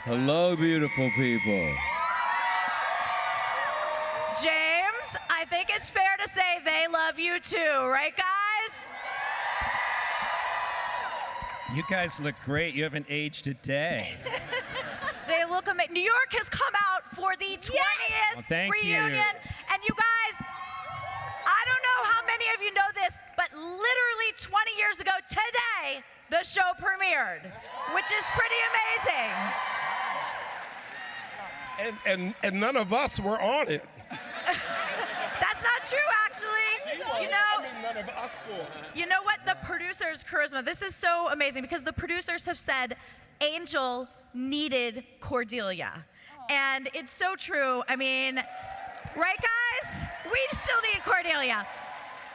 Hello, beautiful people. James, I think it's fair to say they love you too, right, guys? You guys look great. You haven't aged a day. They look amazing. New York has come out for the 20th Oh, thank you. reunion. And you guys, I don't know how many of you know this, but literally 20 years ago today, the show premiered, which is pretty amazing. And none of us were on it. That's not true, actually. None of us were. You know what? The producer's charisma. This is so amazing because the producers have said Angel needed Cordelia. And it's so true. I mean, right, guys? We still need Cordelia.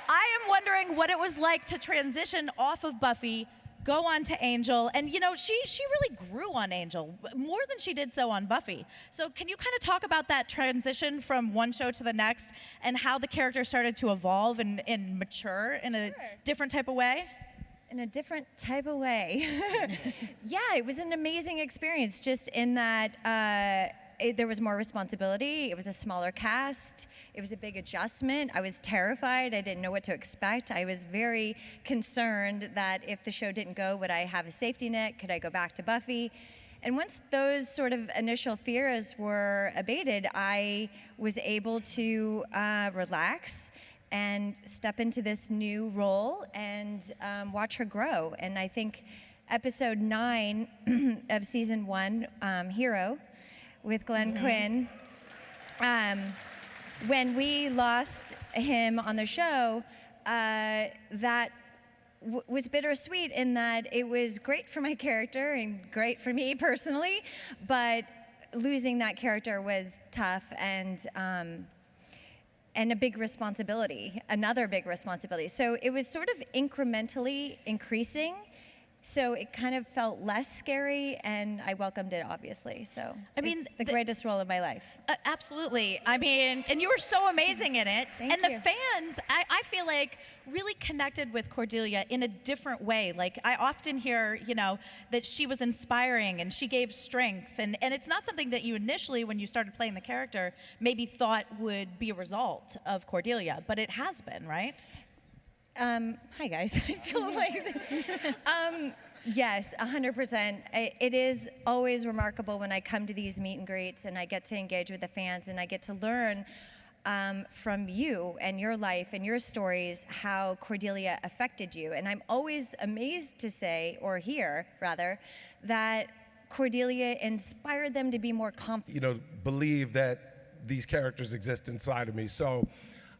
I am wondering what it was like to transition off of Buffy, go on to Angel, and you know, she really grew on Angel, more than she did so on Buffy. So can you kind of talk about that transition from one show to the next and how the character started to evolve and mature in a different type of way? In a different type of way. Yeah, it was an amazing experience just in that there was more responsibility. It was a smaller cast. It was a big adjustment. I was terrified. I didn't know what to expect. I was very concerned that if the show didn't go, would I have a safety net? Could I go back to Buffy? And once those sort of initial fears were abated, I was able to relax and step into this new role and watch her grow. And I think episode 9 of season 1, Hero, with Glenn Quinn, when we lost him on the show, that was bittersweet in that it was great for my character and great for me personally, but losing that character was tough and a big responsibility, another big responsibility. So it was sort of incrementally increasing. So it kind of felt less scary, and I welcomed it, obviously. So I mean, it's the greatest role of my life. Absolutely. I mean, and you were so amazing in it. Thank and you. The fans, I feel like, really connected with Cordelia in a different way. Like, I often hear, you know, that she was inspiring and she gave strength. And it's not something that you initially, when you started playing the character, maybe thought would be a result of Cordelia. But it has been, right? Hi guys, I feel like, yes, 100%. It is always remarkable when I come to these meet and greets and I get to engage with the fans and I get to learn from you and your life and your stories how Cordelia affected you. And I'm always amazed to say, or hear rather, that Cordelia inspired them to be more confident. You know, believe that these characters exist inside of me. So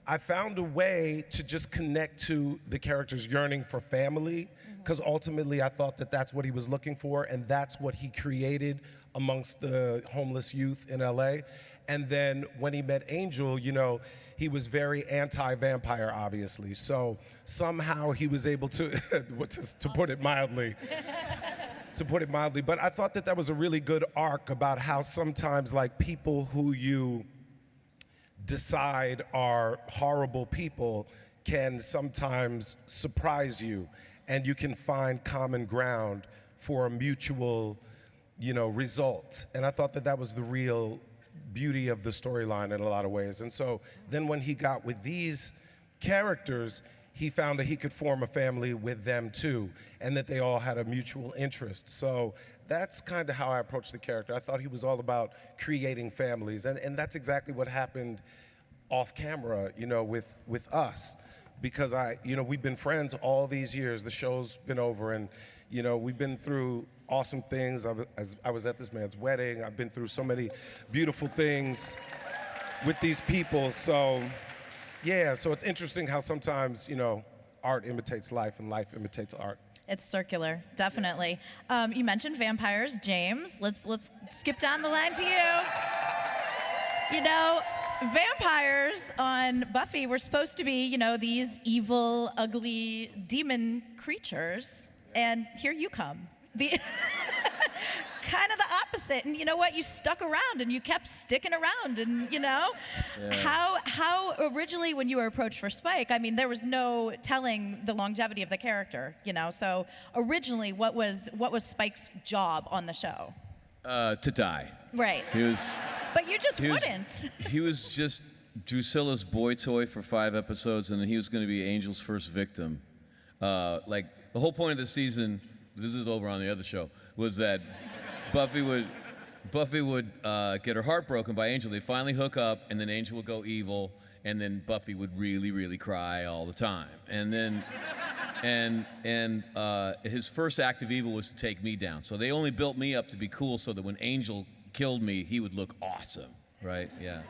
I found a way to just connect to the character's yearning for family, because ultimately I thought that that's what he was looking for, and that's what he created amongst the homeless youth in LA. And then when he met Angel, you know, he was very anti-vampire, obviously. So somehow he was able to, to put it mildly, but I thought that that was a really good arc about how sometimes, like, people who you decide are horrible people can sometimes surprise you, and you can find common ground for a mutual, you know, result. And I thought that that was the real beauty of the storyline in a lot of ways. And so then when he got with these characters, he found that he could form a family with them too, and that they all had a mutual interest. So that's kind of how I approached the character. I thought he was all about creating families, and that's exactly what happened off camera, you know, with us. Because we've been friends all these years. The show's been over, and, you know, we've been through awesome things. I was at this man's wedding. I've been through so many beautiful things with these people. So, yeah, so it's interesting how sometimes, you know, art imitates life and life imitates art. It's circular, definitely. You mentioned vampires, James. Let's skip down the line to you. You know, vampires on Buffy were supposed to be, you know, these evil, ugly demon creatures, and here you come. Kind of the opposite. And you know what? You stuck around and you kept sticking around, and you know, how originally when you were approached for Spike, I mean, there was no telling the longevity of the character, you know. So originally, what was Spike's job on the show? To die. Right. He was. But you just He was- wouldn't. He was just Drusilla's boy toy for 5 episodes, and then he was going to be Angel's first victim. Like the whole point of the season, this is over on the other show, was that Buffy would get her heart broken by Angel. They'd finally hook up, and then Angel would go evil, and then Buffy would really, really cry all the time. And then, his first act of evil was to take me down. So they only built me up to be cool, so that when Angel killed me, he would look awesome, right? Yeah.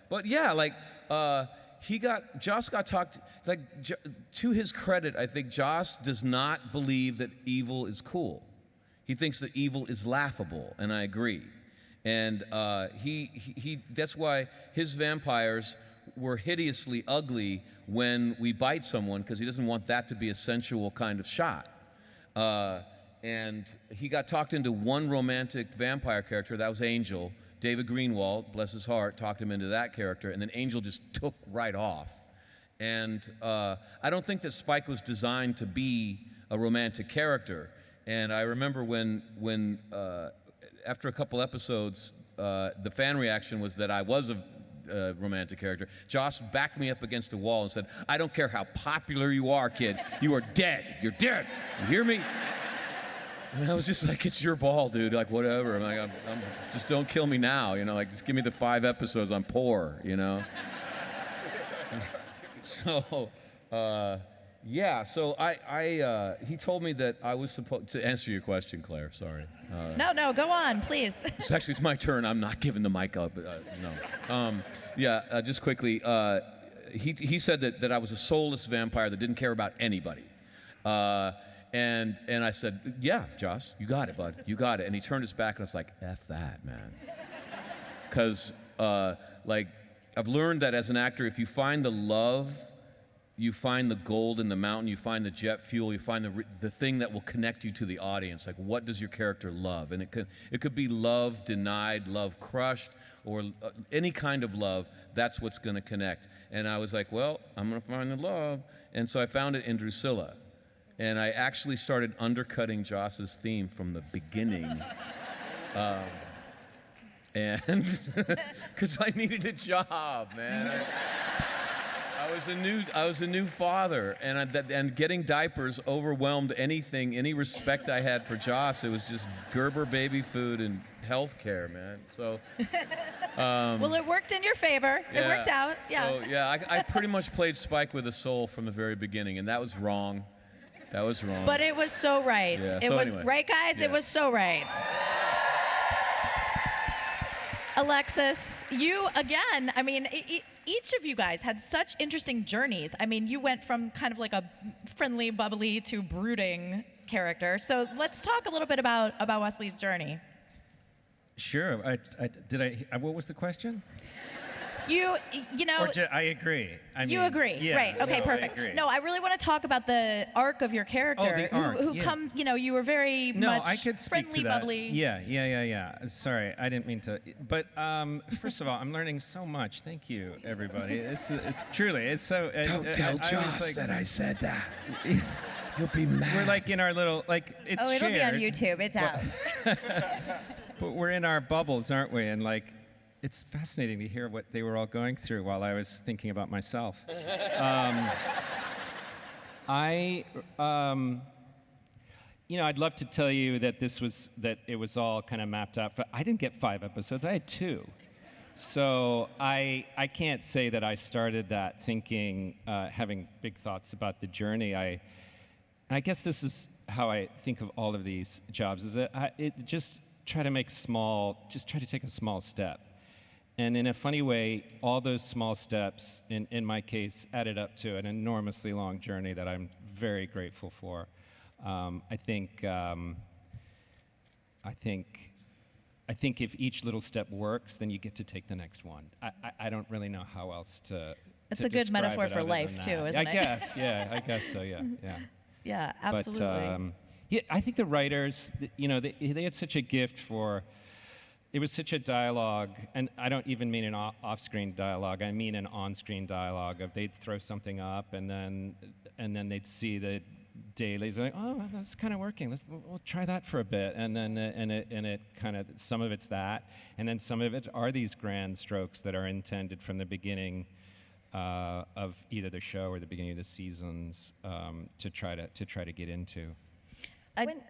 But yeah, like Joss got talked. Like to his credit, I think Joss does not believe that evil is cool. He thinks that evil is laughable, and I agree. And he that's why his vampires were hideously ugly when we bite someone, because he doesn't want that to be a sensual kind of shot. And he got talked into one romantic vampire character, that was Angel. David Greenwald, bless his heart, talked him into that character, and then Angel just took right off. And I don't think that Spike was designed to be a romantic character. And I remember when after a couple episodes, the fan reaction was that I was a romantic character. Joss backed me up against a wall and said, "I don't care how popular you are, kid. You are dead. You're dead. You hear me?" And I was just like, "It's your ball, dude. Like, whatever." I'm like, I'm just don't kill me now. You know, like, just give me the 5 episodes. I'm poor. You know. So. Yeah, so he told me that I was supposed to answer your question, Claire. Sorry. No, go on, please. It's my turn. I'm not giving the mic up. No. Just quickly. He said that I was a soulless vampire that didn't care about anybody. And I said, "Yeah, Josh, you got it, bud. You got it." And he turned his back, and I was like, "F that, man." Because like I've learned that as an actor, if you find the love, you find the gold in the mountain, you find the jet fuel, you find the thing that will connect you to the audience. Like, what does your character love? And it could be love denied, love crushed, or any kind of love. That's what's going to connect. And I was like, well, I'm going to find the love. And so I found it in Drusilla. And I actually started undercutting Joss's theme from the beginning. And because I needed a job, man. I was a new father, and getting diapers overwhelmed any respect I had for Joss. It was just Gerber baby food and health care, man. So. Well, it worked in your favor. Yeah, it worked out. Yeah. So I pretty much played Spike with a soul from the very beginning, and that was wrong. That was wrong. But it was so right. Yeah, It so was anyway. right, guys. Yeah. It was so right. Alexis, you again. I mean, each of you guys had such interesting journeys. I mean, you went from kind of like a friendly, bubbly to brooding character. So let's talk a little bit about Wesley's journey. Sure. What was the question? You know. I agree. You agree, yeah, right? Okay, no, perfect. I agree. No, I really want to talk about the arc of your character. Oh, the arc, who yeah. come, you were very much I could speak friendly, to that. bubbly. Yeah. Sorry, I didn't mean to. But first of all, I'm learning so much. Thank you, everybody. Truly, it's so. Don't tell Joss that I said that. You'll be mad. We're like in our little it's Oh, it'll shared, be on YouTube. It's out. but we're in our bubbles, aren't we? And it's fascinating to hear what they were all going through while I was thinking about myself. I'd love to tell you that it was all kind of mapped out, but I didn't get 5 episodes. I had 2. So I can't say that I started that thinking, having big thoughts about the journey. I guess this is how I think of all of these jobs, is that just try to take a small step. And in a funny way, all those small steps, in my case, added up to an enormously long journey that I'm very grateful for. I think if each little step works, then you get to take the next one. I don't really know how else to. It's to a good describe metaphor it for other life, than too, that. isn't it? I guess so. Yeah. Yeah, absolutely. But I think the writers, they had such a gift for. It was such a dialogue, and I don't even mean an off-screen dialogue. I mean an on-screen dialogue. They'd throw something up, and then they'd see the dailies. We're like, oh, that's kind of working. We'll try that for a bit, and then it kind of, some of it's that, and then some of it are these grand strokes that are intended from the beginning of either the show or the beginning of the seasons to try to get into.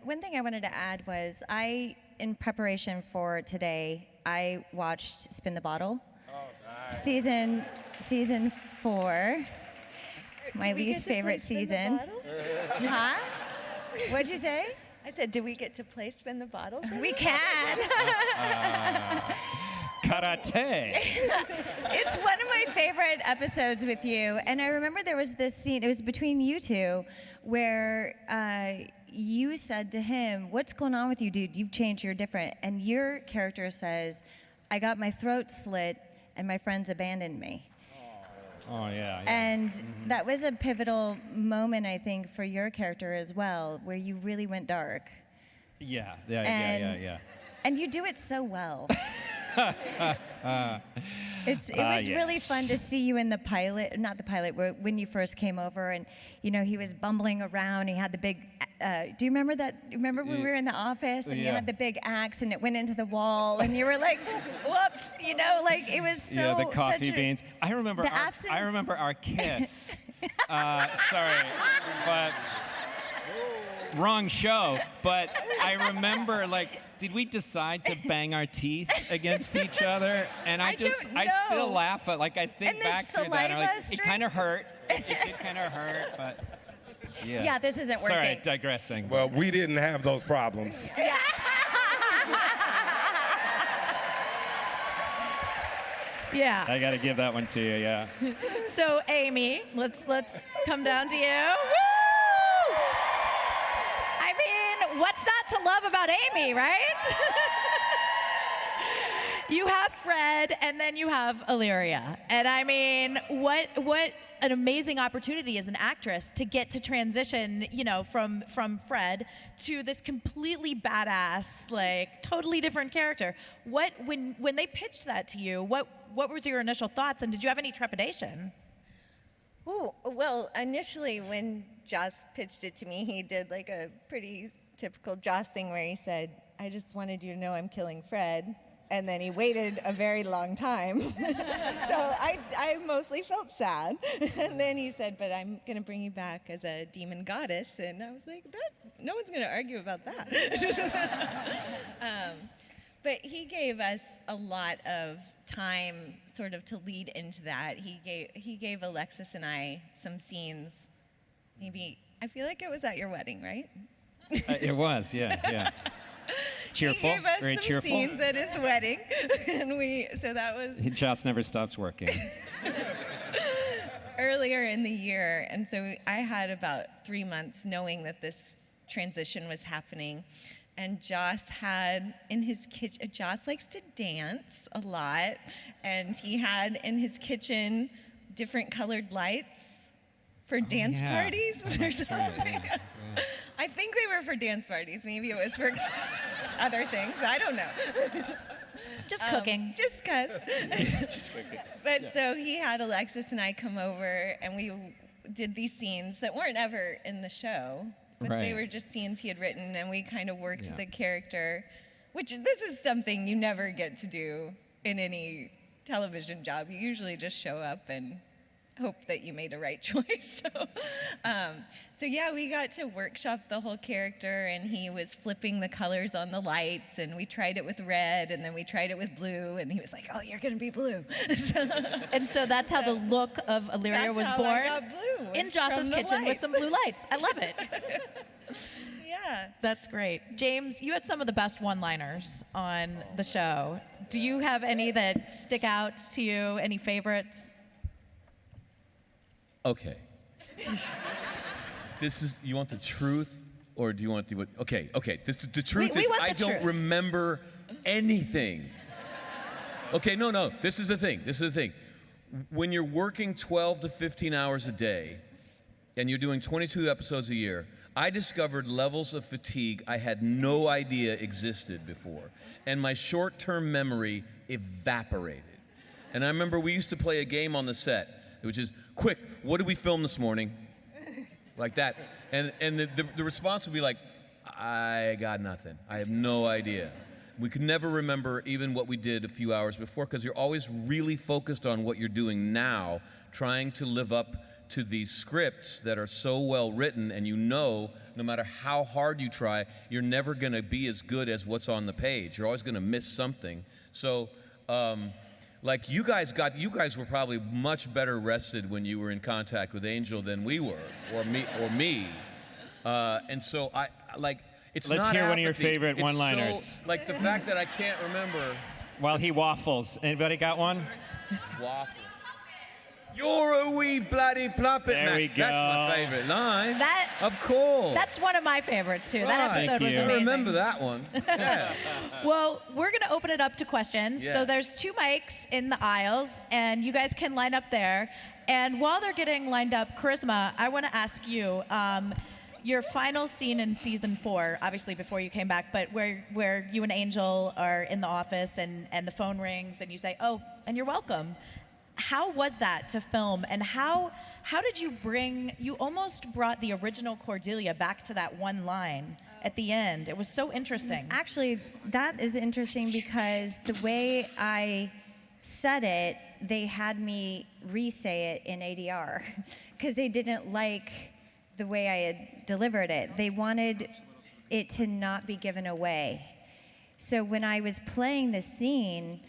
One thing I wanted to add was in preparation for today, I watched Spin the Bottle. Oh, nice. Season 4. My least favorite season. Huh? What'd you say? I said, do we get to play Spin the Bottle? We can. Karate. It's one of my favorite episodes with you. And I remember there was this scene, it was between you two, where you said to him, what's going on with you, dude? You've changed, you're different. And your character says, I got my throat slit and my friends abandoned me. Oh, yeah. And that was a pivotal moment, I think, for your character as well, where you really went dark. Yeah. And you do it so well. It was really fun to see you in the pilot, not the pilot, when you first came over, and he was bumbling around. He had the big. Do you remember that? Remember when we were in the office and you had the big axe and it went into the wall and you were like, "Whoops!" Like it was so. Yeah, the coffee beans. I remember our kiss. Sorry, but wrong show. But I remember did we decide to bang our teeth against each other? And I still laugh at I think back through that. And it kind of hurt. It did kind of hurt, but yeah. Yeah, this isn't working. Sorry, digressing. Well, we didn't have those problems. Yeah. Yeah. I got to give that one to you. Yeah. So Amy, let's come down to you. Woo! I mean, what's not to love about Amy, right? You have Fred, and then you have Illyria. And I mean, what an amazing opportunity as an actress to get to transition, from Fred to this completely badass, totally different character. When they pitched that to you, what was your initial thoughts, and did you have any trepidation? Ooh, well, initially when Joss pitched it to me, he did a pretty typical Joss thing where he said, I just wanted you to know I'm killing Fred. And then he waited a very long time. So I mostly felt sad. And then he said, but I'm going to bring you back as a demon goddess. And I was like, no one's going to argue about that. But he gave us a lot of time sort of to lead into that. He gave Alexis and I some scenes. Maybe, I feel like it was at your wedding, right? It was, yeah. Cheerful, he gave us very some cheerful. scenes at his wedding, and so that was Joss never stops working. earlier in the year, and so I had about 3 months knowing that this transition was happening, and Joss had in his kitchen. Joss likes to dance a lot, and he had in his kitchen different colored lights for dance parties or something. Yeah. I think they were for dance parties. Maybe it was for other things. I don't know. Just cooking. Just 'cause. But so he had Alexis and I come over, and we did these scenes that weren't ever in the show, but they were just scenes he had written, and we kind of worked the character, which this is something you never get to do in any television job. You usually just show up and hope that you made a right choice. So yeah, we got to workshop the whole character, and he was flipping the colors on the lights, and we tried it with red, and then we tried it with blue, and he was like, oh, you're gonna be blue. And so that's how the look of Illyria was born. I got blue, in Joss's kitchen with some blue lights. I love it. Yeah. That's great. James, you had some of the best one-liners on the show. Do you have any that stick out to you? Any favorites? Okay. You want the truth, or do you want the, okay. The truth is I don't remember anything. Okay, no, this is the thing. When you're working 12 to 15 hours a day, and you're doing 22 episodes a year, I discovered levels of fatigue I had no idea existed before. And my short-term memory evaporated. And I remember we used to play a game on the set, which is, quick, what did we film this morning? Like that. And the response would be like, I got nothing. I have no idea. We could never remember even what we did a few hours before because you're always really focused on what you're doing now, trying to live up to these scripts that are so well written, and no matter how hard you try, you're never going to be as good as what's on the page. You're always going to miss something. So, like you guys were probably much better rested when you were in contact with Angel than we were, or me. And so it's Let's not hear one of your apathy. favorite It's one-liners. So, like the fact that I can't remember. While he waffles. Anybody got one? Waffle. You're a wee bloody plumpet, There man. we go. That's my favorite line. That- of course. That's one of my favorites too. That Right. episode was Thank you. I amazing. remember that one. Yeah. Well, we're going to open it up to questions. Yeah. So there's 2 mics in the aisles, and you guys can line up there. And while they're getting lined up, Charisma, I want to ask you, your final scene in season 4, obviously before you came back, but where you and Angel are in the office and the phone rings and you say, oh, and you're welcome. How was that to film, and how did you almost brought the original Cordelia back to that one line at the end. It was so interesting. Actually, that is interesting because the way I said it, they had me re-say it in ADR because they didn't like the way I had delivered it. They wanted it to not be given away. So when I was playing the scene,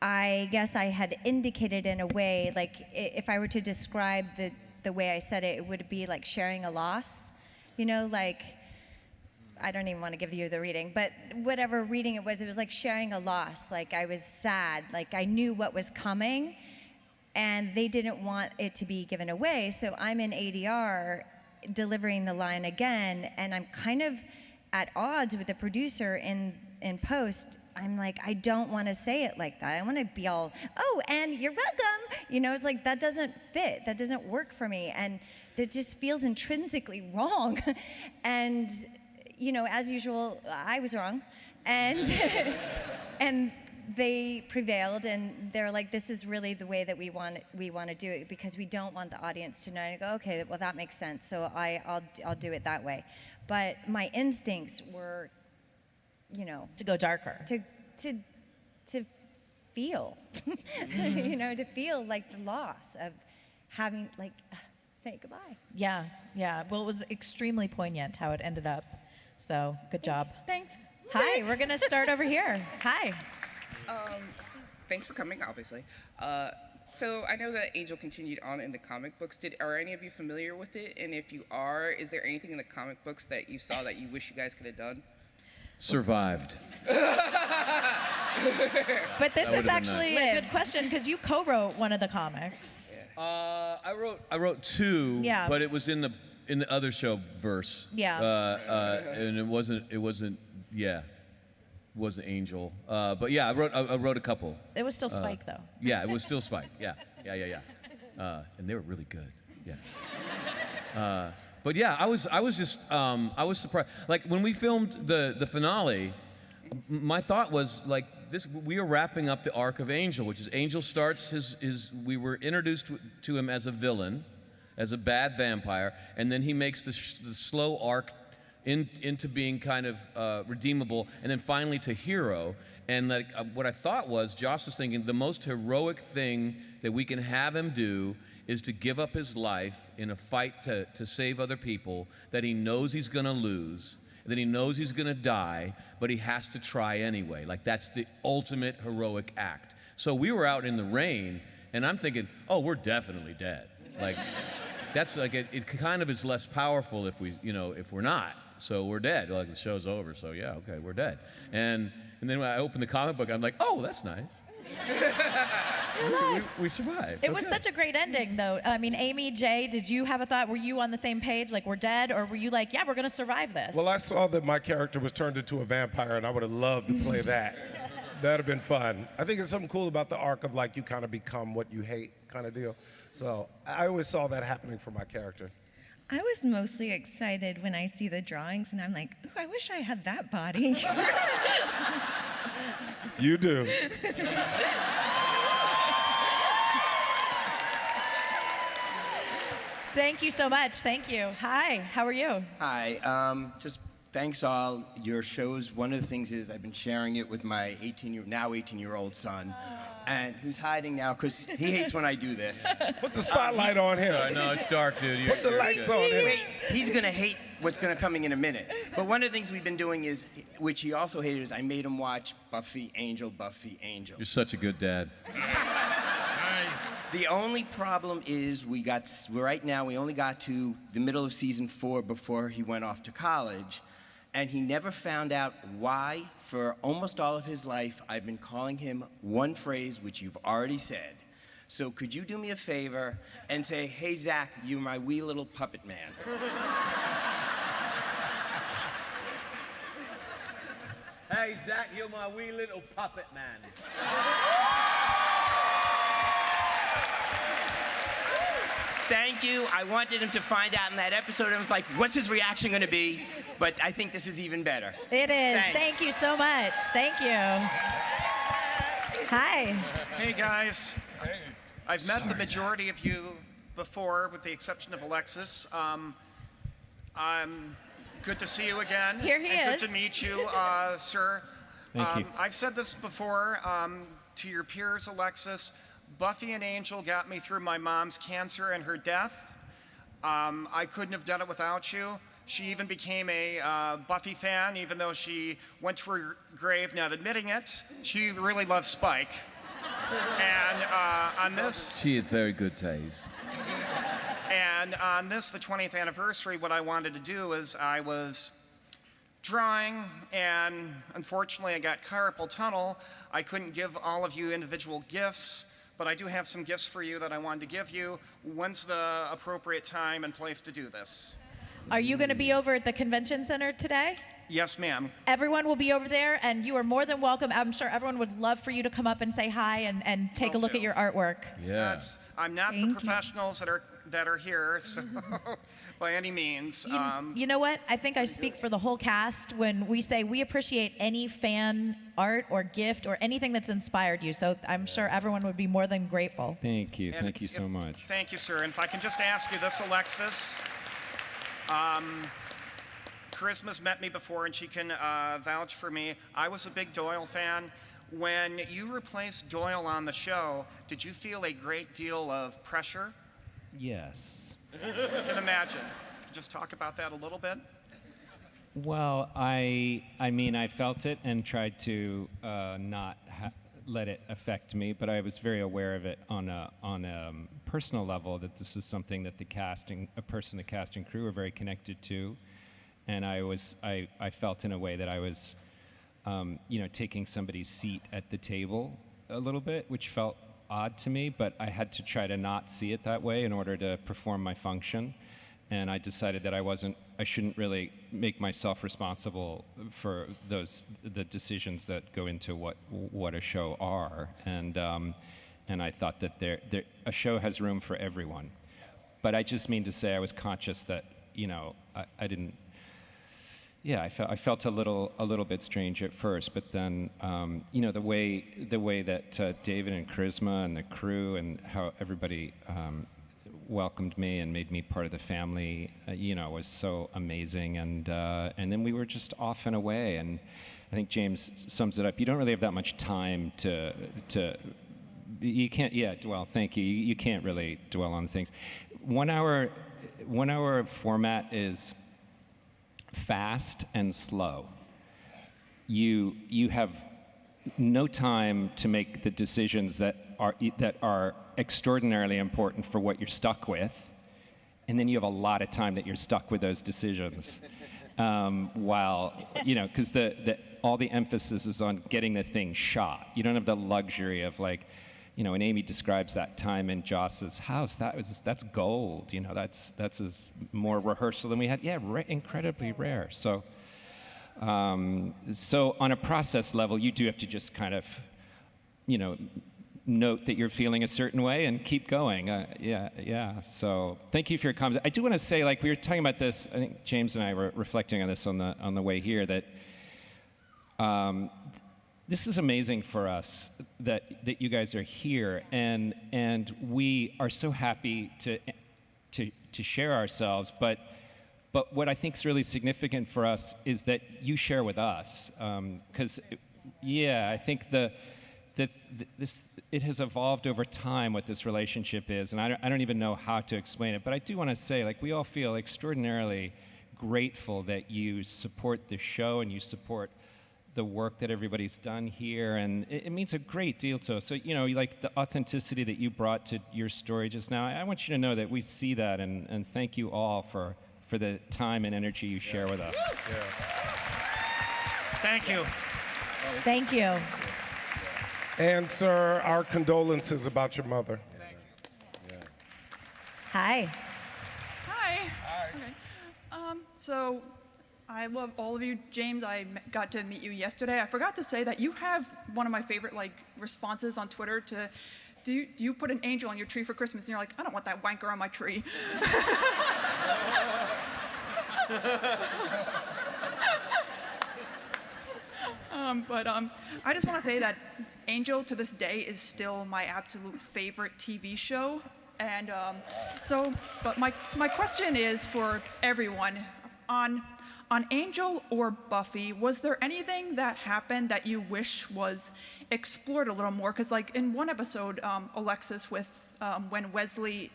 I guess I had indicated in a way, like if I were to describe the way I said it, it would be like sharing a loss. You know, like, I don't even want to give you the reading, but whatever reading it was like sharing a loss. Like I was sad, like I knew what was coming, and they didn't want it to be given away. So I'm in ADR delivering the line again, and I'm kind of at odds with the producer in post. I'm like, I don't want to say it like that. I want to be all, oh, and you're welcome. You know, it's like, that doesn't fit. That doesn't work for me. And that just feels intrinsically wrong. And, you know, as usual, I was wrong. And, and they prevailed, and they're like, this is really the way that we want to do it, because we don't want the audience to know. And I go, okay, well, that makes sense. So I'll do it that way. But my instincts were, you know, To go darker. to feel, you know, to feel like the loss of having, like, say goodbye. Yeah, yeah. Well, it was extremely poignant how it ended up. So good job. Thanks. Hi, we're going to start over here. Hi. Thanks for coming, obviously. So I know that Angel continued on in the comic books. Are any of you familiar with it? And if you are, is there anything in the comic books that you saw that you wish you guys could have done? Survived. But this That is would've been actually nice. a good question because you co-wrote one of the comics. I wrote 2, Yeah. but it was in the other show verse. Yeah. And it wasn't Angel. But yeah, I wrote a couple. It was still Spike though. Yeah, it was still Spike. Yeah. And they were really good. Yeah. But yeah, I was surprised. Like when we filmed the finale, my thought was like this: we are wrapping up the arc of Angel, which is Angel starts his. We were introduced to him as a villain, as a bad vampire, and then he makes the slow arc into being kind of redeemable, and then finally to hero. And like what I thought was, Joss was thinking the most heroic thing that we can have him do is to give up his life in a fight to save other people that he knows he's going to lose, that he knows he's going to die, but he has to try anyway. Like that's the ultimate heroic act. So we were out in the rain, and I'm thinking, oh, we're definitely dead. Like that's like it kind of is less powerful if we're not. So we're dead. Like the show's over. So yeah, okay, we're dead. And then when I opened the comic book, I'm like, oh, that's nice. we survived. It was such a great ending though. I mean, Amy, Jay, did you have a thought? Were you on the same page, like we're dead? Or were you like, yeah, we're going to survive this? Well, I saw that my character was turned into a vampire, and I would have loved to play that. That'd have been fun. I think it's something cool about the arc of like you kind of become what you hate kind of deal. So I always saw that happening for my character. I was mostly excited when I see the drawings, and I'm like, ooh, I wish I had that body. You do. Thank you so much. Thank you. Hi, how are you? Hi, just thanks all. Your shows, one of the things is I've been sharing it with my 18-year-old son, and who's hiding now because he hates when I do this. Put the spotlight on him. No, it's dark, dude. Put the lights on him. Wait, he's gonna hate what's gonna coming in a minute. But one of the things we've been doing is, which he also hated, is I made him watch Buffy, Angel, Buffy, Angel. You're such a good dad. The only problem is right now we only got to the middle of season 4 before he went off to college, and he never found out why, for almost all of his life, I've been calling him one phrase, which you've already said. So could you do me a favor and say, hey, Zach, you're my wee little puppet man. Hey, Zach, you're my wee little puppet man. Thank you. I wanted him to find out in that episode. I was like, what's his reaction going to be? But I think this is even better. It is. Thanks. Thank you so much. Thank you. Hi. Hey guys. Hey. I've met the majority of you before, with the exception of Alexis. Good to see you again. Here he and is. Good to meet you, sir. Thank you. I've said this before to your peers, Alexis. Buffy and Angel got me through my mom's cancer and her death. I couldn't have done it without you. She even became a Buffy fan, even though she went to her grave not admitting it. She really loves Spike. And on this... She had very good taste. And on this, the 20th anniversary, what I wanted to do is I was drawing, and unfortunately I got carpal tunnel. I couldn't give all of you individual gifts, but I do have some gifts for you that I wanted to give you. When's the appropriate time and place to do this? Are you going to be over at the convention center today? Yes, ma'am. Everyone will be over there, and you are more than welcome. I'm sure everyone would love for you to come up and say hi and take a look at your artwork. Yeah. I'm not the professionals that are here, so by any means. You know what? I think I speak for the whole cast when we say we appreciate any fan art or gift or anything that's inspired you. So I'm sure everyone would be more than grateful. Thank you. Thank you so much. Thank you, sir. And if I can just ask you this, Alexis. Charisma's met me before, and she can vouch for me. I was a big Doyle fan. When you replaced Doyle on the show, did you feel a great deal of pressure? Yes. I can imagine. Just talk about that a little bit. Well, I mean, I felt it and tried to not let it affect me, but I was very aware of it on a personal level, that this is something that the cast and crew were very connected to, and I felt in a way that I was, taking somebody's seat at the table a little bit, which felt odd to me, but I had to try to not see it that way in order to perform my function. And I decided that I shouldn't really make myself responsible for the decisions that go into what a show are. And I thought that a show has room for everyone. But I just mean to say I was conscious that, I didn't. Yeah, I felt a little bit strange at first, but then the way that David and Charisma and the crew and how everybody welcomed me and made me part of the family, was so amazing. And then we were just off and away. And I think James sums it up. You don't really have that much time to you can't. Yeah, well, thank you. You can't really dwell on things. 1 hour format is fast and slow. You have no time to make the decisions that are extraordinarily important for what you're stuck with, and then you have a lot of time that you're stuck with those decisions. While because all the emphasis is on getting the thing shot. You don't have the luxury of and Amy describes that time in Joss's house. That's gold. That's as more rehearsal than we had. Yeah, incredibly rare. So on a process level, you do have to just kind of, note that you're feeling a certain way and keep going. Yeah. So thank you for your comments. I do want to say, we were talking about this. I think James and I were reflecting on this on the way here. That this is amazing for us that you guys are here, and we are so happy to to share ourselves. But what I think is really significant for us is that you share with us, because I think it has evolved over time what this relationship is, and I don't even know how to explain it. But I do want to say, like, we all feel extraordinarily grateful that you support the show and you support the work that everybody's done here, and it means a great deal to us. So, like the authenticity that you brought to your story just now, I want you to know that we see that, and thank you all for the time and energy you share with us. Yeah. Thank you. Thank you. And sir, our condolences about your mother. Hi. Hi. Okay. So I love all of you. James, I got to meet you yesterday. I forgot to say that you have one of my favorite responses on Twitter to, do you put an angel on your tree for Christmas? And you're like, I don't want that wanker on my tree. But I just want to say that Angel to this day is still my absolute favorite TV show. And but my question is for everyone, on Angel or Buffy, was there anything that happened that you wish was explored a little more? Because in one episode, Alexis, when Wesley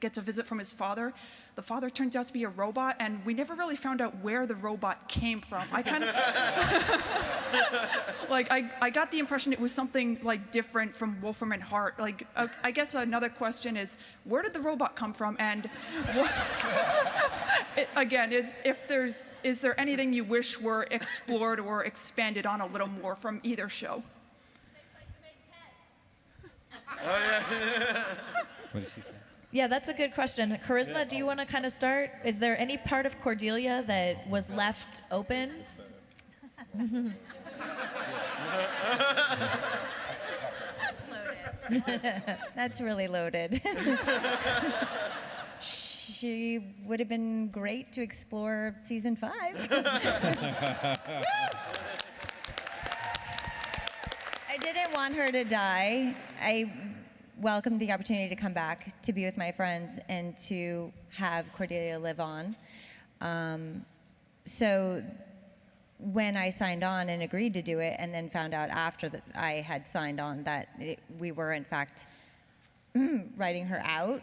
gets a visit from his father, the father turns out to be a robot, and we never really found out where the robot came from. I kind of I got the impression it was something different from Wolfram and Hart. I guess another question is, where did the robot come from? And again, is there anything you wish were explored or expanded on a little more from either show? Oh yeah. What did she say? Yeah, that's a good question. Charisma, do you want to kind of start? Is there any part of Cordelia that was left open? That's really loaded. She would have been great to explore season 5. I didn't want her to die. I welcomed the opportunity to come back to be with my friends and to have Cordelia live on. So when I signed on and agreed to do it, and then found out after that I had signed on that we were in fact writing her out,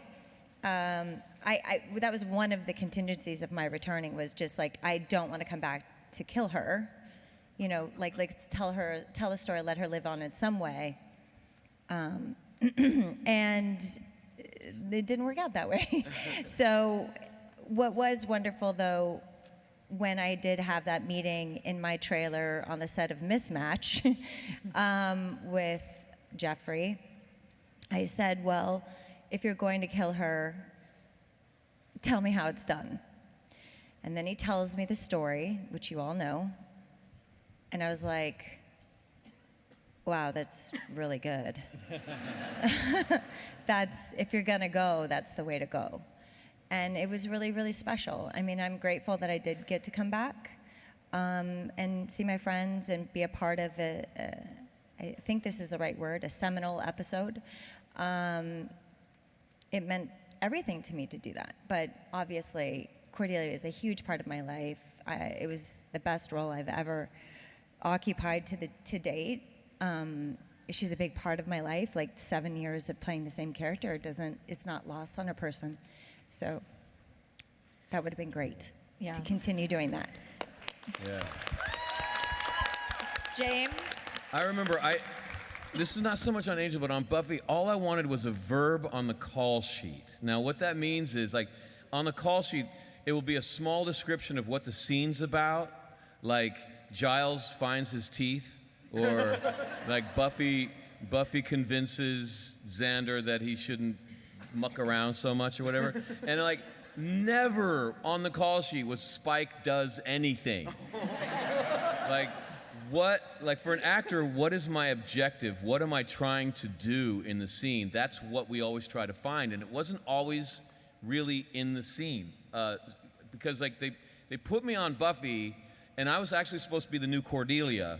that was one of the contingencies of my returning, was just I don't want to come back to kill her, tell a story, let her live on in some way. And it didn't work out that way. So what was wonderful, though, when I did have that meeting in my trailer on the set of Mismatch with Jeffrey, I said, well, if you're going to kill her, tell me how it's done. And then he tells me the story, which you all know. And I was like, wow, that's really good. If you're gonna go, that's the way to go. And it was really, really special. I mean, I'm grateful that I did get to come back and see my friends and be a part of I think this is the right word, a seminal episode. It meant everything to me to do that. But obviously, Cordelia is a huge part of my life. It was the best role I've ever occupied to date. She's a big part of my life. 7 years of playing the same character, it's not lost on a person. So that would have been great to continue doing that. Yeah. James? I remember this is not so much on Angel, but on Buffy, all I wanted was a verb on the call sheet. Now, what that means is, on the call sheet, it will be a small description of what the scene's about, like Giles finds his teeth, or Buffy convinces Xander that he shouldn't muck around so much or whatever. And never on the call sheet was Spike does anything. For an actor, what is my objective? What am I trying to do in the scene? That's what we always try to find. And it wasn't always really in the scene. Because they put me on Buffy, and I was actually supposed to be the new Cordelia,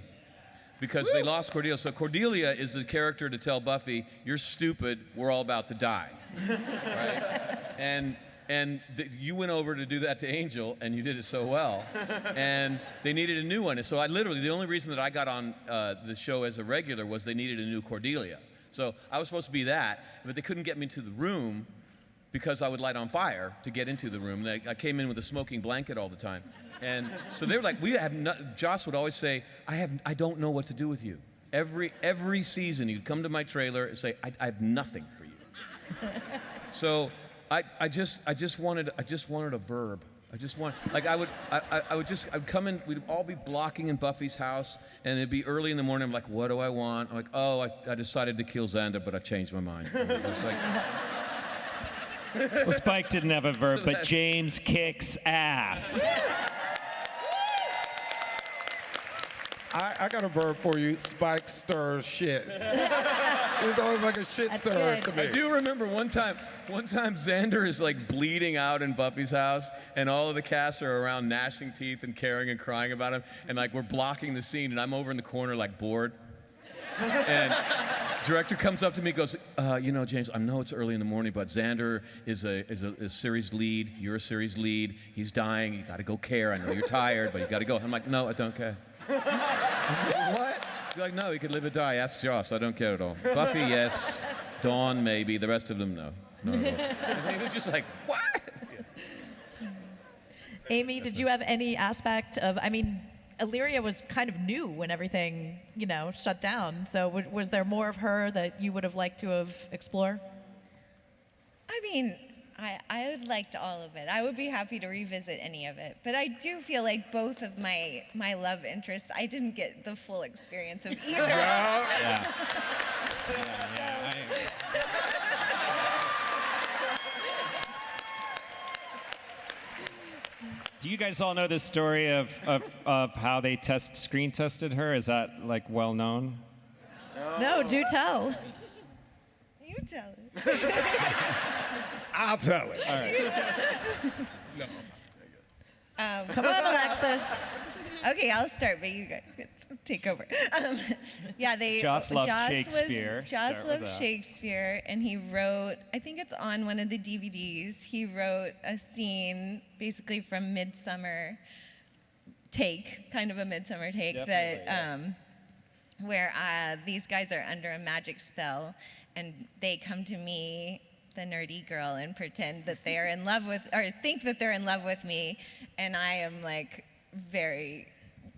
because they lost Cordelia. So Cordelia is the character to tell Buffy, you're stupid, we're all about to die. Right? And And you went over to do that to Angel, and you did it so well. And they needed a new one. And so the only reason that I got on the show as a regular was they needed a new Cordelia. So I was supposed to be that, but they couldn't get me to the room because I would light on fire to get into the room. I came in with a smoking blanket all the time. And so they were like, Joss would always say, I don't know what to do with you. Every season, he'd come to my trailer and say, I have nothing for you. So I just wanted a verb. I'd come in, we'd all be blocking in Buffy's house, and it'd be early in the morning. I'm like, what do I want? I'm like, oh, I decided to kill Xander, but I changed my mind. Well, Spike didn't have a verb, but James kicks ass. I got a verb for you. Spike stirs shit. It was always like a shit stirrer to me. I do remember one time Xander is like bleeding out in Buffy's house, and all of the cast are around gnashing teeth and caring and crying about him, and like we're blocking the scene, and I'm over in the corner like bored. And director comes up to me and goes, James, I know it's early in the morning, but Xander is a series lead. You're a series lead. He's dying. You got to go care. I know you're tired, but you got to go. I'm like, no, I don't care. I was like, what? You're like, no, he could live or die. Ask Joss. I don't care at all. Buffy, yes. Dawn, maybe. The rest of them, no. Not at all. And he was just like, what? Amy, did you have any aspect of, Illyria was kind of new when everything, shut down. So was there more of her that you would have liked to have explored? I liked all of it. I would be happy to revisit any of it. But I do feel like both of my love interests, I didn't get the full experience of either. Yeah. Do you guys all know the story of how they screen tested her? Is that like well known? No, do tell. You tell it. I'll tell it. All right. No. Come on, Alexis. Okay, I'll start, but you guys can take over. Joss loves Shakespeare. Joss loves Shakespeare, and he wrote, I think it's on one of the DVDs, he wrote a scene basically from Midsummer take, kind of a Midsummer take, where these guys are under a magic spell, and they come to me, the nerdy girl, and pretend that they are in love with, or think that they're in love with me, and I am like very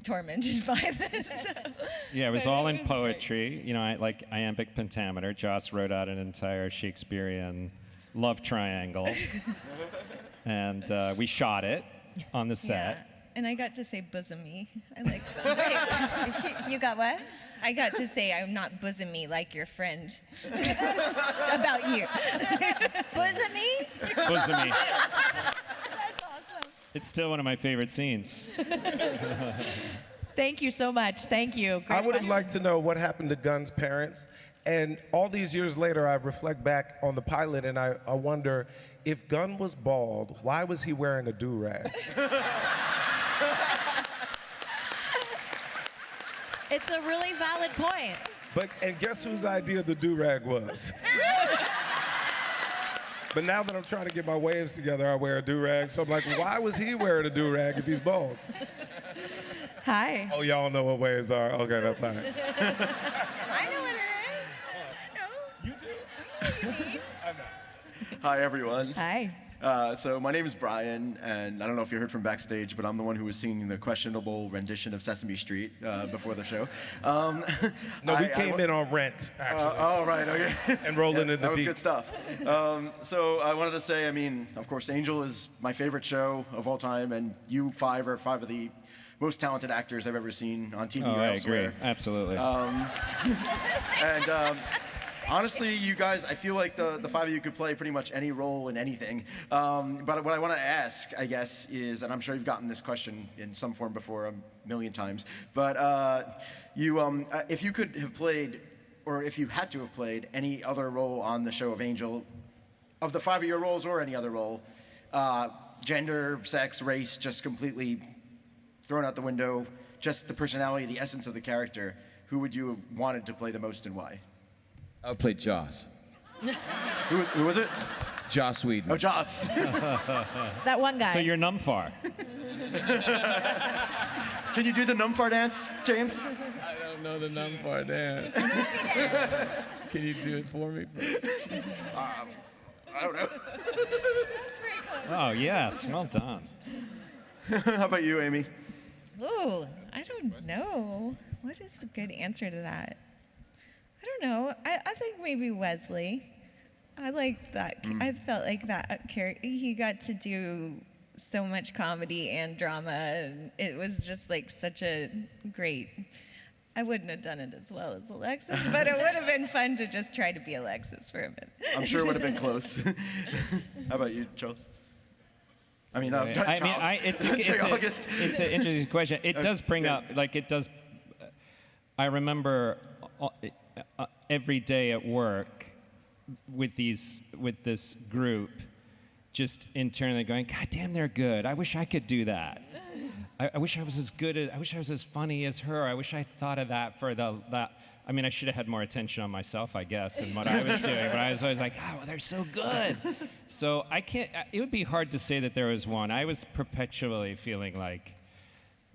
tormented by this. Yeah, it was all in poetry. Like iambic pentameter. Joss wrote out an entire Shakespearean love triangle, and we shot it on the set. Yeah. And I got to say bosomy. I liked that. You got what? I got to say I'm not bosomy like your friend. About you. Bosomy? Bosomy. That's awesome. It's still one of my favorite scenes. Thank you so much. Thank you. Great I would have question. liked to know what happened to Gunn's parents. And all these years later, I reflect back on the pilot, and I wonder, if Gunn was bald, why was he wearing a do-rag? It's a really valid point. And guess whose idea the do-rag was? But now that I'm trying to get my waves together, I wear a do-rag. So I'm like, why was he wearing a do-rag if he's bald? Hi. Oh, y'all know what waves are. Okay, that's fine. I know what it is. You do? I know what you mean. I know. Hi, everyone. Hi. So my name is Brian, and I don't know if you heard from backstage, but I'm the one who was singing the questionable rendition of Sesame Street before the show. No, we came in on Rent, actually. Oh, right, okay. And rolling in the That was deep. good stuff. So I wanted to say, of course, Angel is my favorite show of all time, and you five are five of the most talented actors I've ever seen on TV or I elsewhere. agree. Absolutely. Honestly, you guys, I feel like the five of you could play pretty much any role in anything. But what I want to ask, I guess, is, and I'm sure you've gotten this question in some form before a million times, but if you could have played, or if you had to have played any other role on the show of Angel, of the five of your roles or any other role, gender, sex, race, just completely thrown out the window, just the personality, the essence of the character, who would you have wanted to play the most and why? I would play Joss. Who was it? Joss Whedon. Oh, Joss. That one guy. So you're Numfar. Can you do the Numfar dance, James? I don't know the Numfar dance. Can you do it for me? I don't know. Oh, yes. Well done. How about you, Amy? Ooh, I don't know. What is the good answer to that? I don't know. I think maybe Wesley. I liked that. I felt like that character. He got to do so much comedy and drama, and it was just like such a great. I wouldn't have done it as well as Alexis, but it would have been fun to just try to be Alexis for a minute. I'm sure it would have been close. How about you, Charles? I mean, Charles. It's an interesting question. It does bring up, it does. I remember every day at work with this group, just internally going, God damn, they're good. I wish I could do that. I wish I was as good. I wish I was as funny as her. I wish I thought of that for that. I mean, I should have had more attention on myself, I guess, and what I was doing. But I was always like, oh, well, they're so good. So I can't. It would be hard to say that there was one. I was perpetually feeling like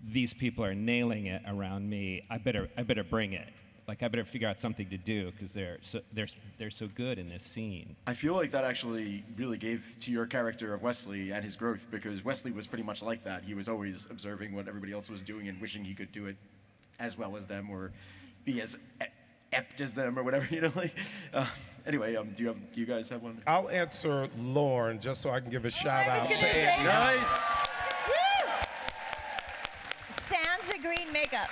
these people are nailing it around me. I better bring it. Like I better figure out something to do because they're so good in this scene. I feel like that actually really gave to your character of Wesley and his growth, because Wesley was pretty much like that. He was always observing what everybody else was doing and wishing he could do it as well as them or be as apt as them or whatever, Anyway, do you guys have one? I'll answer Lauren just so I can give a shout out to say Andy. Nice. Sans the green makeup.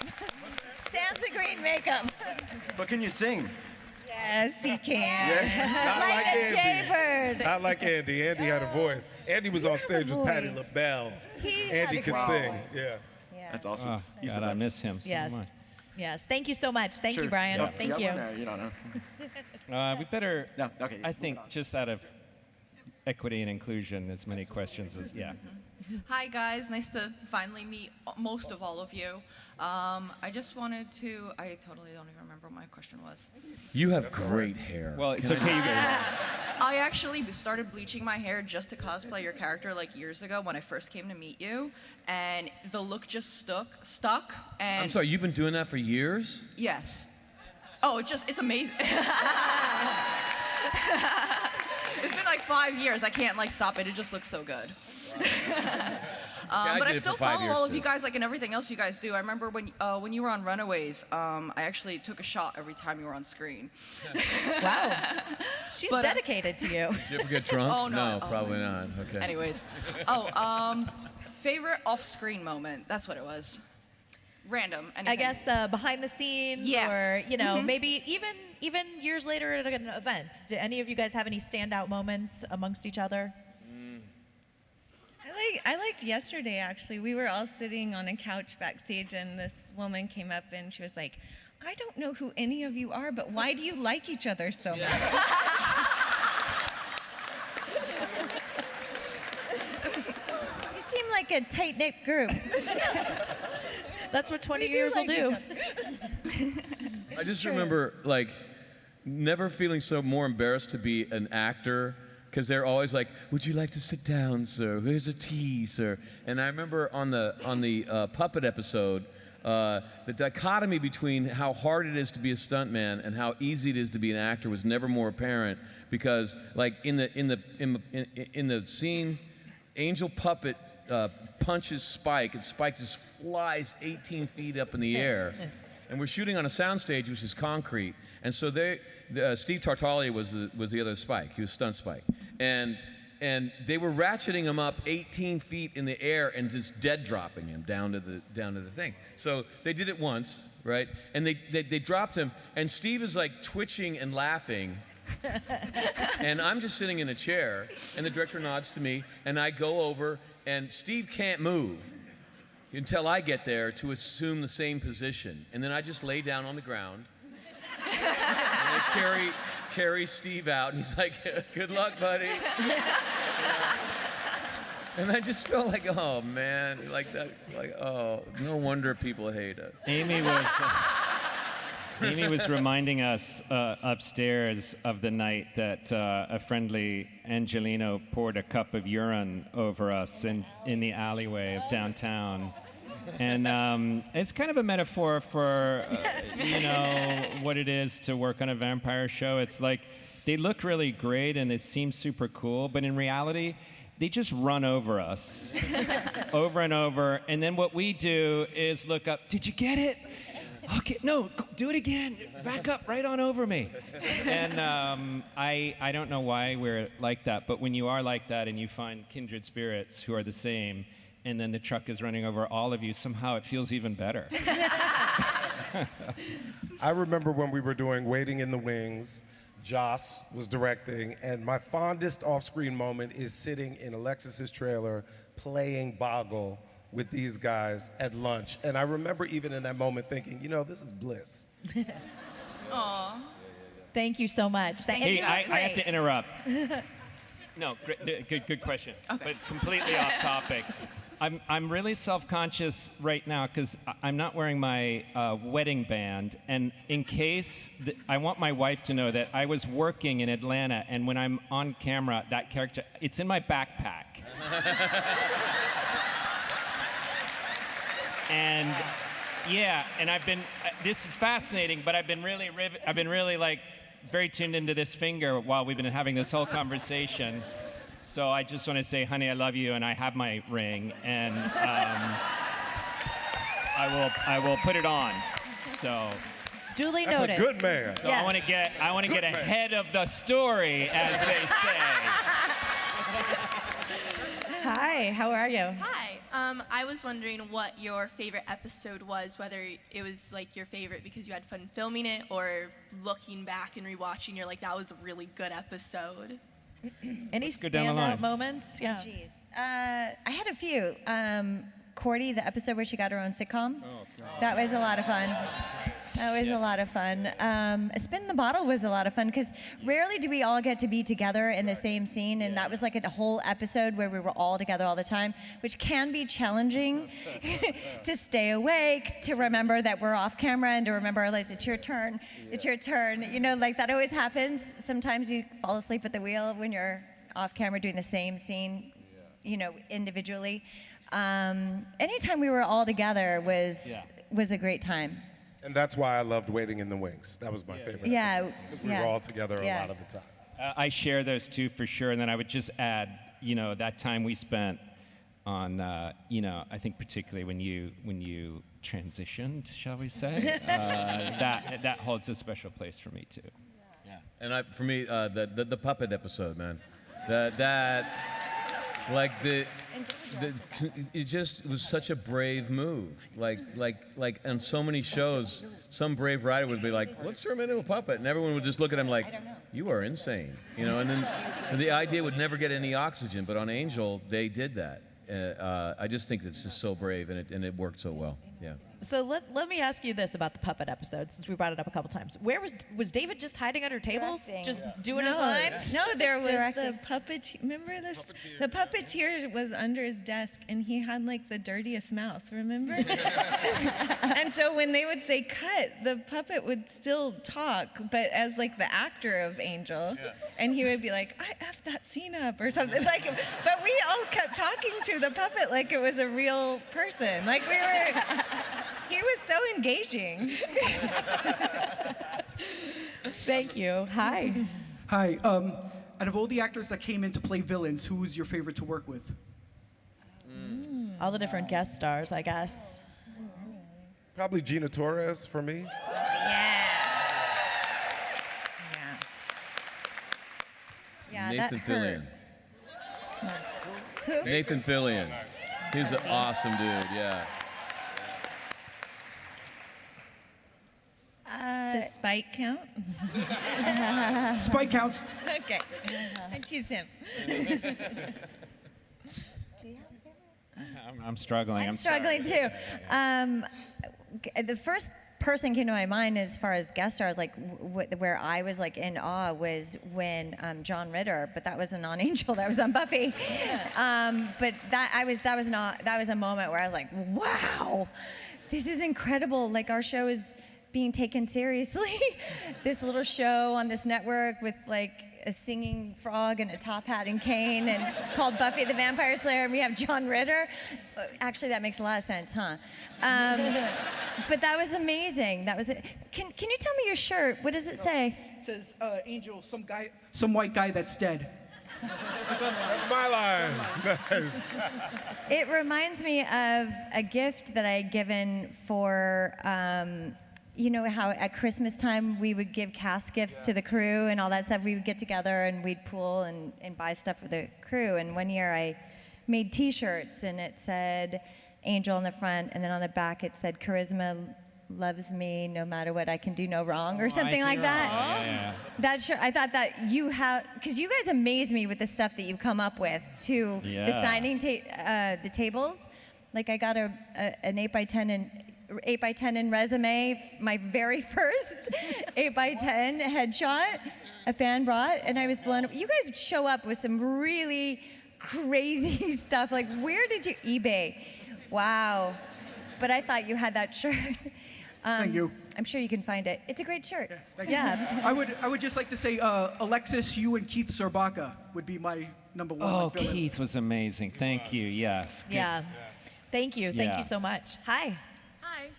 Sans the green makeup. But can you sing? Yes, he can. Yeah. Not Like a Andy. jaybird. Not like Andy. Andy had a voice. Andy was on stage with Patti voice. LaBelle. He Andy had a could great sing. voice. Yeah. That's awesome. Oh, He's God, the I best. miss him so Yes. much. Yes. Thank you so much. Thank Sure. you, Brian. Yep. Thank Do you. have one? No, you don't know. We better. No. Okay. I think just out of equity and inclusion, as many questions as Hi guys, nice to finally meet most of all of you. I just wanted to, I totally don't even remember what my question was. You have great hair. Well, it's okay. I actually started bleaching my hair just to cosplay your character like years ago when I first came to meet you, and the look just stuck. And I'm sorry, you've been doing that for years? Yes. Oh, it's amazing. It's been like 5 years. I can't stop it. It just looks so good. But I still follow all of you guys in everything else you guys do. I remember when you were on Runaways, I actually took a shot every time you were on screen. Wow. She's dedicated to you. Did you ever get drunk? Oh, no. Probably not. Okay. Anyways. Favorite off-screen moment. That's what it was. Random. Anything. I guess behind the scenes, or maybe even years later at an event. Did any of you guys have any standout moments amongst each other? I liked yesterday, actually. We were all sitting on a couch backstage, and this woman came up and she was like, I don't know who any of you are, but why do you like each other so much? You seem like a tight-knit group. That's what 20 years will do. I just remember never feeling so more embarrassed to be an actor, because they're always like, would you like to sit down, sir? Here's a tea, sir. And I remember on the puppet episode, the dichotomy between how hard it is to be a stuntman and how easy it is to be an actor was never more apparent, because in the scene, Angel Puppet punches Spike, and Spike just flies 18 feet up in the air. And we're shooting on a soundstage, which is concrete. And so Steve Tartaglia was the other Spike. He was stunt Spike. And they were ratcheting him up 18 feet in the air and just dead dropping him down to the thing. So they did it once, right? And they dropped him, and Steve is twitching and laughing. And I'm just sitting in a chair, and the director nods to me, and I go over, and Steve can't move until I get there to assume the same position. And then I just lay down on the ground, and I carry Steve out, and he's like, good luck, buddy. And I just felt like, oh man, oh, no wonder people hate us. Amy was. Amy was reminding us upstairs of the night that a friendly Angelino poured a cup of urine over us in the alleyway of downtown. And it's kind of a metaphor for, what it is to work on a vampire show. It's like they look really great and it seems super cool, but in reality, they just run over us over and over. And then what we do is look up, did you get it? Okay, no, do it again. Back up, right on over me. And I don't know why we're like that, but when you are like that and you find kindred spirits who are the same, and then the truck is running over all of you, somehow it feels even better. I remember when we were doing Waiting in the Wings, Joss was directing, and my fondest off-screen moment is sitting in Alexis's trailer playing Boggle with these guys at lunch. And I remember even in that moment thinking, this is bliss. Aw. Thank you so much. Hey, I have to interrupt. No, good question, but completely off topic. I'm really self-conscious right now because I'm not wearing my wedding band, and in case I want my wife to know that I was working in Atlanta, and when I'm on camera, that character, it's in my backpack. And yeah, and this is fascinating, but I've been really like very tuned into this finger while we've been having this whole conversation. So I just want to say, honey, I love you, and I have my ring, and I will put it on. So duly That's noted. a good man. So Yes. I want to get ahead of the story, as they say. Hi, how are you? Hi. I was wondering what your favorite episode was, whether it was like your favorite because you had fun filming it, or looking back and rewatching, you're like, that was a really good episode. Any Let's go down the line. standout moments? Yeah. Jeez. I had a few. Cordy, the episode where she got her own sitcom. Oh, God. That was a lot of fun. That was a lot of fun. Spin the Bottle was a lot of fun because rarely do we all get to be together in the same scene, and that was like a whole episode where we were all together all the time, which can be challenging to stay awake, to remember that we're off camera, and to remember, like, it's your turn. It's your turn. Like that always happens. Sometimes you fall asleep at the wheel when you're off camera doing the same scene, individually. Anytime we were all together was a great time. And that's why I loved Waiting in the Wings. That was my favorite episode, because we were all together a lot of the time. I share those two for sure, and then I would just add, that time we spent on, I think particularly when you transitioned, shall we say, that holds a special place for me too. Yeah. And for me, the puppet episode, man, it just was such a brave move. Like on so many shows, some brave writer would be like, "Let's turn him into a puppet," and everyone would just look at him like, "You are insane," And then the idea would never get any oxygen. But on Angel, they did that. I just think it's just so brave, and it worked so well. Yeah. So let me ask you this about the puppet episode, since we brought it up a couple times. Where was David just hiding under tables, Directing. just doing his lines? No, there was Directing. the puppeteer. Remember this? The puppeteer was under his desk, and he had like the dirtiest mouth. Remember? And so when they would say cut, the puppet would still talk, but as like the actor of Angel, and he would be like, "I effed that scene up" or something like. But we all kept talking to the puppet like it was a real person. Like we were. He was so engaging. Thank you. Hi. Hi. Out of all the actors that came in to play villains, who was your favorite to work with? All the different guest stars, I guess. Probably Gina Torres for me. Yeah, Nathan that hurt. Fillion. Who? Nathan Fillion. He's an awesome dude. Yeah. Does Spike count? Spike counts. Okay, I choose him. I'm struggling. I'm sorry. struggling too. The first person came to my mind as far as guest stars, like where I was like in awe, was when John Ritter, but that wasn't on Angel, that was on Buffy. But that was a moment where I was like, wow, this is incredible. Like our show is being taken seriously. This little show on this network with like a singing frog and a top hat and cane and called Buffy the Vampire Slayer, and we have John Ritter. Actually, that makes a lot of sense, huh? But that was amazing. That was it. Can you tell me your shirt? What does it say? It says, Angel, some white guy that's dead. That's my line. Nice. It reminds me of a gift that I had given for, you know how at Christmas time we would give cast gifts to the crew and all that stuff. We would get together and we'd pool and buy stuff for the crew. And one year I made T-shirts and it said Angel on the front, and then on the back it said Charisma loves me no matter what, I can do no wrong, or something like that. Yeah. That shirt, I thought that you have, because you guys amaze me with the stuff that you come up with too. Yeah. The signing, the tables. Like I got an 8x10 in resume, my very first 8x10 headshot a fan brought, and I was blown up. You guys show up with some really crazy stuff. Like, where did you eBay? Wow. But I thought you had that shirt. Thank you. I'm sure you can find it. It's a great shirt. Thank you. I would just like to say, Alexis, you and Keith Sorbaka would be my number one. Oh, villain. Keith was amazing. Thank you. Yes. Good. Yeah. Thank you. Thank Yeah. you so much. Hi. Hi.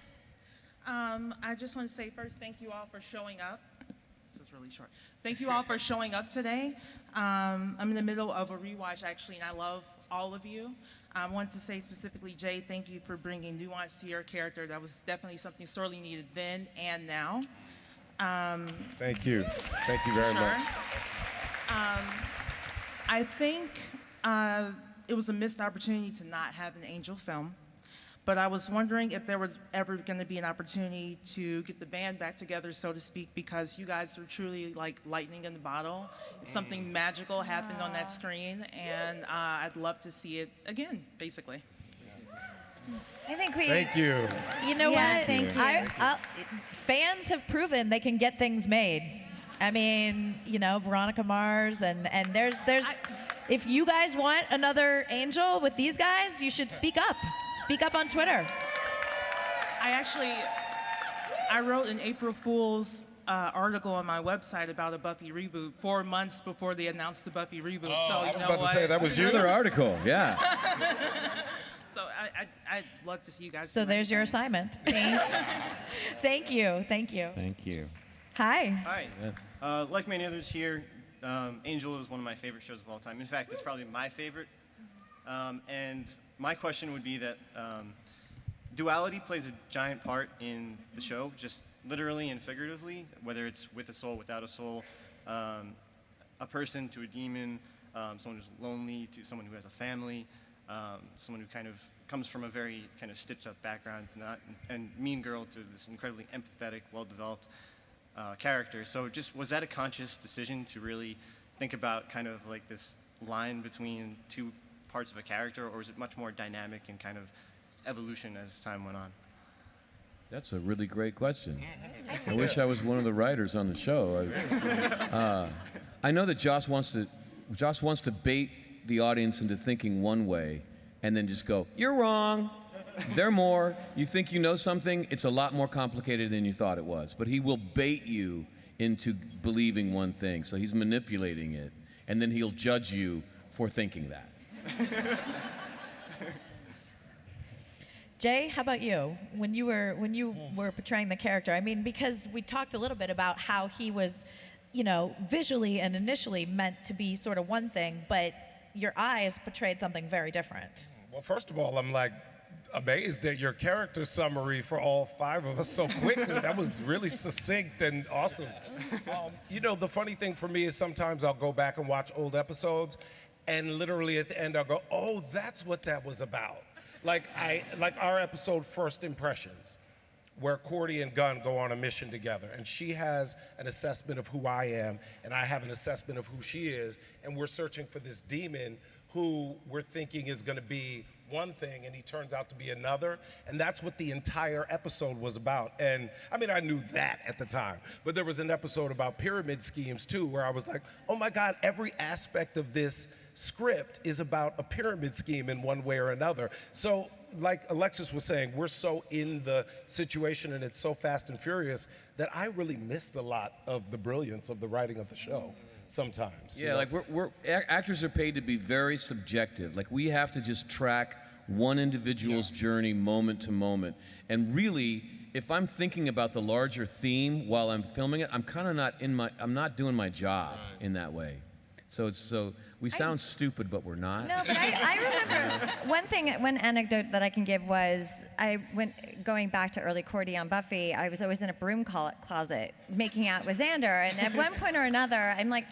I just want to say first, thank you all for showing up. This is really short. Thank you all for showing up today. I'm in the middle of a rewatch, actually, and I love all of you. I want to say specifically, Jay, thank you for bringing nuance to your character. That was definitely something sorely needed then and now. Thank you. Thank you very much. I think it was a missed opportunity to not have an Angel film, but I was wondering if there was ever going to be an opportunity to get the band back together, so to speak, because you guys are truly like lightning in the bottle. Something magical happened on that screen, and I'd love to see it again, basically. I think we. Thank you. You know what? Thank you. Fans have proven they can get things made. I mean, you know, Veronica Mars, and there's. If you guys want another Angel with these guys, you should speak up. Speak up on Twitter. I wrote an April Fool's article on my website about a Buffy reboot 4 months before they announced the Buffy reboot. Oh, so I you was know about to say that was you. Another article, yeah. So I'd love to see you guys. So there's your assignment. Thank you. Thank you. Thank you. Hi. Hi. Like many others here, Angel is one of my favorite shows of all time. In fact, it's probably my favorite. And my question would be that duality plays a giant part in the show, just literally and figuratively, whether it's with a soul, without a soul, a person to a demon, someone who's lonely to someone who has a family, someone who kind of comes from a very kind of stitched up background, and Mean Girl to this incredibly empathetic, well-developed character. So just, was that a conscious decision to really think about kind of like this line between two parts of a character, or is it much more dynamic and kind of evolution as time went on? That's a really great question. I wish I was one of the writers on the show. I know that Joss wants to bait the audience into thinking one way and then just go, you're wrong. They're more. You think you know something, it's a lot more complicated than you thought it was. But he will bait you into believing one thing. So he's manipulating it, and then he'll judge you for thinking that. Jay, how about you? When you were portraying the character, I mean, because we talked a little bit about how he was, you know, visually and initially meant to be sort of one thing, but your eyes portrayed something very different. Well, first of all, I'm like amazed at your character summary for all five of us so quickly. That was really succinct and awesome. You know, the funny thing for me is sometimes I'll go back and watch old episodes, and literally at the end I'll go, oh, that's what that was about. Like our episode First Impressions, where Cordy and Gunn go on a mission together, and she has an assessment of who I am, and I have an assessment of who she is, and we're searching for this demon who we're thinking is gonna be one thing, and he turns out to be another, and that's what the entire episode was about. And I mean, I knew that at the time, but there was an episode about pyramid schemes too, where I was like, oh my God, every aspect of this script is about a pyramid scheme in one way or another. So like Alexis was saying, we're so in the situation and it's so fast and furious that I really missed a lot of the brilliance of the writing of the show sometimes. Yeah, like actors are paid to be very subjective. Like we have to just track one individual's journey moment to moment. And really, if I'm thinking about the larger theme while I'm filming it, I'm kind of I'm not doing my job in that way. So we sound stupid, but we're not. No, but I remember one anecdote that I can give was going back to early Cordy on Buffy, I was always in a broom closet making out with Xander. And at one point or another, I'm like,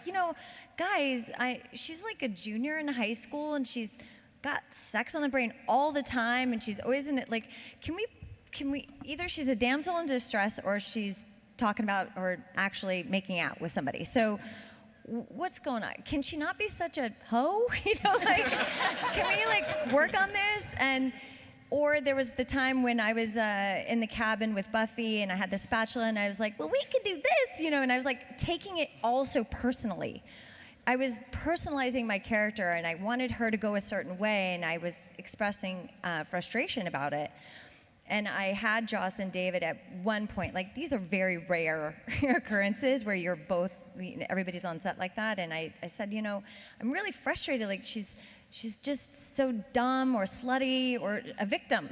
guys, she's like a junior in high school and she's got sex on the brain all the time and she's always in it. Like, can we, either she's a damsel in distress or she's talking about or actually making out with somebody. So what's going on? Can she not be such a hoe? Can we work on this? Or there was the time when I was in the cabin with Buffy and I had the spatula and I was like, well, we could do this, and I was taking it all so personally. I was personalizing my character and I wanted her to go a certain way and I was expressing frustration about it. And I had Joss and David at one point, these are very rare occurrences where you're both, everybody's on set like that. And I said, I'm really frustrated. She's just so dumb or slutty or a victim.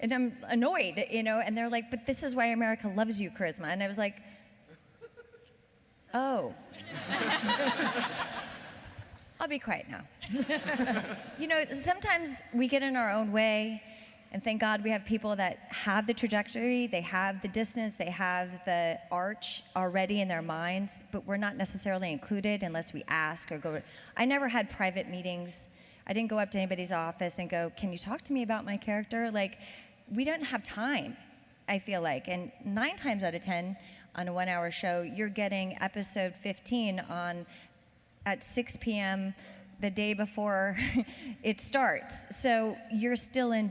And I'm annoyed, and they're like, but this is why America loves you, Charisma. And I was like, oh. I'll be quiet now. Sometimes we get in our own way. And thank God we have people that have the trajectory, they have the distance, they have the arch already in their minds, but we're not necessarily included unless we ask or go. I never had private meetings. I didn't go up to anybody's office and go, can you talk to me about my character? We don't have time, I feel like. And 9 times out of 10 on a 1-hour show, you're getting episode 15 at 6 p.m. the day before it starts. So you're still in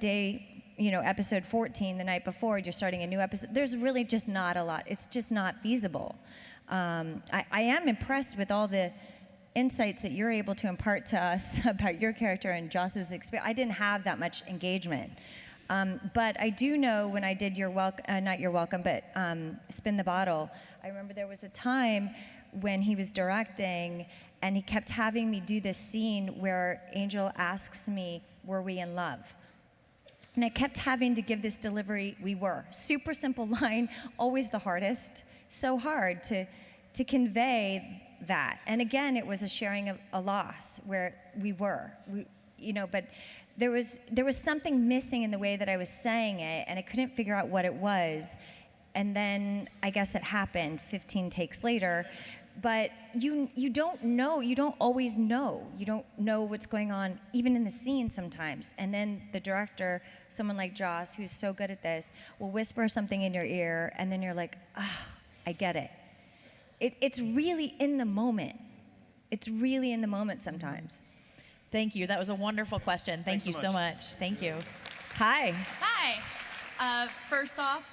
episode 14 the night before, you're starting a new episode. There's really just not a lot. It's just not feasible. I am impressed with all the insights that you're able to impart to us about your character and Joss's experience. I didn't have that much engagement. But I do know when I did not Your Welcome, but Spin the Bottle, I remember there was a time when he was directing and he kept having me do this scene where Angel asks me, were we in love? And I kept having to give this delivery, we were. Super simple line, always the hardest. So hard to convey that. And again, it was a sharing of a loss where we were. But there was something missing in the way that I was saying it, and I couldn't figure out what it was. And then I guess it happened 15 takes later. But you don't know, you don't always know. You don't know what's going on, even in the scene sometimes. And then the director, someone like Joss, who's so good at this, will whisper something in your ear, and then you're like, I get it. It's really in the moment. It's really in the moment sometimes. Thank you. That was a wonderful question. Thank you so much. Thank you. Hi. Hi. First off,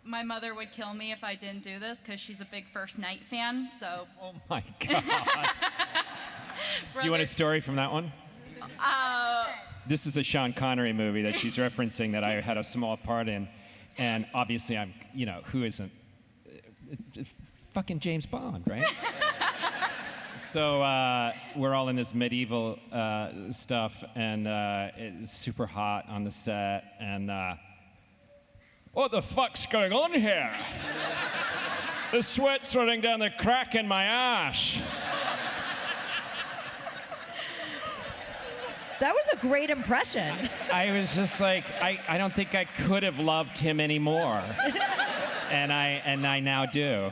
my mother would kill me if I didn't do this because she's a big First Night fan, so. Oh my God. Do you want a story from that one? This is a Sean Connery movie that she's referencing that I had a small part in. And obviously I'm, who isn't? Fucking James Bond, right? So we're all in this medieval stuff, and it's super hot on the set, and what the fuck's going on here? The sweat's running down the crack in my ash. That was a great impression. I was just like, I don't think I could have loved him anymore. And I now do.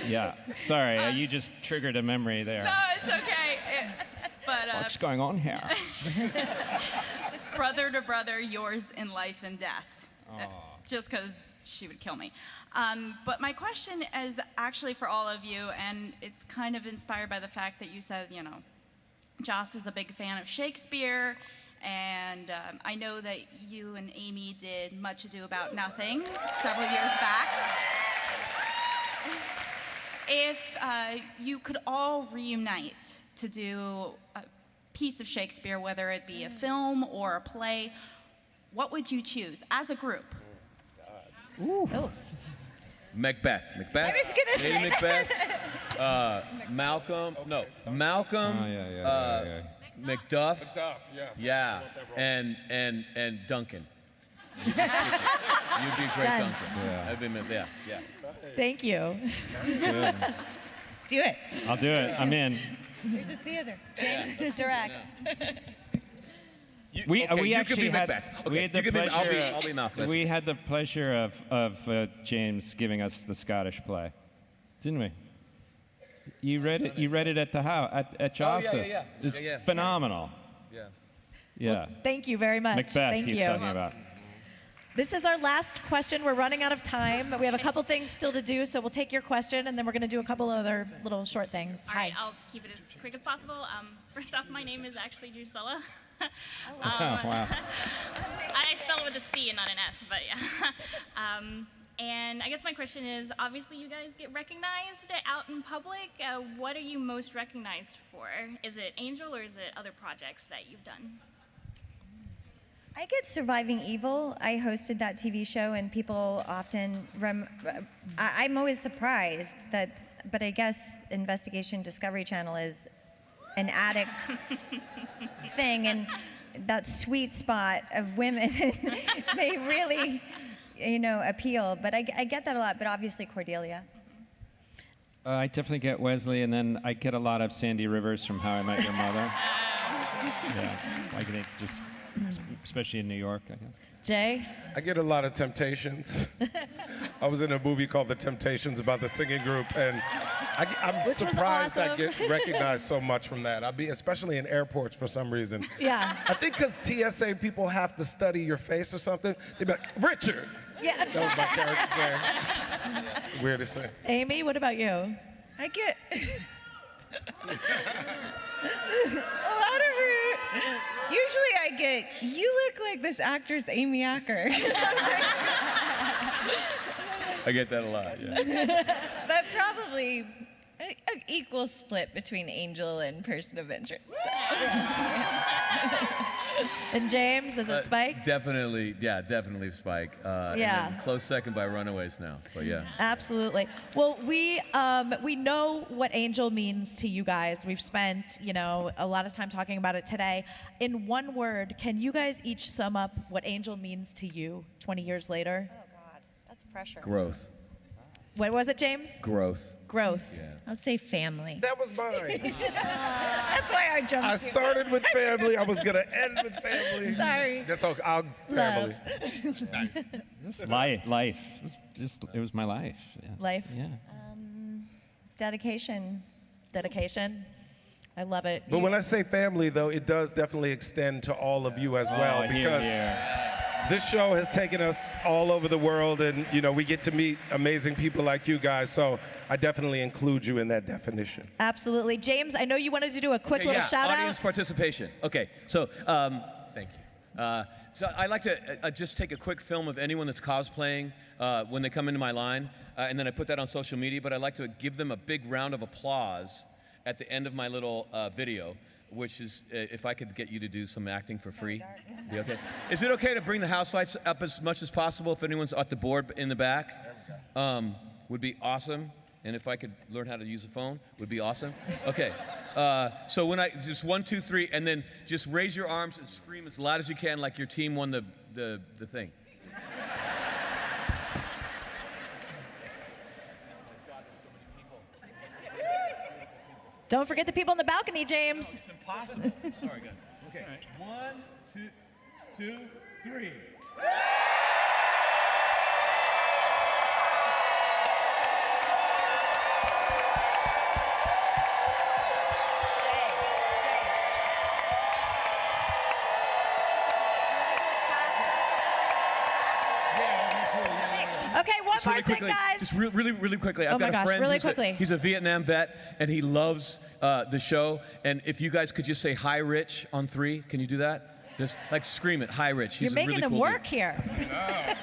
Yeah. Sorry, you just triggered a memory there. No, it's okay. What's going on here? Brother to brother, yours in life and death. Just because she would kill me. But my question is actually for all of you, and it's kind of inspired by the fact that you said, Joss is a big fan of Shakespeare, and I know that you and Amy did Much Ado About Nothing several years back. If you could all reunite to do a piece of Shakespeare, whether it be a film or a play, what would you choose as a group? Macbeth. I was gonna say Lady Macbeth. Malcolm. No, Malcolm. Macduff. Macduff, yes. Yeah, and Duncan. You'd be a great Done. Duncan. Yeah. Yeah. Thank you. Good. Let's do it. I'll do it. I'm in. There's a theater. James, direct. We you could actually be had Macbeth. we Okay, had the you could be- pleasure. I'll be Malcolm. We had the pleasure of James giving us the Scottish play, didn't we? You read it. You read it at the house at Joss's. yeah. It's Yeah. phenomenal. Yeah. Yeah. Thank you very much. Macbeth. Thank He's you. talking about. This is our last question. We're running out of time. We have a couple things still to do, so we'll take your question, and then we're going to do a couple other little short things. All right, I'll keep it as quick as possible. First off, my name is actually Drusilla. Wow. I spell it with a C and not an S, but yeah. And I guess my question is, obviously you guys get recognized out in public. What are you most recognized for? Is it Angel or is it other projects that you've done? I get Surviving Evil. I hosted that TV show, and people often, I'm always surprised that, but I guess Investigation Discovery Channel is an addict thing, and that sweet spot of women, they really, appeal. But I get that a lot, but obviously Cordelia. I definitely get Wesley, and then I get a lot of Sandy Rivers from How I Met Your Mother. Yeah, I can just, especially in New York, I guess. Jay? I get a lot of Temptations. I was in a movie called The Temptations about the singing group, and I'm Which was surprised I awesome. get recognized so much from that. especially in airports for some reason. Yeah. I think because TSA people have to study your face or something. They'd be like, Richard! Yeah. That was my character's name. It's the weirdest thing. Amy, what about you? I get a lot of usually I get, you look like this actress Amy Acker. I get that a lot. Yeah. But probably an equal split between Angel and Person of Interest. And James, is it Spike? Definitely Spike. Yeah. And then close second by Runaways now, but yeah. Absolutely. Well, we know what Angel means to you guys. We've spent, a lot of time talking about it today. In one word, can you guys each sum up what Angel means to you 20 years later? Oh, God. That's pressure. Growth. What was it, James? Growth. Growth. Yeah. I'll say family. That was mine. That's why I jumped. I started with family. I was going to end with family. Sorry. That's okay. Family. Nice. Just life. It was my life. Yeah. Life. Yeah. Dedication. Dedication. I love it. But when I say family, though, it does definitely extend to all of you as well, because this show has taken us all over the world, and we get to meet amazing people like you guys. So I definitely include you in that definition. Absolutely. James, I know you wanted to do a quick little shout audience out. participation. Okay, so thank you. So I like to just take a quick film of anyone that's cosplaying when they come into my line, and then I put that on social media. But I like to give them a big round of applause at the end of my little video, which is if I could get you to do some acting for free. Be okay? Is it okay to bring the house lights up as much as possible if anyone's at the board in the back? Would be awesome. And if I could learn how to use a phone, would be awesome. Okay. So when I just 1, 2, 3, and then just raise your arms and scream as loud as you can, like your team won the thing. Don't forget the people in the balcony, James. It's impossible. Sorry, guys. Okay. 1, 2, 3. Okay, one Just more really thing, quickly, guys. Just really quickly. I've Oh my got a gosh, friend really who's quickly. he's a Vietnam vet, and he loves the show. And if you guys could just say hi, Rich, on 3, can you do that? Just like scream it, hi, Rich. He's You're making really him cool work dude. here. Wow.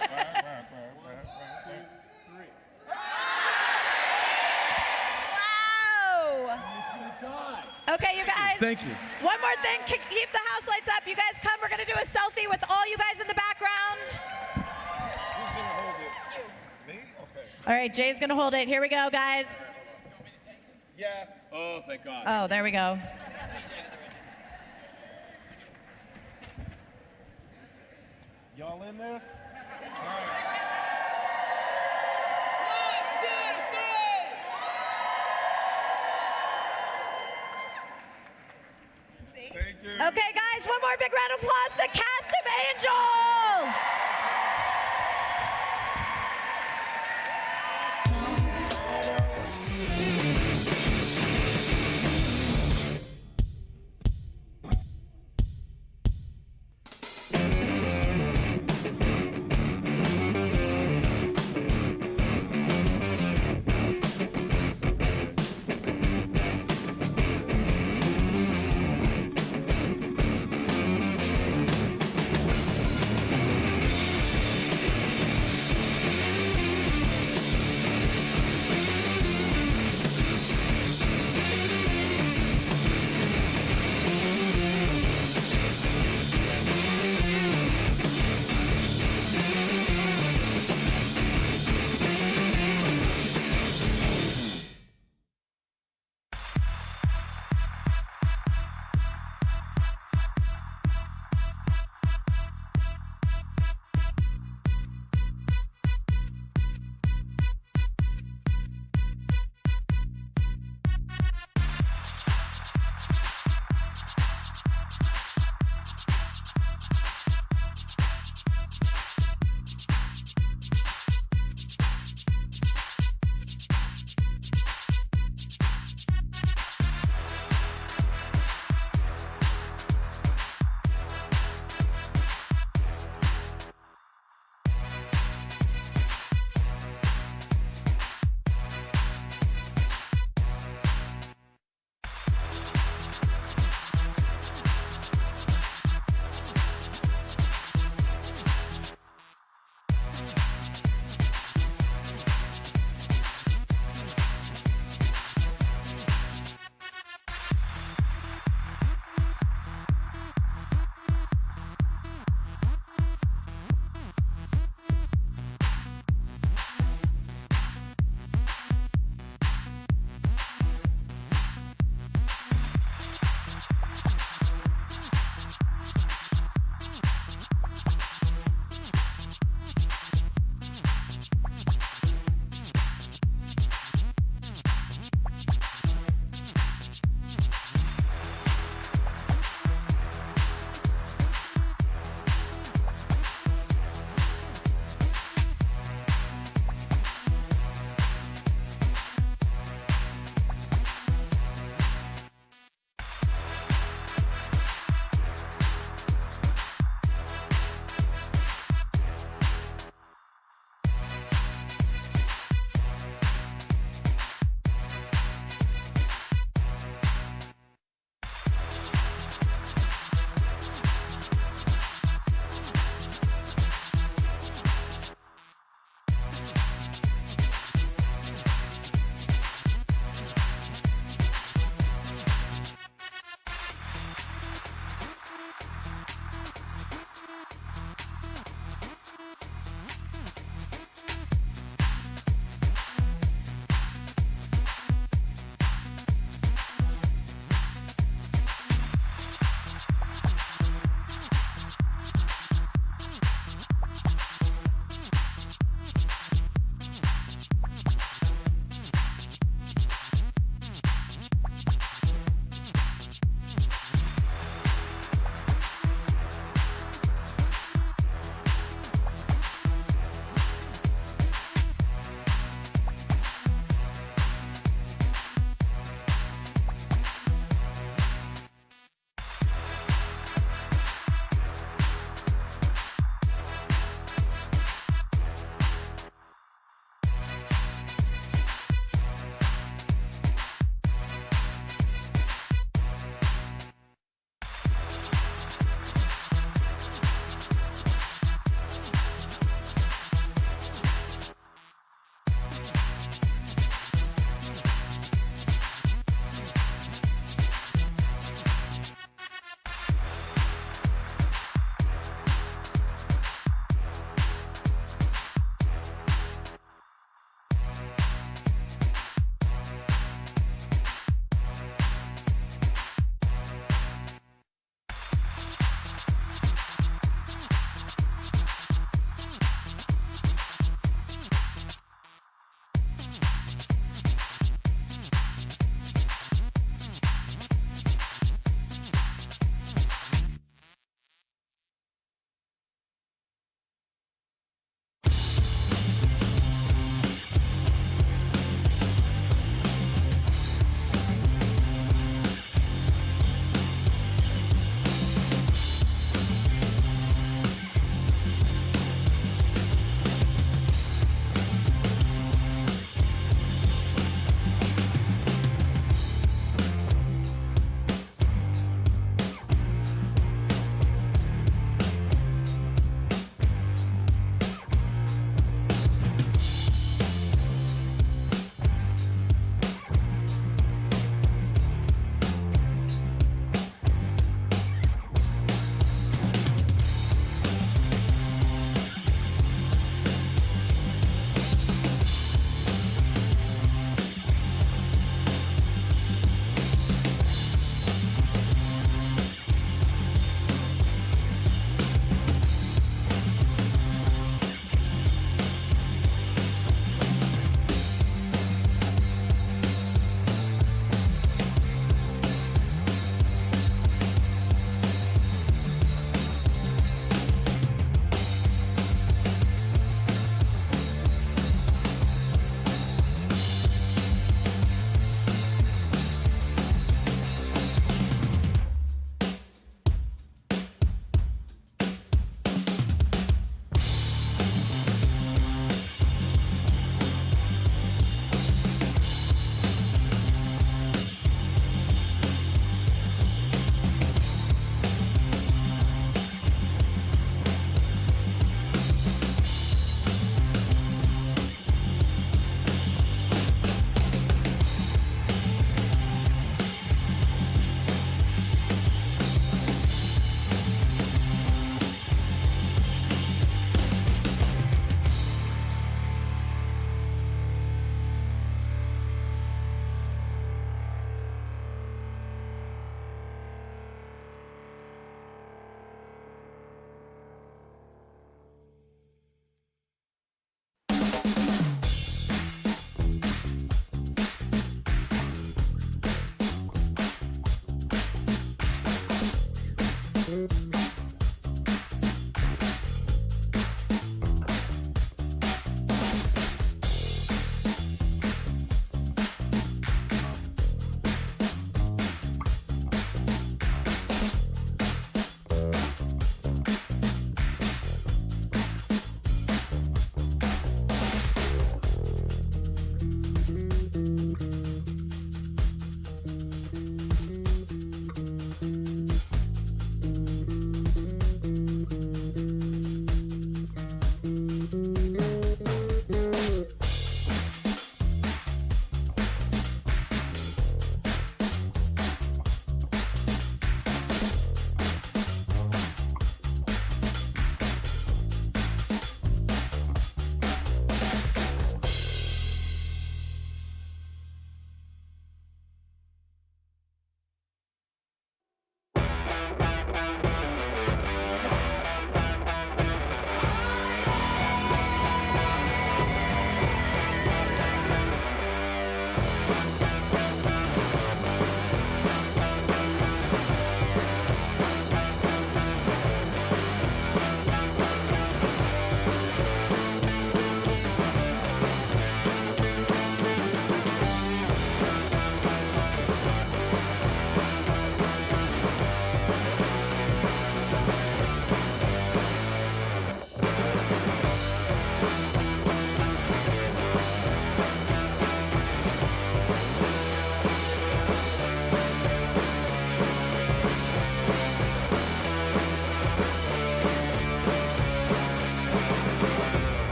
Okay, you guys. Thank you. One more thing. Keep the house lights up. You guys come. We're going to do a selfie with all you guys in the background. All right, Jay's gonna hold it. Here we go, guys. Yes. Oh, thank God. Oh, there we go. Y'all in this? Okay, guys, one more big round of applause. The cast of Angel.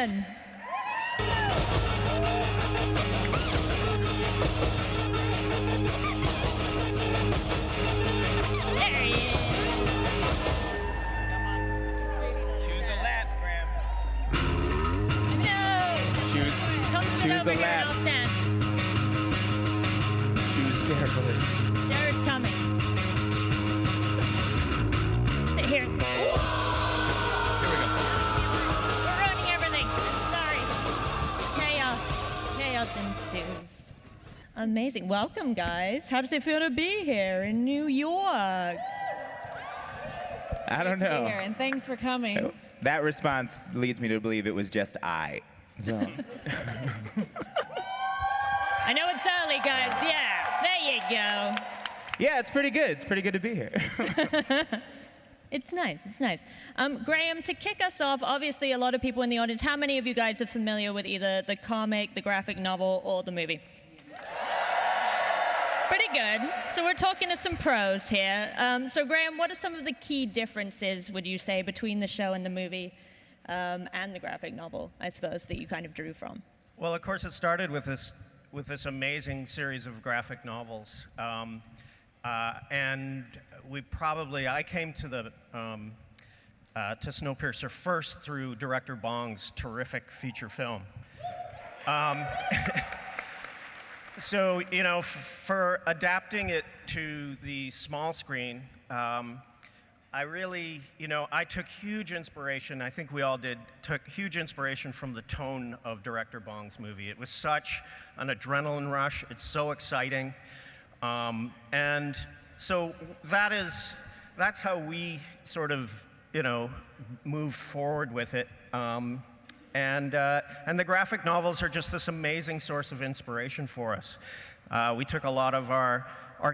Austin. There he is. Choose a lap, Graham. No. Choose Over a here, lap. I'll stand. Choose carefully. Jared's coming. Sit here. Here we go. We're ruining everything. Sorry. Chaos ensues. Amazing. Welcome, guys. How does it feel to be here in New York? I don't know. Here, and thanks for coming. That response leads me to believe it was just I. So. I know it's early, guys. Yeah, there you go. Yeah, it's pretty good. It's pretty good to be here. It's nice. It's nice. Graham, to kick us off, obviously a lot of people in the audience, how many of you guys are familiar with either the comic, the graphic novel, or the movie? Pretty good. So we're talking to some pros here. So Graham, what are some of the key differences, would you say, between the show and the movie and the graphic novel, I suppose, that you kind of drew from? Well, of course, it started with this amazing series of graphic novels. And I came to to Snowpiercer first through director Bong's terrific feature film. So, you know, for adapting it to the small screen, I really, I took huge inspiration, I think we all did, took huge inspiration from the tone of director Bong's movie. It was such an adrenaline rush, it's so exciting. And so that's how we sort of, moved forward with it. And the graphic novels are just this amazing source of inspiration for us. We took a lot of our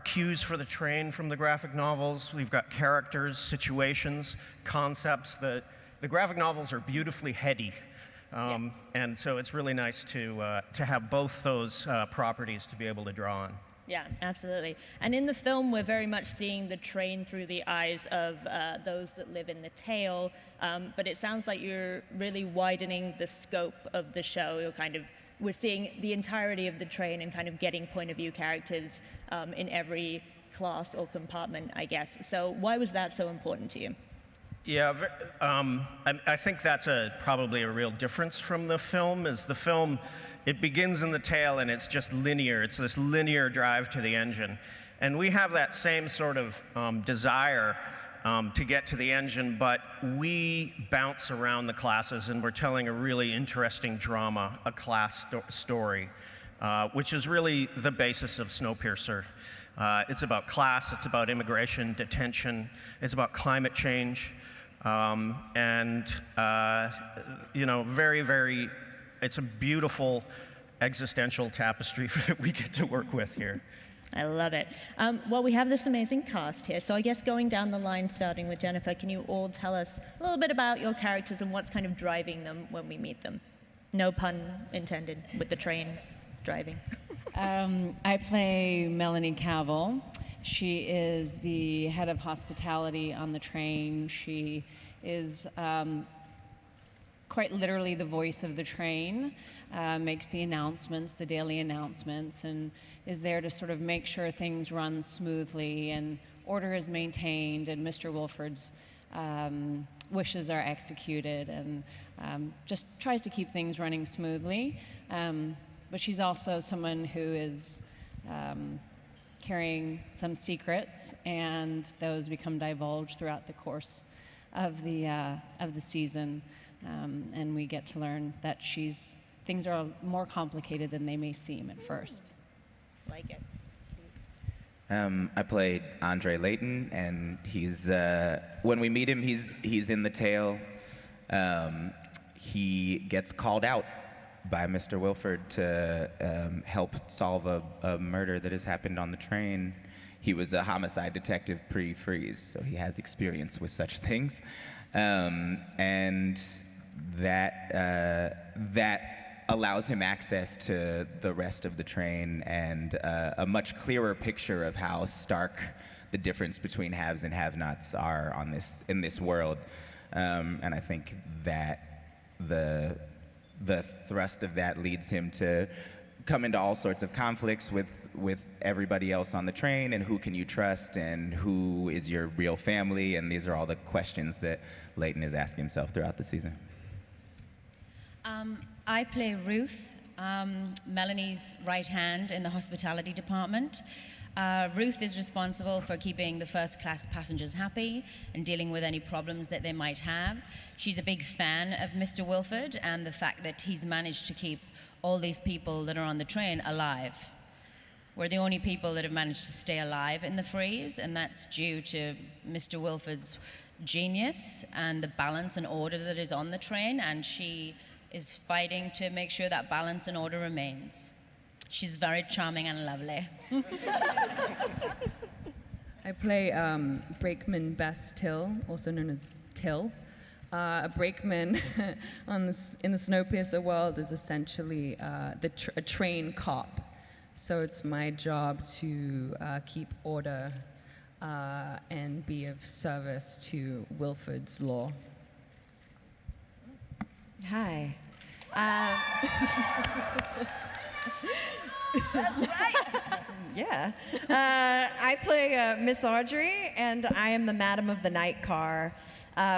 cues for the train from the graphic novels. We've got characters, situations, concepts. The graphic novels are beautifully heady. And so it's really nice to have both those properties to be able to draw on. Yeah, absolutely. And in the film, we're very much seeing the train through the eyes of those that live in the tale. But it sounds like you're really widening the scope of the show. We're seeing the entirety of the train and kind of getting point of view characters in every class or compartment, I guess. So why was that so important to you? Yeah, I think that's probably a real difference from the film, is the film, it begins in the tail and it's just linear. It's this linear drive to the engine. And we have that same sort of desire to get to the engine, but we bounce around the classes and we're telling a really interesting drama, a class story, which is really the basis of Snowpiercer. It's about class, it's about immigration, detention, it's about climate change, very, very, it's a beautiful existential tapestry that we get to work with here. I love it. Well, we have this amazing cast here, so I guess going down the line, starting with Jennifer, can you all tell us a little bit about your characters and what's kind of driving them when we meet them? No pun intended with the train driving. I play Melanie Cavill. She is the head of hospitality on the train. She is quite literally the voice of the train, makes the announcements, the daily announcements, and is there to sort of make sure things run smoothly and order is maintained and Mr. Wilford's wishes are executed, and just tries to keep things running smoothly. But she's also someone who is carrying some secrets, and those become divulged throughout the course of the season. And we get to learn that things are more complicated than they may seem at first. Like it. I played Andre Layton, and he's when we meet him, he's in the tail. He gets called out by Mr. Wilford to help solve a murder that has happened on the train. He was a homicide detective pre-freeze, so he has experience with such things, and that allows him access to the rest of the train and a much clearer picture of how stark the difference between haves and have-nots are in this world. And I think that the thrust of that leads him to come into all sorts of conflicts with everybody else on the train, and who can you trust, and who is your real family, and these are all the questions that Leighton is asking himself throughout the season. I play Ruth, Melanie's right hand in the hospitality department. Ruth is responsible for keeping the first-class passengers happy and dealing with any problems that they might have. She's a big fan of Mr. Wilford and the fact that he's managed to keep all these people that are on the train alive. We're the only people that have managed to stay alive in the freeze, and that's due to Mr. Wilford's genius and the balance and order that is on the train, and she is fighting to make sure that balance and order remains. She's very charming and lovely. I play brakeman Bess Till, also known as Till. A brakeman in the Snowpiercer world is essentially a train cop. So it's my job to keep order and be of service to Wilford's law. Hi. That's right. Yeah. I play Miss Audrey, and I am the Madam of the Night Car,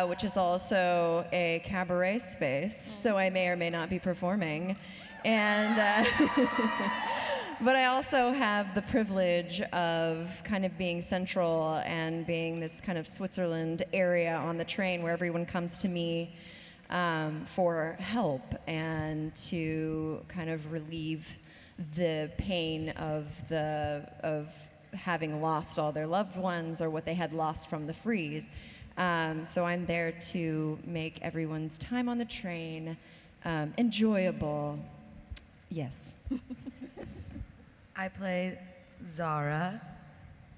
which is also a cabaret space, so I may or may not be performing. And but I also have the privilege of kind of being central and being this kind of Switzerland area on the train where everyone comes to me for help and to kind of relieve the pain of having lost all their loved ones or what they had lost from the freeze. So I'm there to make everyone's time on the train enjoyable. Yes. I play Zara.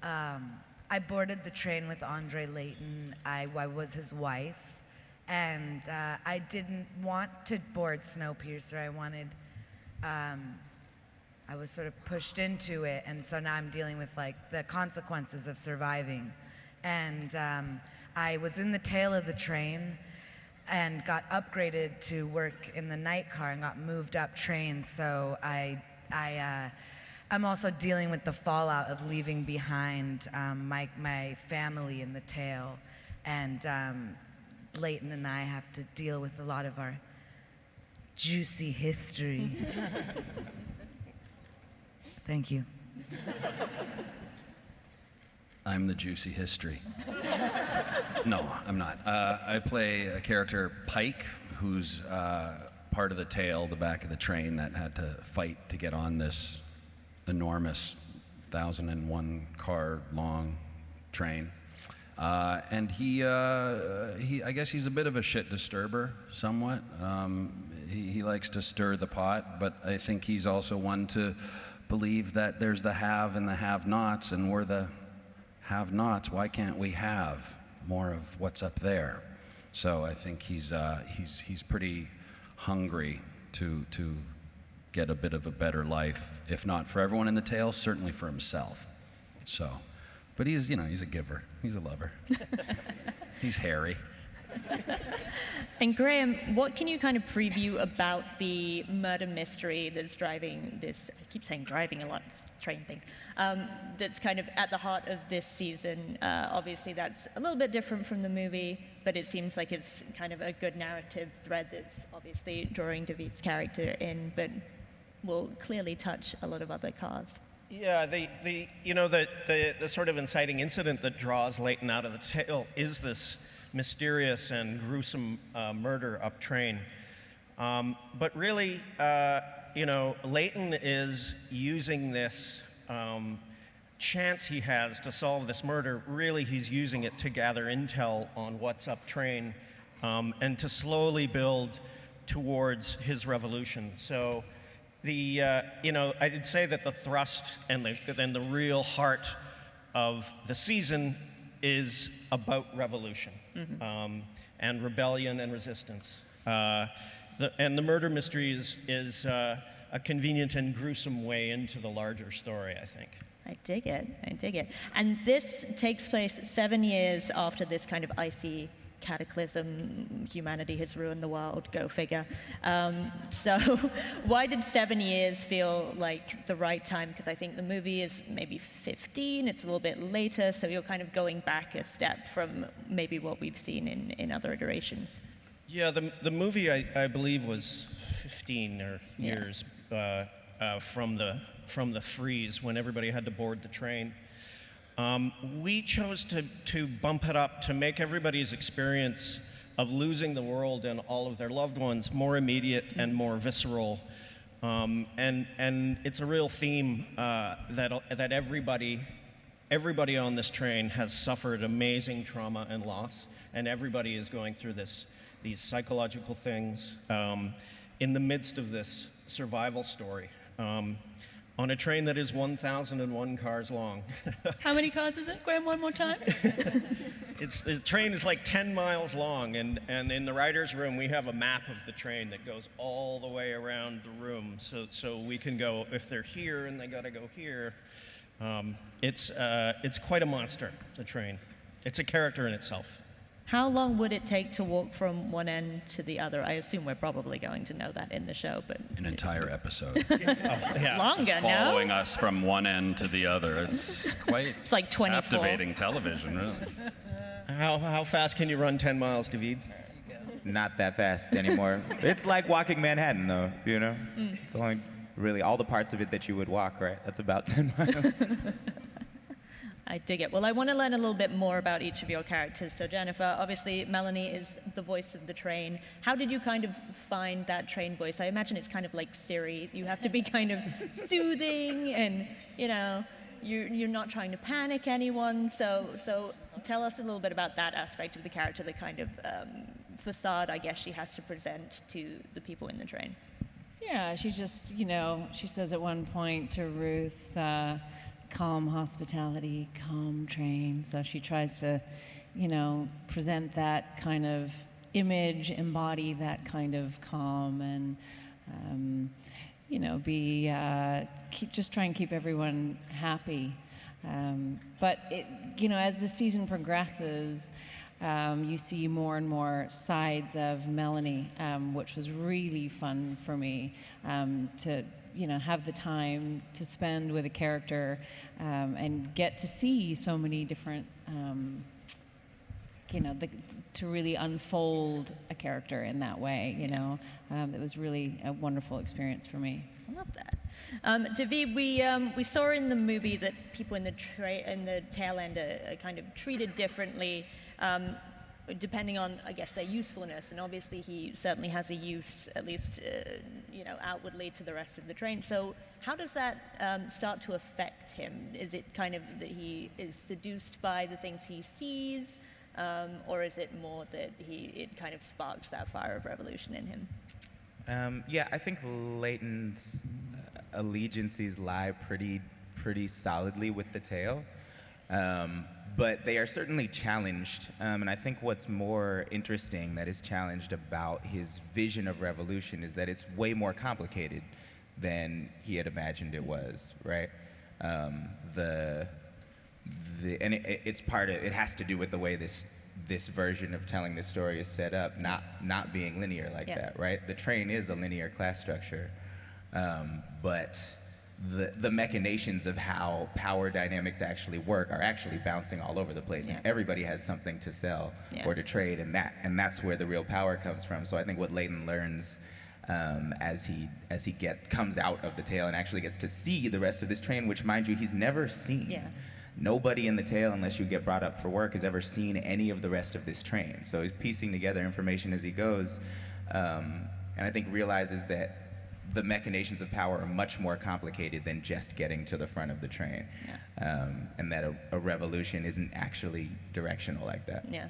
I boarded the train with Andre Layton. I was his wife. And I didn't want to board Snowpiercer. I was sort of pushed into it, and so now I'm dealing with like the consequences of surviving. And I was in the tail of the train and got upgraded to work in the night car and got moved up trains. So I'm also dealing with the fallout of leaving behind my family in the tail, and Leighton and I have to deal with a lot of our juicy history. Thank you. I'm the juicy history. No, I'm not. I play a character, Pike, who's part of the tail, the back of the train that had to fight to get on this enormous 1,001 car long train. And I guess he's a bit of a shit disturber, somewhat. He likes to stir the pot, but I think he's also one to believe that there's the have and the have-nots, and we're the have-nots. Why can't we have more of what's up there? So I think he's pretty hungry to get a bit of a better life, if not for everyone in the tail, certainly for himself. So, but he's a giver. He's a lover. He's hairy. And Graham, what can you kind of preview about the murder mystery that's driving this, I keep saying driving a lot, train thing, that's kind of at the heart of this season? Obviously that's a little bit different from the movie, but it seems like it's kind of a good narrative thread that's obviously drawing David's character in, but will clearly touch a lot of other cars. Yeah, the sort of inciting incident that draws Leighton out of the tail is this mysterious and gruesome murder up train. But really, Leighton is using this chance he has to solve this murder. Really, he's using it to gather intel on what's up train and to slowly build towards his revolution. So I'd say that the thrust and the real heart of the season is about revolution and rebellion and resistance. And the murder mystery is a convenient and gruesome way into the larger story, I think. I dig it. And this takes place 7 years after this kind of icy cataclysm, humanity has ruined the world, go figure. So why did 7 years feel like the right time? Because I think the movie is maybe 15, it's a little bit later, so you're kind of going back a step from maybe what we've seen in other iterations. Yeah, the movie, I believe, was 15 years from the freeze when everybody had to board the train. We chose to bump it up to make everybody's experience of losing the world and all of their loved ones more immediate and more visceral. And it's a real theme that everybody on this train has suffered amazing trauma and loss, and everybody is going through these psychological things in the midst of this survival story. On a train that is 1,001 cars long. How many cars is it? Graham, one more time. The train is like 10 miles long, and in the writer's room, we have a map of the train that goes all the way around the room, so we can go, if they're here and they gotta go here. It's quite a monster, the train. It's a character in itself. How long would it take to walk from one end to the other? I assume we're probably going to know that in the show, but... An entire episode. Longer, Just following us from one end to the other. It's quite it's like 24. Captivating television, really. How fast can you run 10 miles, David? Not that fast anymore. It's like walking Manhattan, though, you know? It's only really all the parts of it that you would walk, right? That's about 10 miles. I dig it. Well, I want to learn a little bit more about each of your characters. So Jennifer, obviously Melanie is the voice of the train. How did you kind of find that train voice? I imagine it's kind of like Siri. You have to be kind of soothing and, you know, you're not trying to panic anyone. So tell us a little bit about that aspect of the character, the kind of facade, I guess, she has to present to the people in the train. Yeah, she just, she says at one point to Ruth, calm hospitality, calm train. So she tries to, present that kind of image, embody that kind of calm, and, just try and keep everyone happy. But as the season progresses, you see more and more sides of Melanie, which was really fun for me to have the time to spend with a character and get to see so many different, to really unfold a character in that way, it was really a wonderful experience for me. I love that. David, we saw in the movie that people in the tail end are kind of treated differently, depending on, I guess, their usefulness. And obviously he certainly has a use, at least, outwardly to the rest of the train. So how does that start to affect him? Is it kind of that he is seduced by the things he sees? Or is it more that it kind of sparks that fire of revolution in him? Yeah, I think Leighton's allegiances lie pretty solidly with the tale. But they are certainly challenged, and I think what's more interesting that is challenged about his vision of revolution is that it's way more complicated than he had imagined it was, right? It has to do with the way this version of telling this story is set up, not being linear like that, right? The train is a linear class structure, but the machinations of how power dynamics actually work are actually bouncing all over the place, and everybody has something to sell or to trade, and that's where the real power comes from. So I think what Leighton learns as he comes out of the tale and actually gets to see the rest of this train, which, mind you, he's never seen. Yeah. Nobody in the tale, unless you get brought up for work, has ever seen any of the rest of this train. So he's piecing together information as he goes, and I think realizes that the machinations of power are much more complicated than just getting to the front of the train, and that a revolution isn't actually directional like that. Yeah.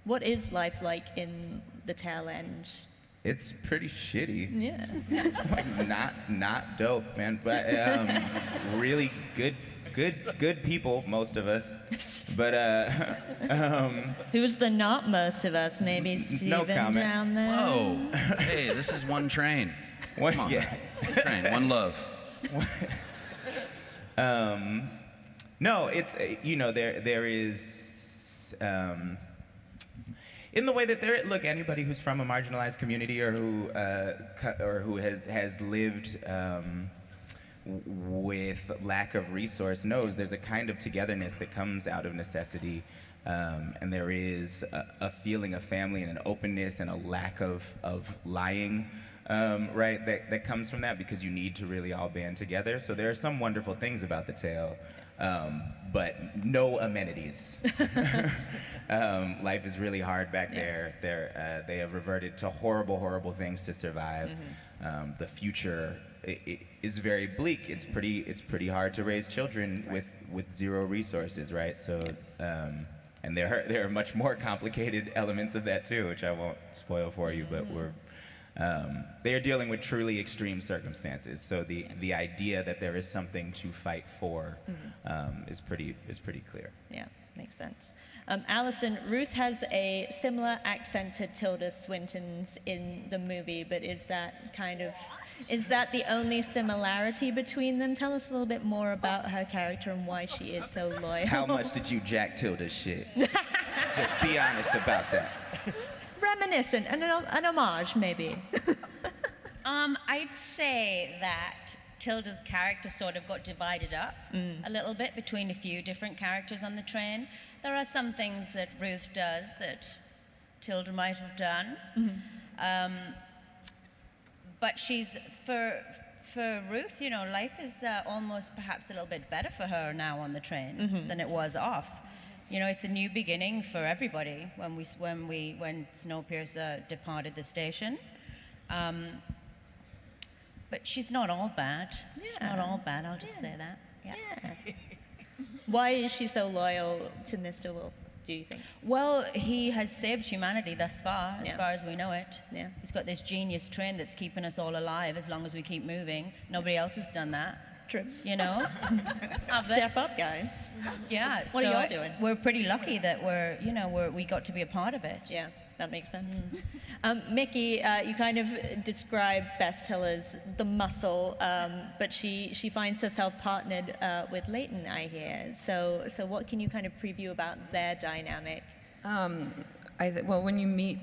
What is life like in the tail end? It's pretty shitty. Yeah. Like not dope, man. But really good people, most of us. But who's the not most of us? Maybe Steven no comment. Down there. Whoa! Hey, this is one train. Come on, yeah. One train, one love. No, it's there is. in the way that look, anybody who's from a marginalized community or who has lived with lack of resource knows there's a kind of togetherness that comes out of necessity, and there is a feeling of family and an openness and a lack of lying, right, that comes from that, because you need to really all band together. So there are some wonderful things about the tale, but no amenities. Life is really hard back there. They have reverted to horrible, horrible things to survive. The future is very bleak. It's pretty hard to raise children with zero resources, right? So, and there are much more complicated elements of that too, which I won't spoil for you. But they are dealing with truly extreme circumstances. So the idea that there is something to fight for is pretty clear. Yeah, makes sense. Allison, Ruth has a similar accent to Tilda Swinton's in the movie, but is that the only similarity between them? Tell us a little bit more about her character and why she is so loyal. How much did you jack Tilda's shit? Just be honest about that. Reminiscent, an homage, maybe. I'd say that Tilda's character sort of got divided up a little bit between a few different characters on the train. There are some things that Ruth does that Tilda might have done. But for Ruth, you know, life is almost perhaps a little bit better for her now on the train than it was off. You know, it's a new beginning for everybody when Snowpiercer departed the station. But she's not all bad. Yeah. She's not all bad, I'll just say that. Yeah. Why is she so loyal to Mr. Wolf, do you think? Well, he has saved humanity thus far, as far as we know it. Yeah. He's got this genius train that's keeping us all alive as long as we keep moving. Nobody else has done that. True. You know? Step up, guys. Yeah. What are y'all doing? We're pretty lucky that we got to be a part of it. Yeah, that makes sense. Mickey, you kind of describe Bestill as the muscle, but she finds herself partnered with Leighton, I hear. So what can you kind of preview about their dynamic? Well, when you meet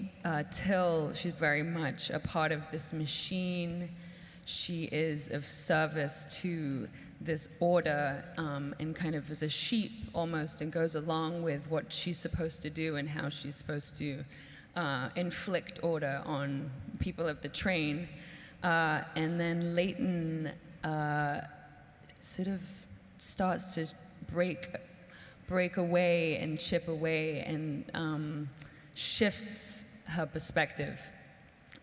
Till, she's very much a part of this machine. She is of service to this order and kind of as a sheep almost, and goes along with what she's supposed to do and how she's supposed to inflict order on people of the train. And then Leighton sort of starts to break away and chip away and shifts her perspective.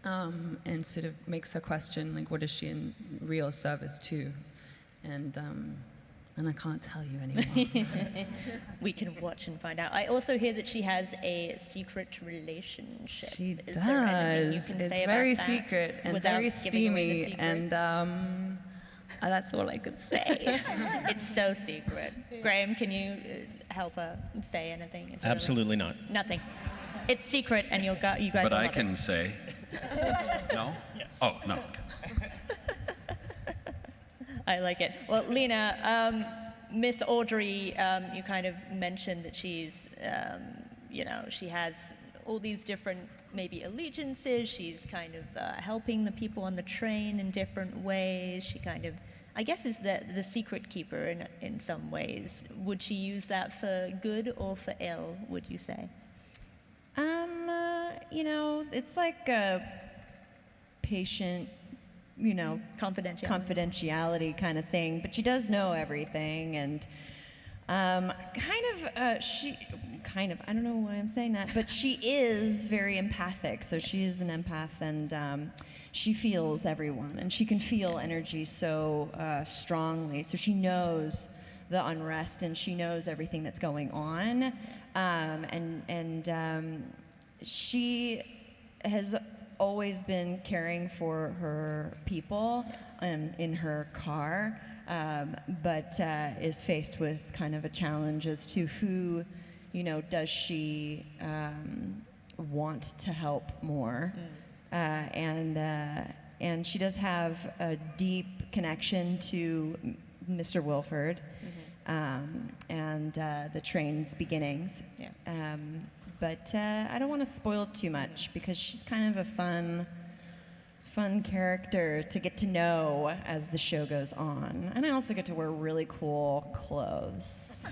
And sort of makes her question, like, what is she in real service to? And I can't tell you anymore. We can watch and find out. I also hear that she has a secret relationship. She does. Is there anything you can it's say very about that secret and without very giving away the steamy, secrets? and that's all I could say. It's so secret. Graham, can you help her say anything? Is there Absolutely not. Nothing. It's secret, and you guys. But will I love can it. say. No? Yes. Oh, no. Okay. I like it. Well, Lena, Miss Audrey, you kind of mentioned that she's, she has all these different maybe allegiances. She's kind of helping the people on the train in different ways. She kind of, I guess, is the secret keeper in some ways. Would she use that for good or for ill, would you say? It's like a patient, confidentiality kind of thing, but she does know everything, and I don't know why I'm saying that, but she is very empathic, so she is an empath, and she feels everyone, and she can feel energy so strongly, so she knows the unrest, and she knows everything that's going on, and she has always been caring for her people in her car, but is faced with kind of a challenge as to who, does she want to help more. And she does have a deep connection to Mr. Wilford and the train's beginnings. but I don't want to spoil too much because she's kind of a fun character to get to know as the show goes on. And I also get to wear really cool clothes.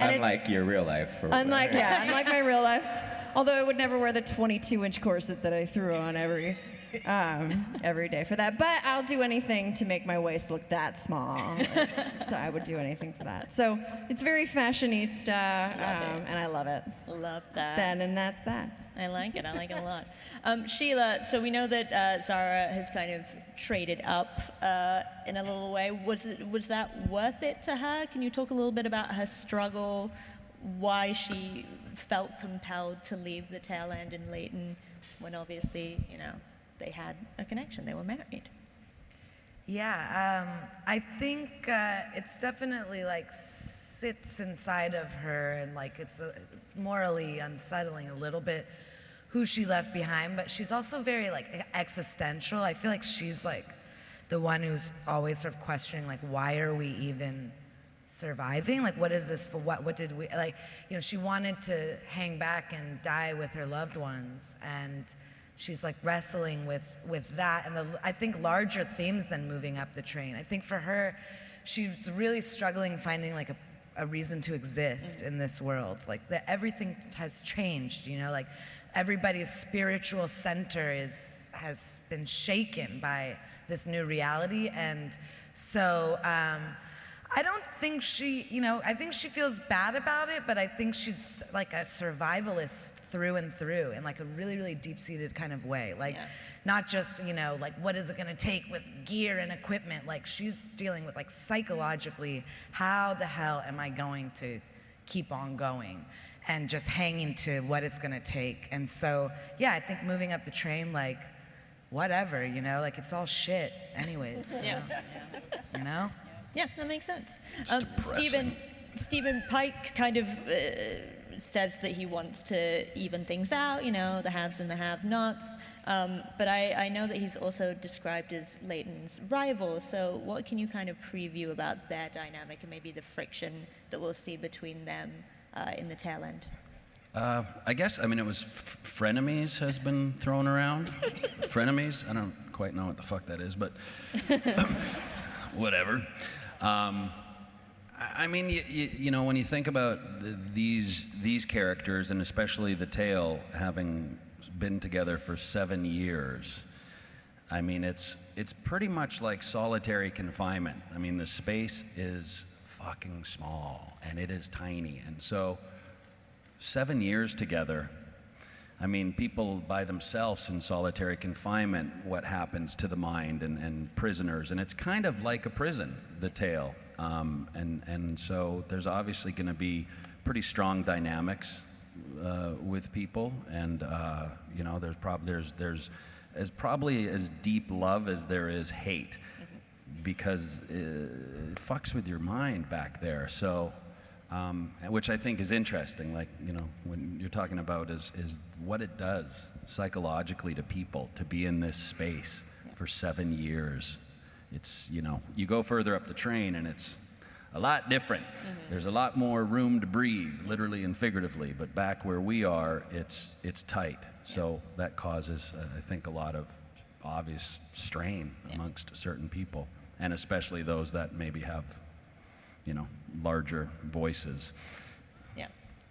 Unlike your real life. Unlike my real life. Although I would never wear the 22-inch corset that I threw on every day for that. But I'll do anything to make my waist look that small. So I would do anything for that. So it's very fashionista, and I love it. Love that. And that's that. I like it a lot. Sheila, so we know that Zara has kind of traded up in a little way. Was that worth it to her? Can you talk a little bit about her struggle, why she felt compelled to leave the tail end in Leighton when obviously, they had a connection, they were married? Yeah, I think it's definitely like sits inside of her, and like it's morally unsettling a little bit who she left behind, but she's also very like existential. I feel like she's like the one who's always sort of questioning like, why are we even surviving? Like, what is this for? What did we like? She wanted to hang back and die with her loved ones, and she's like wrestling with that and I think larger themes than moving up the train. I think for her, she's really struggling finding like a reason to exist in this world. Like everything has changed, like everybody's spiritual center has been shaken by this new reality. And so I don't think I think she feels bad about it, but I think she's like a survivalist through and through in like a really, really deep-seated kind of way. Like not just, like what is it gonna take with gear and equipment? Like she's dealing with like psychologically, how the hell am I going to keep on going? And just hanging to what it's gonna take. And so, yeah, I think moving up the train, like, whatever, like it's all shit anyways. So, Yeah, that makes sense. Stephen Pike kind of says that he wants to even things out, the haves and the have-nots. But I know that he's also described as Leighton's rival. So what can you kind of preview about their dynamic and maybe the friction that we'll see between them in the tail end? I guess, it was frenemies has been thrown around. Frenemies? I don't quite know what the fuck that is, but whatever. When you think about these characters, and especially the tail having been together for 7 years, it's pretty much like solitary confinement. The space is fucking small, and it is tiny, and so 7 years together, people by themselves in solitary confinement, what happens to the mind and prisoners, and it's kind of like a prison, the tail. And so there's obviously going to be pretty strong dynamics with people, and there's probably as deep love as there is hate, because it fucks with your mind back there. So. Which I think is interesting, when you're talking about is what it does psychologically to people to be in this space for 7 years. It's, you go further up the train and it's a lot different. There's a lot more room to breathe, literally and figuratively, but back where we are, it's tight. So that causes, I think, a lot of obvious strain amongst certain people, and especially those that maybe have larger voices. Yeah,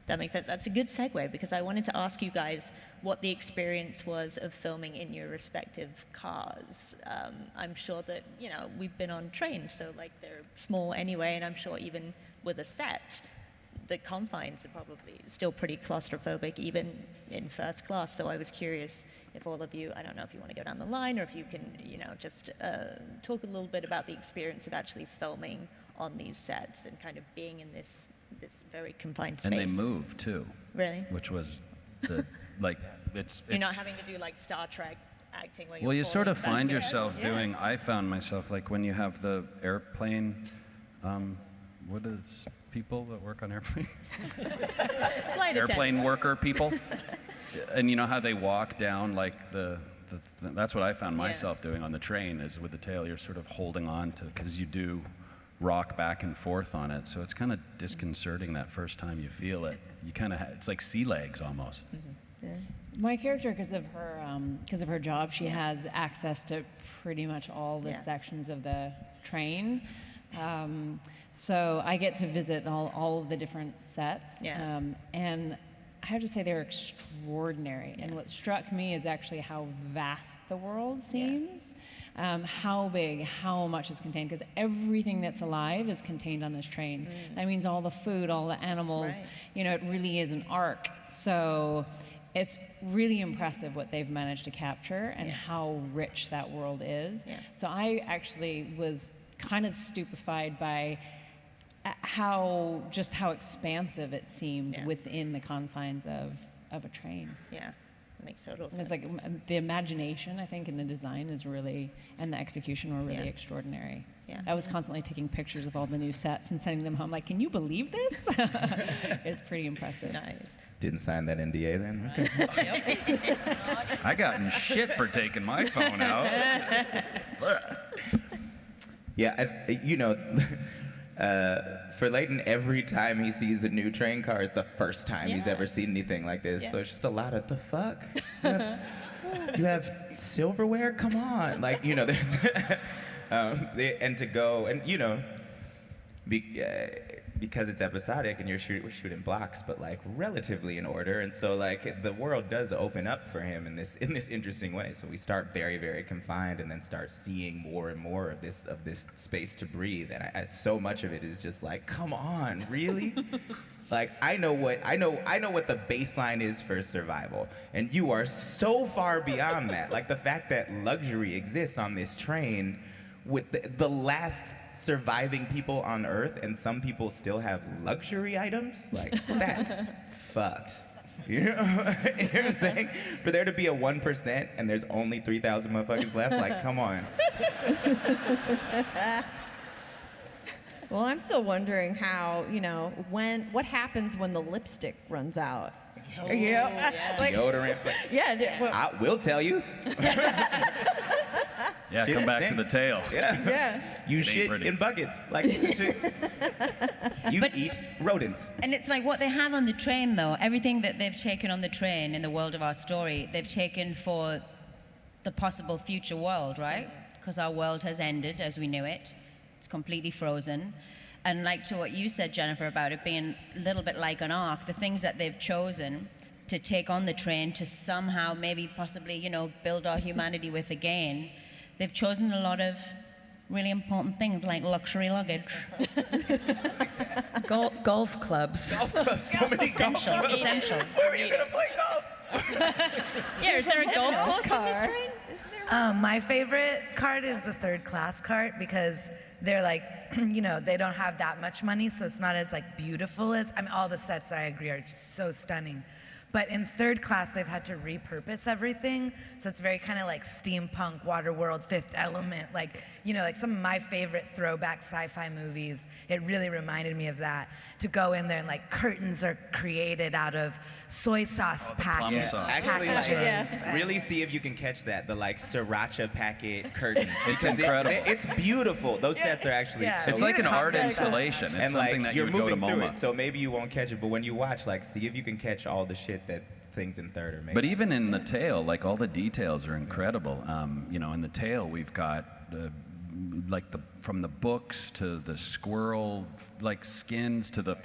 that makes sense. That's a good segue, because I wanted to ask you guys what the experience was of filming in your respective cars. I'm sure that, we've been on trains, so they're small anyway, and I'm sure even with a set, the confines are probably still pretty claustrophobic, even in first class. So I was curious if all of you, I don't know if you want to go down the line, or if you can, just talk a little bit about the experience of actually filming on these sets and kind of being in this very confined space. And they move too. Really? Which was it's You're not having to do Star Trek acting where you're well, you sort of falling find back. yourself doing, I found myself when you have the airplane, what is people that work on airplanes? Flight Airplane attendant. worker people. And you know how they walk down that's what I found myself doing on the train, is with the tail, you're sort of holding on to, because you do rock back and forth on it. So it's kind of disconcerting that first time you feel it. you kind of it's like sea legs almost. My character, because of her job, she has access to pretty much all the sections of the train. So I get to visit all of the different sets. And I have to say they're extraordinary. And what struck me is actually how vast the world seems. How big, how much is contained, because everything that's alive is contained on this train. That means all the food, all the animals, it really is an arc. So it's really impressive what they've managed to capture and how rich that world is. So I actually was kind of stupefied by how expansive it seemed within the confines of a train. Yeah. Makes total sense. It's like the imagination, I think, and the design is really, and the execution were really extraordinary. I was constantly taking pictures of all the new sets and sending them home. Like, can you believe this? It's pretty impressive. Nice. Didn't sign that NDA then? Okay. I got in shit for taking my phone out. For Leighton, every time he sees a new train car is the first time he's ever seen anything like this. So it's just a lot of the fuck. You have silverware? Come on. There's and to go and because it's episodic and we're shooting blocks, but relatively in order, and so the world does open up for him in this interesting way. So we start very, very confined, and then start seeing more and more of this space to breathe. And so much of it is just come on, really? I know what the baseline is for survival, and you are so far beyond that. The fact that luxury exists on this train, with the last surviving people on Earth, and some people still have luxury items, that's fucked. You know what I'm saying? For there to be a 1% and there's only 3,000 motherfuckers left, come on. Well, I'm still wondering how, what happens when the lipstick runs out? Deodorant. I will tell you. Yeah, Shit come back stinks. to the tail. Yeah. You shit in buckets. You eat rodents. And it's like what they have on the train, though, everything that they've taken on the train in the world of our story, they've taken for the possible future world, right? Because our world has ended as we knew it. It's completely frozen. And to what you said, Jennifer, about it being a little bit like an arc, the things that they've chosen to take on the train to somehow, maybe possibly, build our humanity with again, they've chosen a lot of really important things like luxury luggage. Golf clubs. Golf clubs. So many golf clubs. Essential. Where are you going to play golf? Yeah, is there a golf course on this train? My favorite cart is the third class cart, because they're they don't have that much money, so it's not as beautiful as, all the sets, I agree, are just so stunning. But in third class, they've had to repurpose everything, so it's very kind of steampunk, Waterworld, Fifth Element, some of my favorite throwback sci-fi movies. It really reminded me of that. To go in there and curtains are created out of soy sauce packages. Actually, really see if you can catch that, the sriracha packet curtains. It's incredible. It's beautiful. Those sets are actually so it's like an art installation. It's something that you you're would go to moving through MoMA. it, so maybe you won't catch it, but when you watch, see if you can catch all the shit that things in third are making. But even in the tail, all the details are incredible. In the tail, we've got from the books to the squirrel skins to the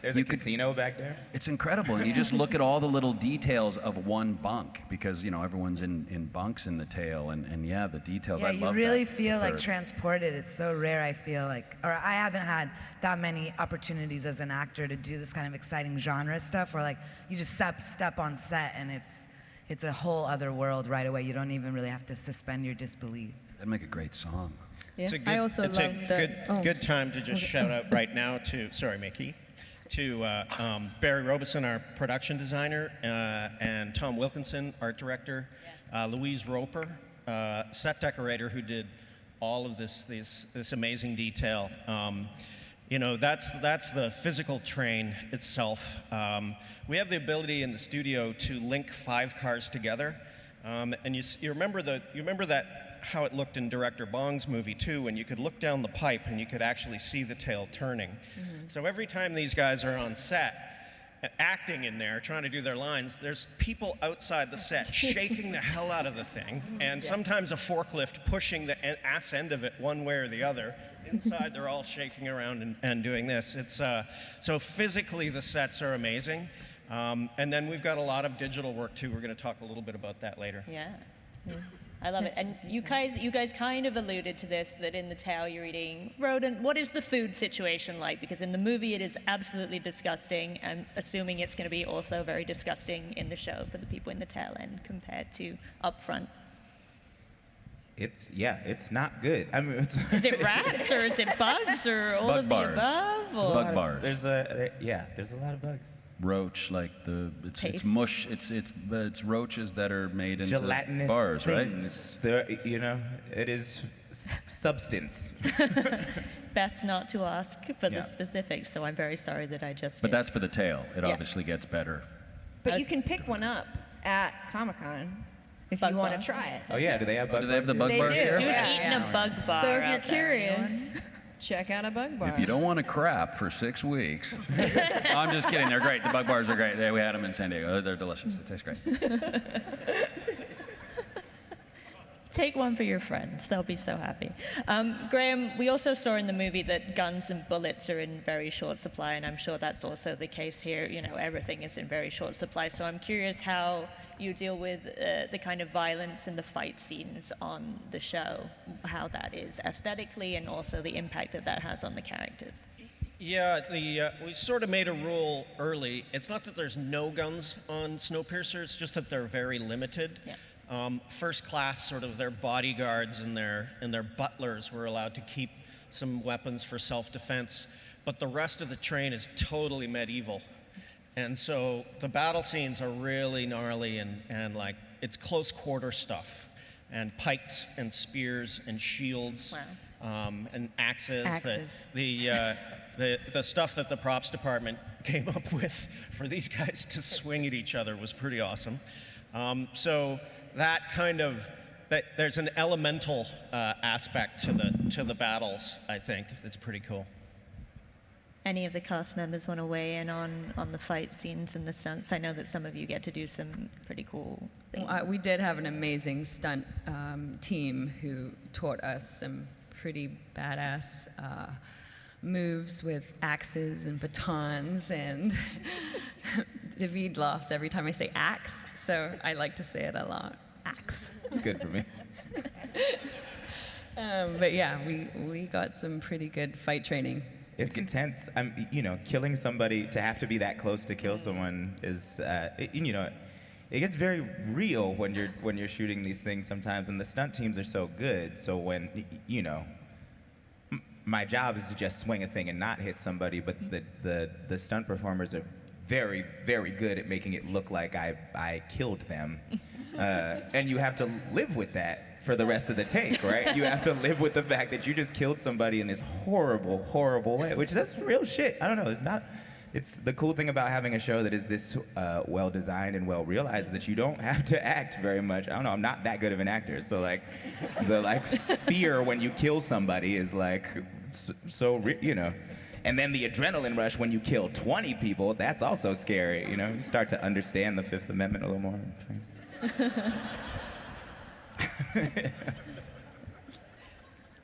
There's a casino back there. It's incredible, and you just look at all the little details of one bunk, because everyone's in bunks in the tail, and the details. Yeah, I you love really that. feel transported. It's so rare, I feel or I haven't had that many opportunities as an actor to do this kind of exciting genre stuff where you just step on set and it's a whole other world right away. You don't even really have to suspend your disbelief. That'd make a great song. Yeah. It's a good, I also it's love a good time to just shout out right now to, Mickey, to Barry Robeson, our production designer, and Tom Wilkinson, art director, Louise Roper, set decorator, who did all of this amazing detail. That's the physical train itself. We have the ability in the studio to link 5 cars together, and you remember that how it looked in director Bong's movie too, when you could look down the pipe and you could actually see the tail turning. So every time these guys are on set, acting in there, trying to do their lines, there's people outside the set shaking the hell out of the thing, and sometimes a forklift pushing the ass end of it one way or the other. Inside, they're all shaking around and doing this. It's so physically, the sets are amazing. And then we've got a lot of digital work too. We're going to talk a little bit about that later. Yeah. I love it. And you guys kind of alluded to this, that in the tale you're eating rodent. What is the food situation like? Because in the movie it is absolutely disgusting. I'm assuming it's going to be also very disgusting in the show for the people in the tail end compared to up front. It's not good. I mean, is it rats or is it bugs or all of the above? It's bug bars. There's a lot of bugs. Roach, like it's mush. It's roaches that are made into gelatinous bars, things. Right? It is substance. Best not to ask for the specifics, so I'm very sorry that I just. But that's for the tail. It obviously gets better. But you can pick one up at Comic-Con if you want to try it. Oh yeah, do they have bug bars? Do they have the bug bars here? Who's eating a bug bar? So if you're curious, check out a bug bar. If you don't want to crap for 6 weeks, I'm just kidding. They're great. The bug bars are great. We had them in San Diego. They're delicious. It tastes great. Take one for your friends. They'll be so happy. Graham, we also saw in the movie that guns and bullets are in very short supply, and I'm sure that's also the case here. Everything is in very short supply. So I'm curious how you deal with the kind of violence and the fight scenes on the show, how that is aesthetically, and also the impact that has on the characters. Yeah, we sort of made a rule early. It's not that there's no guns on Snowpiercer, it's just that they're very limited. Yeah. First class, sort of their bodyguards and their butlers were allowed to keep some weapons for self-defense, but the rest of the train is totally medieval. And so the battle scenes are really gnarly and like, it's close quarter stuff, and pikes and spears and shields. Wow. And axes. Axes. The stuff that the props department came up with for these guys to swing at each other was pretty awesome. So that there's an elemental aspect to the battles, I think. It's pretty cool. Any of the cast members want to weigh in on the fight scenes and the stunts? I know that some of you get to do some pretty cool things. Well, we did have an amazing stunt team who taught us some pretty badass moves with axes and batons, and David laughs every time I say axe, so I like to say it a lot. Axe. It's good for me. But yeah, we got some pretty good fight training. It's intense. Killing somebody, to have to be that close to kill someone is, it gets very real when you're shooting these things sometimes, and the stunt teams are so good. So when, my job is to just swing a thing and not hit somebody, but the stunt performers are very, very good at making it look like I killed them. And you have to live with that for the rest of the take, right? You have to live with the fact that you just killed somebody in this horrible, horrible way, which that's real shit. I don't know, it's the cool thing about having a show that is this well designed and well realized, that you don't have to act very much. I don't know, I'm not that good of an actor, so the fear when you kill somebody is and then the adrenaline rush when you kill 20 people, that's also scary, you start to understand the Fifth Amendment a little more.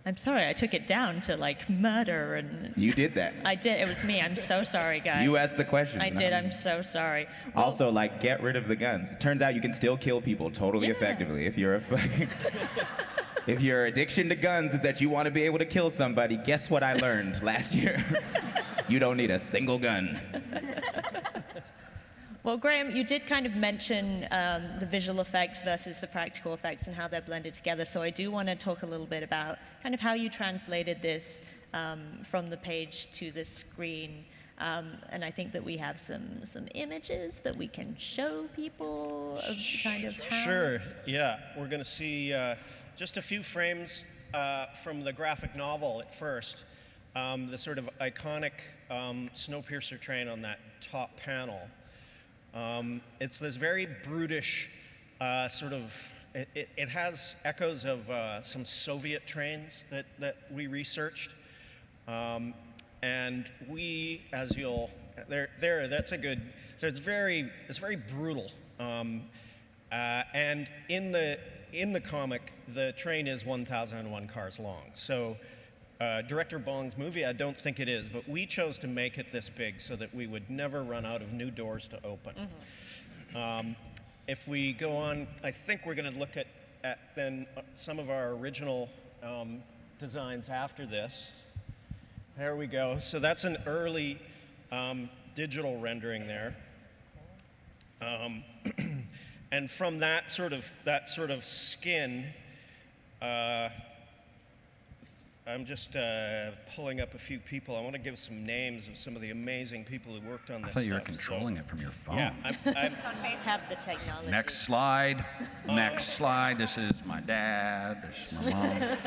I'm sorry, I took it down to murder and... You did that. I did, it was me. I'm so sorry, guys. You asked the question. I did, I'm so sorry. Also, get rid of the guns. Turns out you can still kill people totally effectively if you're if your addiction to guns is that you want to be able to kill somebody, guess what I learned last year? You don't need a single gun. Well, Graham, you did kind of mention the visual effects versus the practical effects and how they're blended together. So I do want to talk a little bit about kind of how you translated this from the page to the screen. And I think that we have some images that we can show people of kind of how... Sure, yeah. We're going to see just a few frames from the graphic novel at first. The sort of iconic Snowpiercer train on that top panel. It's this very brutish sort of, it has echoes of some Soviet trains that we researched. And we, as you'll, that's a good So it's very brutal. And in the comic, the train is 1,001 cars long. So Director Bong's movie, I don't think it is, but we chose to make it this big so that we would never run out of new doors to open. If we go on, I think we're going to look at then some of our original designs after this. There we go. So that's an early digital rendering there. And from that sort of skin, I'm just pulling up a few people. I want to give some names of some of the amazing people who worked on this. I thought you were stuff. controlling it from your phone. Yeah, Have the technology. Next slide. Next slide. This is my dad. This is my mom.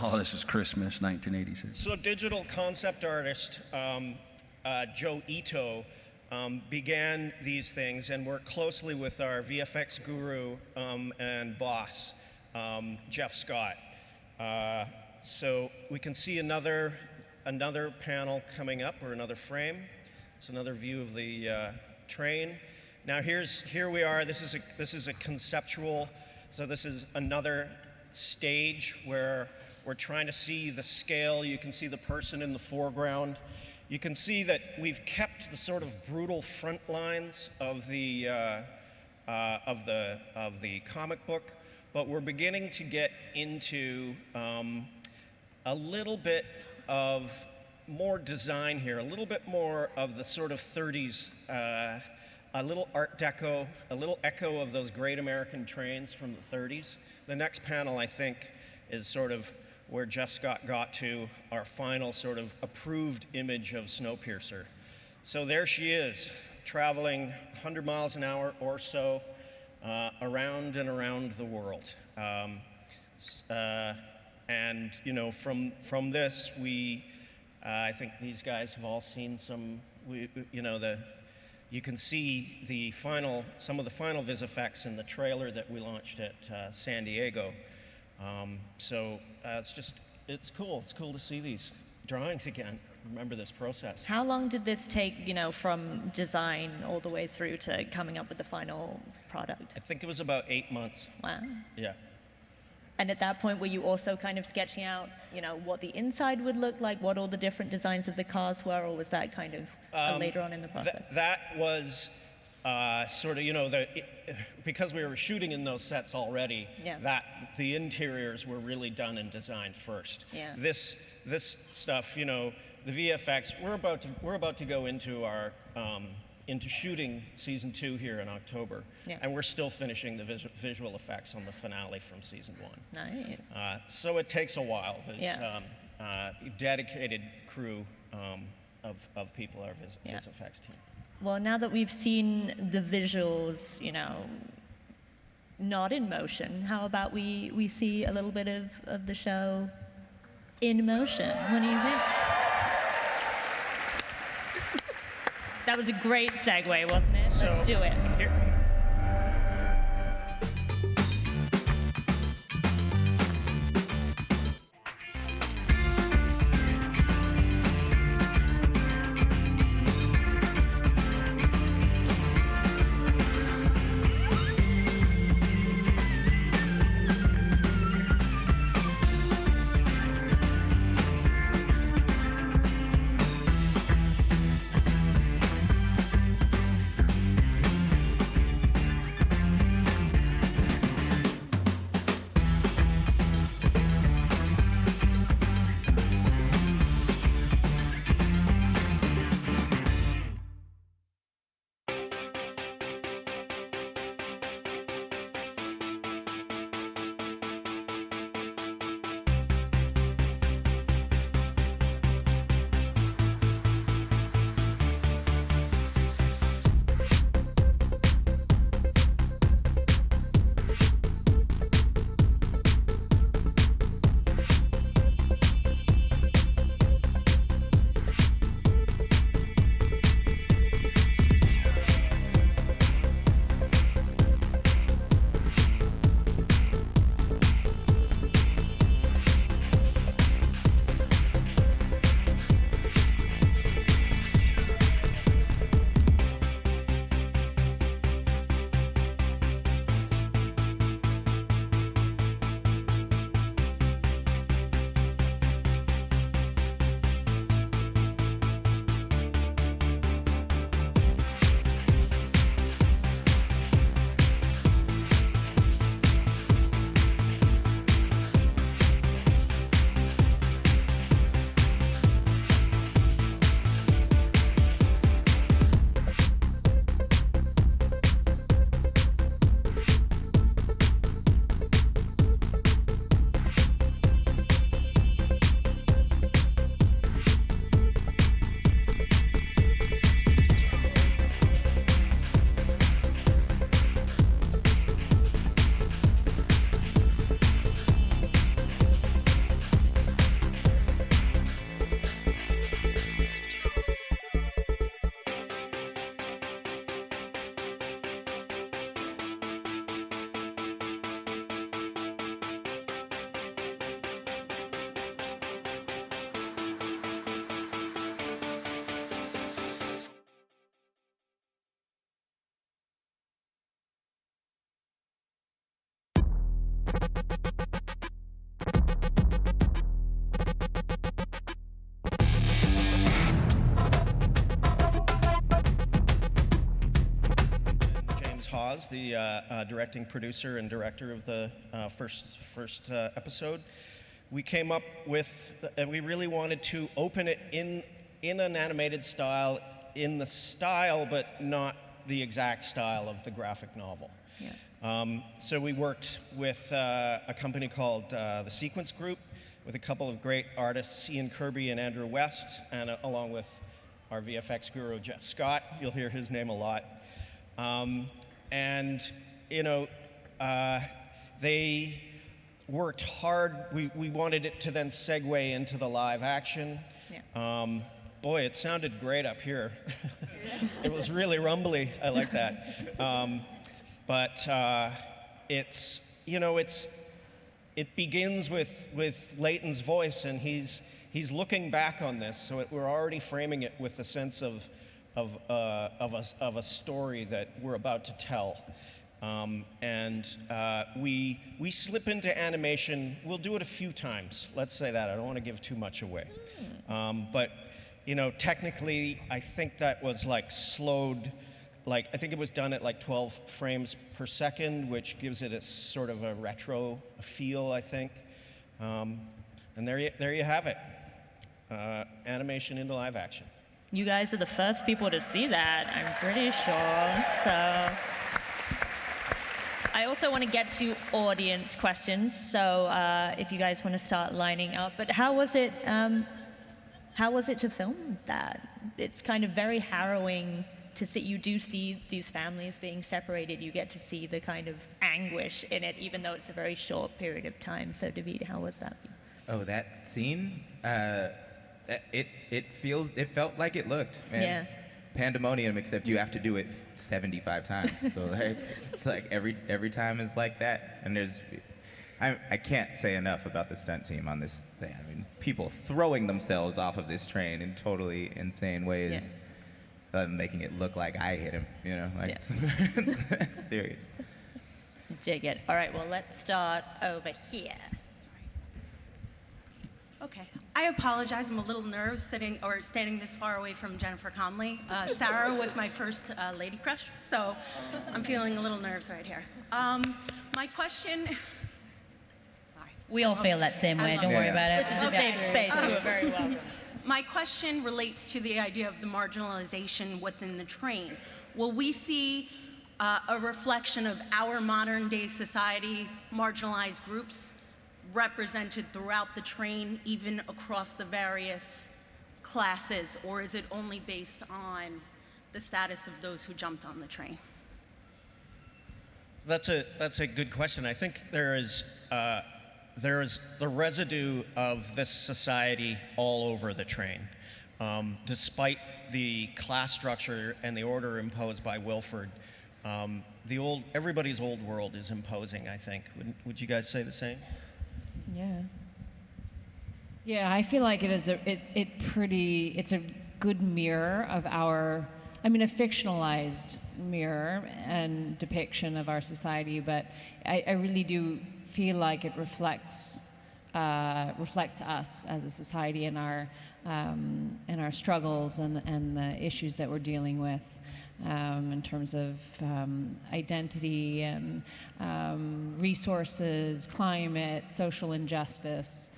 Oh, this is Christmas, 1986. So digital concept artist Joe Ito began these things and worked closely with our VFX guru and boss, Jeff Scott. So we can see another panel coming up, or another frame. It's another view of the train. Now here we are. This is a conceptual. So this is another stage where we're trying to see the scale. You can see the person in the foreground. You can see that we've kept the sort of brutal front lines of the comic book, but we're beginning to get into a little bit of more design here, a little bit more of the sort of 30s, a little Art Deco, a little echo of those great American trains from the 30s. The next panel, I think, is sort of where Jeff Scott got to our final sort of approved image of Snowpiercer. So there she is, traveling 100 miles an hour or so around and around the world. And you know, from this, I think these guys have all seen some. You can see some of the final vis effects in the trailer that we launched at San Diego. It's cool. It's cool to see these drawings again. Remember this process. How long did this take, from design all the way through to coming up with the final product? I think it was about 8 months. Wow. Yeah. And at that point, were you also kind of sketching out, what the inside would look like, what all the different designs of the cars were, or was that kind of later on in the process? That was sort of, because we were shooting in those sets already, that the interiors were really done and designed first. Yeah. This stuff, the VFX, we're about to go into our into shooting season 2 here in October, and we're still finishing the visual effects on the finale from season 1. Nice. So it takes a while. There's dedicated crew of people, our vis effects team. Well, now that we've seen the visuals, not in motion, how about we see a little bit of the show in motion? What do you think? That was a great segue, wasn't it? Let's do it. Hawes, the directing producer and director of the first episode, we came up with, we really wanted to open it in an animated style, in the style, but not the exact style of the graphic novel. Yeah. So we worked with a company called the Sequence Group, with a couple of great artists, Ian Kirby and Andrew West, and along with our VFX guru, Jeff Scott. You'll hear his name a lot. And, you know, they worked hard. We wanted it to then segue into the live action. Yeah. Boy, it sounded great up here. It was really rumbly. I like that. But it's, you know, it begins with Leighton's voice, and he's looking back on this, so we're already framing it with the sense of a story that we're about to tell. We slip into animation. We'll do it a few times. Let's say that. I don't want to give too much away. But you know, technically, I think that was like slowed. Like, I think it was done at like 12 frames per second, which gives it a sort of a retro feel, I think. And there you have it. Animation into live action. You guys are the first people to see that, I'm pretty sure. So I also want to get to audience questions. So if you guys want to start lining up, but how was it to film that? It's kind of very harrowing to see. You do see these families being separated. You get to see the kind of anguish in it, even though it's a very short period of time. So David, how was that? Oh, that scene? It felt like it looked, man. Yeah. Pandemonium, except you have to do it 75 times. So like, it's like every time is like that. And I can't say enough about the stunt team on this thing. I mean, people throwing themselves off of this train in totally insane ways. Yeah. Making it look like I hit him, you know, like it's serious. Dig it. All right, well, let's start over here. Okay. I apologize. I'm a little nervous standing this far away from Jennifer Connelly. Sarah was my first lady crush, so I'm feeling a little nerves right here. My question. We all feel that same way. Don't worry about it. This is a safe space. You are very welcome. My question relates to the idea of the marginalization within the train. Will we see a reflection of our modern day society, marginalized groups, represented throughout the train, even across the various classes, or is it only based on the status of those who jumped on the train? That's a good question. I think there is the residue of this society all over the train. Despite the class structure and the order imposed by Wilford, everybody's old world is imposing, I think. Would you guys say the same? Yeah. Yeah, I feel like it is it's a good mirror of our, I mean, a fictionalized mirror and depiction of our society, but I really do feel like it reflects us as a society and our struggles and the issues that we're dealing with in terms of identity and resources, climate, social injustice,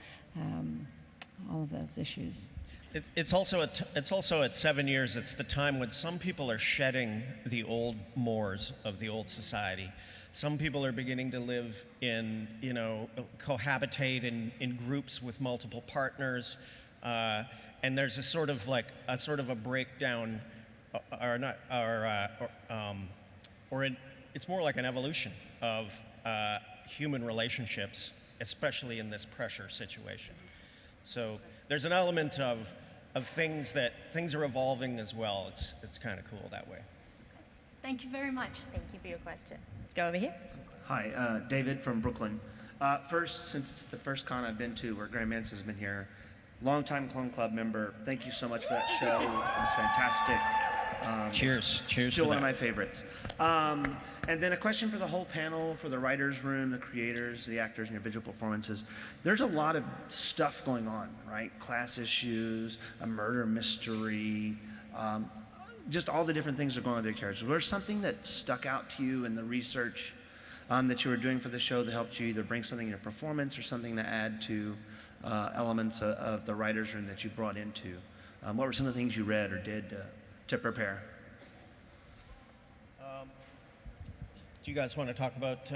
all of those issues. It's also at 7 years. It's the time when some people are shedding the old mores of the old society. Some people are beginning to live in, cohabitate in groups with multiple partners, and there's a sort of a breakdown, it's more like an evolution of human relationships, especially in this pressure situation. So there's an element of things are evolving as well. It's kind of cool that way. Thank you very much. Thank you for your question. Let's go over here. Hi, David from Brooklyn. First, since it's the first con I've been to where Graham Mance has been here, longtime Clone Club member, thank you so much for that show. It was fantastic. Cheers. Still one of my favorites. And then a question for the whole panel, for the writer's room, the creators, the actors, and your visual performances. There's a lot of stuff going on, right? Class issues, a murder mystery, just all the different things that are going on with your characters. Was there something that stuck out to you in the research that you were doing for the show that helped you either bring something in your performance or something to add to elements of the writer's room that you brought into? What were some of the things you read or did to prepare? Do you guys want to talk about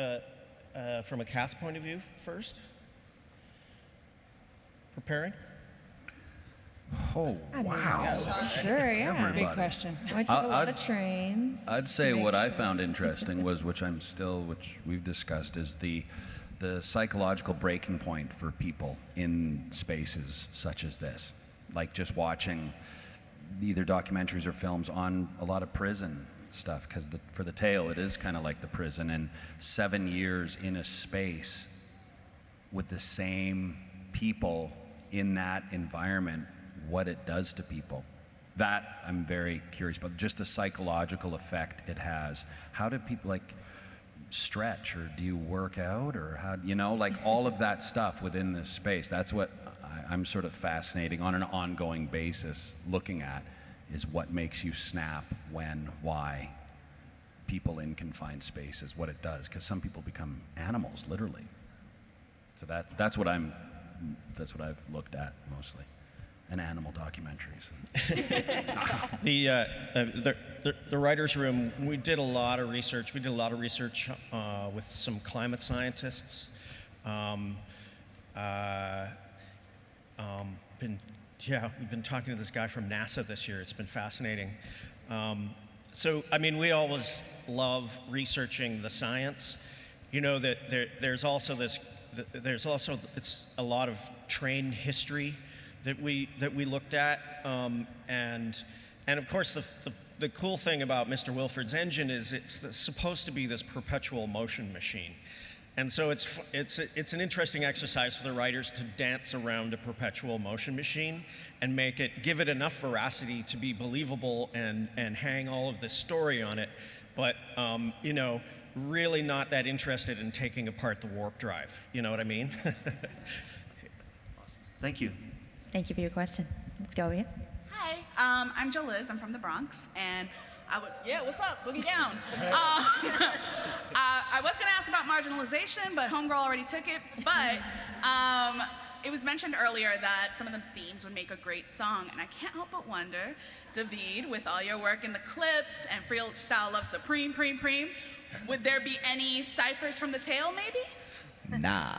from a cast point of view first? Preparing? Oh, wow. Sure, yeah. Everybody. Big question. I took a lot of trains. I'd say what I found interesting was, which we've discussed, is the psychological breaking point for people in spaces such as this. Like just watching either documentaries or films on a lot of prison stuff, because for the tale, it is kind of like the prison, and 7 years in a space with the same people in that environment, what it does to people. That I'm very curious about, just the psychological effect it has. How do people like stretch, or do you work out, or how, like all of that stuff within this space? That's what I'm sort of fascinating on an ongoing basis looking at, is what makes you snap, when, why, people in confined spaces, what it does, because some people become animals, literally. So that's what I've looked at mostly, and animal documentaries. The writer's room, we did a lot of research. We did a lot of research with some climate scientists. We've been talking to this guy from NASA this year. It's been fascinating. So, I mean, we always love researching the science. That there's also it's a lot of train history that we looked at, and of course the cool thing about Mr. Wilford's engine is it's supposed to be this perpetual motion machine. And so it's an interesting exercise for the writers to dance around a perpetual motion machine and give it enough veracity to be believable and hang all of this story on it, but really not that interested in taking apart the warp drive. You know what I mean? Awesome. Thank you. Thank you for your question. Let's go here. Hi, I'm Jo Liz. I'm from the Bronx, and what's up? Boogie down. I was going to ask about marginalization, but Homegirl already took it. But it was mentioned earlier that some of the themes would make a great song, and I can't help but wonder, David, with all your work in the clips and Freestyle Love Supreme, Preem, would there be any ciphers from the tale, maybe? Nah.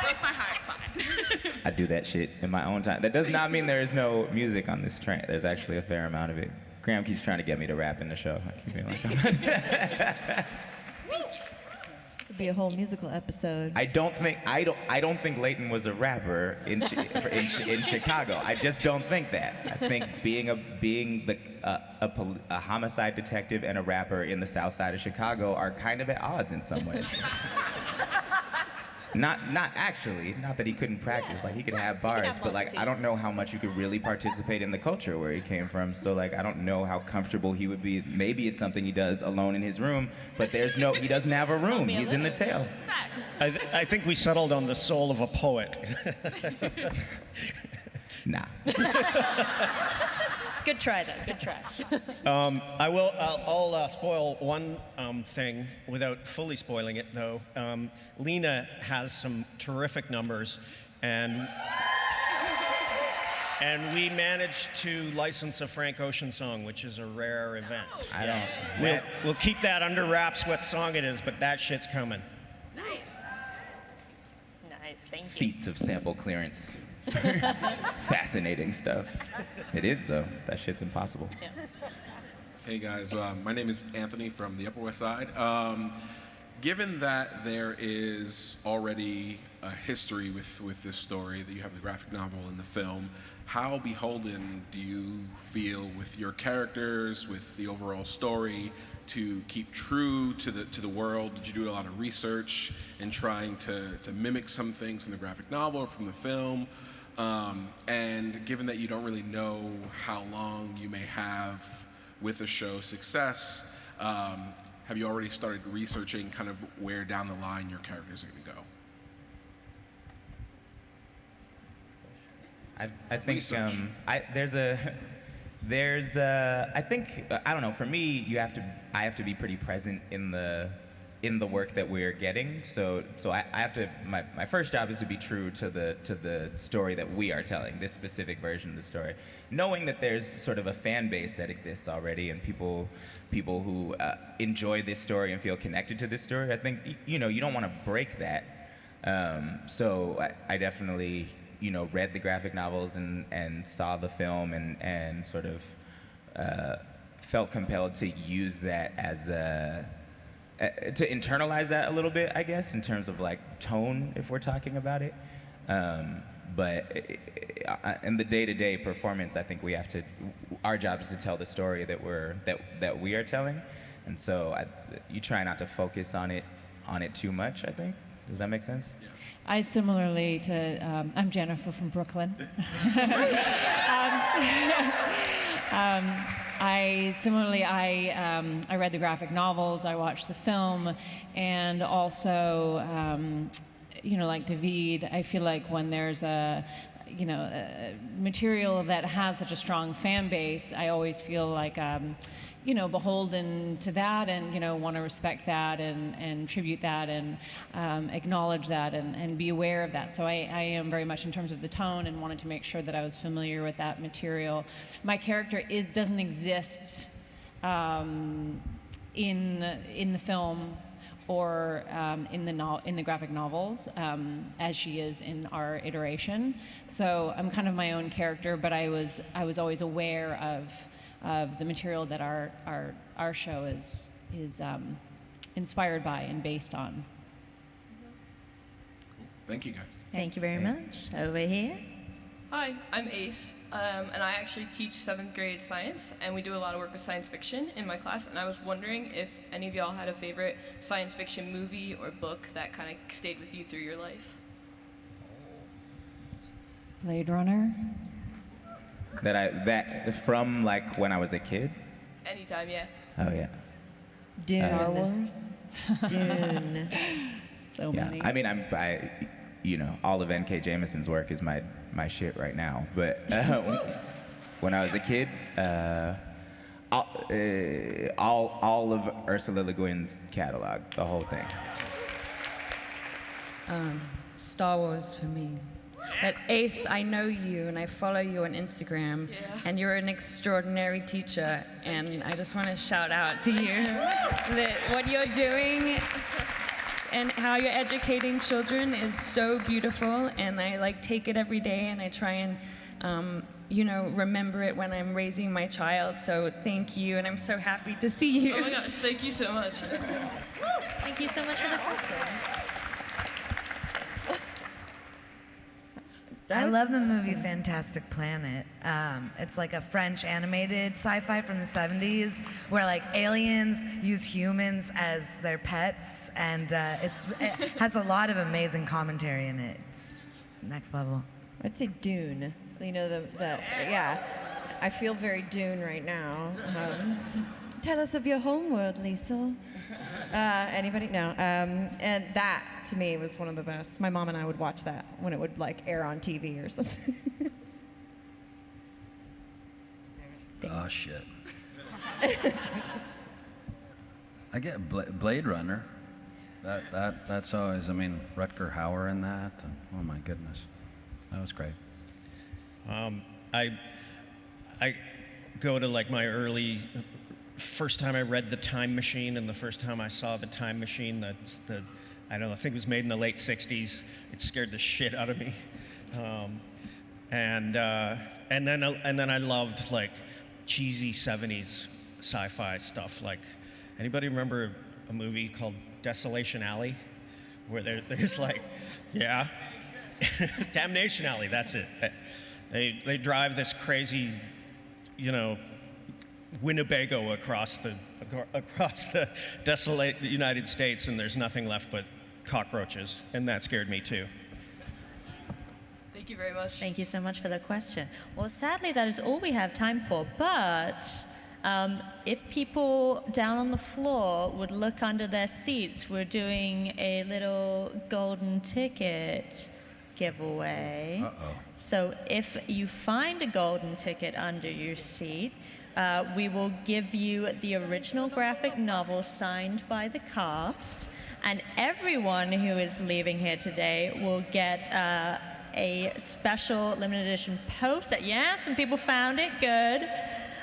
Break my heart, fine. I do that shit in my own time. That does not mean there is no music on this train. There's actually a fair amount of it. Graham keeps trying to get me to rap in the show. I keep being like, It'd be a whole musical episode. I don't think Leighton was a rapper in Chicago. I just don't think that. I think being a homicide detective and a rapper in the South Side of Chicago are kind of at odds in some ways. Not actually. Not that he couldn't practice. Like, he could have bars, but like, I don't know how much you could really participate in the culture where he came from. So like, I don't know how comfortable he would be. Maybe it's something he does alone in his room, but he doesn't have a room. He's in the tail. I think we settled on the soul of a poet. Nah. Good try, though. Good try. I'll spoil one thing without fully spoiling it, though. Lena has some terrific numbers, and we managed to license a Frank Ocean song, which is a rare event. We'll keep that under wraps what song it is, but that shit's coming. Nice. Nice, thank you. Feats of sample clearance. Fascinating stuff. It is, though. That shit's impossible. Yeah. Hey guys, my name is Anthony from the Upper West Side. Given that there is already a history with this story, that you have the graphic novel and the film, how beholden do you feel with your characters, with the overall story, to keep true to the world? Did you do a lot of research in trying to mimic some things from the graphic novel or from the film? And given that you don't really know how long you may have with the show's success, have you already started researching kind of where down the line your characters are going to go? I think there's a There's, I think, I don't know. For me, I have to be pretty present in the work that we're getting. So I have to. My first job is to be true to the story that we are telling, this specific version of the story, knowing that there's sort of a fan base that exists already and people who enjoy this story and feel connected to this story. I think you don't want to break that. So I definitely read the graphic novels and saw the film and sort of felt compelled to use that as to internalize that a little bit, I guess, in terms of like tone, if we're talking about it. But in the day-to-day performance, I think our job is to tell the story that we are telling, and so you try not to focus on it too much, I think. Does that make sense? Yeah. I similarly to, I'm Jennifer from Brooklyn. I read the graphic novels, I watched the film, and also, like David, I feel like when there's a material that has such a strong fan base, I always feel like, beholden to that and, want to respect that and tribute that and acknowledge that and be aware of that. So I am very much in terms of the tone and wanted to make sure that I was familiar with that material. My character doesn't exist in the film or in the graphic novels as she is in our iteration. So I'm kind of my own character, but I was always aware of the material that our show is inspired by and based on. Thank you, guys. Thank you very much. Over here. Hi, I'm Ace, and I actually teach 7th grade science, and we do a lot of work with science fiction in my class, and I was wondering if any of y'all had a favorite science fiction movie or book that kind of stayed with you through your life. Blade Runner. That from like when I was a kid. Anytime, yeah. Oh yeah. Dune. Star Wars. Dune. So yeah. many. I mean, all of N.K. Jamison's work is my shit right now. But when I was a kid, all of Ursula Le Guin's catalog, the whole thing. Star Wars for me. But Ace, I know you and I follow you on Instagram, and you're an extraordinary teacher, and I just want to shout out to you that what you're doing and how you're educating children is so beautiful, and I take it every day and I try and remember it when I'm raising my child. So thank you, and I'm so happy to see you. Oh my gosh, thank you so much. Thank you so much for the question. I love the movie Fantastic Planet. It's like a French animated sci-fi from the 70s where aliens use humans as their pets, and it has a lot of amazing commentary in it. It's next level. I'd say Dune. Yeah. I feel very Dune right now. Tell us of your homeworld, Liesl. Anybody? No. And that, to me, was one of the best. My mom and I would watch that when it would air on TV or something. Oh, shit. I get Blade Runner. That's always, Rutger Hauer in that. And, oh, my goodness. That was great. I go to my early... First time I read The Time Machine and the first time I saw The Time Machine, I think it was made in the late 60s. It scared the shit out of me. And then I loved cheesy 70s sci-fi stuff. Anybody remember a movie called Desolation Alley? Where there's Damnation Alley, that's it. They drive this crazy, Winnebago across the desolate United States, and there's nothing left but cockroaches, and that scared me too. Thank you very much. Thank you so much for the question. Well, sadly, that is all we have time for, but if people down on the floor would look under their seats, we're doing a little golden ticket giveaway. Uh-oh. So if you find a golden ticket under your seat, we will give you the original graphic novel signed by the cast, and everyone who is leaving here today will get a special limited edition poster. Yeah, some people found it. Good.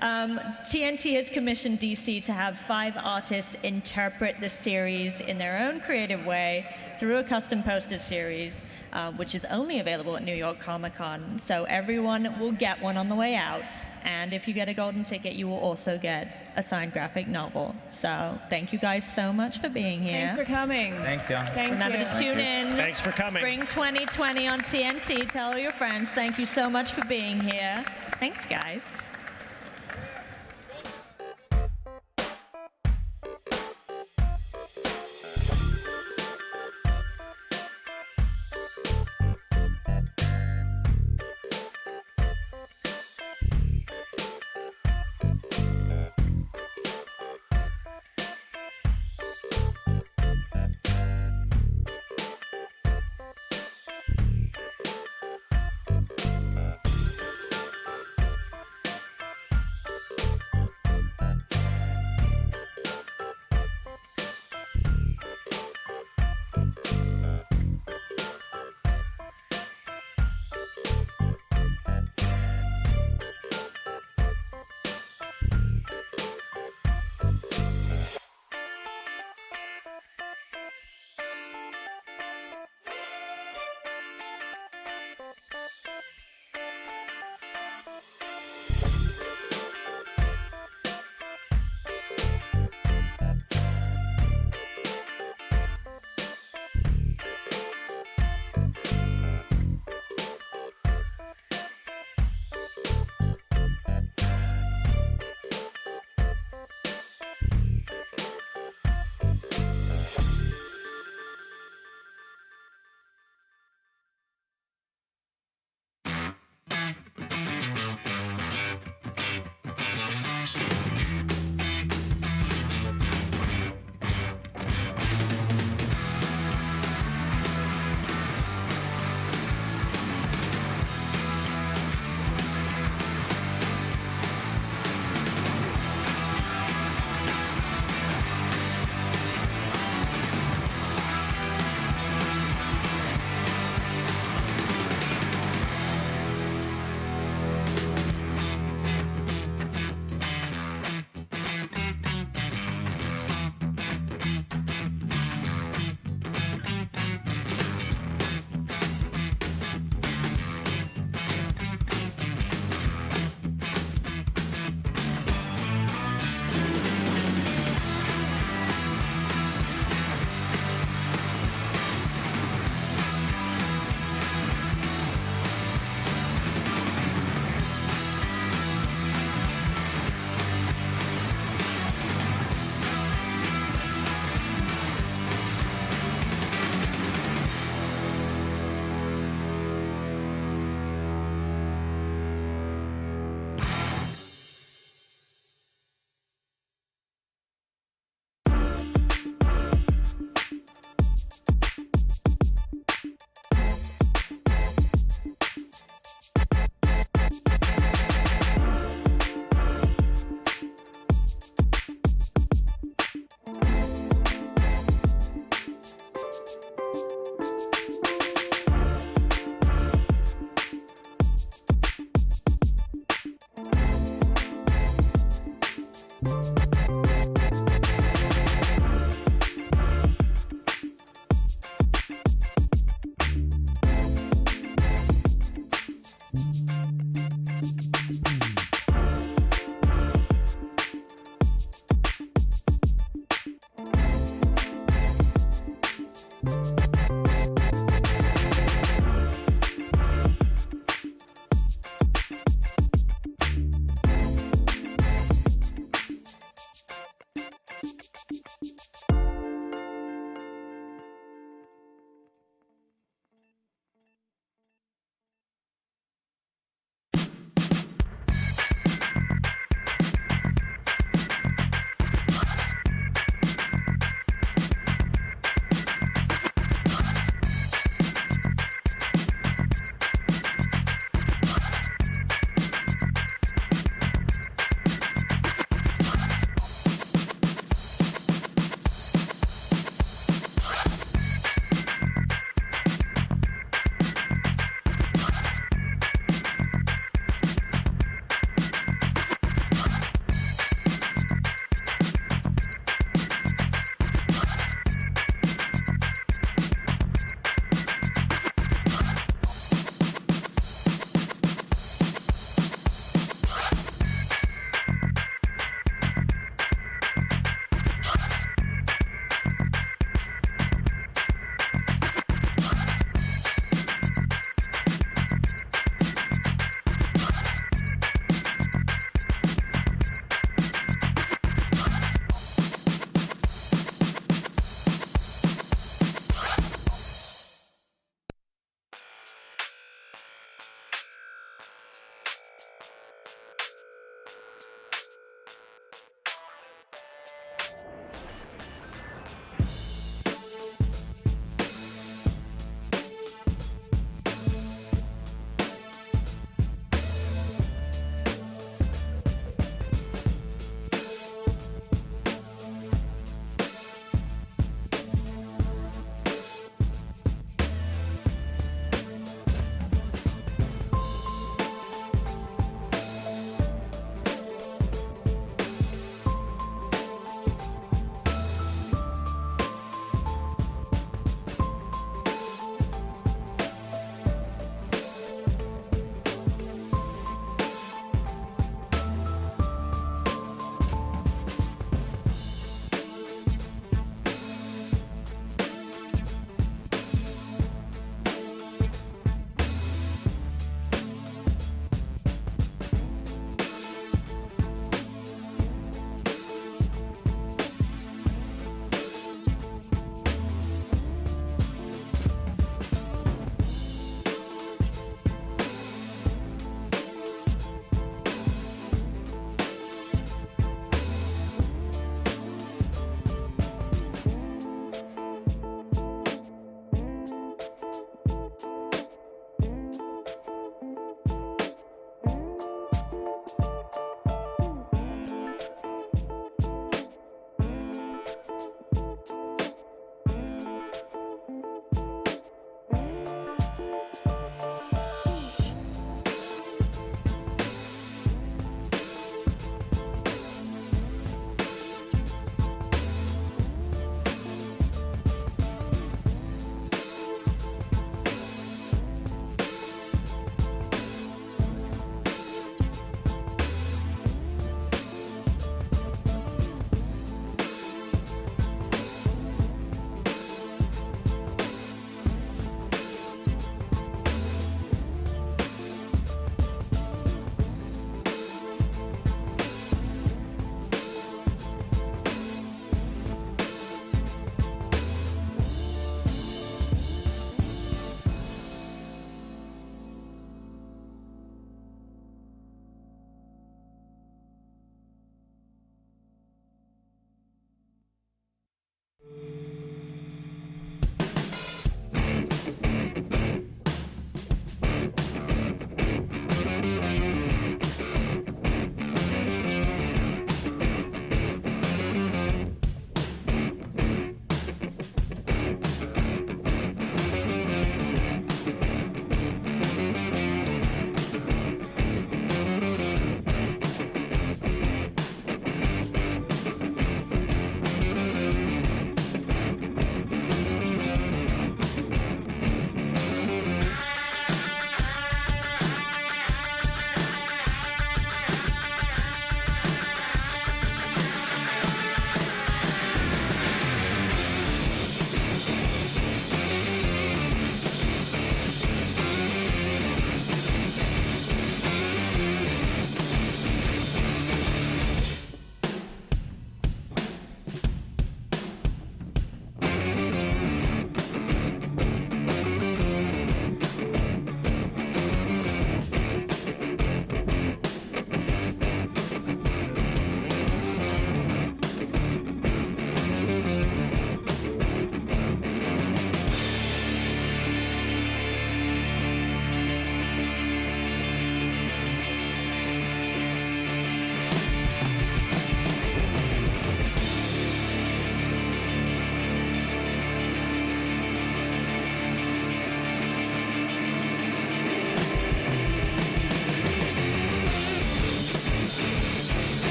TNT has commissioned DC to have 5 artists interpret the series in their own creative way through a custom poster series, which is only available at New York Comic Con. So everyone will get one on the way out. And if you get a golden ticket, you will also get a signed graphic novel. So thank you guys so much for being here. Thanks for coming. Thanks, y'all. Thank Remember you. to tune in. Thanks for coming. Spring 2020 on TNT. Tell all your friends. Thank you so much for being here. Thanks, guys.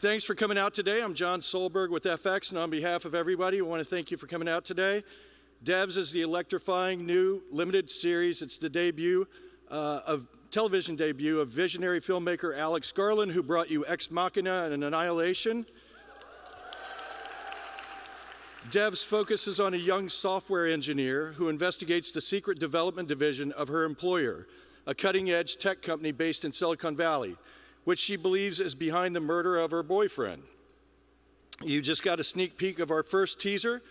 Thanks for coming out today. I'm John Solberg with FX, and on behalf of everybody, I want to thank you for coming out today. Devs is the electrifying new limited series. It's the television debut of visionary filmmaker Alex Garland, who brought you Ex Machina and Annihilation. Devs focuses on a young software engineer who investigates the secret development division of her employer, a cutting-edge tech company based in Silicon Valley, which she believes is behind the murder of her boyfriend. You just got a sneak peek of our first teaser,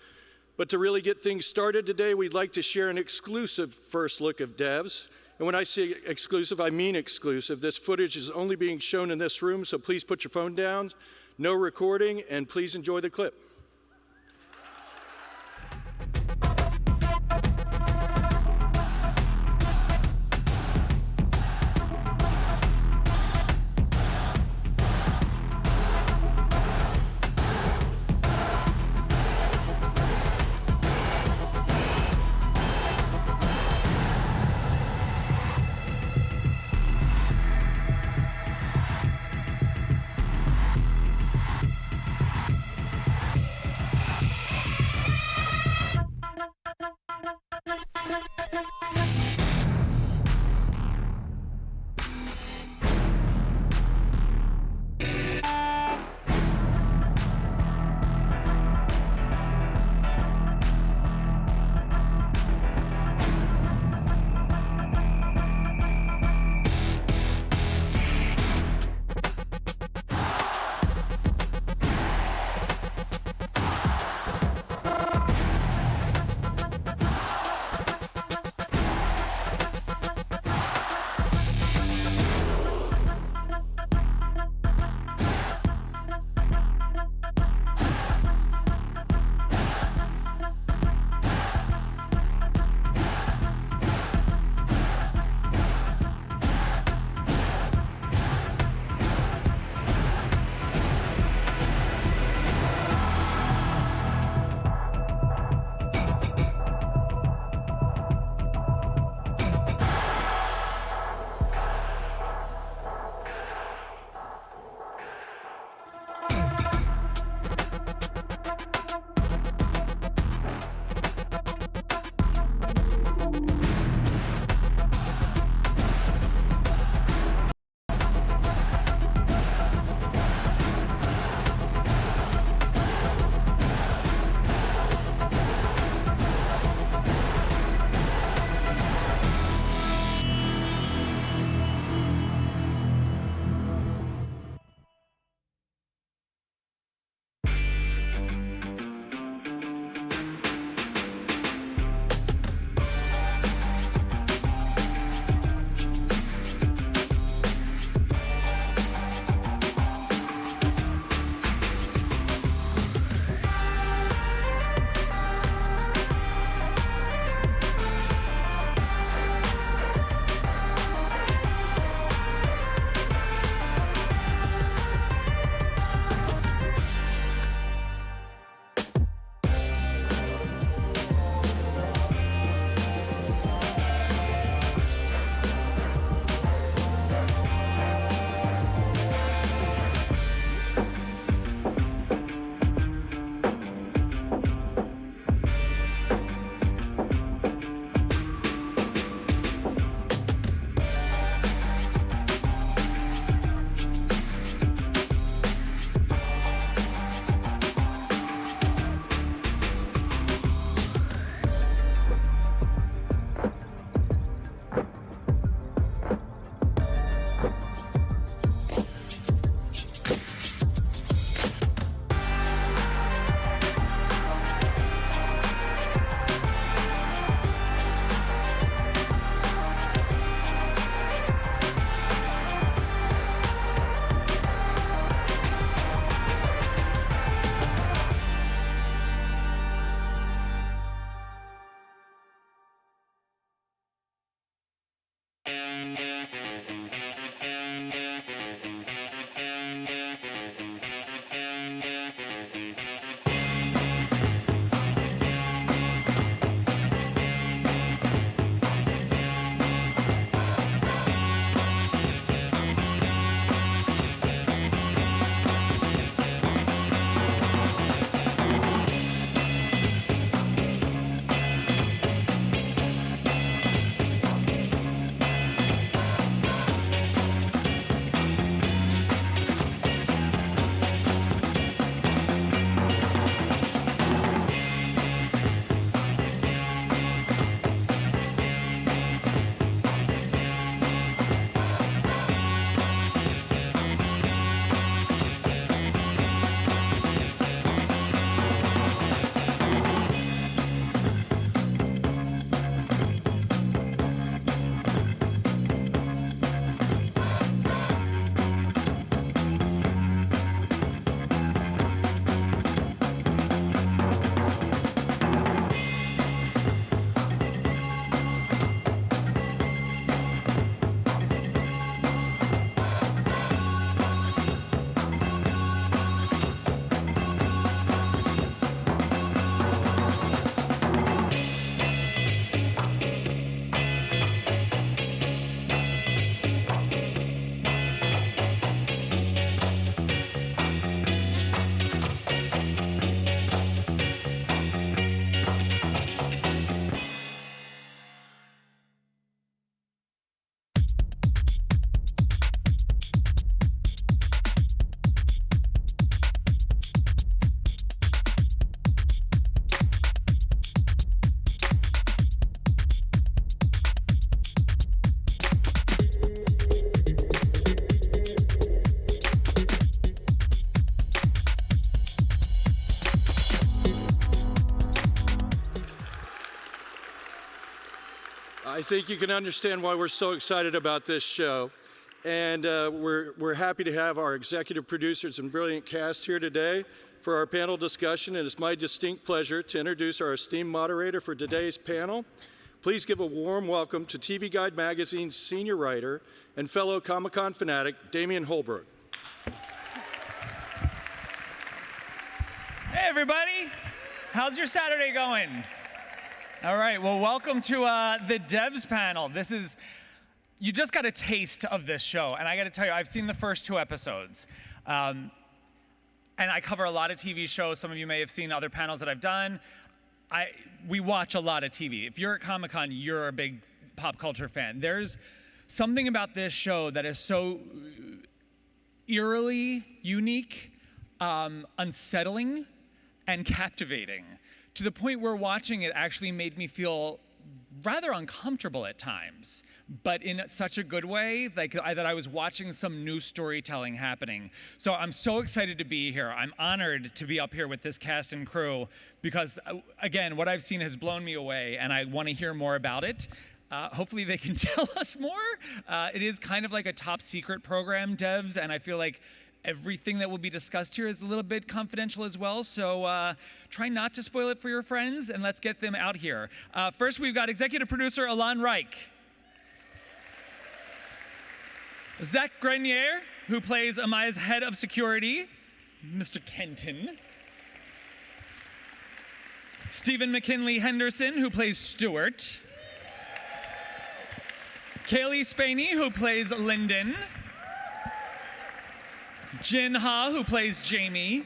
but to really get things started today, we'd like to share an exclusive first look of Devs. And when I say exclusive, I mean exclusive. This footage is only being shown in this room, so please put your phone down, no recording, and please enjoy the clip. I think you can understand why we're so excited about this show. And we're happy to have our executive producers and brilliant cast here today for our panel discussion. And it's my distinct pleasure to introduce our esteemed moderator for today's panel. Please give a warm welcome to TV Guide Magazine's senior writer and fellow Comic-Con fanatic, Damian Holbrook. Hey, everybody. How's your Saturday going? All right, well, welcome to the Devs panel. You just got a taste of this show, and I got to tell you, I've seen the first 2 episodes. And I cover a lot of TV shows. Some of you may have seen other panels that I've done. We watch a lot of TV. If you're at Comic-Con, you're a big pop culture fan. There's something about this show that is so eerily unique, unsettling, and captivating, to the point where watching it actually made me feel rather uncomfortable at times, but in such a good way, like that I was watching some new storytelling happening. So I'm so excited to be here. I'm honored to be up here with this cast and crew because, again, what I've seen has blown me away, and I want to hear more about it. Hopefully they can tell us more. It is kind of like a top secret program, Devs, and I feel like everything that will be discussed here is a little bit confidential as well, so try not to spoil it for your friends, and let's get them out here. First, we've got executive producer Alon Reich. Zach Grenier, who plays Amaya's head of security, Mr. Kenton. Stephen McKinley Henderson, who plays Stuart. Kaylee Spaney, who plays Lyndon. Jin Ha, who plays Jamie.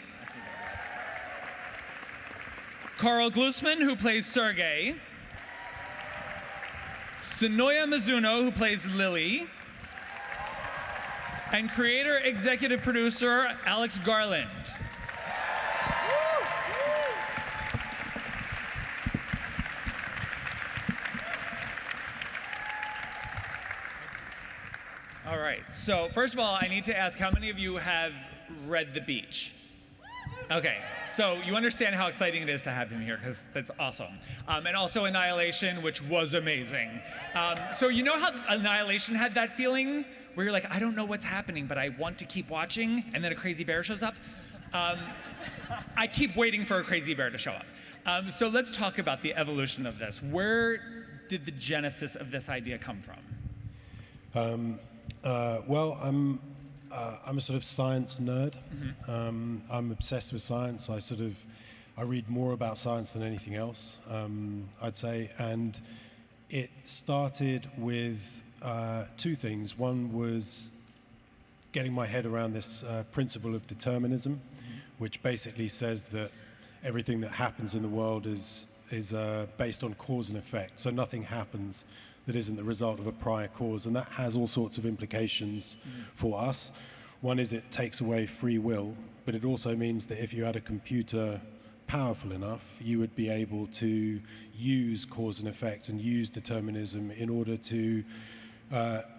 Carl Glusman, who plays Sergey. Sonoya Mizuno, who plays Lily. And creator, executive producer, Alex Garland. All right, so first of all, I need to ask how many of you have read The Beach? Okay, so you understand how exciting it is to have him here, because that's awesome. And also Annihilation, which was amazing. So you know how Annihilation had that feeling where you're like, I don't know what's happening, but I want to keep watching, and then a crazy bear shows up? I keep waiting for a crazy bear to show up. So let's talk about the evolution of this. Where did the genesis of this idea come from? Well, I'm a sort of science nerd. I'm obsessed with science. I read more about science than anything else, I'd say. And it started with 2 things. One was getting my head around this principle of determinism, which basically says that everything that happens in the world is based on cause and effect. So nothing happens that isn't the result of a prior cause, and that has all sorts of implications for us. One is it takes away free will, but it also means that if you had a computer powerful enough, you would be able to use cause and effect and use determinism in order to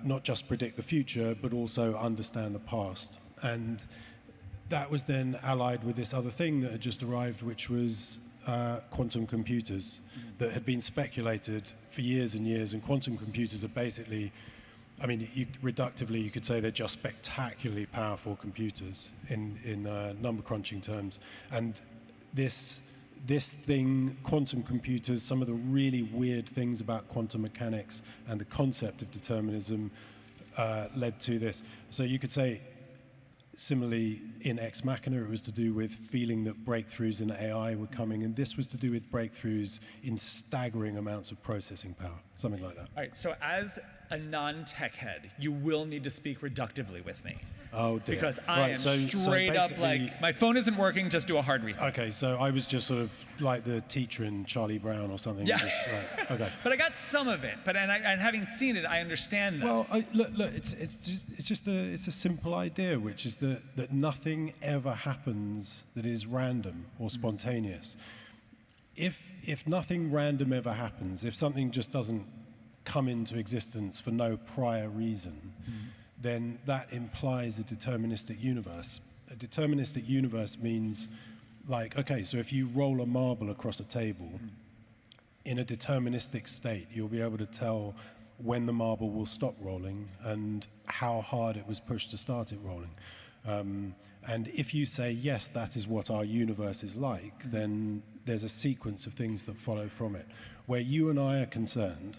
not just predict the future, but also understand the past. And that was then allied with this other thing that had just arrived, which was quantum computers that had been speculated for years and years. And quantum computers are basically, I mean, reductively, you could say they're just spectacularly powerful computers in number crunching terms. And this thing, quantum computers, some of the really weird things about quantum mechanics and the concept of determinism led to this. So you could say, similarly, in Ex Machina, it was to do with feeling that breakthroughs in AI were coming, and this was to do with breakthroughs in staggering amounts of processing power, something like that. All right, so as a non-tech head, you will need to speak reductively with me. Oh, dear. Because I am straight up like, my phone isn't working, just do a hard reset. Okay, so I was just sort of like the teacher in Charlie Brown or something. Yeah. Right, okay. But I got some of it, and having seen it, I understand this. Well, look, it's just a simple idea, which is that nothing ever happens that is random or spontaneous. If nothing random ever happens, if something just doesn't come into existence for no prior reason, then that implies a deterministic universe. A deterministic universe means, like, okay, so if you roll a marble across a table, in a deterministic state. You'll be able to tell when the marble will stop rolling and how hard it was pushed to start it rolling. And if you say, yes, that is what our universe is like, then there's a sequence of things that follow from it. Where you and I are concerned,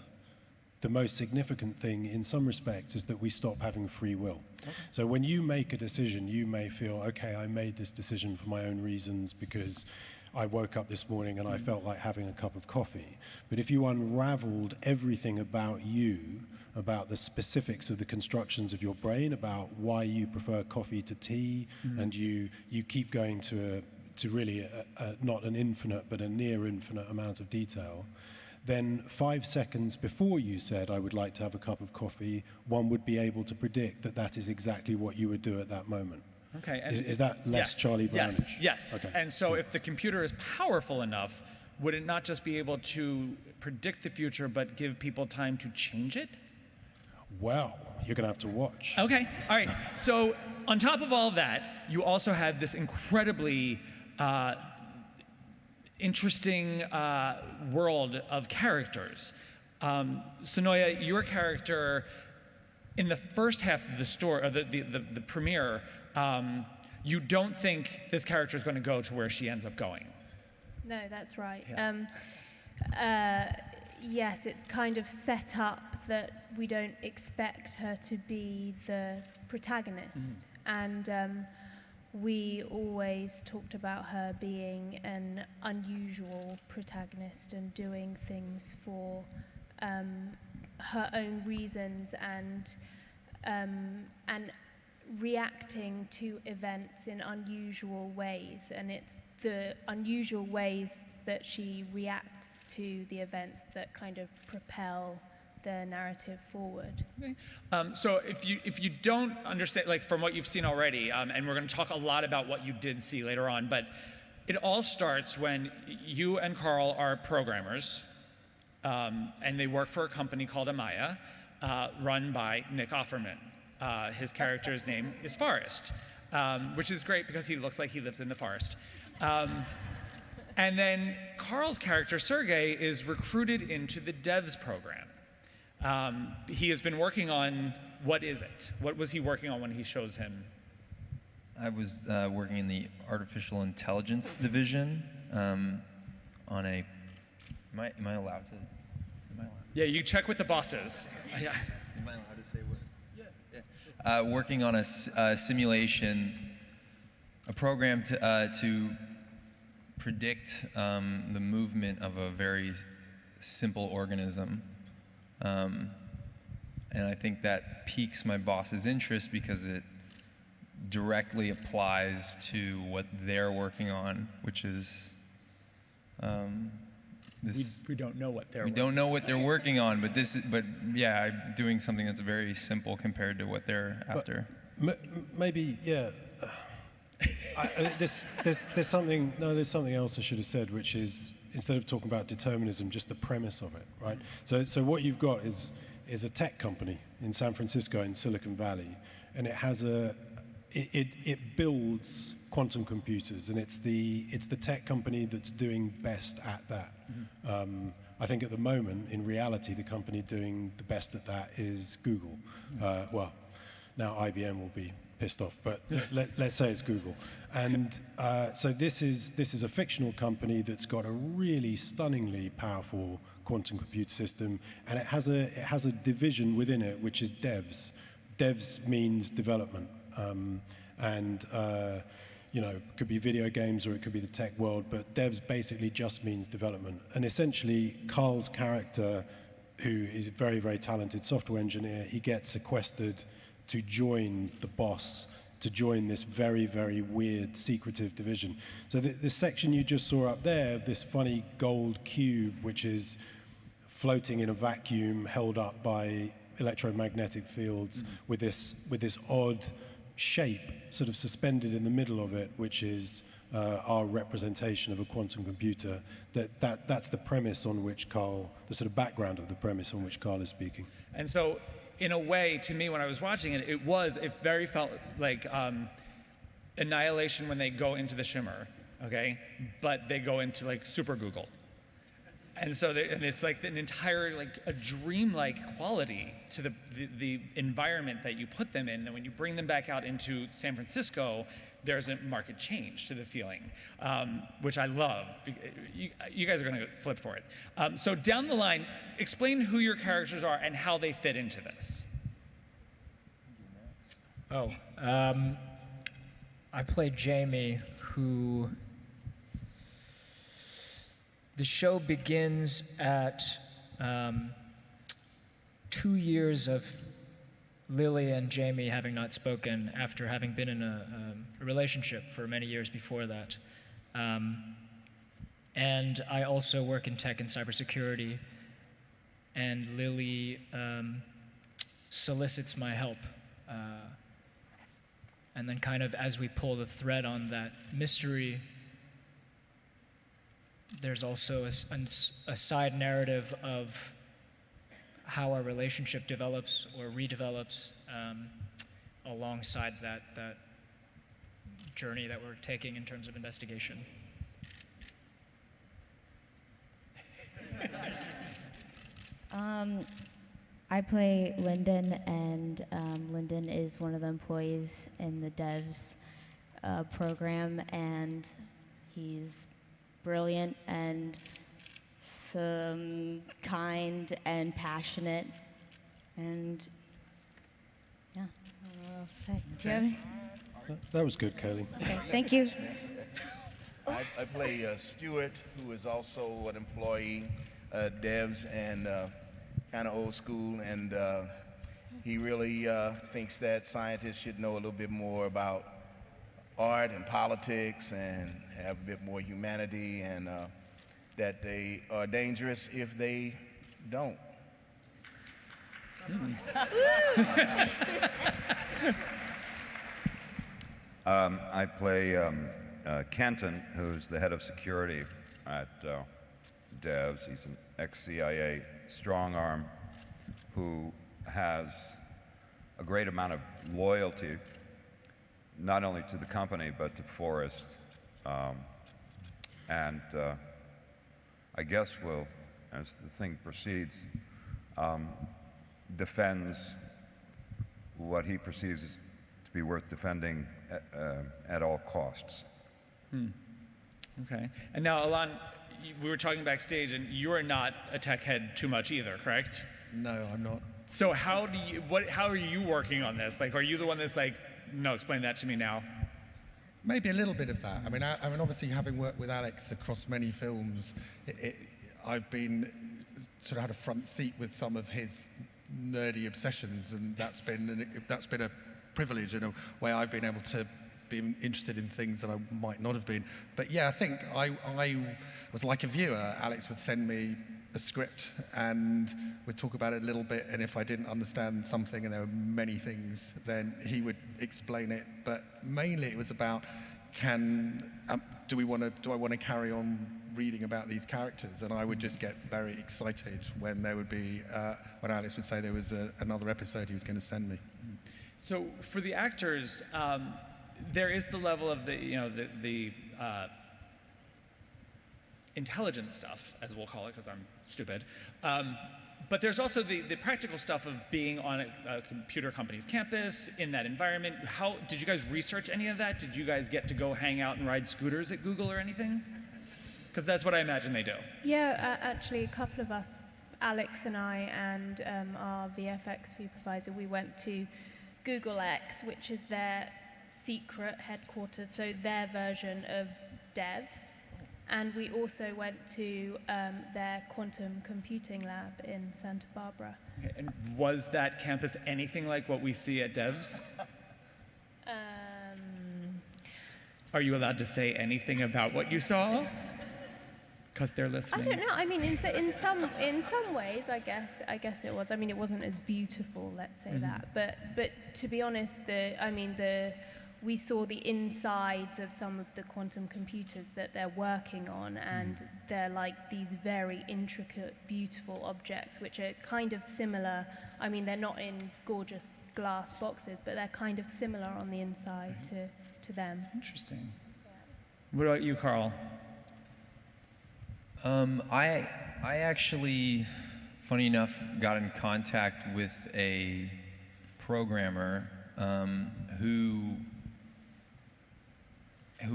the most significant thing in some respects is that we stop having free will. Okay. So when you make a decision, you may feel, okay, I made this decision for my own reasons because I woke up this morning and I felt like having a cup of coffee. But if you unraveled everything about you, about the specifics of the constructions of your brain, about why you prefer coffee to tea, and you keep going to really not an infinite but a near infinite amount of detail, then 5 seconds before you said, I would like to have a cup of coffee, one would be able to predict that that is exactly what you would do at that moment. Okay. And is that less Charlie Brownish? Yes. Okay. And so if the computer is powerful enough, would it not just be able to predict the future, but give people time to change it? Well, you're going to have to watch. Okay. All right. So on top of all of that, you also have this incredibly interesting world of characters. Sonoya, your character, in the first half of the story, or the premiere, you don't think this character is going to go to where she ends up going. No, that's right. Yeah. Yes, it's kind of set up that we don't expect her to be the protagonist. And we always talked about her being an unusual protagonist and doing things for her own reasons and reacting to events in unusual ways. And it's the unusual ways that she reacts to the events that kind of propel the narrative forward. Okay. So if you don't understand, like from what you've seen already, and we're going to talk a lot about what you did see later on, but it all starts when you and Carl are programmers, and they work for a company called Amaya, run by Nick Offerman. His character's name is Forrest, which is great because he looks like he lives in the forest. And then Carl's character, Sergey, is recruited into the devs program. He has been working on, what is it? What was he working on when he shows him? I was working in the artificial intelligence division on a, am I allowed to? Yeah, you check with the bosses. Yeah. Am I allowed to say what? Yeah. Working on a simulation, a program to predict the movement of a very simple organism. And I think that piques my boss's interest because it directly applies to what they're working on, which is this. We don't know what they're. We don't know what they're working on, but yeah, I'm doing something that's very simple compared to what they're after. Maybe, yeah. There's something else I should have said, which is, instead of talking about determinism, just the premise of it, right? So what you've got is a tech company in San Francisco in Silicon Valley, and it has it builds quantum computers, and it's the tech company that's doing best at that. I think at the moment, in reality, the company doing the best at that is Google. Well, now IBM will be pissed off, but let's say it's Google. And so this is a fictional company that's got a really stunningly powerful quantum computer system, and it has a division within it which is devs. Devs means development, and it could be video games or it could be the tech world, but devs basically just means development. And essentially, Carl's character, who is a very, very talented software engineer, he gets sequestered to join the boss, to join this very, very weird, secretive division. So the section you just saw up there, this funny gold cube, which is floating in a vacuum held up by electromagnetic fields with this odd shape sort of suspended in the middle of it, which is our representation of a quantum computer. That's the premise on which Carl, the sort of background of the premise on which Carl is speaking. And so, in a way, to me, when I was watching it, it very felt like Annihilation when they go into the shimmer, okay? But they go into like Super Google. And so, and it's like an entire, like a dreamlike quality to the environment that you put them in. And when you bring them back out into San Francisco, there's a market change to the feeling, which I love. You guys are going to flip for it. So down the line, explain who your characters are and how they fit into this. Oh, I play Jamie, who the show begins at 2 years of Lily and Jamie having not spoken after having been in a relationship for many years before that. And I also work in tech and cybersecurity, and Lily solicits my help. And then kind of as we pull the thread on that mystery, there's also a side narrative of how our relationship develops or redevelops alongside that journey that we're taking in terms of investigation. I play Lyndon, and Lyndon is one of the employees in the devs program, and he's brilliant and kind and passionate, and yeah, I don't know what else to say. Do you have any? That was good, Kelly. Okay, thank you. I play Stuart, who is also an employee, devs, and kind of old school, and he really thinks that scientists should know a little bit more about art and politics and have a bit more humanity, and that they are dangerous if they don't. I play Kenton, who's the head of security at Devs. He's an ex-CIA strong arm who has a great amount of loyalty, not only to the company, but to Forrest. And I guess will, as the thing proceeds, defends what he perceives to be worth defending at all costs. Okay. And now, Alon, we were talking backstage, and you're not a tech head too much either, correct? No, I'm not. So how are you working on this? Like, are you the one that's like, no, explain that to me now? Maybe a little bit of that. I mean, obviously, having worked with Alex across many films, I've been sort of had a front seat with some of his nerdy obsessions, and that's been a privilege in a way. I've been able to be interested in things that I might not have been. But yeah, I think I was like a viewer. Alex would send me a script and we'd talk about it a little bit, and if I didn't understand something, and there were many things, then he would explain it. But mainly it was about, do I want to carry on reading about these characters? And I would just get very excited when there would be, when Alex would say there was another episode he was going to send me. So for the actors, there is the level of the intelligence stuff, as we'll call it, because I'm stupid. But there's also the practical stuff of being on a computer company's campus in that environment. How did you guys research any of that? Did you guys get to go hang out and ride scooters at Google or anything? Because that's what I imagine they do. Yeah, actually, a couple of us, Alex and I, and our VFX supervisor, we went to Google X, which is their secret headquarters, so their version of devs. And we also went to their quantum computing lab in Santa Barbara. Okay, and was that campus anything like what we see at Devs? Are you allowed to say anything about what you saw? Because they're listening. I don't know. I mean, in some ways, I guess it was. I mean, it wasn't as beautiful, let's say that. But to be honest, we saw the insides of some of the quantum computers that they're working on, and they're like these very intricate, beautiful objects, which are kind of similar. I mean, they're not in gorgeous glass boxes, but they're kind of similar on the inside to them. Interesting. What about you, Carl? I I actually, funny enough, got in contact with a programmer who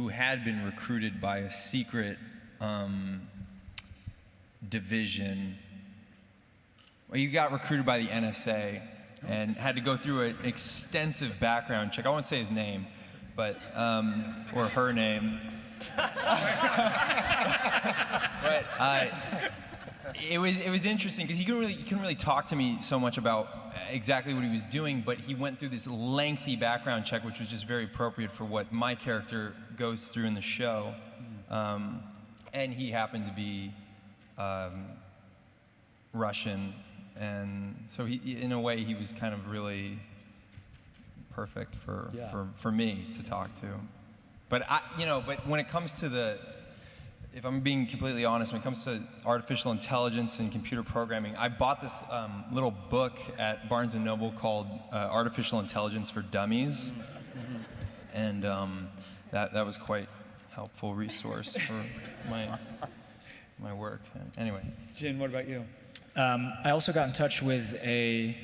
had been recruited by a secret division. Well, you got recruited by the NSA and had to go through an extensive background check. I won't say his name, but or her name. But it was interesting because he couldn't really talk to me so much about exactly what he was doing, but he went through this lengthy background check, which was just very appropriate for what my character goes through in the show. And he happened to be Russian, and so he, in a way, he was kind of really perfect for me to talk to. But but when it comes to if I'm being completely honest, when it comes to artificial intelligence and computer programming, I bought this little book at Barnes & Noble called Artificial Intelligence for Dummies. And that was quite helpful resource for my work. Anyway. Jin, what about you? I also got in touch with I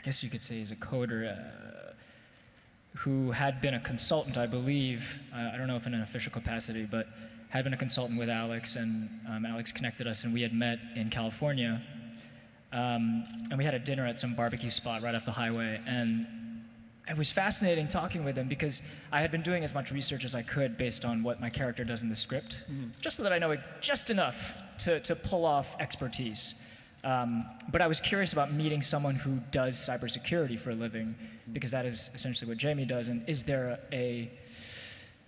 guess you could say he's a coder, who had been a consultant, I believe, I don't know if in an official capacity, but had been a consultant with Alex, and Alex connected us, and we had met in California. And we had a dinner at some barbecue spot right off the highway, and it was fascinating talking with him because I had been doing as much research as I could based on what my character does in the script, just so that I know it just enough to pull off expertise. But I was curious about meeting someone who does cybersecurity for a living, because that is essentially what Jamie does. And is there I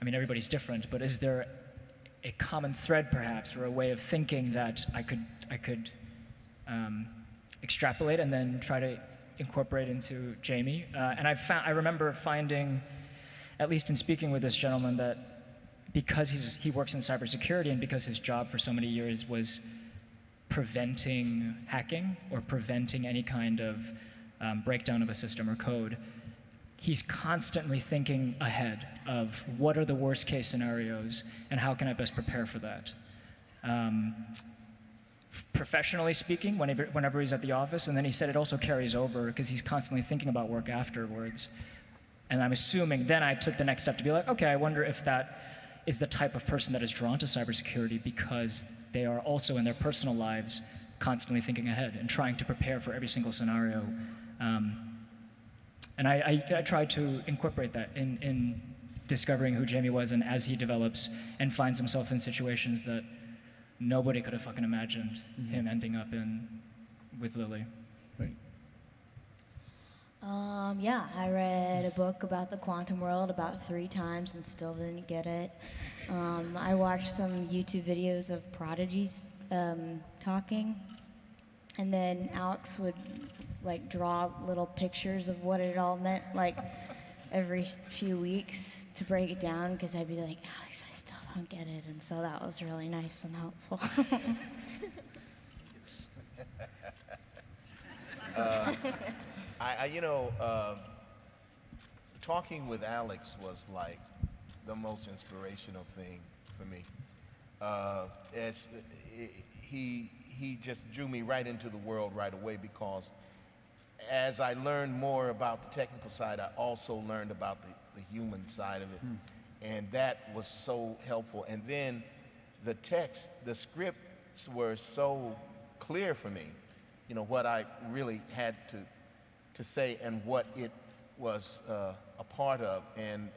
mean, everybody's different, but is there a common thread, perhaps, or a way of thinking that I could extrapolate and then try to incorporate into Jamie? And I remember finding, at least in speaking with this gentleman, that because he works in cybersecurity and because his job for so many years was preventing hacking or preventing any kind of breakdown of a system or code, he's constantly thinking ahead of what are the worst case scenarios and how can I best prepare for that. Professionally speaking, whenever he's at the office, and then he said it also carries over because he's constantly thinking about work afterwards. And I'm assuming then I took the next step to be like, okay, I wonder if that is the type of person that is drawn to cybersecurity because they are also in their personal lives constantly thinking ahead and trying to prepare for every single scenario. And I tried to incorporate that in discovering who Jamie was, and as he develops and finds himself in situations that nobody could have fucking imagined him ending up in with Lily. Yeah, I read a book about the quantum world about 3 times and still didn't get it. I watched some YouTube videos of prodigies talking, and then Alex would draw little pictures of what it all meant, every few weeks to break it down, because I'd be like, Alex, I still don't get it, and so that was really nice and helpful. Talking with Alex was like the most inspirational thing for me. He just drew me right into the world right away, because as I learned more about the technical side, I also learned about the human side of it. And that was so helpful. And then the scripts were so clear for me, what I really had to say and what it was a part of, and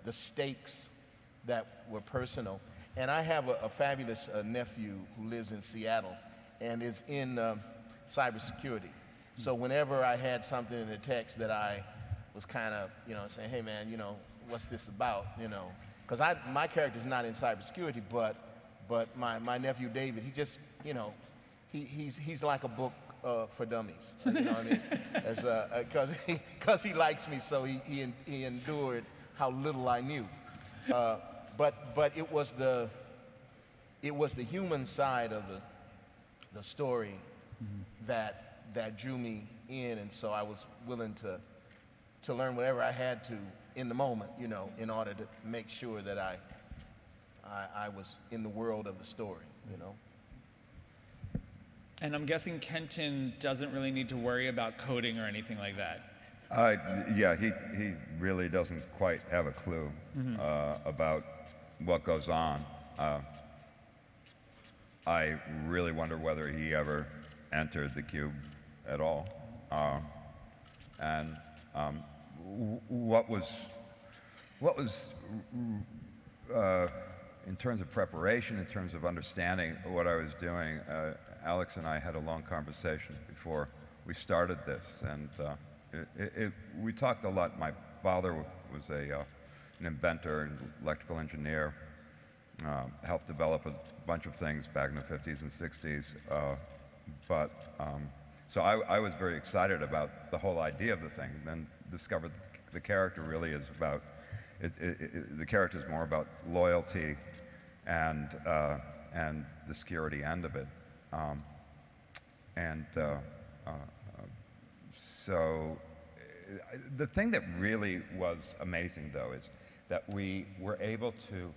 the stakes that were personal. And I have a fabulous nephew who lives in Seattle and is in cybersecurity. So whenever I had something in the text that I was kind of, saying, hey man, what's this about, because my character's not in cybersecurity, but my nephew David, he just, he's like a book for dummies, you know what I mean? Because he likes me, so he endured how little I knew. But it was the human side of the story that drew me in, and so I was willing to learn whatever I had to in the moment, in order to make sure that I was in the world of the story. you know. And I'm guessing Kenton doesn't really need to worry about coding or anything like that. Yeah, he really doesn't quite have a clue about what goes on. I really wonder whether he ever entered the cube at all. And what was in terms of preparation, in terms of understanding what I was doing, Alex and I had a long conversation before we started this, and we talked a lot. My father was an inventor and electrical engineer, helped develop a bunch of things back in the 50s and 60s, so I was very excited about the whole idea of the thing, then discovered the character really is about, the character is more about loyalty and the security end of it. So the thing that really was amazing, though, is that we were able to,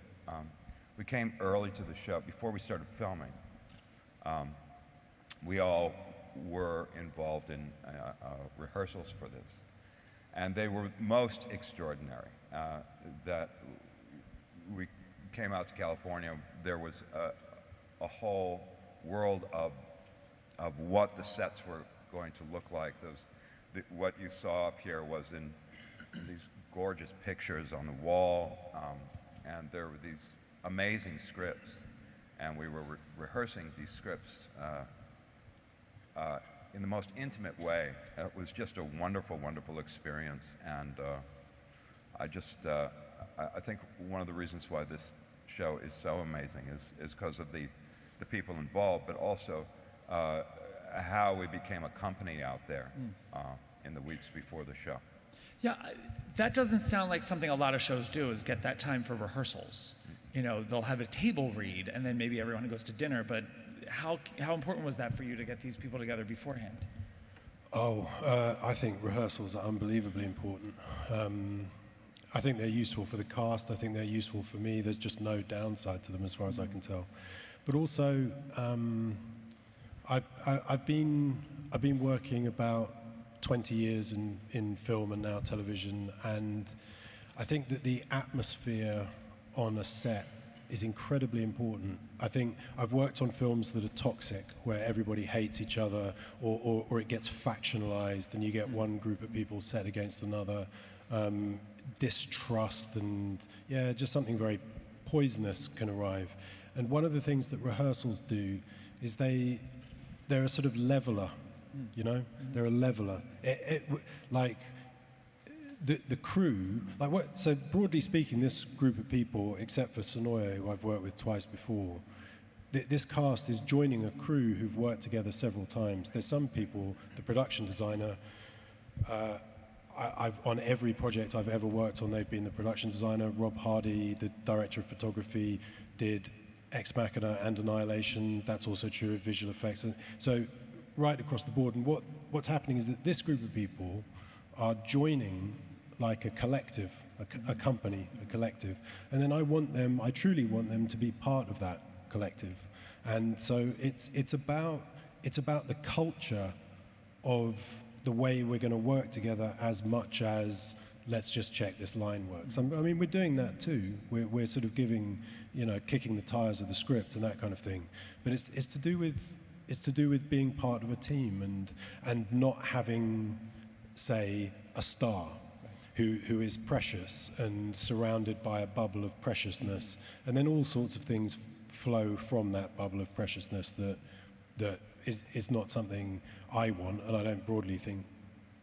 we came early to the show, before we started filming. We all were involved in rehearsals for this, and they were most extraordinary. That we came out to California, there was a whole world of what the sets were going to look like. What you saw up here was in these gorgeous pictures on the wall, and there were these amazing scripts, and we were rehearsing these scripts in the most intimate way. It was just a wonderful, wonderful experience, and I think one of the reasons why this show is so amazing is because of the people involved, but also how we became a company out there in the weeks before the show. Yeah, that doesn't sound like something a lot of shows do, is get that time for rehearsals. You know, they'll have a table read, and then maybe everyone goes to dinner, but how important was that for you to get these people together beforehand? I think rehearsals are unbelievably important. I think they're useful for the cast. I think they're useful for me. There's just no downside to them as far as I can tell. But also, I've been working about 20 years in film and now television, and I think that the atmosphere on a set is incredibly important. I think I've worked on films that are toxic, where everybody hates each other, or it gets factionalized, and you get one group of people set against another. Distrust and, yeah, just something very poisonous can arrive. And one of the things that rehearsals do is they're a sort of leveler, you know? They're a leveler. Like, the crew, so broadly speaking, this group of people, except for Sonoya, who I've worked with twice before, this cast is joining a crew who've worked together several times. There's some people, the production designer, on every project I've ever worked on, they've been the production designer. Rob Hardy, the director of photography, did Ex Machina and Annihilation. That's also true of visual effects. And so right across the board. And what's happening is that this group of people are joining like a collective, a company, a collective. And then I truly want them to be part of that collective. And so it's about the culture of the way we're going to work together as much as let's just check this line works. I mean, we're doing that too. We're sort of giving, kicking the tires of the script and that kind of thing. But it's to do with being part of a team and not having, say, a star who is precious and surrounded by a bubble of preciousness, and then all sorts of things flow from that bubble of preciousness that is not something I want, and I don't broadly think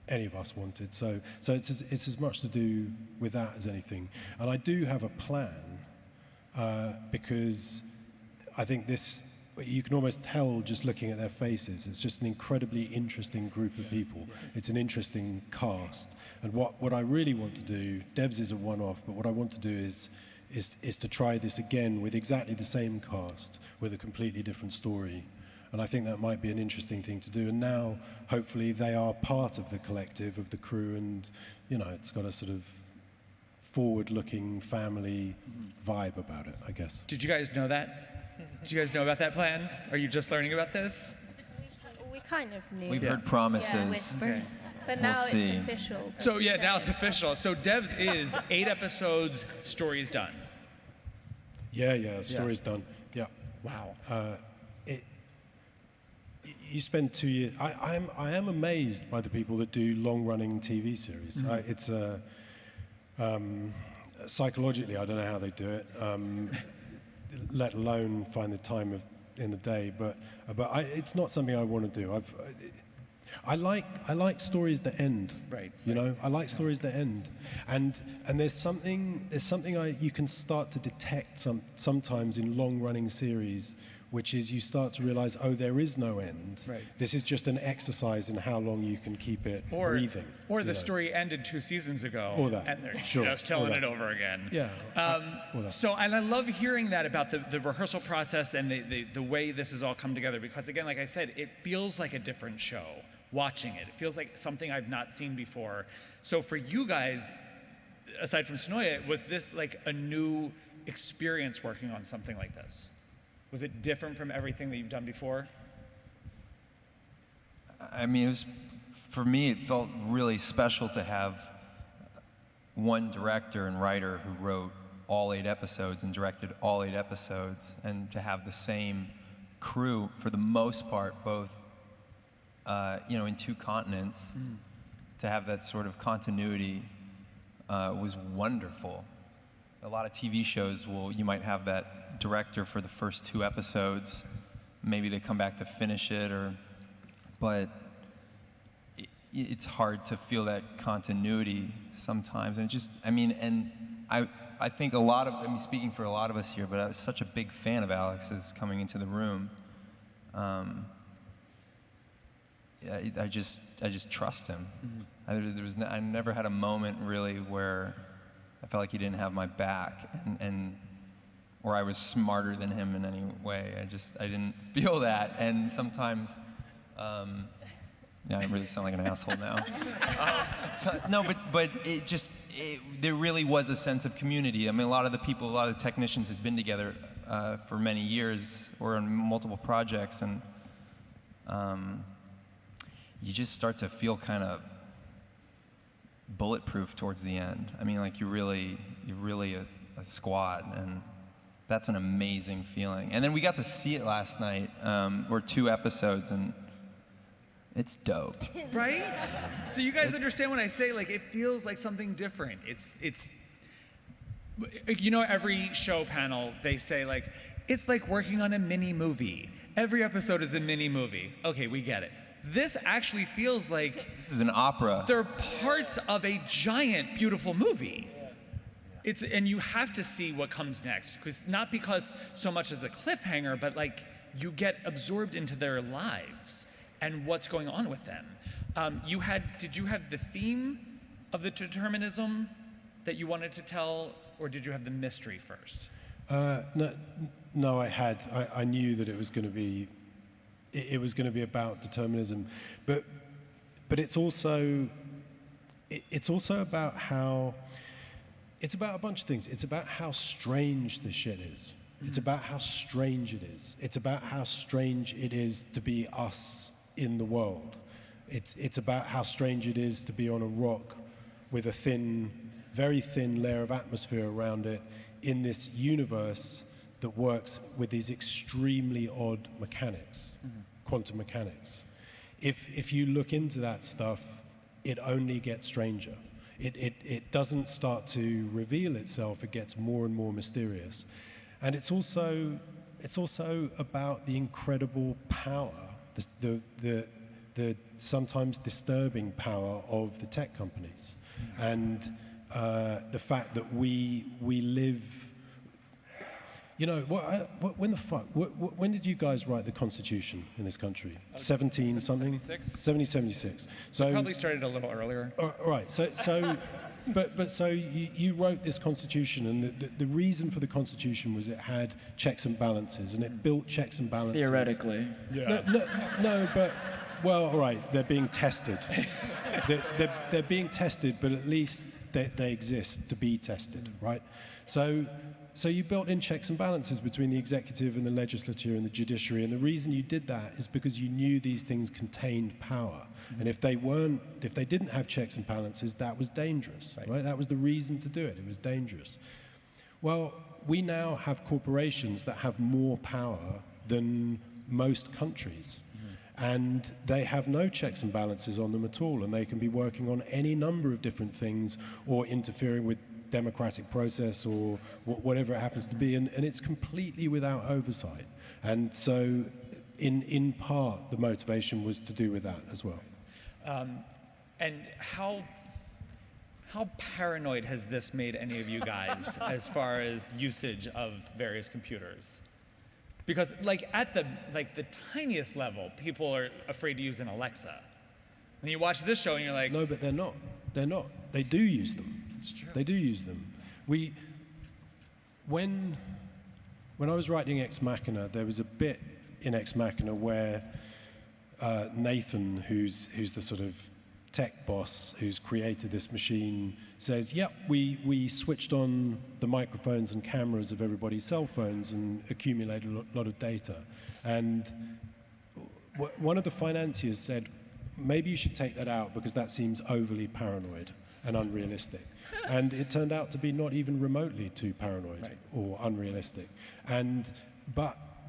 any of us wanted. So it's as much to do with that as anything. And I do have a plan, because I think you can almost tell just looking at their faces. It's just an incredibly interesting group of people. It's an interesting cast. And what I really want to do, Devs is a one-off, but what I want to do is to try this again with exactly the same cast, with a completely different story. And I think that might be an interesting thing to do. And now, hopefully, they are part of the collective, of the crew, and, it's got a sort of forward-looking family vibe about it, I guess. Did you guys know that? Do you guys know about that plan? Are you just learning about this? We kind of knew. We've heard promises. Yeah, whispers. But We'll now see. it's official. So yeah, now it's official. So Devs is 8 episodes, story's done. Yeah, story's done. Yeah. Wow. You spend 2 years. I am amazed by the people that do long-running TV series. Mhm. It's psychologically, I don't know how they do it, let alone find the time in the day. But it's not something I want to do. I like stories that end. Right. You know, I like stories that end, and there's something you can start to detect sometimes in long-running series, which is you start to realize, oh, there is no end. Right. This is just an exercise in how long you can keep it breathing. Or you the know. story ended 2 seasons ago. Or that, And they're sure, just telling or it that. over again. Yeah. Or that. So, and I love hearing that about the rehearsal process and the way this has all come together, because again, like I said, it feels like a different show watching it. It feels like something I've not seen before. So for you guys, aside from Sonoya, was this like a new experience working on something like this? Was it different from everything that you've done before? I mean, for me, it felt really special to have one director and writer who wrote all 8 episodes and directed all 8 episodes, and to have the same crew for the most part, both in 2 continents, to have that sort of continuity was wonderful. A lot of TV shows you might have that director for the first 2 episodes, maybe they come back to finish it, but it's hard to feel that continuity sometimes. And I think speaking for a lot of us here, but I was such a big fan of Alex's coming into the room. I just trust him. I never had a moment really where I felt like he didn't have my back, or I was smarter than him in any way. I didn't feel that, and sometimes, I really sound like an asshole now. But there really was a sense of community. I mean, a lot of the technicians had been together for many years or on multiple projects, and you just start to feel kind of bulletproof towards the end. I mean, like you're really a squad, and that's an amazing feeling. And then we got to see it last night, or 2 episodes, and it's dope. Right? So you guys understand when I say, like, it feels like something different. It's every show panel, they say, like, it's like working on a mini movie. Every episode is a mini movie. Okay, we get it. This actually feels like... This is an opera. They're parts of a giant, beautiful movie. And you have to see what comes next, not because so much as a cliffhanger, but like you get absorbed into their lives and what's going on with them. Did you have the theme of the determinism that you wanted to tell, or did you have the mystery first? No, I had. I knew that it was going to be. It was going to be about determinism, but it's also about how. It's about a bunch of things. It's about how strange this shit is. It's about how strange it is. It's about how strange it is to be us in the world. It's about how strange it is to be on a rock with a very thin layer of atmosphere around it in this universe that works with these extremely odd mechanics, quantum mechanics. If you look into that stuff, it only gets stranger. It doesn't start to reveal itself. It gets more and more mysterious. And it's also about the incredible power, the sometimes disturbing power of the tech companies, and the fact that we live. You know, when did you guys write the Constitution in this country? 17 something? 1776. So Probably started a little earlier. Right. So you wrote this Constitution, and the reason for the Constitution was it had checks and balances, and it built checks and balances. Theoretically. Yeah. No, but well, all right, they're being tested. they're being tested, but at least they exist to be tested, right? So so you built in checks and balances between the executive and the legislature and the judiciary, and the reason you did that is because you knew these things contained power. And if they didn't have checks and balances, that was dangerous, right? That was the reason to do it. It was dangerous. Well, we now have corporations that have more power than most countries. And they have no checks and balances on them at all, and they can be working on any number of different things or interfering with democratic process or whatever it happens to be, and it's completely without oversight. And so in part, the motivation was to do with that as well. And how paranoid has this made any of you guys as far as usage of various computers? Because at the tiniest level, people are afraid to use an Alexa. And you watch this show and you're like, no, but they're not. They're not. They do use them. It's true. They do use them. When I was writing Ex Machina, there was a bit in Ex Machina where Nathan, who's the sort of tech boss who's created this machine, says, yep, we switched on the microphones and cameras of everybody's cell phones and accumulated a lot of data. And one of the financiers said, maybe you should take that out because that seems overly paranoid and unrealistic. And it turned out to be not even remotely too paranoid or unrealistic.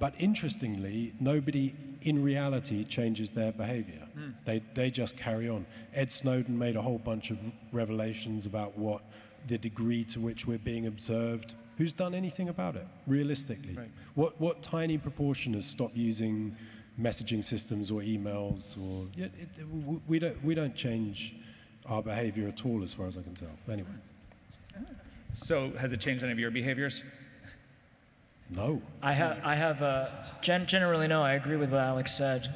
But interestingly, nobody in reality changes their behavior. They just carry on. Ed Snowden made a whole bunch of revelations about what the degree to which we're being observed. Who's done anything about it, realistically? What tiny proportion has stopped using messaging systems or emails? We don't change our behavior at all, as far as I can tell. Anyway. So has it changed any of your behaviors? No. I have generally no. I agree with what Alex said.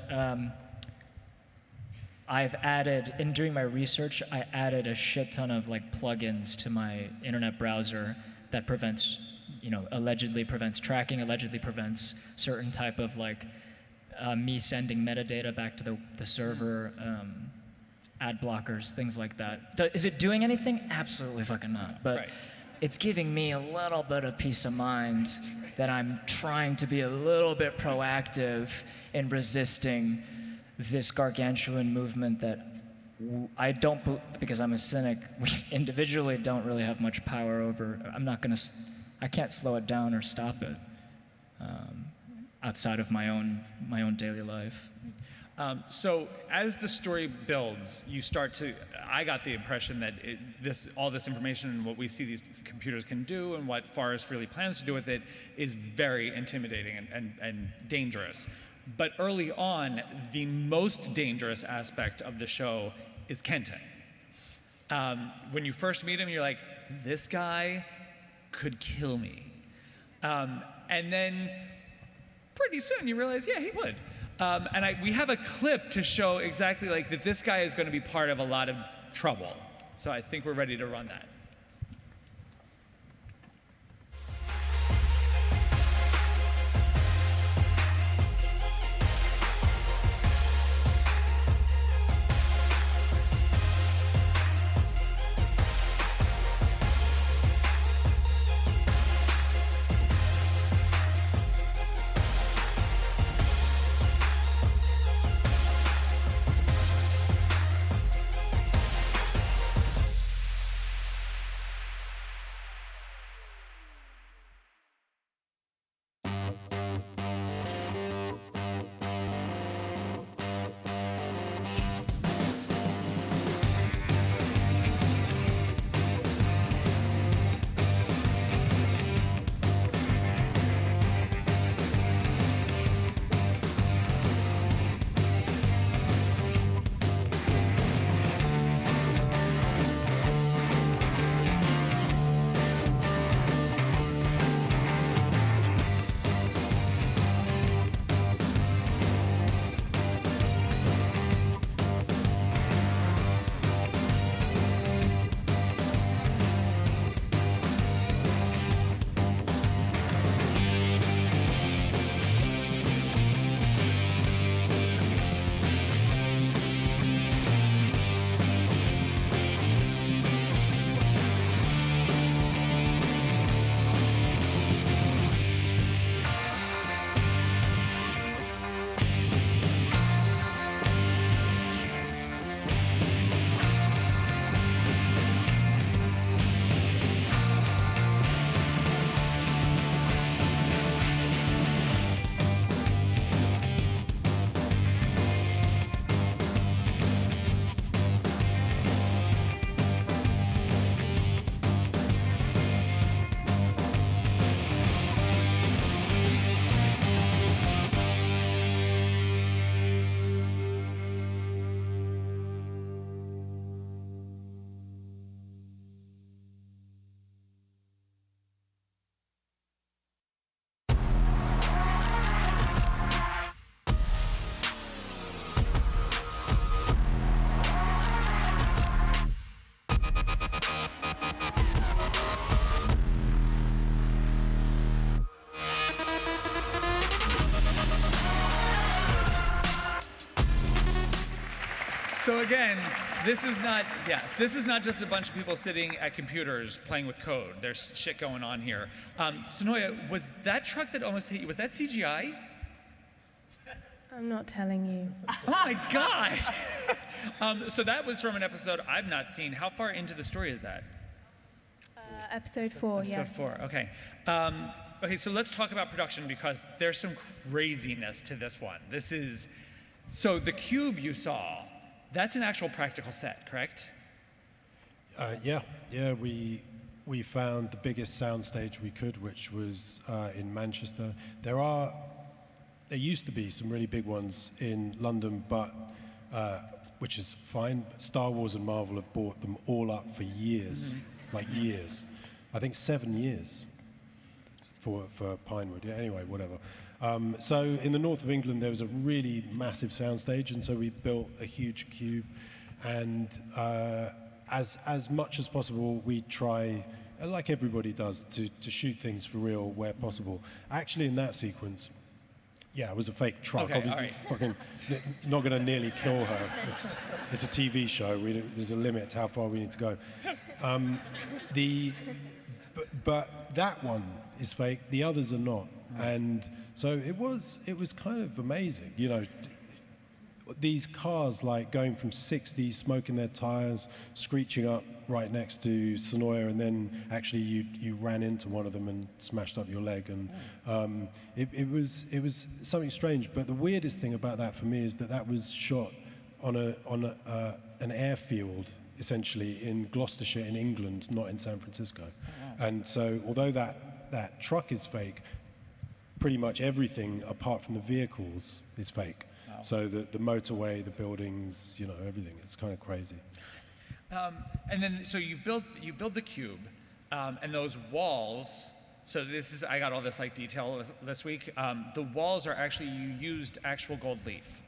I've added, in doing my research, I added a shit ton of plugins to my internet browser that prevents, allegedly prevents tracking, allegedly prevents certain type of me sending metadata back to the server, ad blockers, things like that. Is it doing anything? Absolutely fucking not. But it's giving me a little bit of peace of mind that I'm trying to be a little bit proactive in resisting this gargantuan movement that I don't, because I'm a cynic, we individually don't really have much power over. I can't slow it down or stop it outside of my own daily life. So as the story builds, I got the impression that all this information and what we see these computers can do and what Forrest really plans to do with it is very intimidating and dangerous. But early on, the most dangerous aspect of the show is Kenton. When you first meet him, you're like, this guy could kill me. And then pretty soon you realize, yeah, he would. We have a clip to show exactly that this guy is going to be part of a lot of trouble. So I think we're ready to run that. So again, this is not just a bunch of people sitting at computers playing with code. There's shit going on here. Sonoya, was that truck that almost hit you, was that CGI? I'm not telling you. Oh my God! So that was from an episode I've not seen. How far into the story is that? Episode 4, yeah. Episode 4, okay. Okay, so let's talk about production because there's some craziness to this one. So the cube you saw, that's an actual practical set, correct? Yeah, we found the biggest soundstage we could, which was in Manchester. There used to be some really big ones in London, but which is fine. Star Wars and Marvel have bought them all up for years, like years. I think 7 years for Pinewood. Yeah, anyway, whatever. So in the north of England, there was a really massive soundstage, and so we built a huge cube. And as much as possible, we try, like everybody does, to shoot things for real where possible. Actually, in that sequence, yeah, it was a fake truck. Okay, obviously, fucking not going to nearly kill her. It's a TV show. There's a limit to how far we need to go. But that one is fake. The others are not. And so it was kind of amazing, you know. These cars like going from 60, smoking their tires, screeching up right next to Sonoya, and then actually you ran into one of them and smashed up your leg, and it was something strange. But the weirdest thing about that for me is that was shot on an airfield, essentially in Gloucestershire in England, not in San Francisco. And so although that truck is fake, pretty much everything apart from the vehicles is fake. Wow. So the motorway, the buildings, you know, everything. It's kind of crazy. And then, so you build the cube, and those walls. So I got all this like detail this week. The walls are actually, you used actual gold leaf.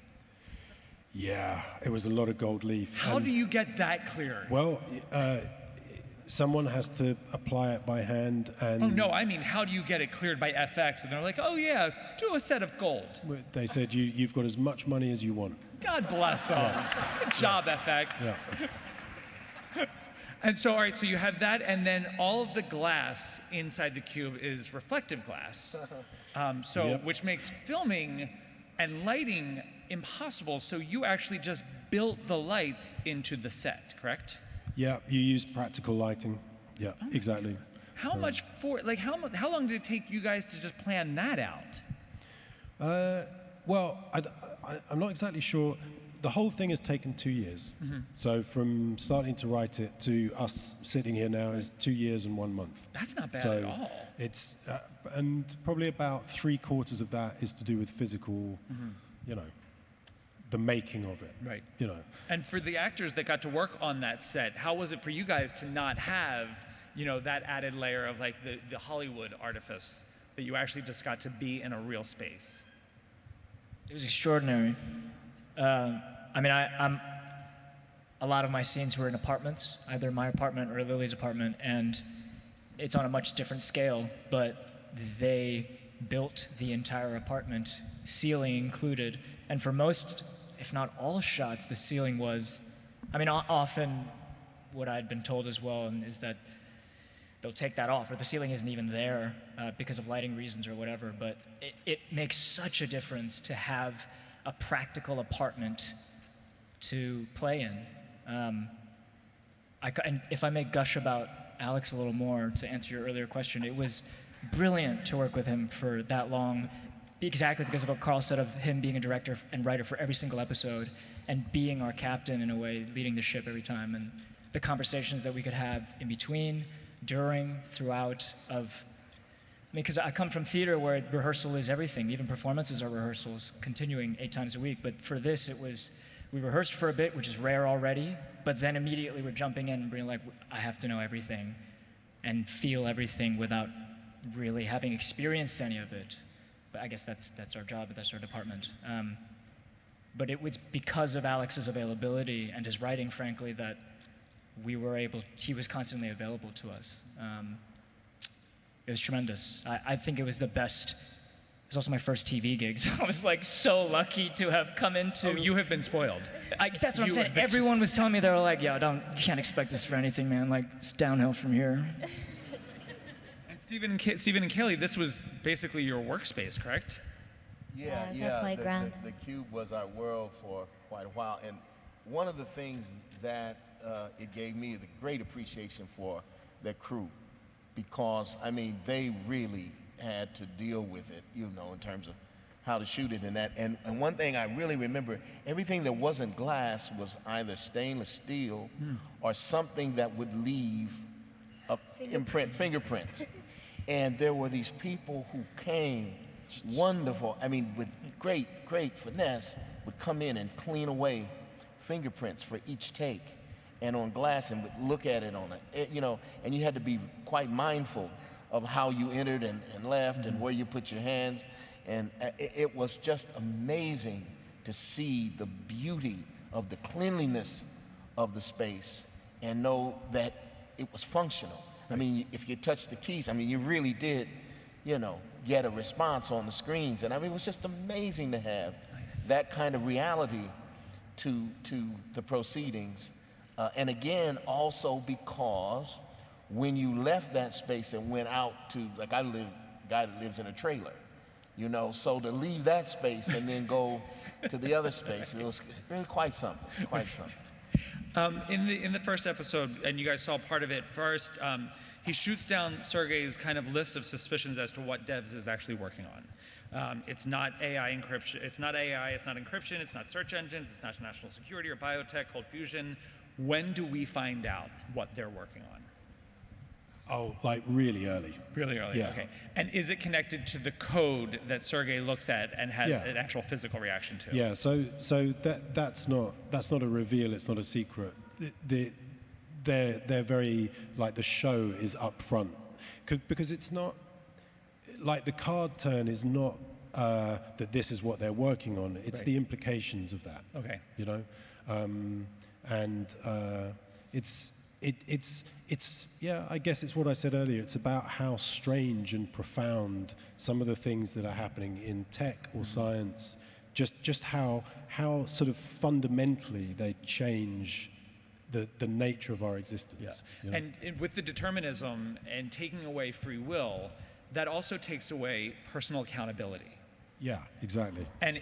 Yeah, it was a lot of gold leaf. How do you get that cleared? Well, someone has to apply it by hand, and... Oh, no, I mean, how do you get it cleared by FX? And they're like, oh, yeah, do a set of gold. They said, you've got as much money as you want. God bless them. Yeah. Good job, FX. Yeah. And so, all right, so you have that, and then all of the glass inside the cube is reflective glass. Yep. Which makes filming and lighting impossible. So you actually just built the lights into the set, correct? Yeah, you use practical lighting. Yeah, exactly. How much how long did it take you guys to just plan that out? Well, I'm not exactly sure. The whole thing has taken 2 years. Mm-hmm. So from starting to write it to us sitting here now is 2 years and 1 month. That's not bad at all. It's and probably about 3/4 of that is to do with physical, you know, the making of it. Right. You know. And for the actors that got to work on that set, how was it for you guys to not have, you know, that added layer of like the Hollywood artifice that you actually just got to be in a real space? It was extraordinary. I mean, a lot of my scenes were in apartments, either my apartment or Lily's apartment, and it's on a much different scale, but they built the entire apartment, ceiling included, and for most, if not all shots, the ceiling was, I mean, often what I'd been told as well is that they'll take that off, or the ceiling isn't even there because of lighting reasons or whatever, but it makes such a difference to have a practical apartment to play in. And if I may gush about Alex a little more to answer your earlier question, it was brilliant to work with him for that long, exactly because of what Carl said of him being a director and writer for every single episode and being our captain in a way, leading the ship every time, and the conversations that we could have in between, during, throughout of, I mean, because I come from theater where rehearsal is everything. Even performances are rehearsals, continuing 8 times a week. But for this, it was, we rehearsed for a bit, which is rare already, but then immediately we're jumping in and being like, I have to know everything and feel everything without really having experienced any of it. But I guess that's our job, that's our department. But it was because of Alex's availability and his writing, frankly, that he was constantly available to us. It was tremendous. I think it was the best was also my first TV gig, so I was like so lucky to have come into. Oh, you have been spoiled. That's what I'm You saying. have been Everyone was telling me, they were like, "Yo, you can't expect this for anything, man. Like, it's downhill from here." And Stephen and Kaylee, this was basically your workspace, correct? Yeah, it's our playground. The cube was our world for quite a while, and one of the things that it gave me the great appreciation for the crew, because I mean they really had to deal with it, you know, in terms of how to shoot it and that. And one thing I really remember, everything that wasn't glass was either stainless steel or something that would leave a fingerprint. And there were these people who came, wonderful, I mean, with great finesse, would come in and clean away fingerprints for each take and on glass, and would look at it on it, you know, and you had to be quite mindful of how you entered and left and where you put your hands. And it was just amazing to see the beauty of the cleanliness of the space and know that it was functional. I mean, if you touched the keys, I mean, you really did, you know, get a response on the screens. And I mean, it was just amazing to have that kind of reality to the proceedings. And again, also because when you left that space and went out to, like guy that lives in a trailer, you know, so to leave that space and then go to the other space, it was really quite something, In the first episode, and you guys saw part of it first, he shoots down Sergei's kind of list of suspicions as to what Devs is actually working on. It's not AI encryption, it's not encryption, it's not search engines, it's not national security or biotech, cold fusion. When do we find out what they're working on? Oh, like really early. Really early, Yeah. okay. And is it connected to the code that Sergei looks at and has Yeah. an actual physical reaction to? Yeah, so that's not a reveal. It's not a secret. They're very, like, the show is up front, because it's not like the card turn is not that this is what they're working on. It's Right. the implications of that. Okay. You know, it's yeah. I guess it's what I said earlier. It's about how strange and profound some of the things that are happening in tech or science. Just how sort of fundamentally they change the nature of our existence. Yeah. You know? And with the determinism and taking away free will, that also takes away personal accountability. Yeah, exactly. And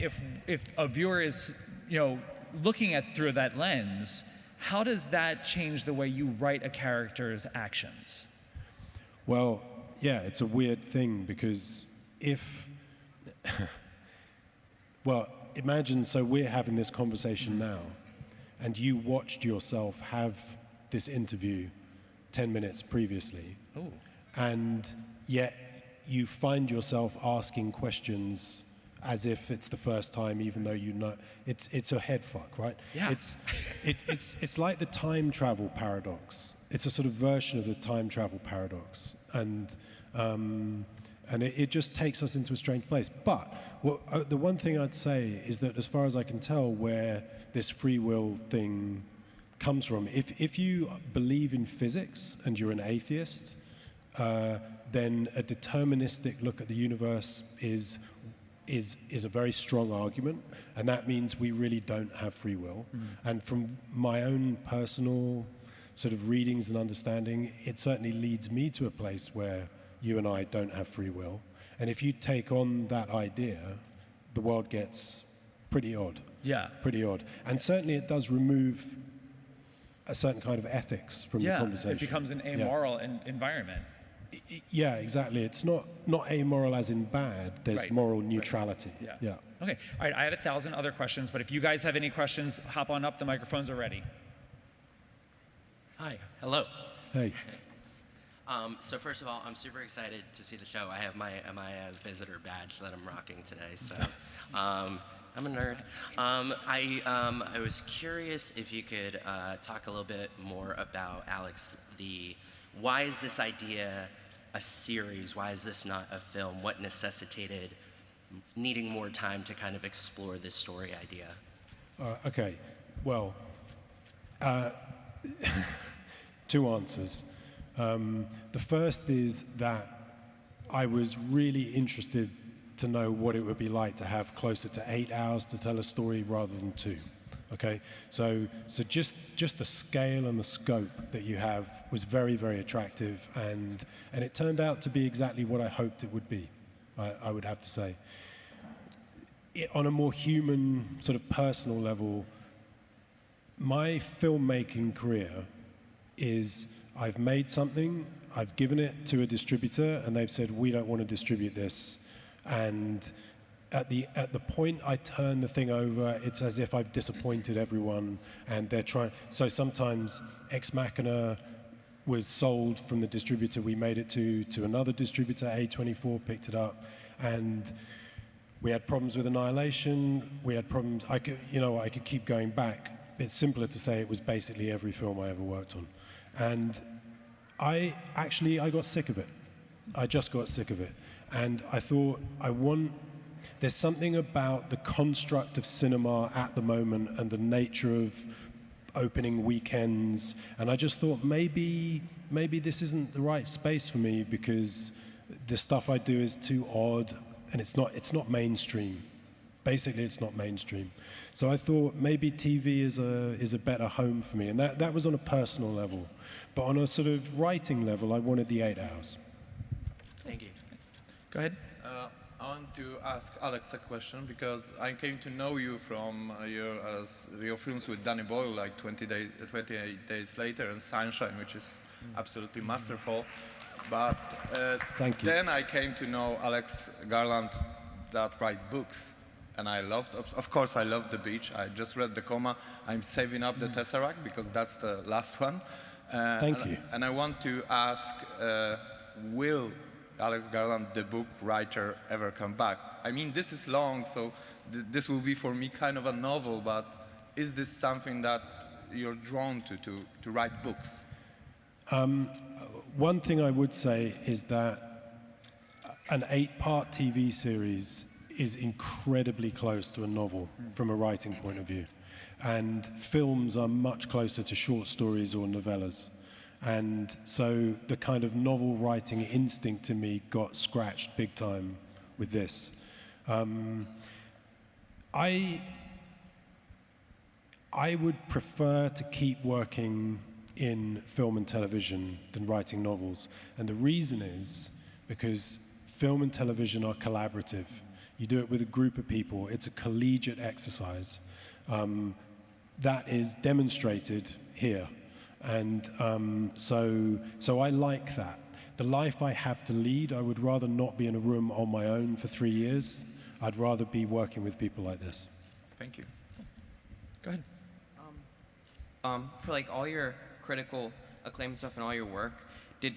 if a viewer is, you know, looking at through that lens, how does that change the way you write a character's actions? Well, yeah, it's a weird thing, because well, imagine, so we're having this conversation now, and you watched yourself have this interview 10 minutes previously, and yet you find yourself asking questions as if it's the first time, even though you know it's a head fuck, right? Yeah. It's like the time travel paradox. It's a sort of version of the time travel paradox, and it just takes us into a strange place. But the one thing I'd say is that, as far as I can tell, where this free will thing comes from, if you believe in physics and you're an atheist, then a deterministic look at the universe is a very strong argument, and that means we really don't have free will. And from my own personal sort of readings and understanding, it certainly leads me to a place where you and I don't have free will. And if you take on that idea, the world gets pretty odd. Yeah. Pretty odd. And certainly it does remove a certain kind of ethics from the conversation. It becomes an amoral environment. Yeah, exactly. It's not amoral as in bad. There's Right. moral neutrality. Yeah. Yeah. Okay. All right. I have 1,000 other questions, but if you guys have any questions, hop on up. The microphones are ready. Hi. Hello. Hey. So first of all, I'm super excited to see the show. I have my visitor badge that I'm rocking today. So I'm a nerd. I was curious if you could talk a little bit more about, Alex, why is this idea a series? Why is this not a film? What necessitated needing more time to kind of explore this story idea? Okay. Well, two answers. The first is that I was really interested to know what it would be like to have closer to 8 hours to tell a story rather than 2. Okay, so just the scale and the scope that you have was very, very attractive, and it turned out to be exactly what I hoped it would be, I would have to say. On a more human, sort of personal level, my filmmaking career is I've made something, I've given it to a distributor, and they've said, we don't want to distribute this. And at the point I turn the thing over, it's as if I've disappointed everyone, and they're trying. So sometimes Ex Machina was sold from the distributor we made it to another distributor. A24 picked it up, and we had problems with Annihilation. We had problems. I could keep going back. It's simpler to say it was basically every film I ever worked on, and I got sick of it. I just got sick of it, and I thought there's something about the construct of cinema at the moment and the nature of opening weekends, and I just thought maybe this isn't the right space for me because the stuff I do is too odd and it's not mainstream. Basically, it's not mainstream. So I thought maybe TV is a better home for me, and that was on a personal level. But on a sort of writing level, I wanted the 8 hours. Thank you. Go ahead. I want to ask Alex a question because I came to know you from your films with Danny Boyle, like 28 Days Later and Sunshine, which is absolutely masterful. But Thank you. Then I came to know Alex Garland that write books. And I loved, of course, I loved The Beach. I just read The Coma. I'm saving up the Tesseract because that's the last one. Thank you. And I want to ask, will Alex Garland, the book writer, ever come back? I mean, this is long, so this will be for me kind of a novel, but is this something that you're drawn to write books? One thing I would say is that an 8-part TV series is incredibly close to a novel from a writing point of view. And films are much closer to short stories or novellas. And so the kind of novel writing instinct in me got scratched big time with this. I would prefer to keep working in film and television than writing novels. And the reason is because film and television are collaborative. You do it with a group of people. It's a collegiate exercise. That is demonstrated here. And so I like that. The life I have to lead, I would rather not be in a room on my own for 3 years. I'd rather be working with people like this. Thank you. Go ahead. For like all your critical acclaim stuff and all your work, did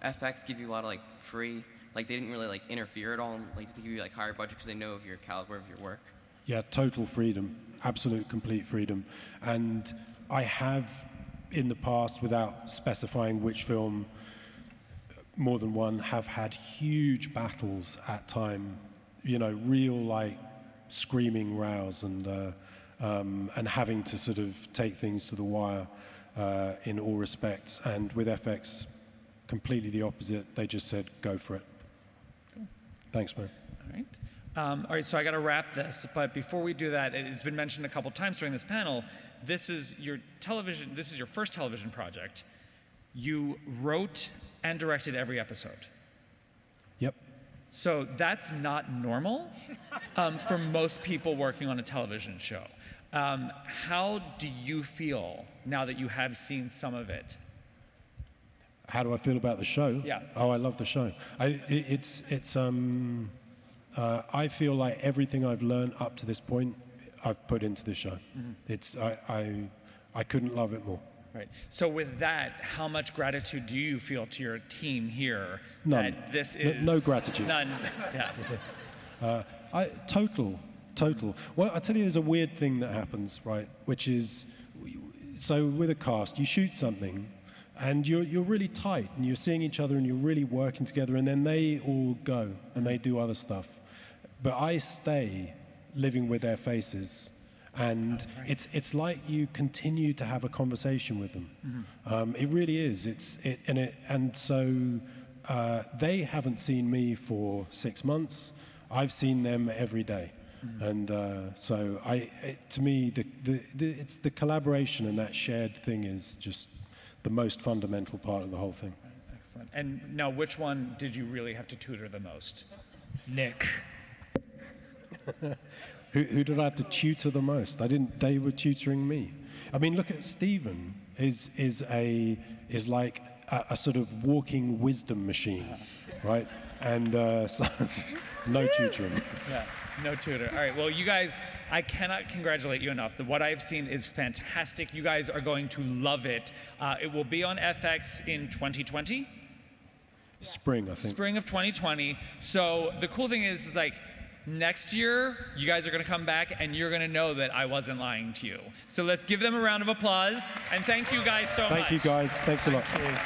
FX give you a lot of like free, like they didn't really like interfere at all, like they give you like higher budget because they know of your caliber of your work? Yeah, total freedom, absolute complete freedom. And I have in the past, without specifying which film, more than one, have had huge battles at time, real like screaming rows and having to sort of take things to the wire in all respects. And with FX, completely the opposite. They just said, go for it. Cool. Thanks, man. All right, so I got to wrap this, but before we do that, it's been mentioned a couple times during this panel, this is your first television project. You wrote and directed every episode. Yep. So that's not normal for most people working on a television show. How do you feel now that you have seen some of it? How do I feel about the show? Yeah. Oh, I love the show. I feel like everything I've learned up to this point, I've put into this show. Mm-hmm. I couldn't love it more. Right. So with that, how much gratitude do you feel to your team here? None. That this is no gratitude. None. Yeah. Total. Well, I tell you, there's a weird thing that happens, right? Which is, so with a cast, you shoot something, and you're really tight, and you're seeing each other, and you're really working together, and then they all go, and they do other stuff. But I stay living with their faces, and it's like you continue to have a conversation with them. Mm-hmm. It really is. So they haven't seen me for 6 months. I've seen them every day. And so to me, it's the collaboration and that shared thing is just the most fundamental part of the whole thing. Excellent. And now, which one did you really have to tutor the most? Nick. Who did I have to tutor the most? They were tutoring me. I mean, look at Stephen. Is like a sort of walking wisdom machine, right? And so no tutoring. Yeah, no tutor. All right, well, you guys, I cannot congratulate you enough. What I've seen is fantastic. You guys are going to love it. It will be on FX in 2020. Spring, I think. Spring of 2020. So the cool thing is like, next year, you guys are going to come back and you're going to know that I wasn't lying to you. So let's give them a round of applause. And thank you guys so much. Thank you, guys. Thanks a lot. Thank you.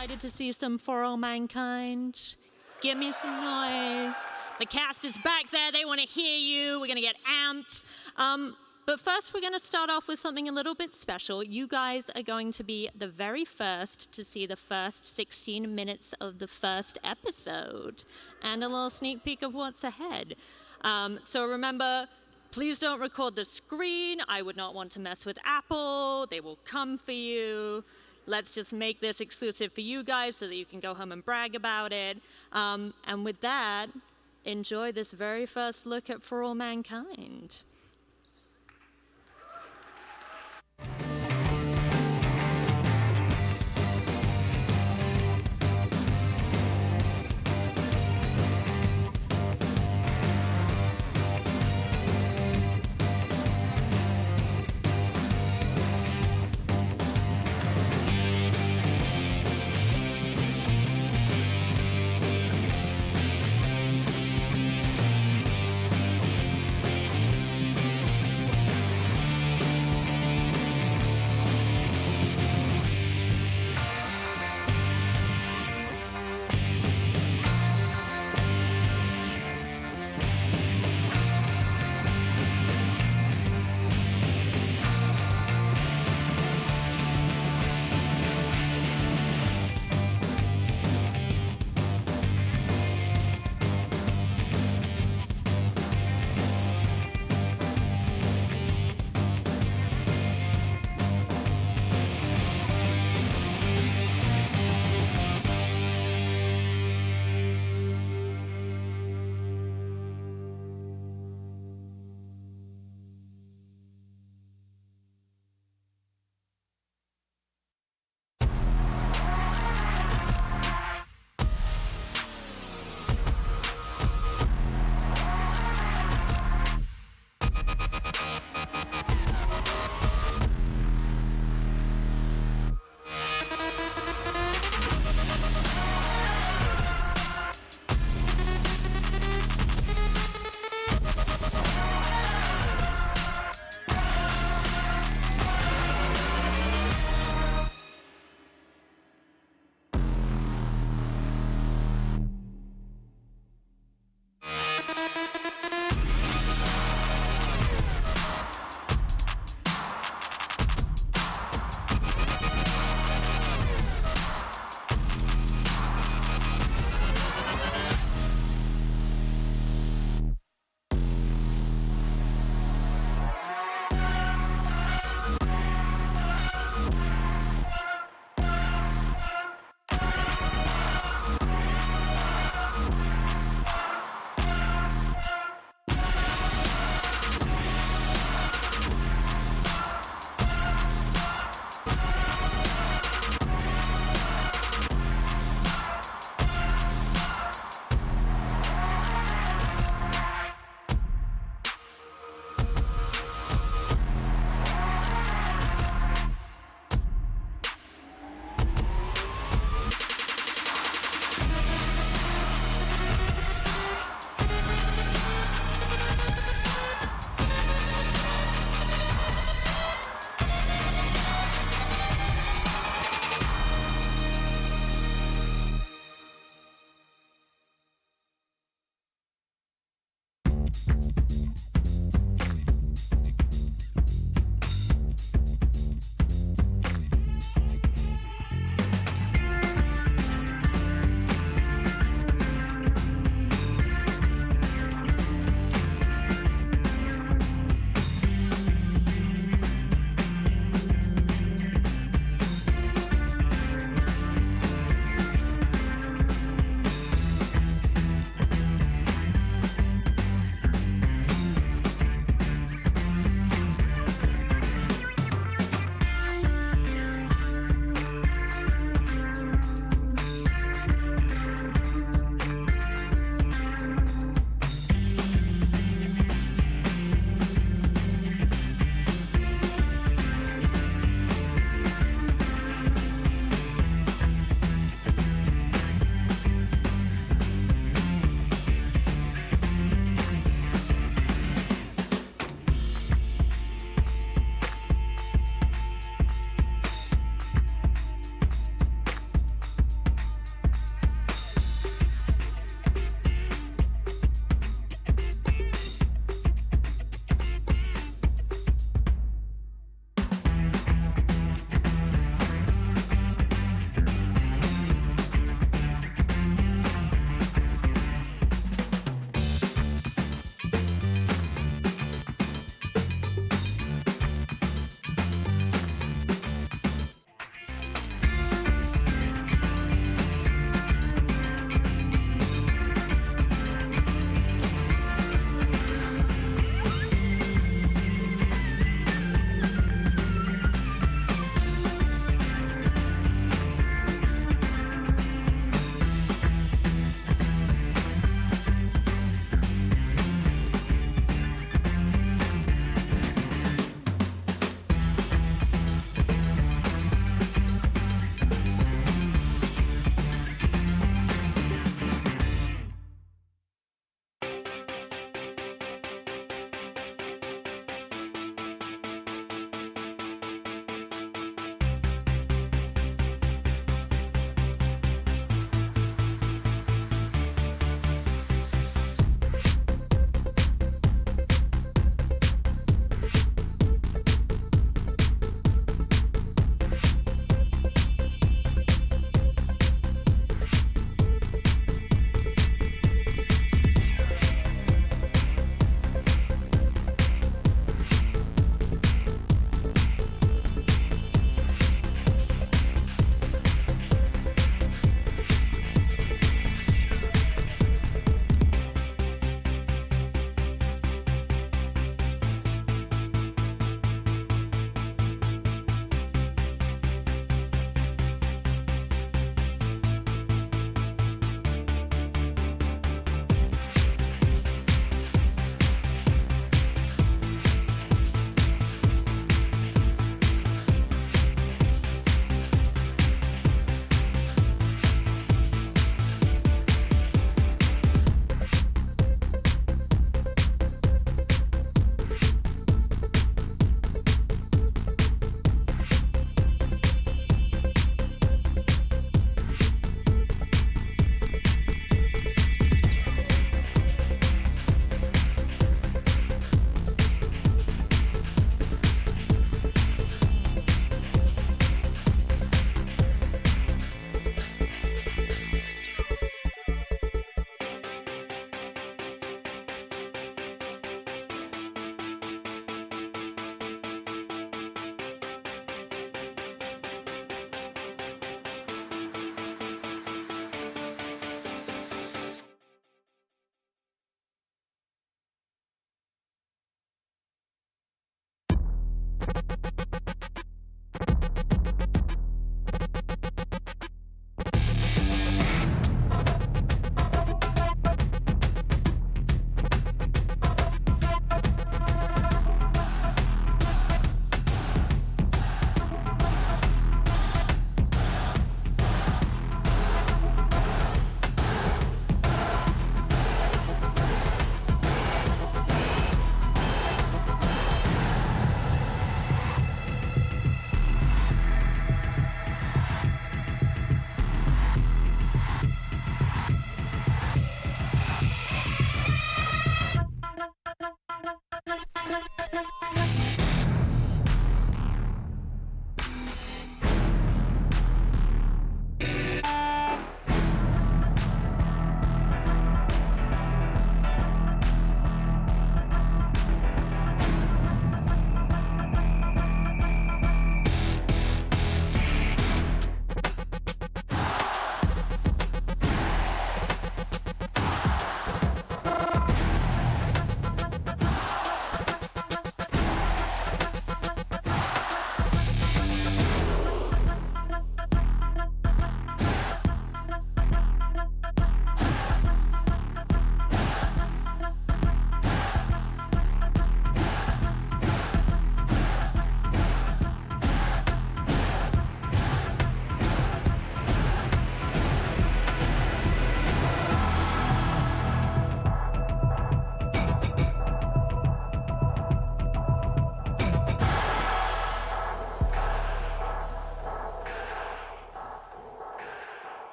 excited to see some For All Mankind? Give me some noise. The cast is back there. They want to hear you. We're going to get amped. But first, we're going to start off with something a little bit special. You guys are going to be the very first to see the first 16 minutes of the first episode and a little sneak peek of what's ahead. So remember, please don't record the screen. I would not want to mess with Apple. They will come for you. Let's just make this exclusive for you guys so that you can go home and brag about it. And with that, enjoy this very first look at For All Mankind.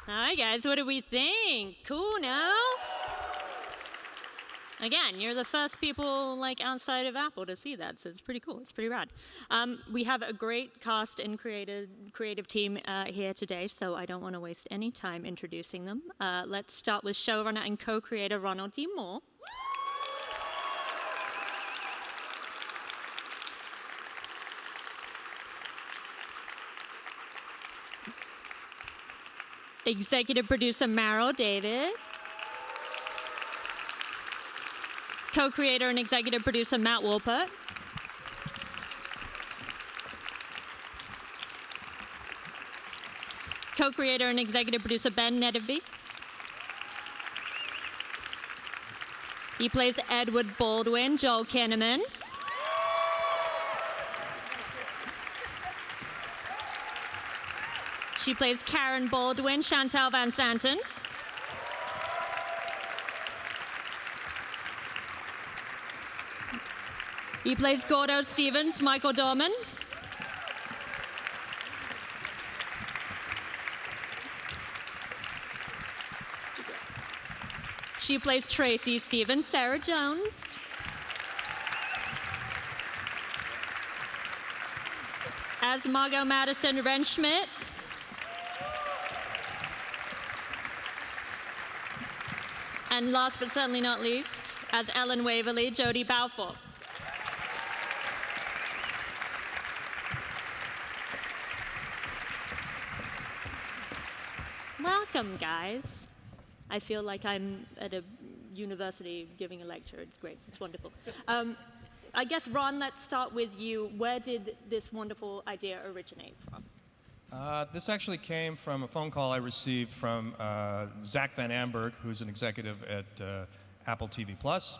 All right, guys, what do we think? Cool, no? Again, you're the first people like outside of Apple to see that, so it's pretty cool. It's pretty rad. We have a great cast and creative team here today, so I don't want to waste any time introducing them. Let's start with showrunner and co-creator Ronald D. Moore. Executive producer Meryl Davis. Co-creator and executive producer Matt Wolpert. Co-creator and executive producer Ben Netterby. He plays Edward Baldwin, Joel Kinnaman. She plays Karen Baldwin, Chantal Van Santen. He plays Gordo Stevens, Michael Dorman. She plays Tracy Stevens, Sarah Jones. As Margot Madison, Ren Schmidt. And last but certainly not least, as Ellen Waverly, Jodie Balfour. Welcome, guys. I feel like I'm at a university giving a lecture. It's great. It's wonderful. I guess, Ron, let's start with you. Where did this wonderful idea originate from? This actually came from a phone call I received from Zach Van Amberg, who's an executive at Apple TV Plus,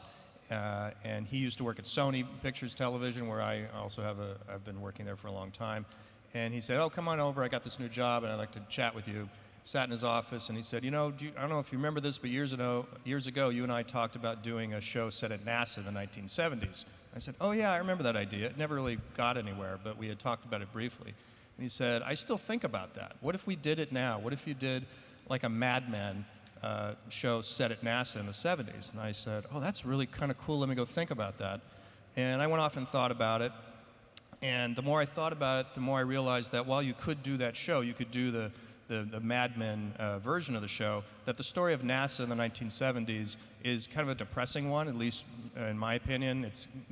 and he used to work at Sony Pictures Television, where I also I've been working there for a long time. And he said, "Oh, come on over. I got this new job, and I'd like to chat with you." Sat in his office, and he said, "You know, I don't know if you remember this, but years ago, you and I talked about doing a show set at NASA in the 1970s." I said, "Oh yeah, I remember that idea. It never really got anywhere, but we had talked about it briefly." And he said, "I still think about that. What if we did it now? What if you did like a Mad Men show set at NASA in the 70s? And I said, "Oh, that's really kind of cool. Let me go think about that." And I went off and thought about it. And the more I thought about it, the more I realized that while you could do that show, you could do the Mad Men version of the show, that the story of NASA in the 1970s is kind of a depressing one, at least in my opinion.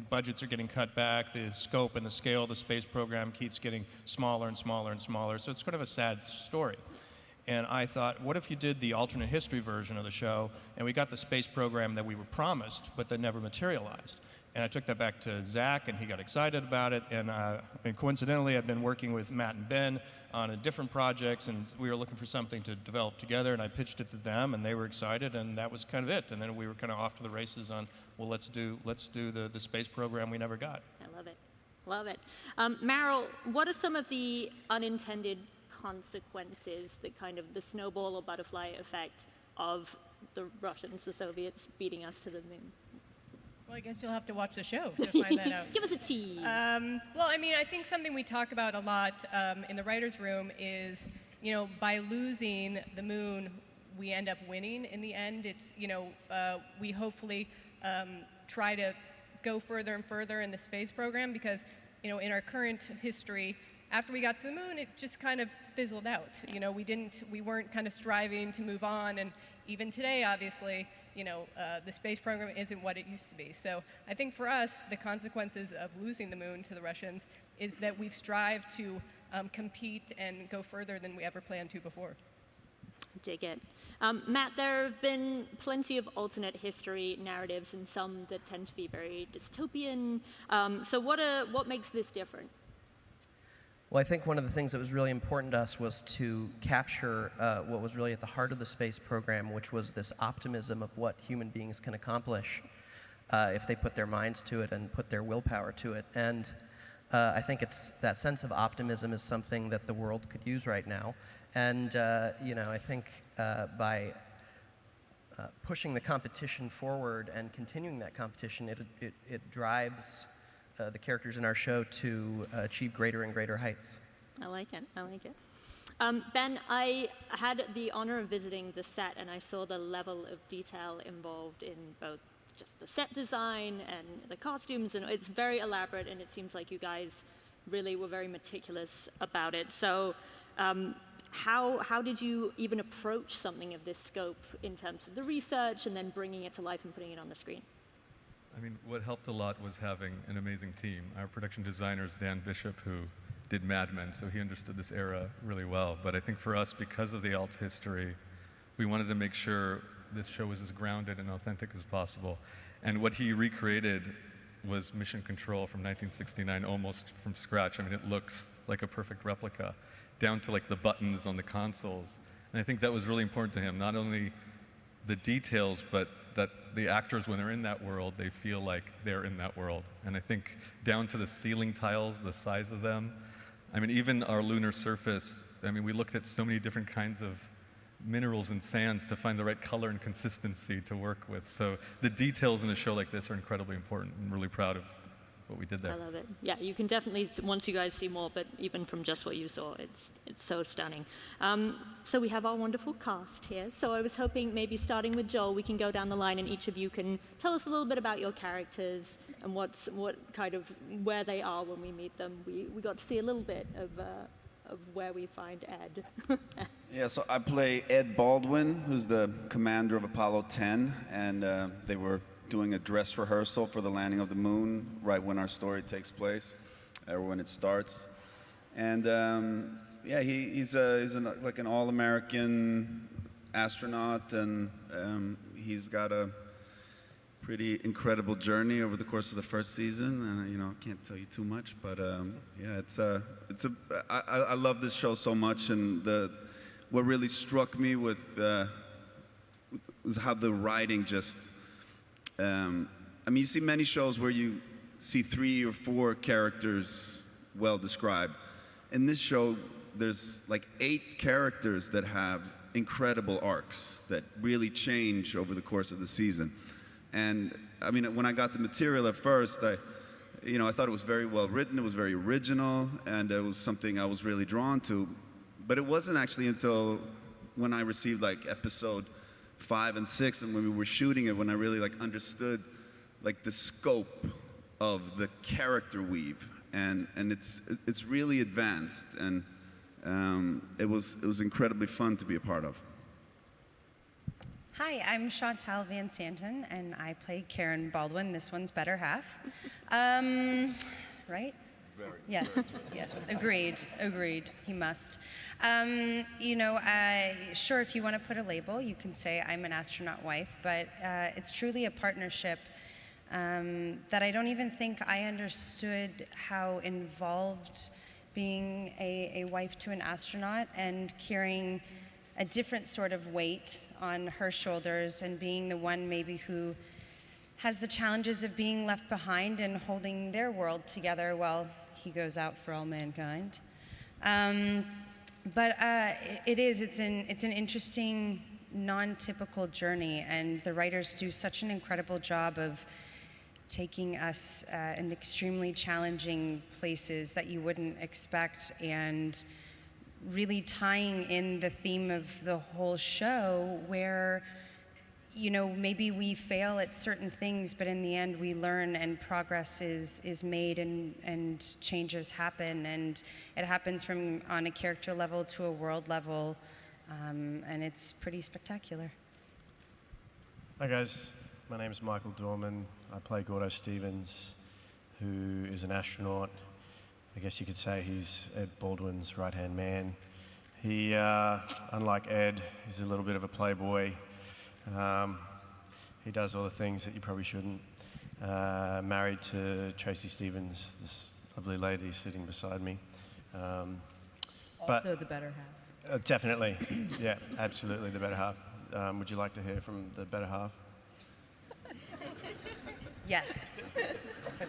Budgets are getting cut back, the scope and the scale of the space program keeps getting smaller and smaller and smaller, so it's kind of a sad story. And I thought, what if you did the alternate history version of the show, and we got the space program that we were promised, but that never materialized? And I took that back to Zach, and he got excited about it. And coincidentally, I've been working with Matt and Ben on different projects, and we were looking for something to develop together. And I pitched it to them, and they were excited, and that was kind of it. And then we were kind of off to the races on, well, let's do the space program we never got. I love it. Love it. Meryl, what are some of the unintended consequences, the kind of the snowball or butterfly effect of the Russians, the Soviets, beating us to the moon? Well, I guess you'll have to watch the show to find that out. Give us a tease. Well, I mean, I think something we talk about a lot in the writer's room is, you know, by losing the moon, we end up winning in the end. It's, you know, we hopefully try to go further and further in the space program because, you know, in our current history, after we got to the moon, it just kind of fizzled out. You know, we weren't kind of striving to move on, and even today, obviously, you know, the space program isn't what it used to be. So I think for us, the consequences of losing the moon to the Russians is that we've strived to compete and go further than we ever planned to before. Dig it. Matt, there have been plenty of alternate history narratives and some that tend to be very dystopian. So what makes this different? Well, I think one of the things that was really important to us was to capture what was really at the heart of the space program, which was this optimism of what human beings can accomplish if they put their minds to it and put their willpower to it. And I think that sense of optimism is something that the world could use right now. And you know, I think by pushing the competition forward and continuing that competition, it drives the characters in our show to achieve greater and greater heights. I like it. I like it. Ben, I had the honor of visiting the set, and I saw the level of detail involved in both just the set design and the costumes, and it's very elaborate, and it seems like you guys really were very meticulous about it. So how did you even approach something of this scope in terms of the research and then bringing it to life and putting it on the screen? I mean, what helped a lot was having an amazing team. Our production designer is Dan Bishop, who did Mad Men, so he understood this era really well. But I think for us, because of the alt history, we wanted to make sure this show was as grounded and authentic as possible. And what he recreated was Mission Control from 1969, almost from scratch. I mean, it looks like a perfect replica, down to like the buttons on the consoles. And I think that was really important to him, not only the details, but that the actors, when they're in that world, they feel like they're in that world. And I think down to the ceiling tiles, the size of them. I mean, even our lunar surface, I mean, we looked at so many different kinds of minerals and sands to find the right color and consistency to work with. So the details in a show like this are incredibly important. I'm really proud of what we did there. I love it. Yeah, you can definitely, once you guys see more, but even from just what you saw, it's so stunning. So we have our wonderful cast here. So I was hoping maybe starting with Joel, we can go down the line and each of you can tell us a little bit about your characters and what kind of, where they are when we meet them. We got to see a little bit of where we find Ed. Yeah, so I play Ed Baldwin, who's the commander of Apollo 10, and they were doing a dress rehearsal for the landing of the moon right when our story takes place, or when it starts. And yeah, he's like an all-American astronaut, and he's got a pretty incredible journey over the course of the first season. And you know, I can't tell you too much, but yeah, I love this show so much, and what really struck me with was how the writing just. I mean, you see many shows where you see 3 or 4 characters well described. In this show, there's like 8 characters that have incredible arcs that really change over the course of the season. And I mean, when I got the material at first, I thought it was very well written, it was very original, and it was something I was really drawn to. But it wasn't actually until when I received like episode 5 and 6, and when we were shooting it, when I really like understood like the scope of the character weave, and it's really advanced, and it was incredibly fun to be a part of. Hi, I'm Chantal Van Santen, and I play Karen Baldwin, this one's better half. Right? Very. Yes, yes, agreed, he must. Sure, if you want to put a label, you can say I'm an astronaut wife, but it's truly a partnership that I don't even think I understood how involved being a wife to an astronaut and carrying a different sort of weight on her shoulders and being the one maybe who has the challenges of being left behind and holding their world together while he goes out for all mankind. But it's an interesting, non-typical journey, and the writers do such an incredible job of taking us in extremely challenging places that you wouldn't expect, and really tying in the theme of the whole show where, maybe we fail at certain things, but in the end we learn and progress is made and changes happen, and it happens from on a character level to a world level, and it's pretty spectacular. Hi guys, my name is Michael Dorman. I play Gordo Stevens, who is an astronaut. I guess you could say he's Ed Baldwin's right-hand man. He, unlike Ed, is a little bit of a playboy. He does all the things that you probably shouldn't. Married to Tracy Stevens, this lovely lady sitting beside me. Also the better half. Definitely, yeah, absolutely the better half. Would you like to hear from the better half? Yes.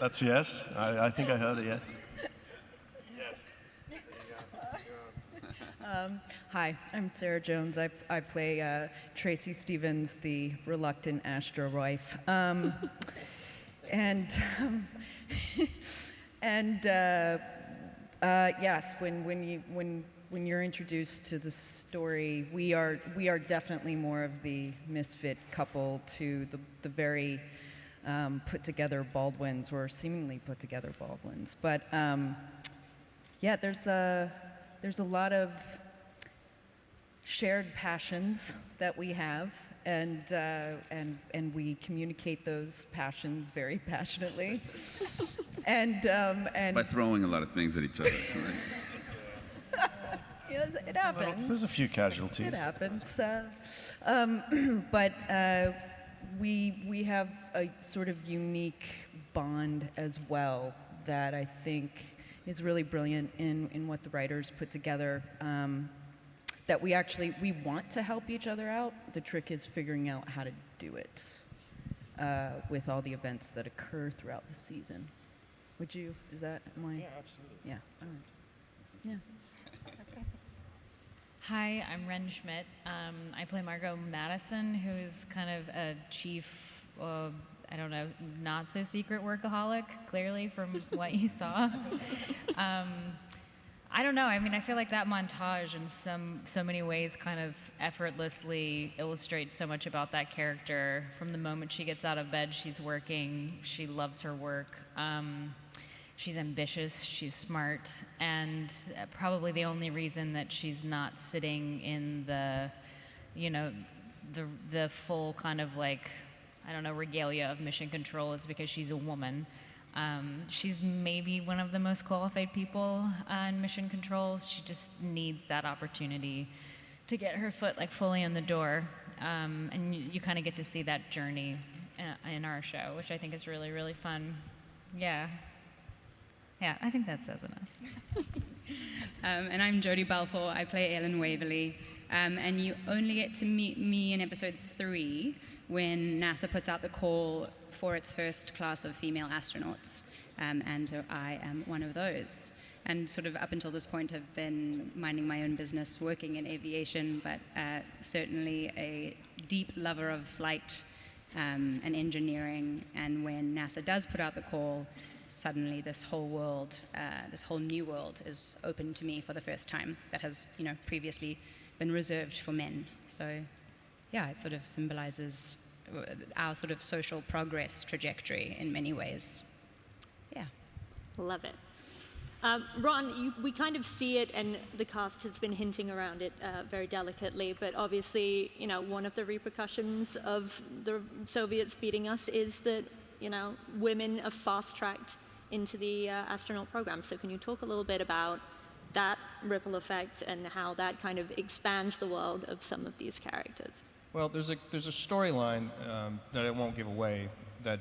That's yes? I think I heard a yes. Hi, I'm Sarah Jones. I play Tracy Stevens, the reluctant astro wife. Yes, when when you're introduced to the story, we are definitely more of the misfit couple to the very put together Baldwins, or seemingly put together Baldwins. But yeah, there's a lot of shared passions that we have, and we communicate those passions very passionately. and by throwing a lot of things at each other. Right? Yes, it happens. There's a few casualties. It happens. But we have a sort of unique bond as well that I think is really brilliant in what the writers put together. That we want to help each other out. The trick is figuring out how to do it with all the events that occur throughout the season. Am I? Yeah, absolutely. Yeah, all right. Yeah. Hi, I'm Ren Schmidt. I play Margot Madison, who's kind of a chief, not so secret workaholic, clearly from what you saw. I don't know. I mean, I feel like that montage in so many ways kind of effortlessly illustrates so much about that character. From the moment she gets out of bed, she's working. She loves her work. She's ambitious. She's smart. And probably the only reason that she's not sitting in the full kind of regalia of mission control is because she's a woman. She's maybe one of the most qualified people in mission control. She just needs that opportunity to get her foot fully in the door. And you kind of get to see that journey in our show, which I think is really, really fun. Yeah. Yeah, I think that says enough. And I'm Jodie Balfour. I play Ellen Waverly. And you only get to meet me in episode 3 when NASA puts out the call for its first class of female astronauts. And so I am one of those. And sort of up until this point have been minding my own business, working in aviation, but certainly a deep lover of flight and engineering. And when NASA does put out the call, suddenly this whole world, this whole new world is open to me for the first time that has, previously been reserved for men. So yeah, it sort of symbolizes our sort of social progress trajectory in many ways. Yeah. Love it. Ron, we kind of see it, and the cast has been hinting around it very delicately, but obviously, one of the repercussions of the Soviets beating us is that, women are fast-tracked into the astronaut program. So can you talk a little bit about that ripple effect and how that kind of expands the world of some of these characters? Well, there's a storyline that I won't give away that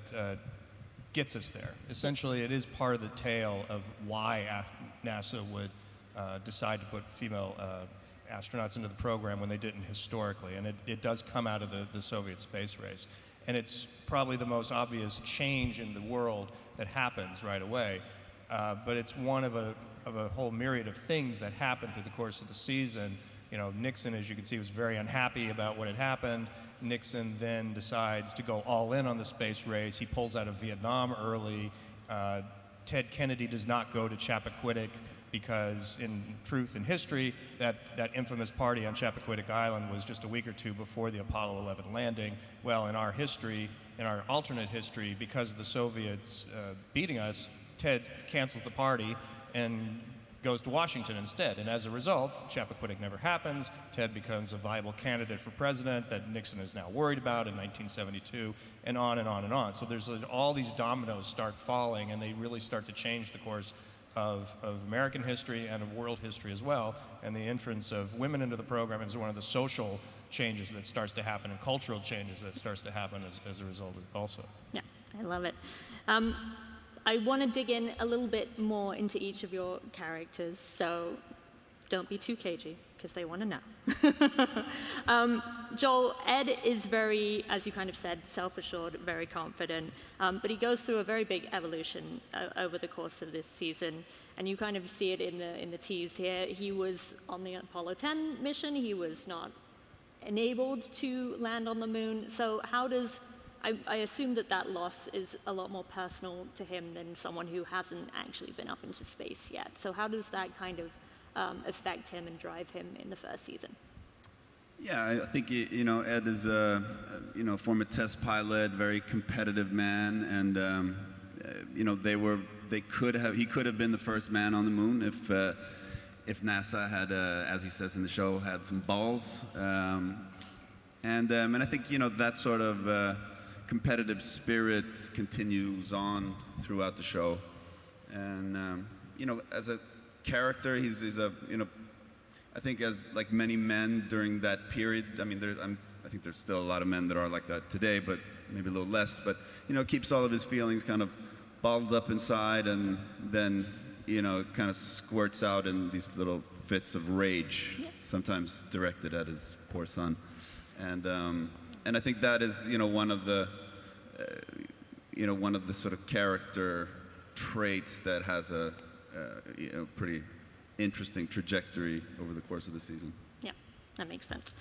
gets us there. Essentially, it is part of the tale of why NASA would decide to put female astronauts into the program when they didn't historically. And it does come out of the Soviet space race. And it's probably the most obvious change in the world that happens right away. But it's one of a whole myriad of things that happen through the course of the season. Nixon, as you can see, was very unhappy about what had happened. Nixon then decides to go all in on the space race. He pulls out of Vietnam early. Ted Kennedy does not go to Chappaquiddick because, in truth and history, that infamous party on Chappaquiddick Island was just a week or two before the Apollo 11 landing. Well, in our history, in our alternate history, because of the Soviets beating us, Ted cancels the party and goes to Washington instead. And as a result, Chappaquiddick never happens. Ted becomes a viable candidate for president that Nixon is now worried about in 1972, and on and on and on. So there's all these dominoes start falling, and they really start to change the course of American history and of world history as well. And the entrance of women into the program is one of the social changes that starts to happen and cultural changes that starts to happen as a result of it also. Yeah, I love it. I want to dig in a little bit more into each of your characters, so don't be too cagey, because they want to know. Joel, Ed is very, as you kind of said, self-assured, very confident, but he goes through a very big evolution over the course of this season, and you kind of see it in the tease here. He was on the Apollo 10 mission. He was not enabled to land on the moon. So how does... I assume that loss is a lot more personal to him than someone who hasn't actually been up into space yet. So how does that kind of affect him and drive him in the first season? Yeah, I think Ed is a former test pilot, very competitive man, and he could have been the first man on the moon if NASA had, as he says in the show, had some balls. And I think that sort of competitive spirit continues on throughout the show, and as a character, he's a I think as like many men during that period, I mean, I think there's still a lot of men that are like that today, but maybe a little less. But keeps all of his feelings kind of bottled up inside, and then it kind of squirts out in these little fits of rage, sometimes directed at his poor son. And I think that is one of the sort of character traits that has a pretty interesting trajectory over the course of the season. Yeah, that makes sense.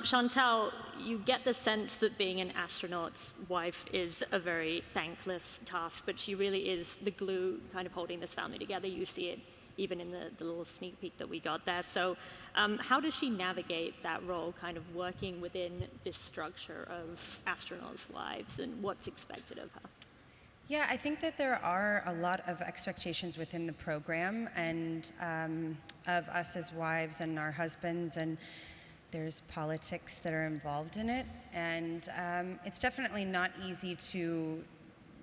Chantal, you get the sense that being an astronaut's wife is a very thankless task, but she really is the glue kind of holding this family together. You see it even in the little sneak peek that we got there. So how does she navigate that role, kind of working within this structure of astronauts' wives, and what's expected of her? Yeah, I think that there are a lot of expectations within the program, and of us as wives and our husbands, and there's politics that are involved in it, and it's definitely not easy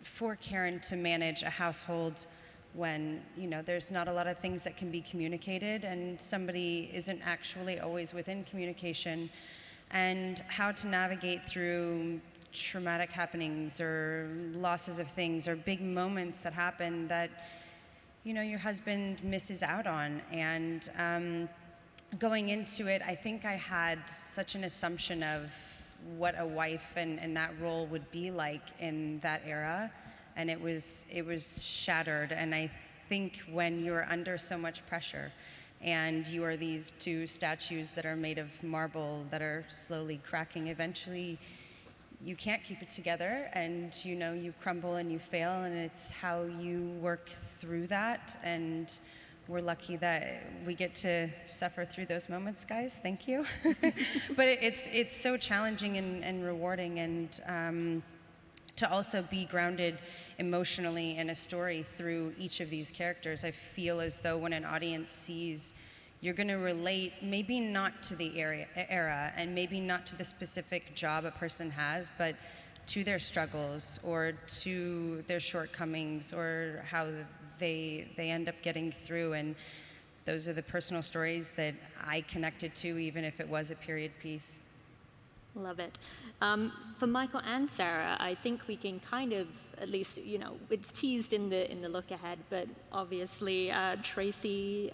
for Karen to manage a household when there's not a lot of things that can be communicated, and somebody isn't actually always within communication, and how to navigate through traumatic happenings or losses of things or big moments that happen that your husband misses out on. And going into it, I think I had such an assumption of what a wife and that role would be like in that era, and it was shattered. And I think when you're under so much pressure and you are these two statues that are made of marble that are slowly cracking, eventually you can't keep it together, and you crumble and you fail, and it's how you work through that. And we're lucky that we get to suffer through those moments, guys. Thank you. But it's so challenging and rewarding, and to also be grounded emotionally in a story through each of these characters. I feel as though when an audience sees, you're going to relate, maybe not to the era, and maybe not to the specific job a person has, but to their struggles or to their shortcomings or how they end up getting through. And those are the personal stories that I connected to, even if it was a period piece. Love it. For Michael and Sarah, I think we can kind of, at least, it's teased in the look ahead, but obviously Tracy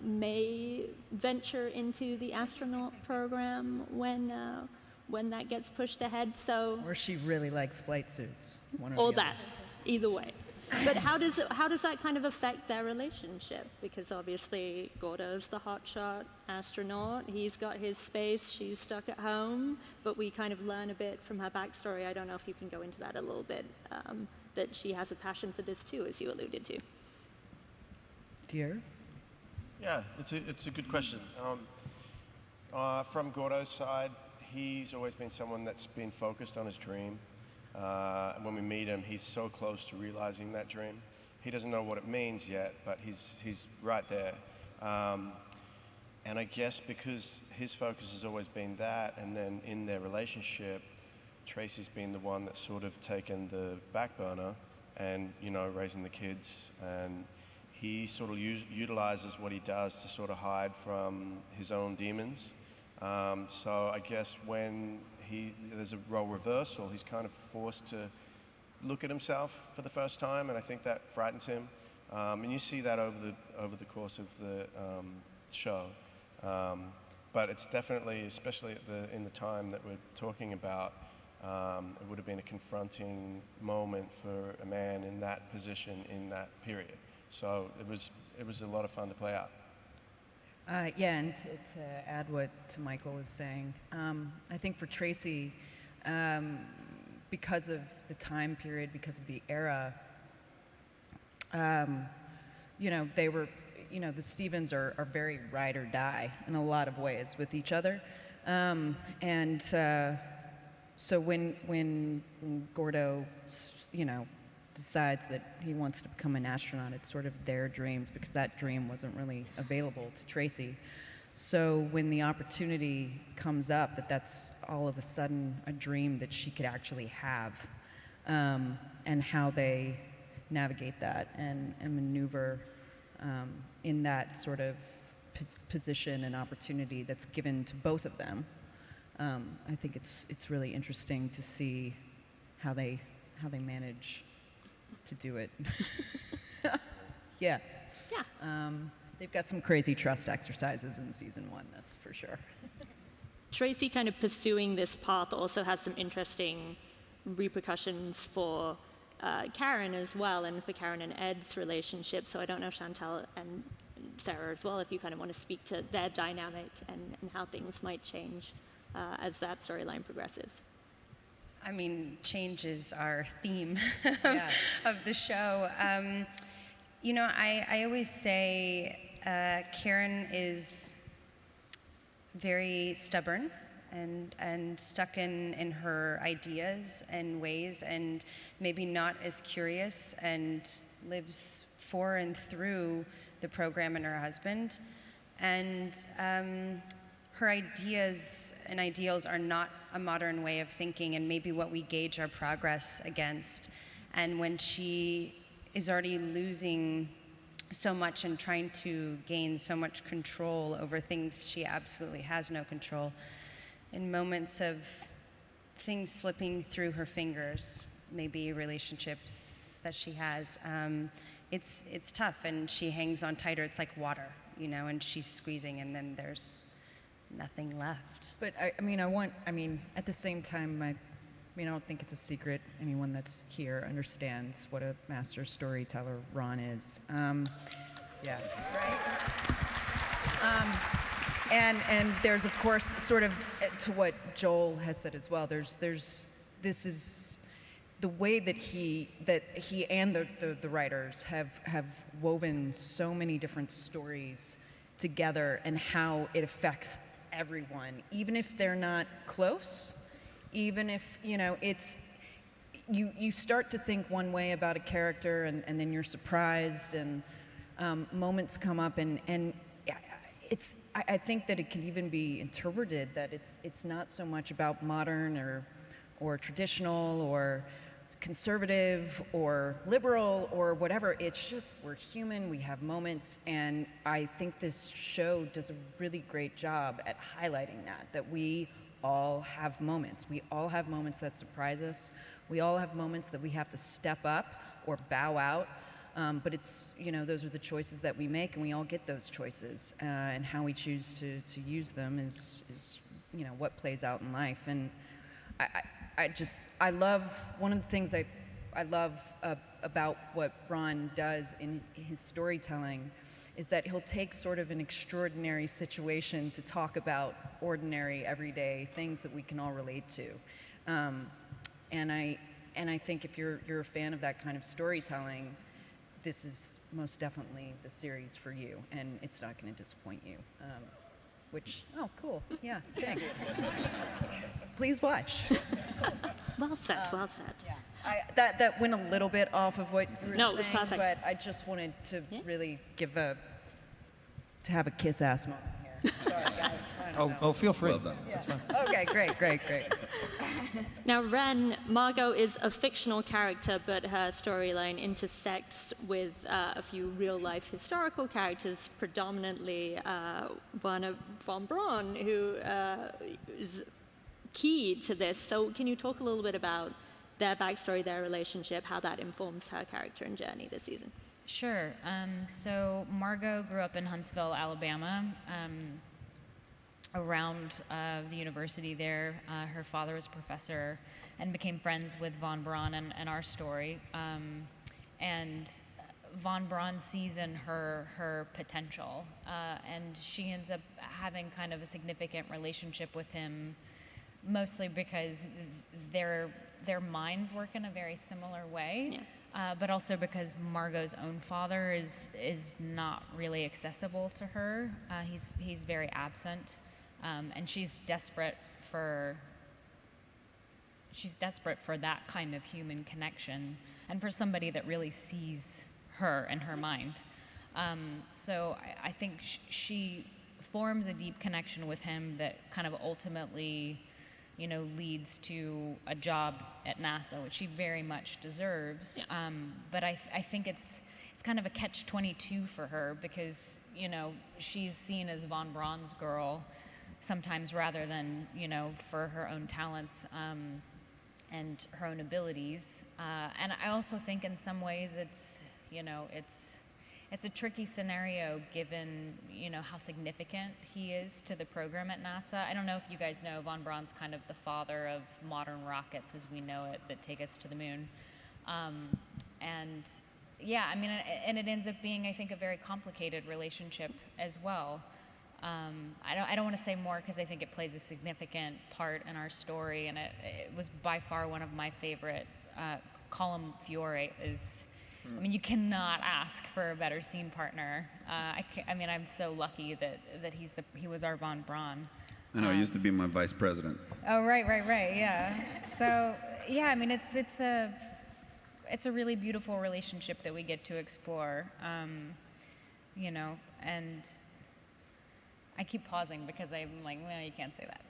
may venture into the astronaut program when that gets pushed ahead. So, or she really likes flight suits. Or that, either way. But how does that kind of affect their relationship? Because obviously Gordo's the hotshot astronaut. He's got his space. She's stuck at home. But we kind of learn a bit from her backstory. I don't know if you can go into that a little bit. That she has a passion for this too, as you alluded to. Dear? Yeah, it's a good question. From Gordo's side, he's always been someone that's been focused on his dream. When we meet him, he's so close to realizing that dream. He doesn't know what it means yet, but he's right there. And I guess because his focus has always been that, and then in their relationship, Tracy's been the one that's sort of taken the back burner and, raising the kids. And he sort of utilizes what he does to sort of hide from his own demons. So I guess when there's a role reversal, he's kind of forced to look at himself for the first time, and I think that frightens him. And you see that over the course of the show. But it's definitely, especially in the time that we're talking about, it would have been a confronting moment for a man in that position in that period. So it was a lot of fun to play out. Yeah, and to add what Michael was saying, I think for Tracy, because of the time period, because of the era, they were, the Stevens are very ride or die in a lot of ways with each other. So when Gordo, decides that he wants to become an astronaut, it's sort of their dreams, because that dream wasn't really available to Tracy. So when the opportunity comes up that's all of a sudden a dream that she could actually have, and how they navigate that and maneuver in that sort of position and opportunity that's given to both of them. I think it's really interesting to see how they manage to do it. Yeah. Yeah. They've got some crazy trust exercises in season 1, that's for sure. Tracy kind of pursuing this path also has some interesting repercussions for Karen as well, and for Karen and Ed's relationship. So I don't know, Chantal and Sarah as well, if you kind of want to speak to their dynamic and how things might change as that storyline progresses. I mean, change is our theme of the show. I always say Karen is very stubborn and stuck in her ideas and ways, and maybe not as curious, and lives for and through the program and her husband. And her ideas and ideals are not a modern way of thinking, and maybe what we gauge our progress against. And when she is already losing so much and trying to gain so much control over things she absolutely has no control, in moments of things slipping through her fingers, maybe relationships that she has, it's tough, and she hangs on tighter. It's like water, and she's squeezing, and then there's nothing left. But at the same time, I don't think it's a secret. Anyone that's here understands what a master storyteller Ron is. Yeah. Right. And there's, of course, sort of to what Joel has said as well. This is the way that he and the writers have woven so many different stories together, and how it affects everyone, even if they're not close, even if, it's, you start to think one way about a character, and then you're surprised, and moments come up, and I think that it can even be interpreted that it's not so much about modern or traditional or conservative or liberal or whatever. It's just, we're human, we have moments, and I think this show does a really great job at highlighting that we all have moments. We all have moments that surprise us. We all have moments that we have to step up or bow out. But it's, those are the choices that we make, and we all get those choices. And how we choose to use them is what plays out in life. And I love, one of the things I love about what Ron does in his storytelling is that he'll take sort of an extraordinary situation to talk about ordinary, everyday things that we can all relate to. And I think if you're a fan of that kind of storytelling, this is most definitely the series for you, and it's not going to disappoint you. Oh, cool. Yeah, thanks. Please watch. Well said, well said. Yeah. That went a little bit off of what you were saying. No, it was perfect. But I just wanted to really to have a kiss-ass moment here. Sorry, guys. Oh, feel free. Well done. Yeah. Okay, great. Now, Ren, Margot is a fictional character, but her storyline intersects with a few real-life historical characters, predominantly Wynonna von Braun, who is key to this. So can you talk a little bit about their backstory, their relationship, how that informs her character and journey this season? Sure. So Margot grew up in Huntsville, Alabama. Around the university there. Her father was a professor and became friends with von Braun and our story. And von Braun sees in her potential, and she ends up having kind of a significant relationship with him, mostly because their minds work in a very similar way. but also because Margot's own father is not really accessible to her. He's very absent, and she's desperate for that kind of human connection, and for somebody that really sees her and her mind. So I think she forms a deep connection with him that kind of ultimately, leads to a job at NASA, which she very much deserves. Yeah. But I think it's kind of a catch-22 for her because, she's seen as von Braun's girl sometimes rather than, for her own talents and her own abilities. And I also think in some ways it's a tricky scenario given, how significant he is to the program at NASA. I don't know if you guys know, von Braun's kind of the father of modern rockets as we know it that take us to the moon. And it ends up being, I think, a very complicated relationship as well. I don't want to say more because I think it plays a significant part in our story, and it was by far one of my favorite. Colm Fiore is... you cannot ask for a better scene partner. I'm so lucky that he was our von Braun. I know, he used to be my vice president. Oh, right, yeah. So, yeah, it's a really beautiful relationship that we get to explore, and I keep pausing because I'm like, well, you can't say that.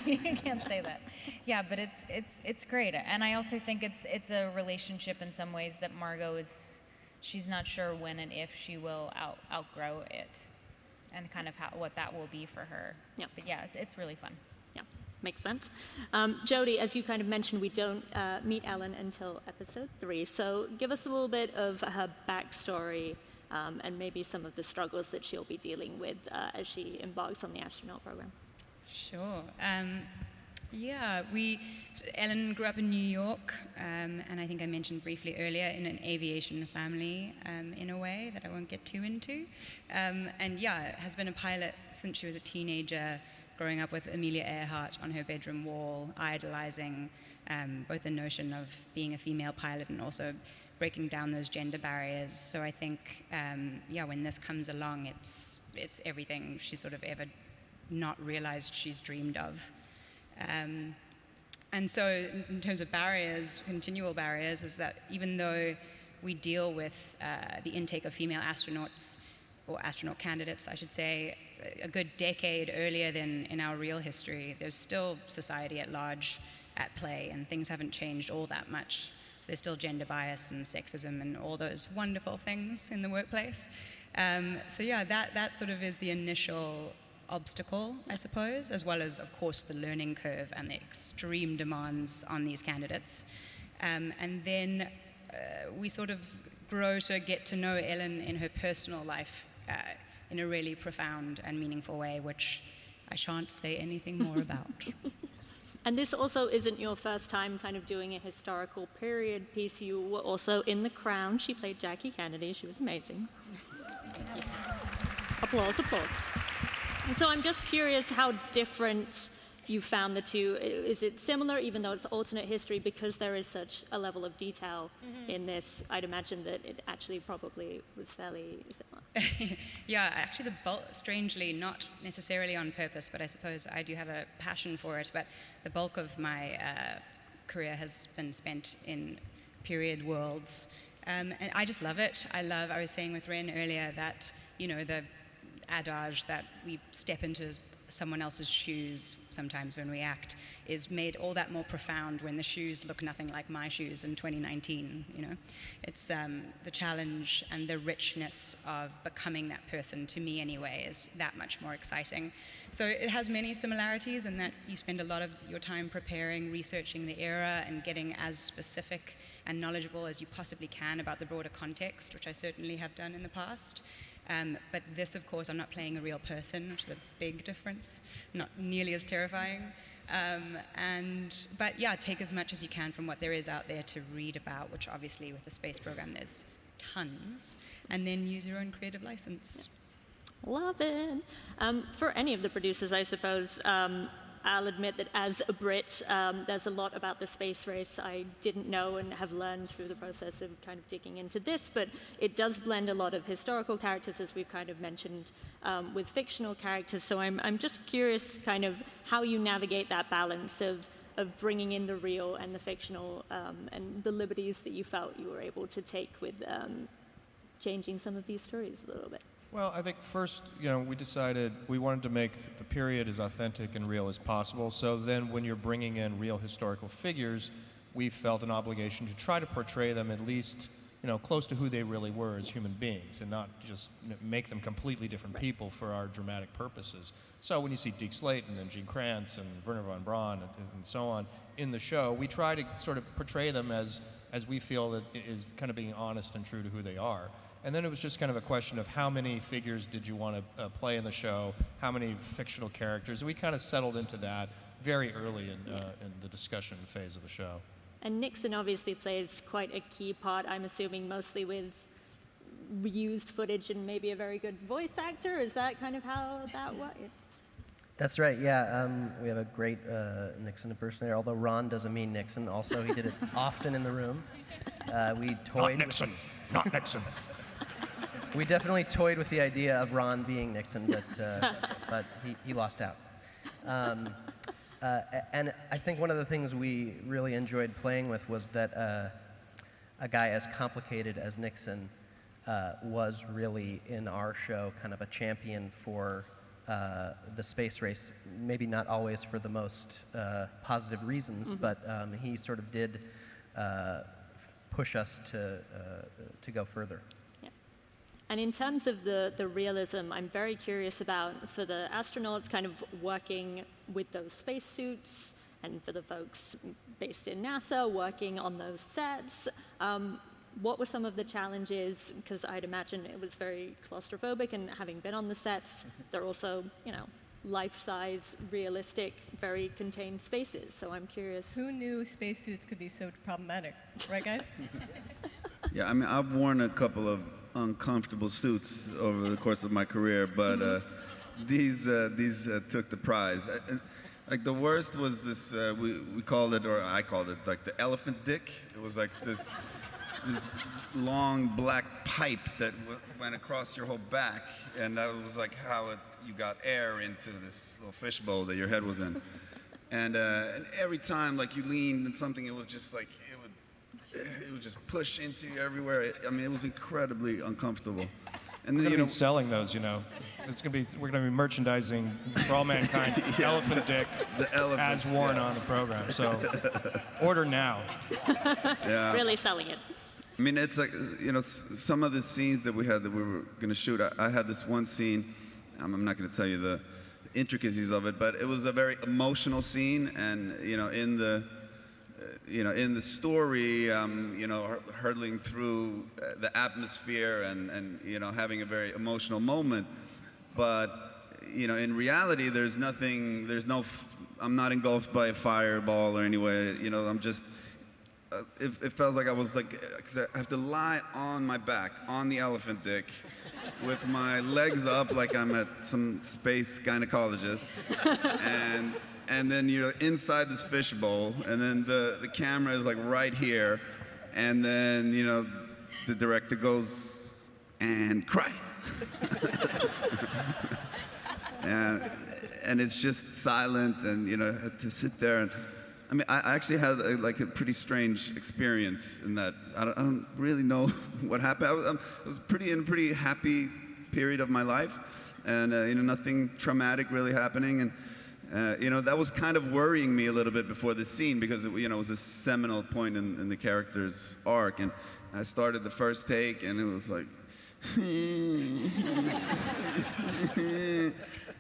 You can't say that. Yeah, but it's great, and I also think it's a relationship in some ways that Margot she's not sure when and if she will outgrow it, and kind of what that will be for her. Yeah. But yeah, it's really fun. Yeah, makes sense. Jodie, as you kind of mentioned, we don't meet Ellen until episode 3, so give us a little bit of her backstory. And maybe some of the struggles that she'll be dealing with as she embarks on the astronaut program. Sure. Ellen grew up in New York, and I think I mentioned briefly earlier in an aviation family in a way that I won't get too into. Has been a pilot since she was a teenager, growing up with Amelia Earhart on her bedroom wall, idolizing both the notion of being a female pilot and also breaking down those gender barriers. So I think, when this comes along, it's everything she sort of ever not realized she's dreamed of. And so in terms of barriers, continual barriers, is that even though we deal with the intake of female astronauts, or astronaut candidates, I should say, a good decade earlier than in our real history, there's still society at large at play, and things haven't changed all that much. There's still gender bias and sexism and all those wonderful things in the workplace. That sort of is the initial obstacle, I suppose, as well as, of course, the learning curve and the extreme demands on these candidates. And then we sort of grow to get to know Ellen in her personal life in a really profound and meaningful way, which I shan't say anything more about. And this also isn't your first time kind of doing a historical period piece. You were also in The Crown. She played Jackie Kennedy. She was amazing. Applause. And so I'm just curious how different you found the two. Is it similar, even though it's alternate history, because there is such a level of detail in this? I'd imagine that it actually probably was fairly similar. Yeah, actually the bulk, strangely, not necessarily on purpose, but I suppose I do have a passion for it, but the bulk of my career has been spent in period worlds. And I just love it. I was saying with Ren earlier that, the adage that we step into someone else's shoes sometimes when we act is made all that more profound when the shoes look nothing like my shoes in 2019. It's the challenge and the richness of becoming that person, to me anyway, is that much more exciting. So it has many similarities in that you spend a lot of your time preparing, researching the era, and getting as specific and knowledgeable as you possibly can about the broader context, which I certainly have done in the past. But this, of course, I'm not playing a real person, which is a big difference, not nearly as terrifying. But take as much as you can from what there is out there to read about, which obviously with the space program there's tons, and then use your own creative license. Love it. For any of the producers, I suppose, I'll admit that as a Brit, there's a lot about the space race I didn't know and have learned through the process of kind of digging into this, but it does blend a lot of historical characters, as we've kind of mentioned, with fictional characters. So I'm just curious kind of how you navigate that balance of bringing in the real and the fictional, and the liberties that you felt you were able to take with changing some of these stories a little bit. Well, I think first, we decided we wanted to make the period as authentic and real as possible. So then when you're bringing in real historical figures, we felt an obligation to try to portray them at least, close to who they really were as human beings, and not just make them completely different people for our dramatic purposes. So when you see Deke Slayton and Gene Kranz and Werner von Braun and so on in the show, we try to sort of portray them as we feel that is kind of being honest and true to who they are. And then it was just kind of a question of how many figures did you want to play in the show, how many fictional characters. We kind of settled into that very early in the discussion phase of the show. And Nixon obviously plays quite a key part, I'm assuming mostly with reused footage and maybe a very good voice actor. Is that kind of how that works? That's right, yeah. We have a great Nixon impersonator, although Ron doesn't mean Nixon. Also, he did it often in the room. We toyed. Not Nixon, not Nixon. We definitely toyed with the idea of Ron being Nixon, but he lost out. And I think one of the things we really enjoyed playing with was that a guy as complicated as Nixon was really, in our show, kind of a champion for the space race, maybe not always for the most positive reasons, but he sort of did push us to go further. And in terms of the realism, I'm very curious about, for the astronauts kind of working with those spacesuits, and for the folks based in NASA working on those sets, what were some of the challenges? Because I'd imagine it was very claustrophobic, and having been on the sets, they're also, life-size, realistic, very contained spaces. So I'm curious. Who knew spacesuits could be so problematic, right, guys? Yeah, I mean, I've worn a couple of uncomfortable suits over the course of my career, but these took the prize. Like the worst was this, we called it, or I called it, like the elephant dick. It was like this long black pipe that went across your whole back, and that was like how you got air into this little fishbowl that your head was in. And every time like you leaned in something, it was just like, it would just push into you everywhere. It was incredibly uncomfortable. And then, we're gonna be selling those, we're gonna be merchandising for all mankind, elephant dick, the elephant, as worn on the program. So order now. Yeah. Really selling it. I mean, it's like, some of the scenes that we had that we were gonna shoot, I had this one scene, I'm not gonna tell you the intricacies of it, but it was a very emotional scene, and in the story, hurtling through the atmosphere and having a very emotional moment. But, in reality, I'm not engulfed by a fireball or anyway, I'm just, it felt like I was like, 'cause I have to lie on my back, on the elephant dick, with my legs up like I'm at some space gynecologist. And then you're inside this fishbowl, and then the camera is like right here, and then the director goes, and cry. and it's just silent, and had to sit there. And I mean, I actually had a pretty strange experience in that. I don't really know what happened. I was in a pretty happy period of my life, and nothing traumatic really happening. And that was kind of worrying me a little bit before this scene, because it was a seminal point in the character's arc. And I started the first take, and it was like,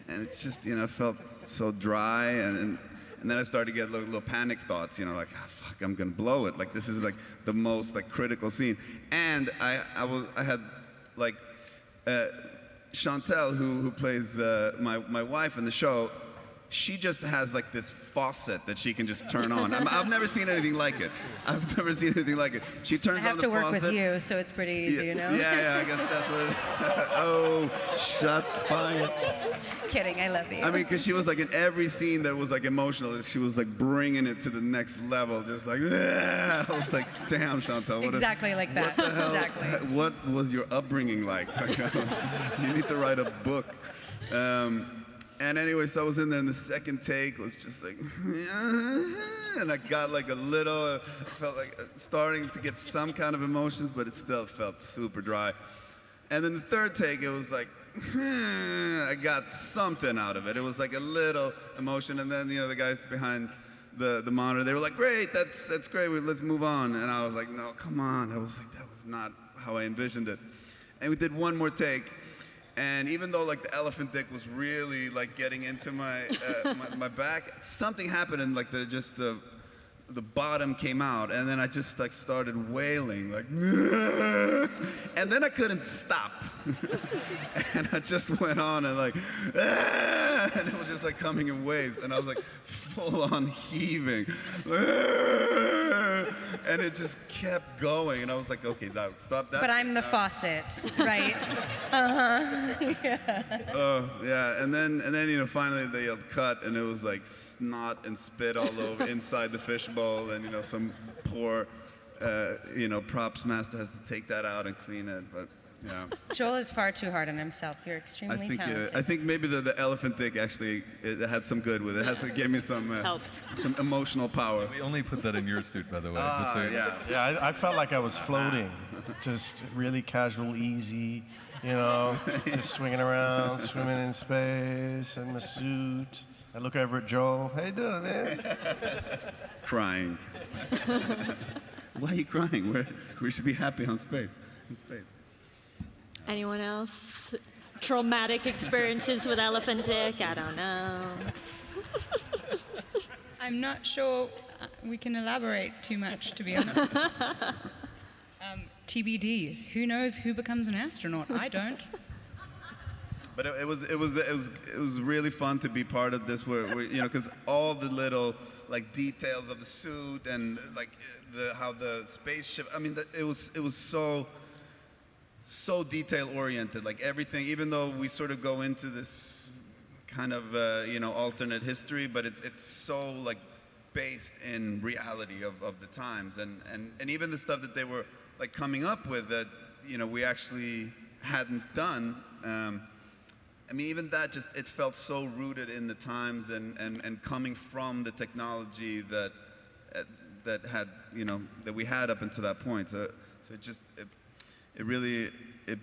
and it's just, felt so dry. And then I started to get little panic thoughts, like, fuck, I'm gonna blow it. Like, this is like the most critical scene. And I had like Chantel, who plays my wife in the show. She just has like this faucet that she can just turn on. I've never seen anything like it. She turns on the faucet. I have to work with you, so it's pretty easy, Yeah, I guess that's what it is. Oh, shots fired. Kidding, I love you. I mean, because she was like in every scene that was like emotional, she was like bringing it to the next level, just like, I was like, damn, Chantal. Exactly like that. What the hell? Exactly. What was your upbringing like? You need to write a book. And anyway, so I was in there, and the second take was just like, and I got like a little, felt like starting to get some kind of emotions, but it still felt super dry. And then the third take, it was like, I got something out of it. It was like a little emotion, and then, the guys behind the monitor, they were like, great, that's great, let's move on. And I was like, no, come on. I was like, that was not how I envisioned it. And we did one more take. And even though like the elephant dick was really like getting into my my back, something happened and like the bottom came out, and then I just like started wailing like, and then I couldn't stop, and I just went on and like, and it was just like coming in waves, and I was like full on heaving, and it just kept going, and I was like, okay, stop that. But I'm the faucet, right? Yeah. Oh yeah, and then finally they yelled cut, and it was like snot and spit all over inside the fishbowl, and some poor props master has to take that out and clean it, but yeah. Joel is far too hard on himself. You're extremely talented. I think maybe the elephant dick actually it had some good with it. It gave me some some emotional power. We only put that in your suit, by the way. Yeah, I felt like I was floating, just really casual, easy, just swinging around, swimming in space in my suit. I look over at Joel. How you doing, man? Crying. Why are you crying? We should be happy in space. Anyone else? Traumatic experiences with elephant dick? I don't know. I'm not sure we can elaborate too much, to be honest. TBD. Who knows who becomes an astronaut? I don't. But it was really fun to be part of this, where because all the little like details of the suit and like how the spaceship. I mean, it was so detail oriented. Like everything, even though we sort of go into this kind of alternate history, but it's so like based in reality of the times, and even the stuff that they were like coming up with that we actually hadn't done. I mean, even that it felt so rooted in the times and coming from the technology that had that we had up until that point. So it really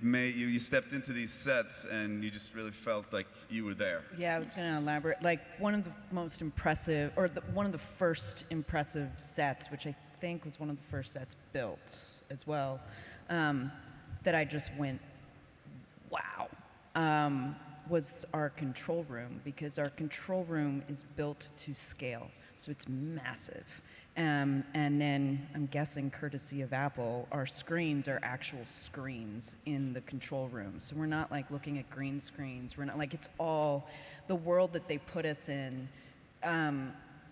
made you stepped into these sets and you just really felt like you were there. Yeah, I was going to elaborate. Like one of the most impressive, or one of the first impressive sets, which I think was one of the first sets built as well, that I just went, wow. Was our control room, because our control room is built to scale, so it's massive. And then I'm guessing, courtesy of Apple, our screens are actual screens in the control room. So we're not like looking at green screens. We're not like, it's all the world that they put us in.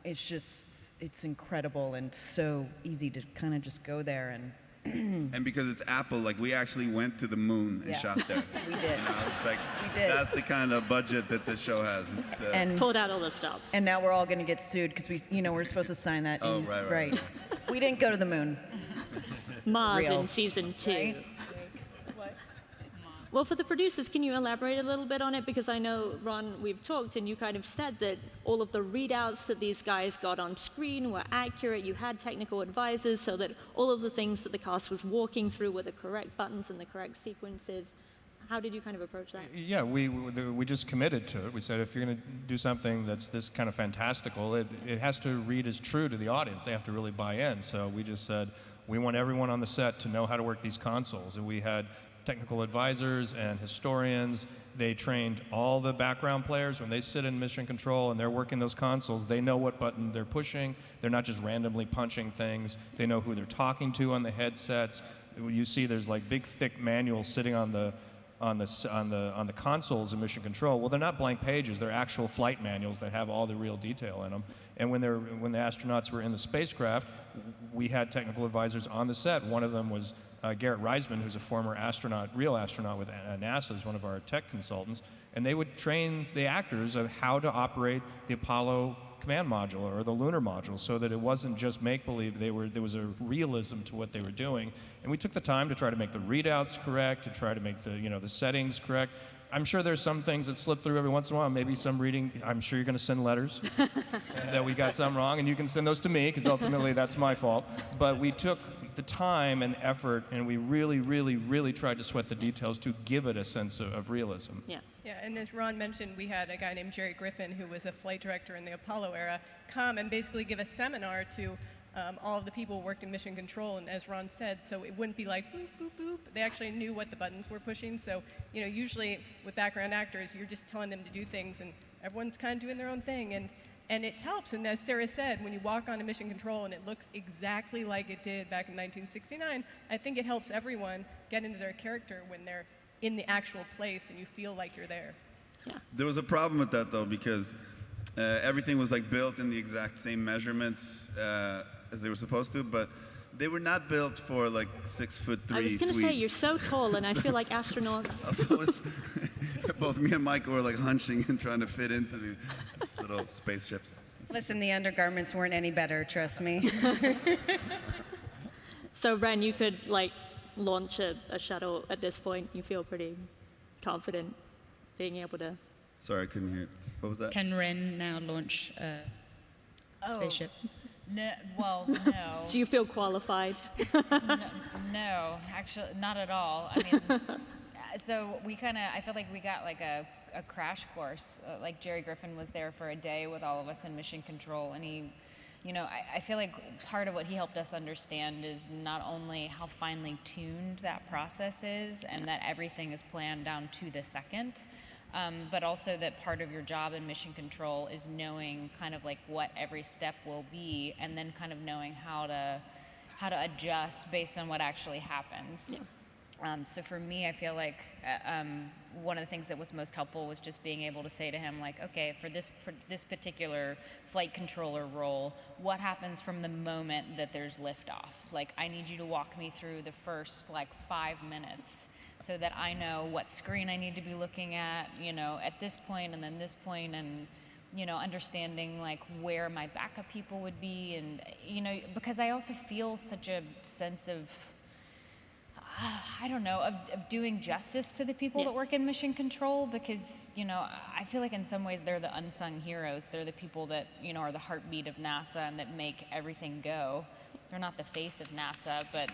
It's incredible and so easy to kind of just go there and. And because it's Apple, like we actually went to the moon and shot there. We did. It's like we did. That's the kind of budget that this show has. It's, and pulled out all the stops. And now we're all going to get sued because we're supposed to sign that. Oh, right. We didn't go to the moon. Mars Real. in season 2. Right? Well, for the producers, can you elaborate a little bit on it? Because I know, Ron, we've talked and you kind of said that all of the readouts that these guys got on screen were accurate. You had technical advisors so that all of the things that the cast was walking through were the correct buttons and the correct sequences. How did you kind of approach that? Yeah, we just committed to it. We said, if you're going to do something that's this kind of fantastical, it has to read as true to the audience. They have to really buy in. So we just said, we want everyone on the set to know how to work these consoles. And we had technical advisors and historians. They trained all the background players. When they sit in mission control and they're working those consoles, they know what button they're pushing. They're not just randomly punching things. They know who they're talking to on the headsets. You see there's like big thick manuals sitting on the consoles in mission control. Well, they're not blank pages. They're actual flight manuals that have all the real detail in them. And when the astronauts were in the spacecraft, we had technical advisors on the set. One of them was Garrett Reisman, who's a former astronaut, real astronaut with NASA, is one of our tech consultants, and they would train the actors of how to operate the Apollo command module or the lunar module, so that it wasn't just make-believe. There was a realism to what they were doing, and we took the time to try to make the readouts correct, to try to make the settings correct. I'm sure there's some things that slip through every once in a while, maybe some reading. I'm sure you're going to send letters that we got some wrong, and you can send those to me, because ultimately that's my fault. But we took the time and effort, and we really, really, really tried to sweat the details to give it a sense of realism. Yeah, and as Ron mentioned, we had a guy named Jerry Griffin, who was a flight director in the Apollo era, come and basically give a seminar to all of the people who worked in mission control, and as Ron said, so it wouldn't be like boop, boop, boop. They actually knew what the buttons were pushing. So, usually with background actors, you're just telling them to do things, and everyone's kind of doing their own thing, and it helps. And as Sarah said, when you walk onto mission control and it looks exactly like it did back in 1969, I think it helps everyone get into their character when they're in the actual place and you feel like you're there. There was a problem with that, though, because everything was like built in the exact same measurements as they were supposed to, but they were not built for like 6'3" I was going to say, you're so tall, and I feel like astronauts. Both me and Michael were like hunching and trying to fit into these little spaceships. Listen, the undergarments weren't any better, trust me. So, Ren, you could launch a shuttle at this point. You feel pretty confident being able to. Sorry, I couldn't hear. What was that? Can Ren now launch a spaceship? No, well, no. Do you feel qualified? No, actually, not at all. I mean, so I feel like we got like a crash course. Like Jerry Griffin was there for a day with all of us in mission control, and he, I feel like part of what he helped us understand is not only how finely tuned that process is, and that everything is planned down to the second, but also that part of your job in mission control is knowing kind of like what every step will be, and then kind of knowing how to adjust based on what actually happens. So for me, I feel like one of the things that was most helpful was just being able to say to him, like, okay, for this particular flight controller role, what happens from the moment that there's liftoff? Like, I need you to walk me through the first 5 minutes, so that I know what screen I need to be looking at, at this point and then this point, and, understanding where my backup people would be, and, because I also feel such a sense of, I don't know, of doing justice to the people that work in mission control, because, I feel like in some ways they're the unsung heroes. They're the people that, are the heartbeat of NASA and that make everything go. They're not the face of NASA, but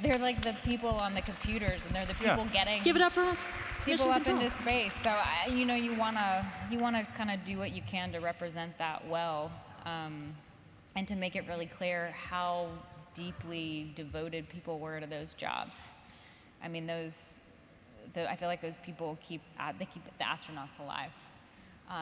they're like the people on the computers, and they're the people getting Give it up for us. people up into space. So you wanna kind of do what you can to represent that well, and to make it really clear how deeply devoted people were to those jobs. I mean, I feel like those people keep the astronauts alive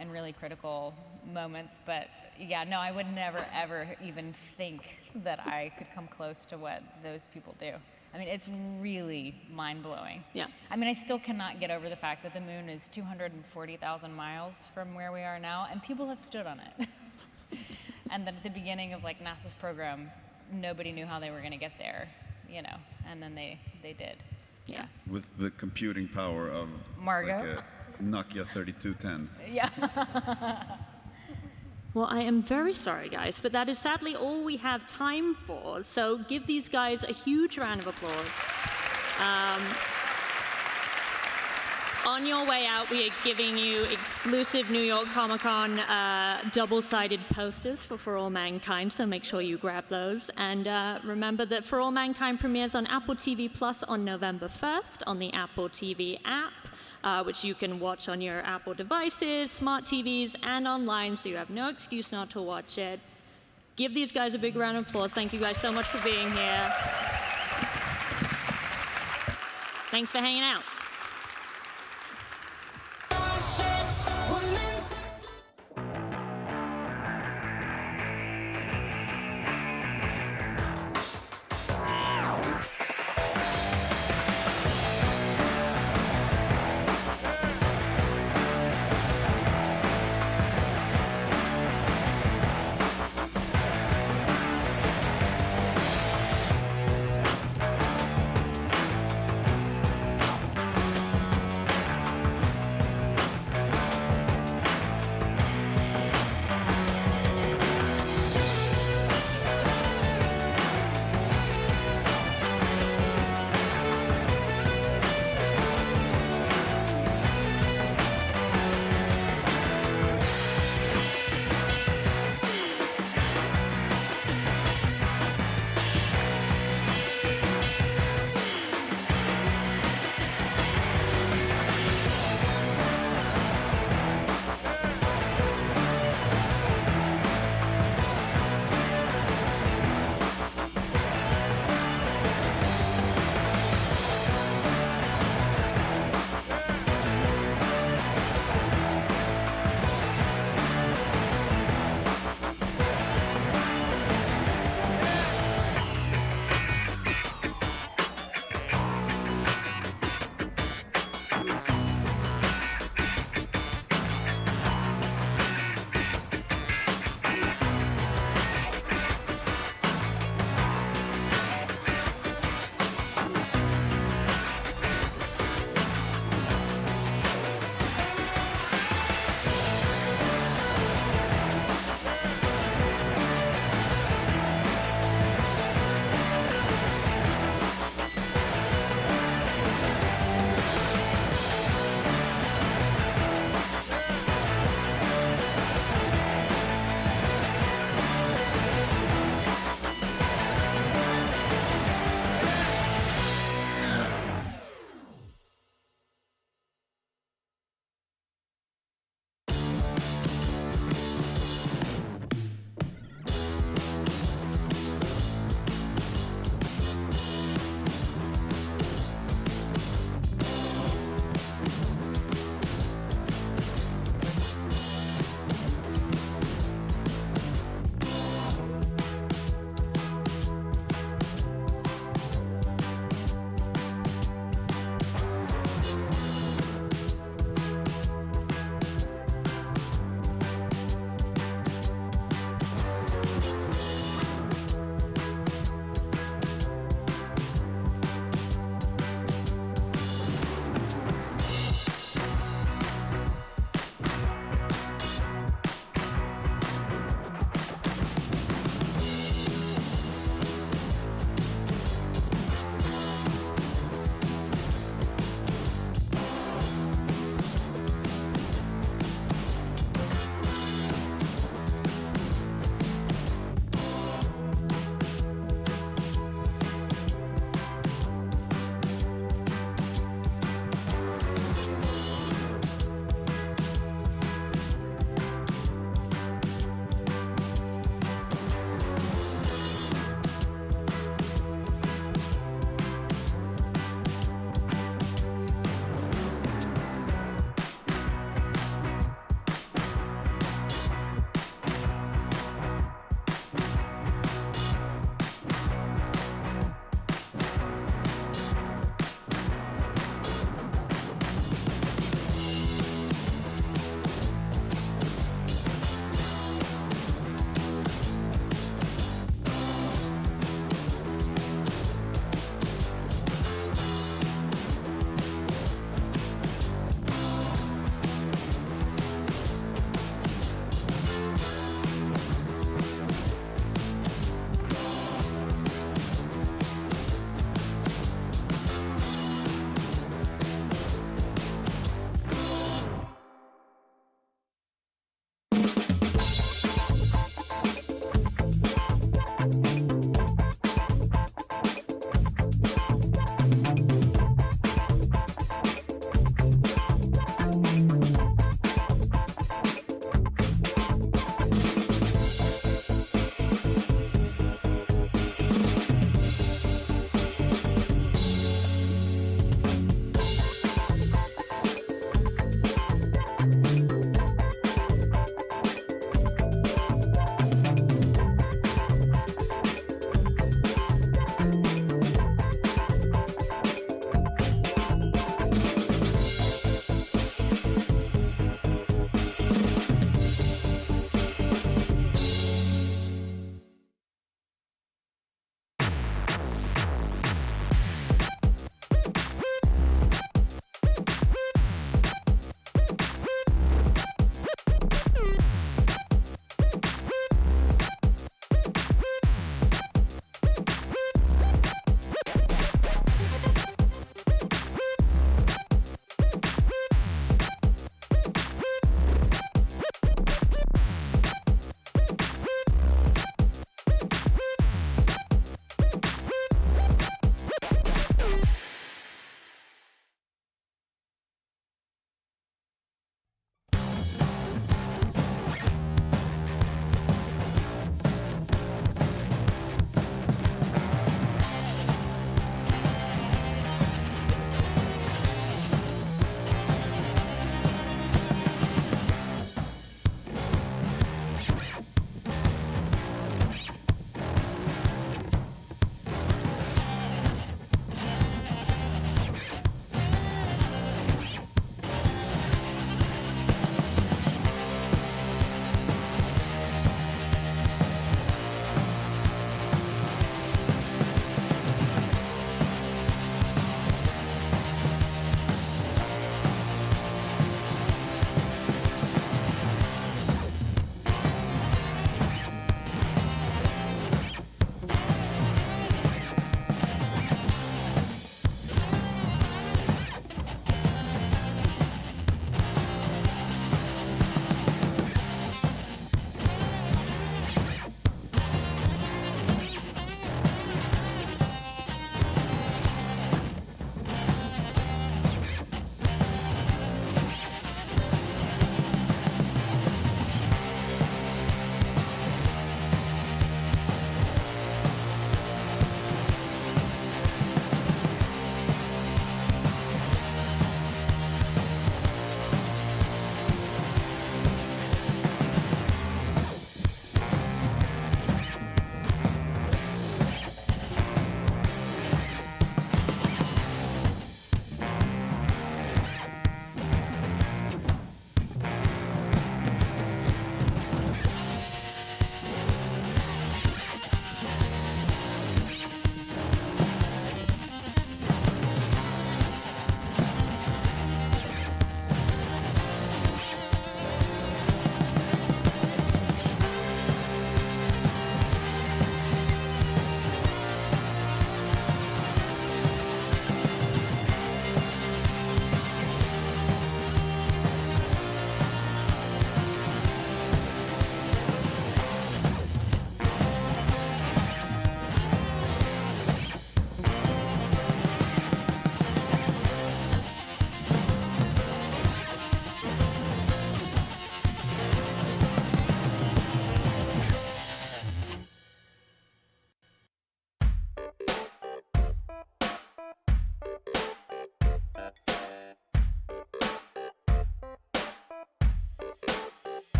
in really critical moments. But yeah, no, I would never, ever even think that I could come close to what those people do. I mean, it's really mind-blowing. Yeah. I mean, I still cannot get over the fact that the moon is 240,000 miles from where we are now, and people have stood on it. And then at the beginning of NASA's program, nobody knew how they were going to get there, and then they did. Yeah. With the computing power of Margot. a Nokia 3210. Yeah. Well, I am very sorry, guys, but that is sadly all we have time for. So give these guys a huge round of applause. On your way out, we are giving you exclusive New York Comic Con double-sided posters for All Mankind, so make sure you grab those. And remember that For All Mankind premieres on Apple TV Plus on November 1st on the Apple TV app, which you can watch on your Apple devices, smart TVs, and online, so you have no excuse not to watch it. Give these guys a big round of applause. Thank you guys so much for being here. Thanks for hanging out.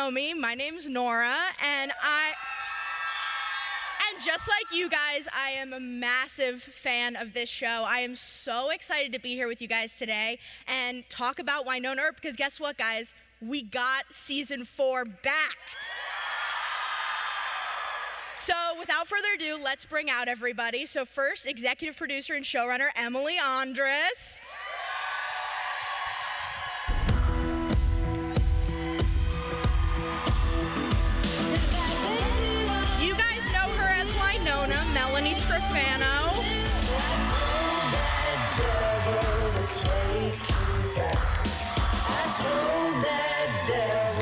know me, my name's Nora, and just like you guys, I am a massive fan of this show. I am so excited to be here with you guys today and talk about Wynonna Earp, because guess what, guys? We got season 4 back. So without further ado, let's bring out everybody. So first, executive producer and showrunner Emily Andres. You guys know her as Wynonna, Melanie Scrofano.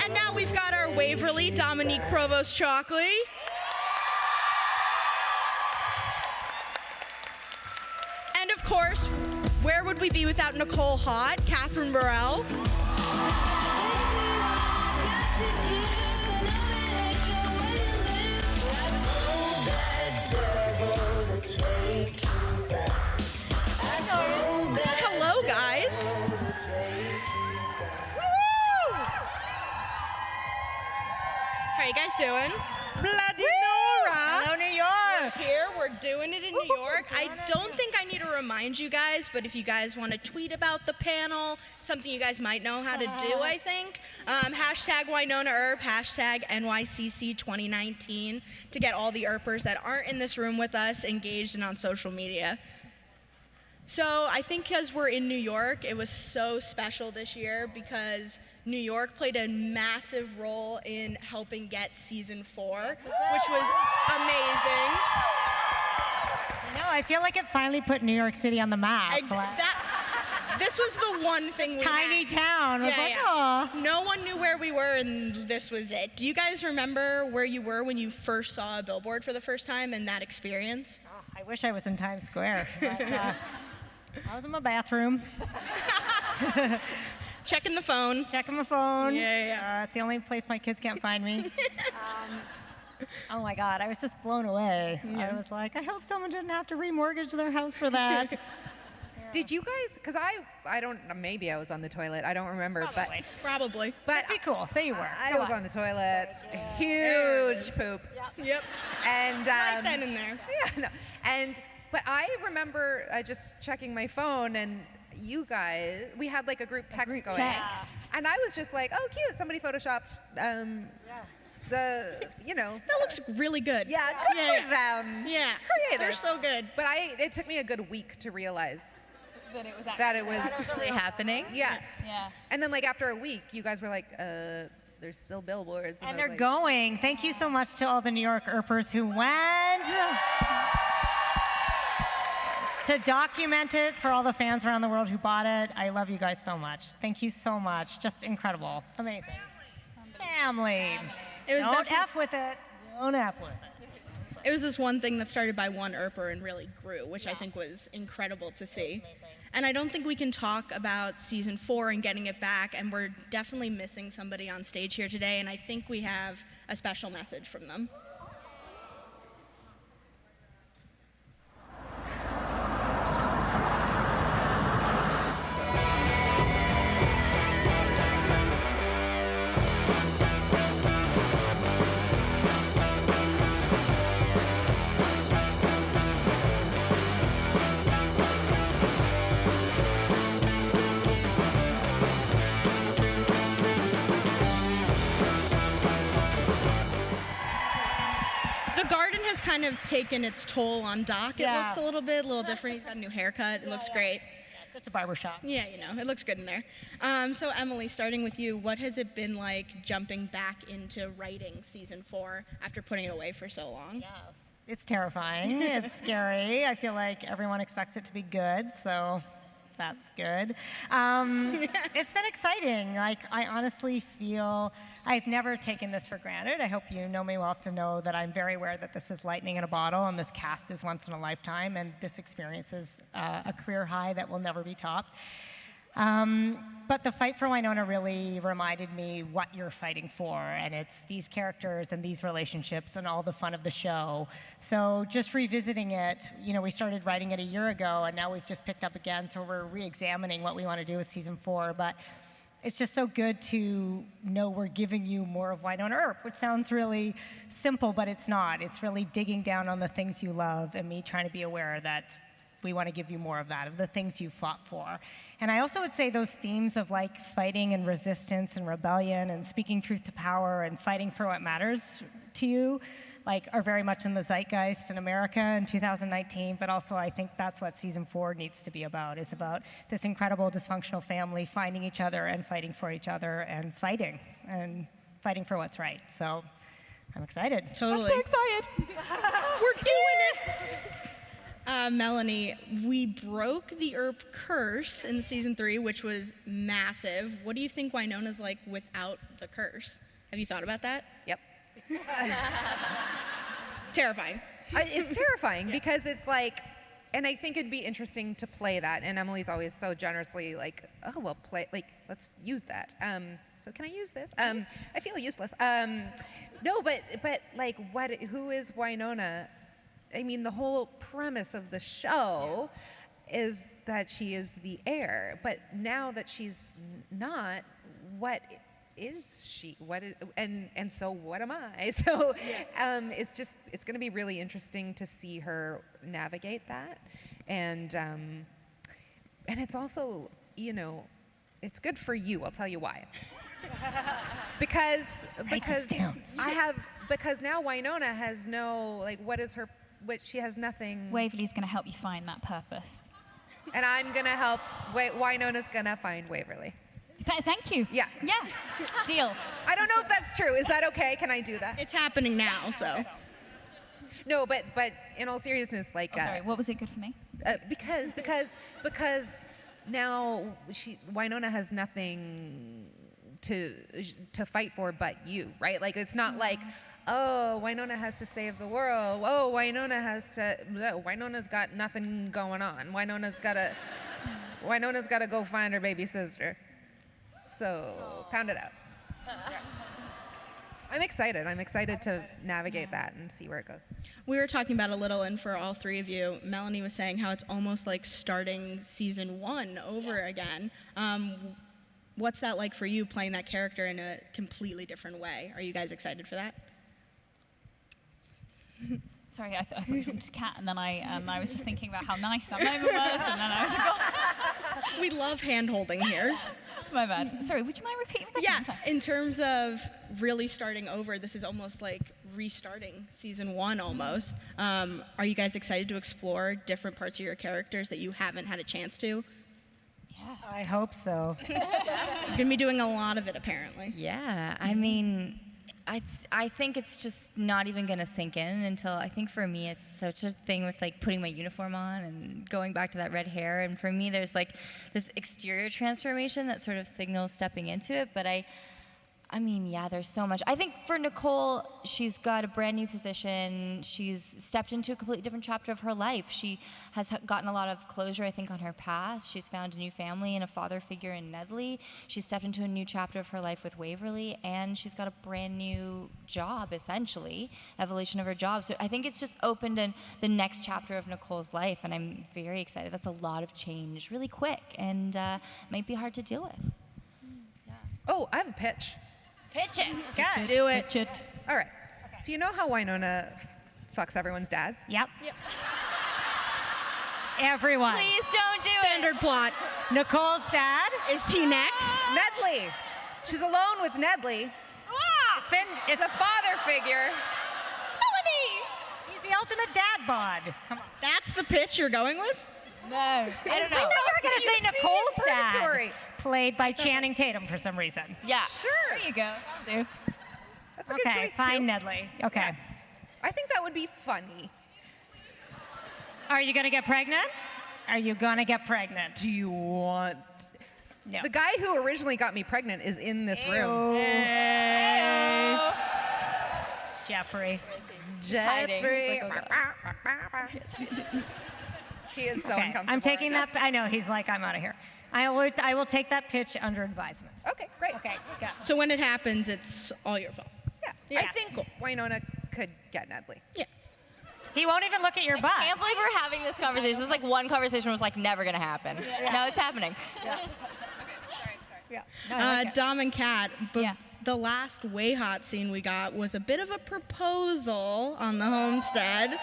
And now we've got our Waverly, Dominique Provost-Chalkley. And of course, where would we be without Nicole Hott, Catherine Burrell? Hello, guys. Woo! How are you guys doing? Bloody Nora! Hello, New York! We're here, we're doing it in New York. I don't think I need to remind you guys, but if you guys want to tweet about the panel, something you guys might know how to do, I think, hashtag Wynonna Earp, hashtag NYCC 2019 to get all the Earpers that aren't in this room with us engaged and on social media. So I think because we're in New York, it was so special this year because New York played a massive role in helping get season 4, which was amazing. You know, I feel like it finally put New York City on the map. This was the one thing we Tiny had. town. I was like, "Aw." No one knew where we were, and this was it. Do you guys remember where you were when you first saw a billboard for the first time and that experience? Oh, I wish I was in Times Square. But, I was in my bathroom. Checking the phone. Checking my phone. Yeah. It's the only place my kids can't find me. Oh my God, I was just blown away. Yeah. I was like, I hope someone didn't have to remortgage their house for that. Did you guys, because I don't, maybe I was on the toilet, I don't remember, Probably. But Let's be cool, say you were. I Go was on. on the toilet, huge poop. Yep. And right then and there. Yeah, no. But I remember just checking my phone, and you guys, we had like a group text going. text. And I was just like, oh, cute, somebody photoshopped the, That looks really good. Yeah, good for them. Yeah. Creative. They're so good. But it took me a good week to realize that it was actually happening. Yeah. Yeah. And then like after a week, you guys were like, there's still billboards. And I was they're like, going. Thank you so much to all the New York Earpers who went. To document it for all the fans around the world who bought it. I love you guys so much. Thank you so much. Just incredible. Amazing. Family. It was Don't F with it. Don't F with it. It was this one thing that started by one Earper and really grew, which I think was incredible to see. And I don't think we can talk about season 4 and getting it back, and we're definitely missing somebody on stage here today, and I think we have a special message from them. Kind of taken its toll on Doc. It looks a little different. He's got a new haircut. It looks great. It's just a barber shop. Yeah, it looks good in there. So Emily, starting with you, what has it been like jumping back into writing season 4 after putting it away for so long? Yeah. It's terrifying. It's scary. I feel like everyone expects it to be good, so that's good. It's been exciting. Like, I honestly feel I've never taken this for granted. I hope you know me well enough to know that I'm very aware that this is lightning in a bottle and this cast is once in a lifetime and this experience is a career high that will never be topped. But the fight for Wynonna really reminded me what you're fighting for, and it's these characters and these relationships and all the fun of the show. So just revisiting it, we started writing it a year ago, and now we've just picked up again, so we're re-examining what we want to do with season 4. But it's just so good to know we're giving you more of Wynonna Earp, which sounds really simple, but it's not. It's really digging down on the things you love and me trying to be aware that we want to give you more of that, of the things you fought for. And I also would say those themes of like fighting and resistance and rebellion and speaking truth to power and fighting for what matters to you, like are very much in the zeitgeist in America in 2019, but also I think that's what season 4 needs to be about, is about this incredible dysfunctional family finding each other and fighting for each other and fighting for what's right. So I'm excited. Totally. I'm so excited. We're doing it. Melanie, we broke the Earp curse in season 3, which was massive. What do you think Wynonna's like without the curse? Have you thought about that? Yep. Terrifying. It's terrifying because it's like, and I think it'd be interesting to play that. And Emily's always so generously like, oh, well, let's use that. So can I use this? I feel useless. No, but like, who is Wynonna? I mean, the whole premise of the show is that she is the heir. But now that she's not, what is she? And so what am I? So it's going to be really interesting to see her navigate that, and it's also, you know, it's good for you. I'll tell you why. because now Wynonna has no, like, she has nothing. Waverly's going to help you find that purpose. And I'm going to help. Wynonna's going to find Waverly. Thank you. Yeah. Yeah. Deal. I don't know if that's true. Is that okay? Can I do that? It's happening now, so. No, but in all seriousness, like. Sorry, what was it good for me? Because now Wynonna has nothing to fight for but you, right? Like, it's not like, oh, Wynonna has to save the world. Oh, Wynonna's got nothing going on. Wynonna's got to go find her baby sister. So pound it out. Yeah. I'm excited. I'm excited to navigate that and see where it goes. We were talking about a little, and for all three of you, Melanie was saying how it's almost like starting season 1 over again. What's that like for you, playing that character in a completely different way? Are you guys excited for that? Sorry, I thought you were just cat, and then I was just thinking about how nice that moment was, and then I was like, We love hand-holding here. My bad. Sorry, would you mind repeating that? Yeah, in terms of really starting over, this is almost like restarting season 1 almost. Are you guys excited to explore different parts of your characters that you haven't had a chance to? Yeah. I hope so. You're going to be doing a lot of it, apparently. Yeah, I mean, I think it's just not even going to sink in until, I think for me, it's such a thing with like putting my uniform on and going back to that red hair. And for me, there's like this exterior transformation that sort of signals stepping into it. But I mean, yeah, there's so much. I think for Nicole, she's got a brand new position. She's stepped into a completely different chapter of her life. She has gotten a lot of closure, I think, on her past. She's found a new family and a father figure in Nedley. She's stepped into a new chapter of her life with Waverly, and she's got a brand new job, essentially, evolution of her job. So I think it's just opened the next chapter of Nicole's life, and I'm very excited. That's a lot of change really quick, and might be hard to deal with. Yeah. Oh, I have a pitch. Pitch it. Good. Do it. Pitch it. All right. So you know how Wynonna fucks everyone's dads? Yep. Everyone. Please don't do it. Standard plot. Nicole's dad. Is he next? Nedley. She's alone with Nedley. It's a father figure. Melanie. He's the ultimate dad bod. Come on. That's the pitch you're going with? No. I don't know. You were going to say Nicole's dad. Played by Channing Tatum for some reason. Yeah. Sure. There you go. That'll do. That's a good Okay, choice, fine, too. Nedley. Okay. Yeah. I think that would be funny. Are you going to get pregnant? Are you going to get pregnant? Do you want... No. The guy who originally got me pregnant is in this room. Jeffrey. Jeffrey. He is so uncomfortable. I'm taking that. I know. He's like, I'm out of here. I will take that pitch under advisement. Okay, great. Okay, got it. So when it happens, it's all your fault. Yeah. I think Wynonna could get Nedley. Yeah. He won't even look at your butt. I can't believe we're having this conversation. This is like one conversation was like never going to happen. Yeah. Now it's happening. Yeah. Yeah. No, I like it. Dom and Kat, the last way hot scene we got was a bit of a proposal on the homestead.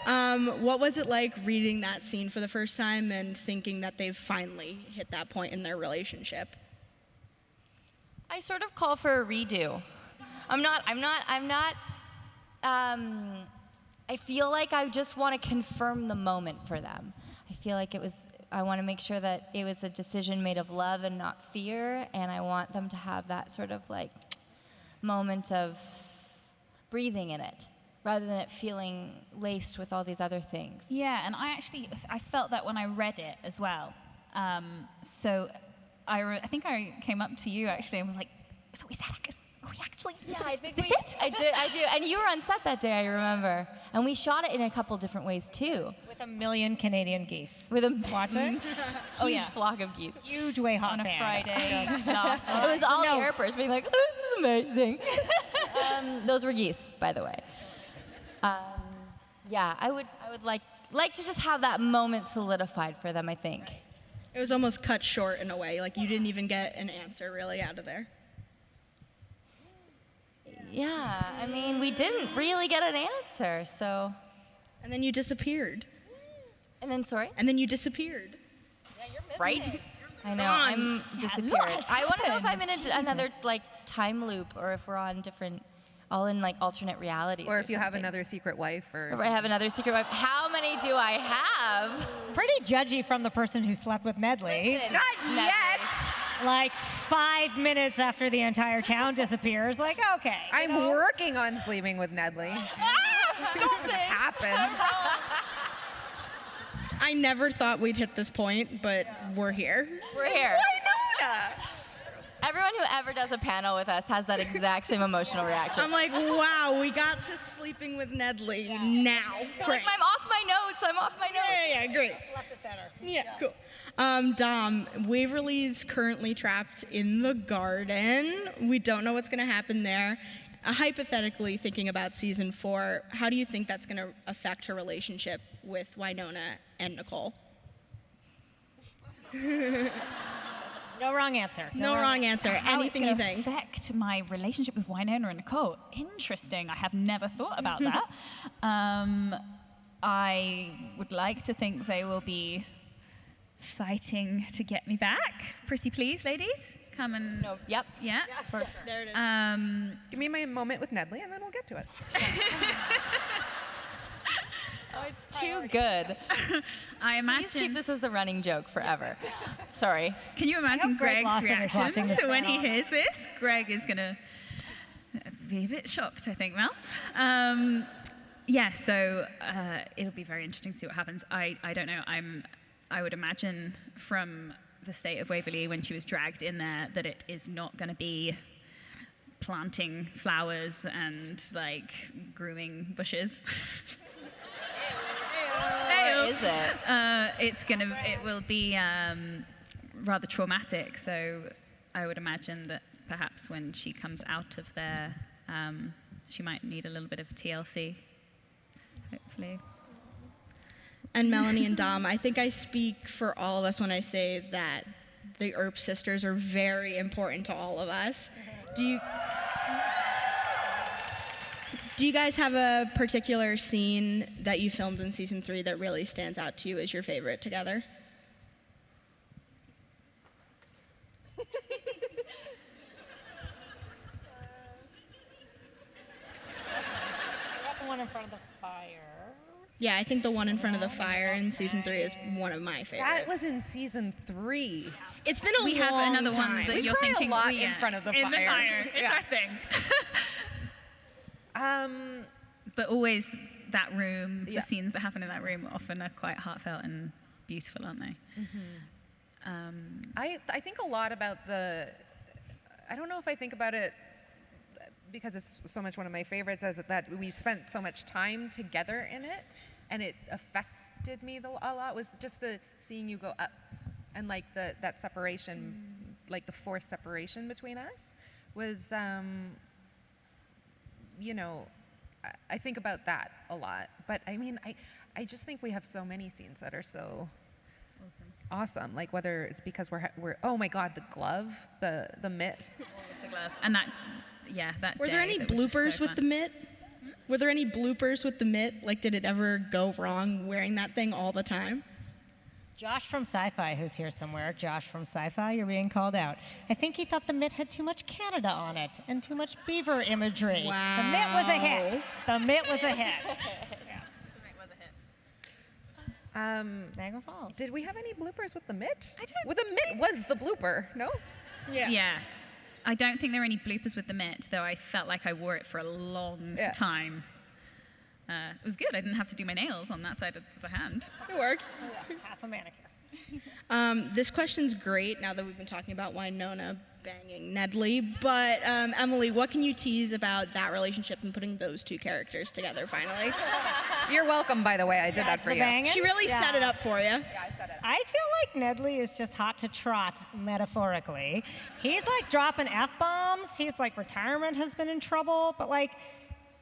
What was it like reading that scene for the first time and thinking that they've finally hit that point in their relationship? I sort of call for a redo. I feel like I just want to confirm the moment for them. I feel like I want to make sure that it was a decision made of love and not fear, and I want them to have that sort of like moment of breathing in it, rather than it feeling laced with all these other things. Yeah, and I felt that when I read it as well. So I think I came up to you actually and was like, so is that we actually? Yeah, I think I do. And you were on set that day, I remember. And we shot it in a couple different ways too. With 1 million Canadian geese. With a watching. huge flock of geese. Huge way hot on a fans. Friday. It was all the Earpers being like, oh, this is amazing. Those were geese, by the way. Yeah, I would like to just have that moment solidified for them, I think. It was almost cut short in a way, like you didn't even get an answer really out of there. Yeah, I mean, we didn't really get an answer, so. And then you disappeared. And then, sorry? And then you disappeared. Right? I know, Gone. I'm disappeared. I want to know if I'm in another, like, time loop, or if we're on different, all in, like, alternate realities. Or if you have another secret wife, or. If I have another secret wife. How many do I have? Pretty judgy from the person who slept with Nedley. Listen, Not Nedley. yet. Like 5 minutes after the entire town disappears, like, okay. I'm working on sleeping with Nedley. Stop it. Happened. I never thought we'd hit this point, but we're here. We're here. Wynonna! Everyone who ever does a panel with us has that exact same emotional reaction. I'm like, wow, we got to sleeping with Nedley now. Great. I'm off my notes. I'm off my notes. Yeah, great. Left to center. Yeah, cool. Dom, Waverly's currently trapped in the garden. We don't know what's going to happen there. Hypothetically, thinking about season 4, how do you think that's going to affect her relationship with Wynonna and Nicole? No wrong answer. No wrong answer. Anything you think? Affect my relationship with Wynonna and Nicole. Interesting. I have never thought about that. I would like to think they will be fighting to get me back. Pretty please, ladies. Come and. No. Yep. Yeah. There it is. Just give me my moment with Nedley, and then we'll get to it. Oh, it's too good. I imagine. Please keep this as the running joke forever. Sorry. Can you imagine Greg Greg's Lawson is watching reaction this to when he panel. hears this? Greg is going to be a bit shocked, I think, Mel. Yeah, so it'll be very interesting to see what happens. I don't know. I would imagine from the state of Waverly when she was dragged in there that it is not going to be planting flowers and like grooming bushes. Or is it? It will be rather traumatic. So I would imagine that perhaps when she comes out of there, she might need a little bit of TLC. Hopefully. And Melanie and Dom, I think I speak for all of us when I say that the Earp sisters are very important to all of us. Do you guys have a particular scene that you filmed in season 3 that really stands out to you as your favorite together? The one in front of the fire. Yeah, I think the one in front of the fire in season 3 is one of my favorites. That was in season 3. It's been a We long have another time. one that We you're cry thinking a lot yeah, in front of the in fire. the fire. It's Yeah. our thing. But always that room, Yeah. the scenes that happen in that room often are quite heartfelt and beautiful, aren't they? I think a lot about I don't know if I think about it because it's so much one of my favorites, as that we spent so much time together in it, and it affected me a lot, was just the seeing you go up, and like that separation, like the forced separation between us was, you know, I think about that a lot. But I mean, I just think we have so many scenes that are so awesome. Like whether it's because we're oh my God, the glove, the mitt. The glove. And that, yeah, that Were there day, any that was just so bloopers with fun. the mitt? Were there any bloopers with the mitt? Like, did it ever go wrong wearing that thing all the time? Josh from SYFY, who's here somewhere. Josh from SYFY, you're being called out. I think he thought the mitt had too much Canada on it and too much beaver imagery. Wow. The mitt was a hit. The mitt was a hit. Niagara Falls. Did we have any bloopers with the mitt? I don't. Well, the mitt was the blooper. No. Yeah. I don't think there were any bloopers with the mitt, though I felt like I wore it for a long time. It was good. I didn't have to do my nails on that side of the hand. It worked. Half a manicure. This question's great now that we've been talking about Wynonna banging Nedley. But Emily, what can you tease about that relationship and putting those two characters together finally? You're welcome, by the way. I did that for you. She really set it up for you. Yeah, I set it up. I feel like Nedley is just hot to trot, metaphorically. He's like dropping F-bombs. He's like, retirement has been in trouble. But like,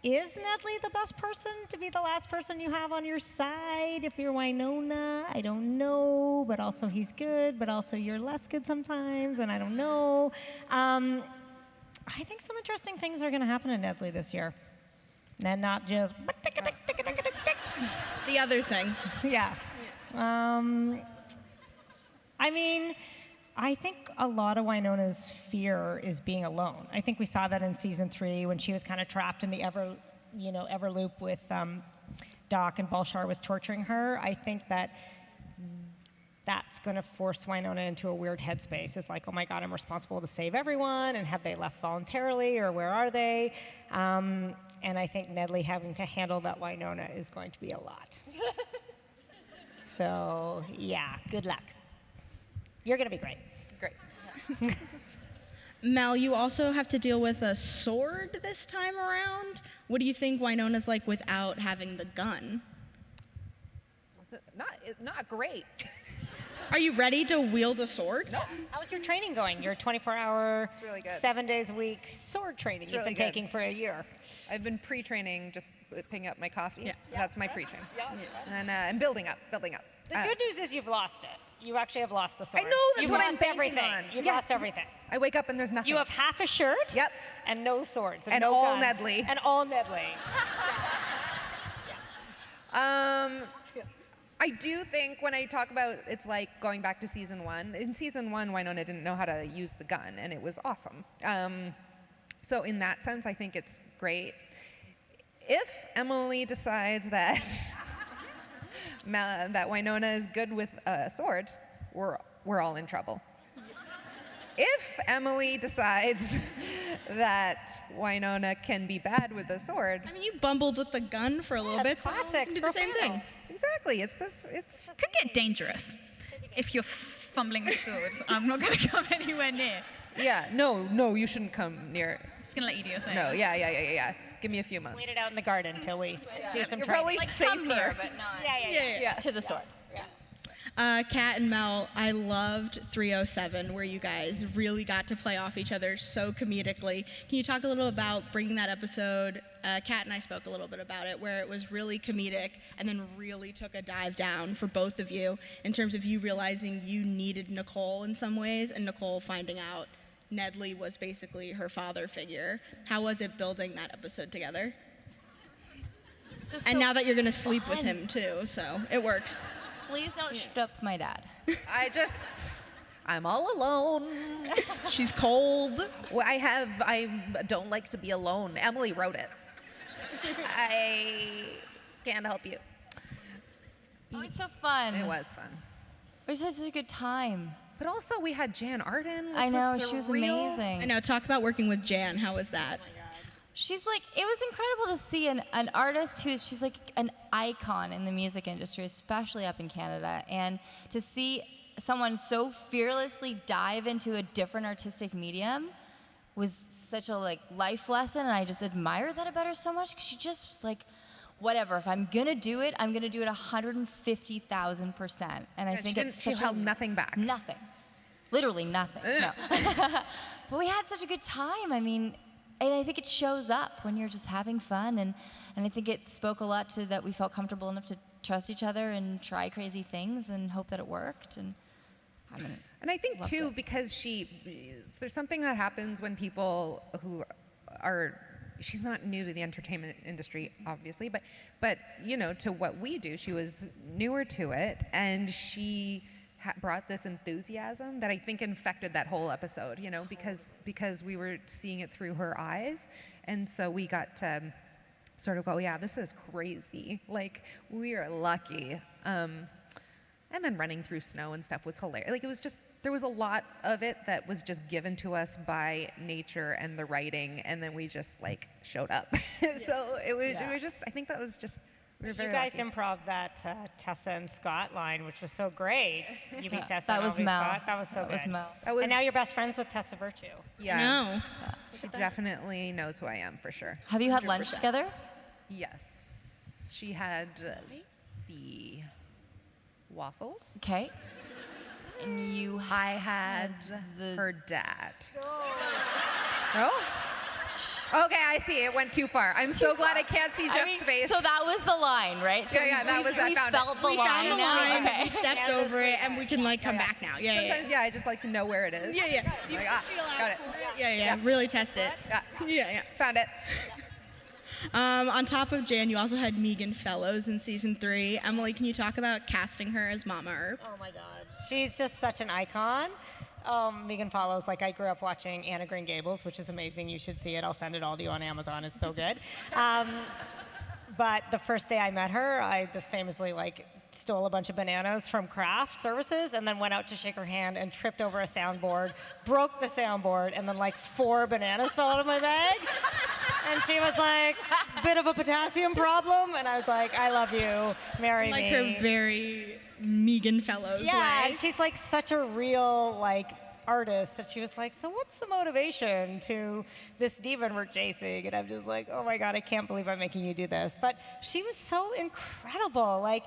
is Nedley the best person to be the last person you have on your side? If you're Wynonna, I don't know. But also he's good, but also you're less good sometimes, and I don't know. I think some interesting things are going to happen to Nedley this year. And not just... The other thing. Yeah. I mean, I think a lot of Wynonna's fear is being alone. I think we saw that in season 3 when she was kind of trapped in the Everloop with Doc and Balshar was torturing her. I think that's going to force Wynonna into a weird headspace. It's like, oh my God, I'm responsible to save everyone, and have they left voluntarily, or where are they? And I think Nedley having to handle that Wynonna is going to be a lot. So, yeah, good luck. You're going to be great. Great. Mel, you also have to deal with a sword this time around. What do you think Wynonna's like without having the gun? Not great. Are you ready to wield a sword? No. How's your training going? Your 24-hour, It's really good. 7 days a week sword training It's you've really been good. taking for a year. I've been pre-training, just picking up my coffee. Yeah. That's my pre-train. And then I'm building up. The good news is you've lost it. You actually have lost the sword. I know, that's You've what I'm lost banking everything. on. You've Yes. lost everything. I wake up and there's nothing. You have half a shirt. Yep. And no swords. And no all guns. Nedley. And all Nedley. I do think when I talk about it's like going back to season 1. In season 1, Wynonna didn't know how to use the gun, and it was awesome. So in that sense, I think it's great. If Emily decides that that Wynonna is good with a sword, we're all in trouble. If Emily decides that Wynonna can be bad with a sword, I mean, you bumbled with the gun for a little bit. Classic. Do the same thing. Exactly. It's this. It's Could get dangerous if you're fumbling with swords. I'm not going to come anywhere near. Yeah. No. You shouldn't come near. Just going to let you do your thing. No. Yeah. Give me a few months. Wait it out in the garden until we do some You're training. probably Like safer. come near, but not Yeah. to the sword. Kat and Mel, I loved 307, where you guys really got to play off each other so comedically. Can you talk a little about bringing that episode? Kat and I spoke a little bit about it, where it was really comedic and then really took a dive down for both of you in terms of you realizing you needed Nicole in some ways, and Nicole finding out Nedley was basically her father figure. How was it building that episode together? And now that you're going to sleep with him too, so it works. Please don't shut up my dad. I'm all alone. She's cold. Well, I don't like to be alone. Emily wrote it. I can't help you. Oh, it's so fun. It was fun. It was just a good time. But also we had Jan Arden, which I know, was she was surreal. amazing. I know, talk about working with Jan. How was that? She's like, it was incredible to see an artist she's like an icon in the music industry, especially up in Canada. And to see someone so fearlessly dive into a different artistic medium was such a life lesson. And I just admire that about her so much, because she just was like, whatever, if I'm gonna do it, I'm gonna do it 150,000%. And I think she held nothing back. Nothing. Literally nothing. No. But we had such a good time. I mean, I think it shows up when you're just having fun, and I think it spoke a lot to that we felt comfortable enough to trust each other and try crazy things and hope that it worked. And I think too, because there's something that happens when people who are, she's not new to the entertainment industry, obviously, but you know, to what we do, she was newer to it, and she brought this enthusiasm that I think infected that whole episode, you know, because we were seeing it through her eyes, and so we got to sort of go, yeah, this is crazy. Like, we are lucky. And then running through snow and stuff was hilarious. Like, it was just, there was a lot of it that was just given to us by nature and the writing, and then we just like showed up. So it was just, I think that was just, we were very You guys lucky. improv that Tessa and Scott line, which was so great. You be Tessa That and was I'll be Mel. Scott. That was so That good. was Mel. And now you're best friends with Tessa Virtue. Yeah. She definitely knows who I am for sure. Have you had lunch 100%. together? Yes. She had the waffles. Okay. And I had her dad. No? Okay, I see. It went too far. I'm so glad I can't see Jeff's face. So that was the line, right? So Yeah, that was that. we found felt it. the We line found the now? line, Okay. we stepped over it, and we can like come back now. Yeah, Sometimes, I just like to know where it is. Yeah, yeah. You Like, can feel got out it. for it. Yeah, really test it. Yeah. Yeah. Found it. On top of Jan, you also had Megan Fellows in season 3. Emily, can you talk about casting her as Mama Earp? Oh my God. She's just such an icon. Megan follows, like, I grew up watching Anna Green Gables, which is amazing. You should see it. I'll send it all to you on Amazon. It's so good. But the first day I met her, I just famously, like, stole a bunch of bananas from craft services and then went out to shake her hand and tripped over a soundboard, broke the soundboard, and then, like, 4 bananas fell out of my bag. And she was like, bit of a potassium problem. And I was like, I love you. Marry Like me. her very Megan Fellows Yeah, way. and she's like such a real like artist that she was like, so what's the motivation to this demon we're chasing? And I'm just like, oh my God, I can't believe I'm making you do this. But she was so incredible, like,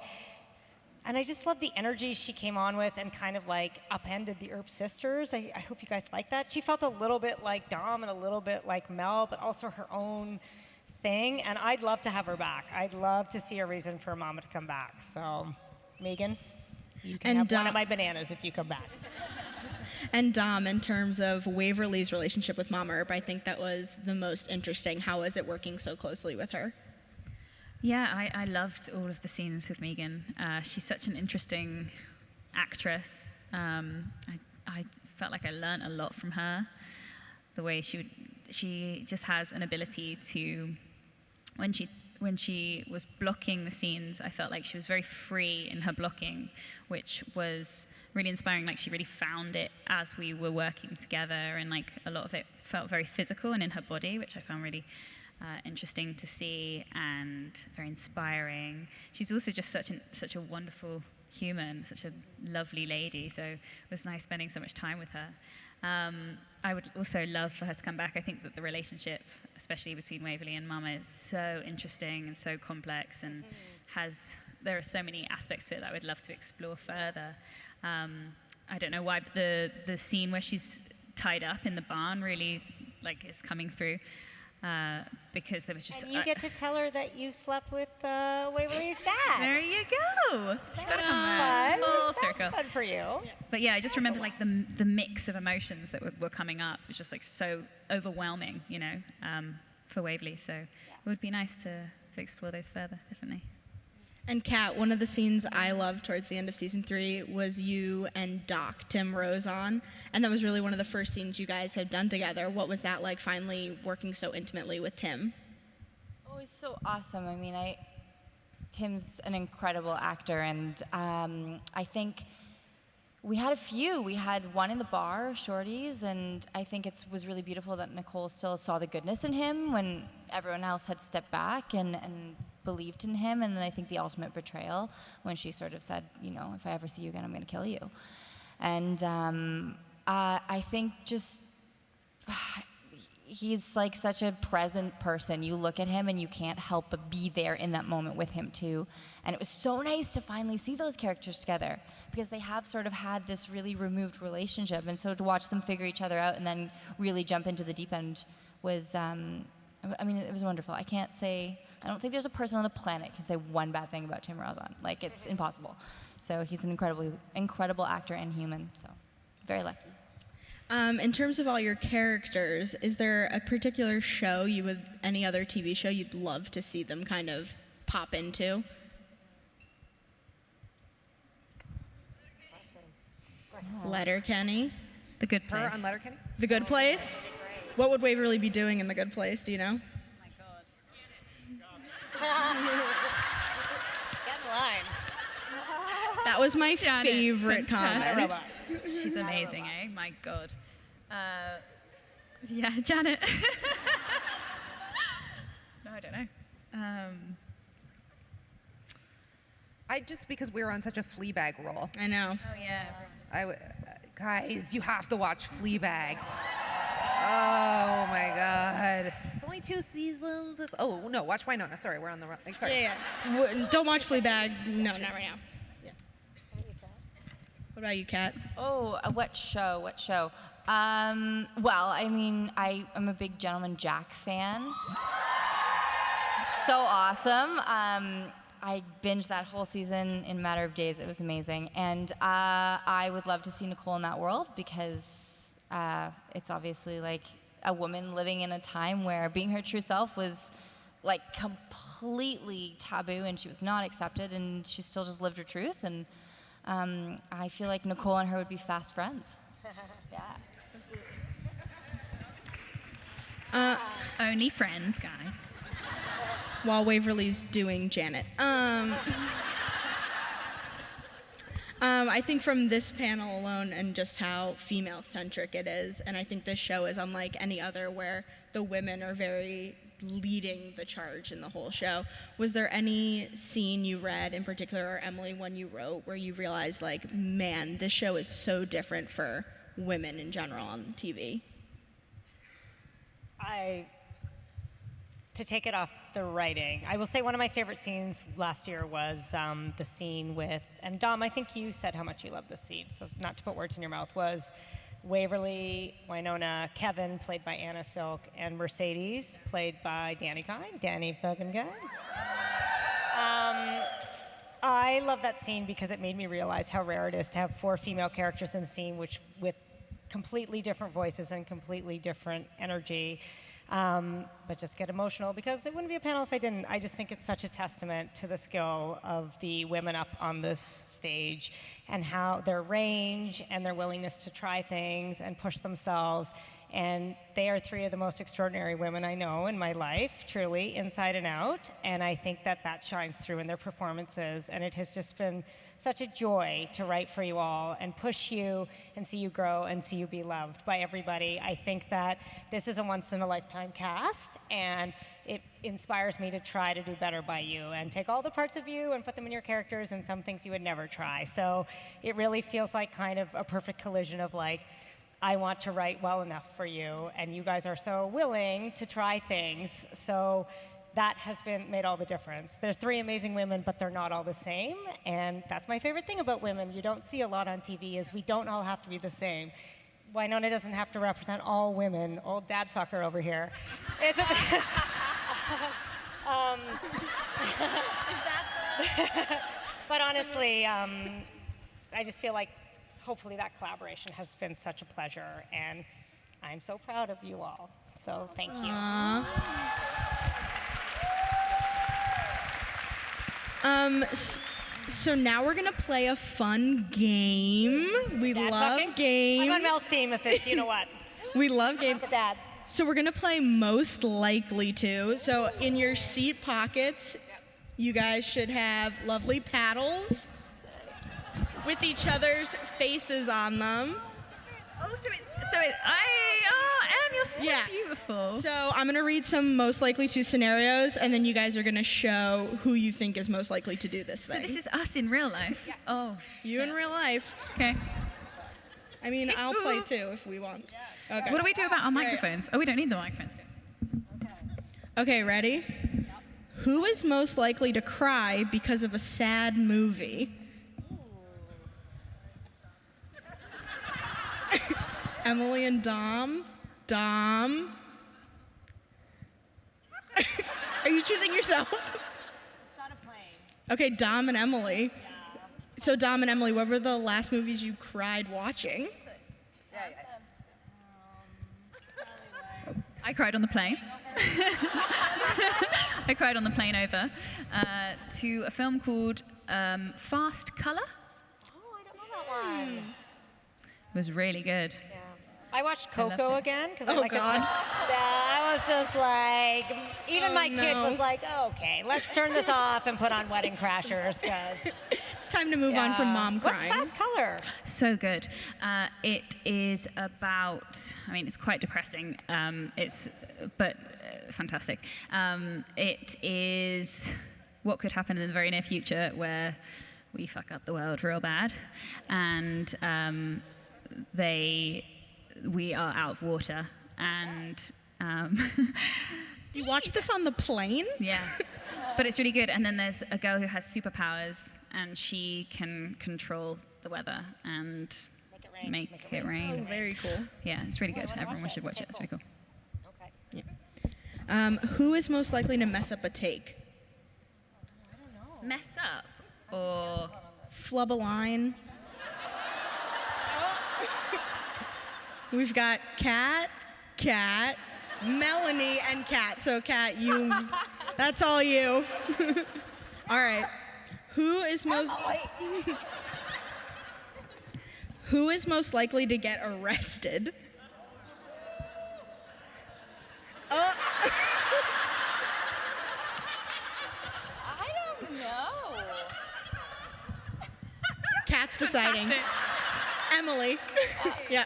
and I just love the energy she came on with and kind of like upended the Earp sisters. I hope you guys like that. She felt a little bit like Dom and a little bit like Mel, but also her own thing. And I'd love to have her back. I'd love to see a reason for Mama to come back. So, Megan, you can have one of my bananas if you come back. And Dom, in terms of Waverly's relationship with Mama Earp, I think that was the most interesting. How is it working so closely with her? Yeah, I loved all of the scenes with Megan. She's such an interesting actress. I felt like I learned a lot from her. The way she just has an ability to, when she was blocking the scenes, I felt like she was very free in her blocking, which was really inspiring. Like, she really found it as we were working together, and like a lot of it felt very physical and in her body, which I found really interesting to see and very inspiring. She's also just such a wonderful human, such a lovely lady, so it was nice spending so much time with her. I would also love for her to come back. I think that the relationship, especially between Waverly and Mama, is so interesting and so complex, and there are so many aspects to it that I would love to explore further. I don't know why, but the scene where she's tied up in the barn really like is coming through. Because there was just... And you get to tell her that you slept with Waverly's dad. There you go. She's got to come That's back. fun. Full That's circle. fun for you. But yeah, I just remember like the mix of emotions that were coming up. It was just like so overwhelming, you know, for Waverly. So it would be nice to explore those further, definitely. And Kat, one of the scenes I loved towards the end of season 3 was you and Doc, Tim Rose on, and that was really one of the first scenes you guys had done together. What was that like, finally working so intimately with Tim? Oh, it's so awesome. I mean, Tim's an incredible actor, and I think we had a few. We had one in the bar, Shorty's, and I think it was really beautiful that Nicole still saw the goodness in him when everyone else had stepped back and believed in him. And then I think the ultimate betrayal when she sort of said, you know, if I ever see you again, I'm going to kill you. And I think just he's like such a present person. You look at him and you can't help but be there in that moment with him too. And it was so nice to finally see those characters together, because they have sort of had this really removed relationship. And so to watch them figure each other out and then really jump into the deep end was, I mean, it was wonderful. I don't think there's a person on the planet who can say one bad thing about Tim Razan. Like, it's impossible. So he's an incredible actor and human, so very lucky. In terms of all your characters, is there a particular show any other TV show you'd love to see them kind of pop into? Letterkenny. The Good Place. Her on Letterkenny? The Good Place? What would Waverly be doing in The Good Place? Do you know? Get in line. That was my favorite comment. She's amazing, eh? My God. Yeah, Janet. No, I don't know. Because we were on such a Fleabag roll. I know. Oh, yeah. Guys, you have to watch Fleabag. Oh my God. It's only 2 seasons. Oh no, watch Wynonna. Sorry, we're on the wrong. Sorry. Yeah. Don't watch Fleabag. No, not right now. Yeah. What about you, Kat? Oh, what show? Well, I mean, I'm a big Gentleman Jack fan. So awesome. I binged that whole season in a matter of days. It was amazing. And I would love to see Nicole in that world because it's obviously like a woman living in a time where being her true self was like completely taboo and she was not accepted, and she still just lived her truth. And I feel like Nicole and her would be fast friends. Yeah. Only friends, guys. While Waverly's doing Janet. I think from this panel alone and just how female-centric it is, and I think this show is unlike any other where the women are very leading the charge in the whole show. Was there any scene you read in particular, or Emily, when you wrote, where you realized, like, man, this show is so different for women in general on TV? To take it off the writing, I will say one of my favorite scenes last year was the scene with, and Dom, I think you said how much you love this scene, so not to put words in your mouth, was Waverly, Wynonna, Kevin, played by Anna Silk, and Mercedes, played by Danny Kine. Danny fucking Kine. I love that scene because it made me realize how rare it is to have 4 female characters in the scene, with completely different voices and completely different energy. But just get emotional because it wouldn't be a panel if I didn't. I just think it's such a testament to the skill of the women up on this stage and how their range and their willingness to try things and push themselves. And they are 3 of the most extraordinary women I know in my life, truly, inside and out. And I think that shines through in their performances. And it has just been such a joy to write for you all and push you and see you grow and see you be loved by everybody. I think that this is a once-in-a-lifetime cast, and it inspires me to try to do better by you and take all the parts of you and put them in your characters and some things you would never try. So it really feels like kind of a perfect collision of like, I want to write well enough for you, and you guys are so willing to try things. So that has made all the difference. There's 3 amazing women, but they're not all the same, and that's my favorite thing about women. You don't see a lot on TV is we don't all have to be the same. Wynonna doesn't have to represent all women. Old dad fucker over here. Is it? But honestly, I just feel like hopefully that collaboration has been such a pleasure, and I'm so proud of you all. So thank you. So now we're gonna play a fun game. We love games. I'm on Mel's team if it's, you know what. We love games. The dads. So we're gonna play Most Likely To. So in your seat pockets, you guys should have lovely paddles with each other's faces on them. Oh, you're so beautiful. So I'm gonna read some most likely to scenarios, and then you guys are gonna show who you think is most likely to do this thing. So this is us in real life? Yeah. Oh, you in real life. Okay. I mean, I'll play too if we want. Okay. What do we do about our microphones? Oh, we don't need the microphones. Okay, ready? Who is most likely to cry because of a sad movie? Emily and Dom. Dom. Are you choosing yourself? Okay, Dom and Emily. So Dom and Emily, what were the last movies you cried watching? I cried on the plane. I cried on the plane over to a film called Fast Color. It was really good. I watched I loved Coco it. again because Oh, I like God. I was just like, even Oh, my kid no. was like, okay, let's turn this off and put on Wedding Crashers because It's time to move on from mom crying. What's Fast Color? So good. It is about, I mean, it's quite depressing, but fantastic. It is what could happen in the very near future where we fuck up the world real bad and we are out of water and You watched this on the plane? Yeah, but it's really good. And then there's a girl who has superpowers, and she can control the weather and make it rain. Oh, very cool. Yeah, it's really good. Everyone should watch it. It's really cool. Who is most likely to mess up a take? Mess up or flub a line? We've got Kat, Melanie, and Kat. So Kat, that's all you. All right. Who is most likely to get arrested? I don't know. Kat's deciding. Emily. Yeah.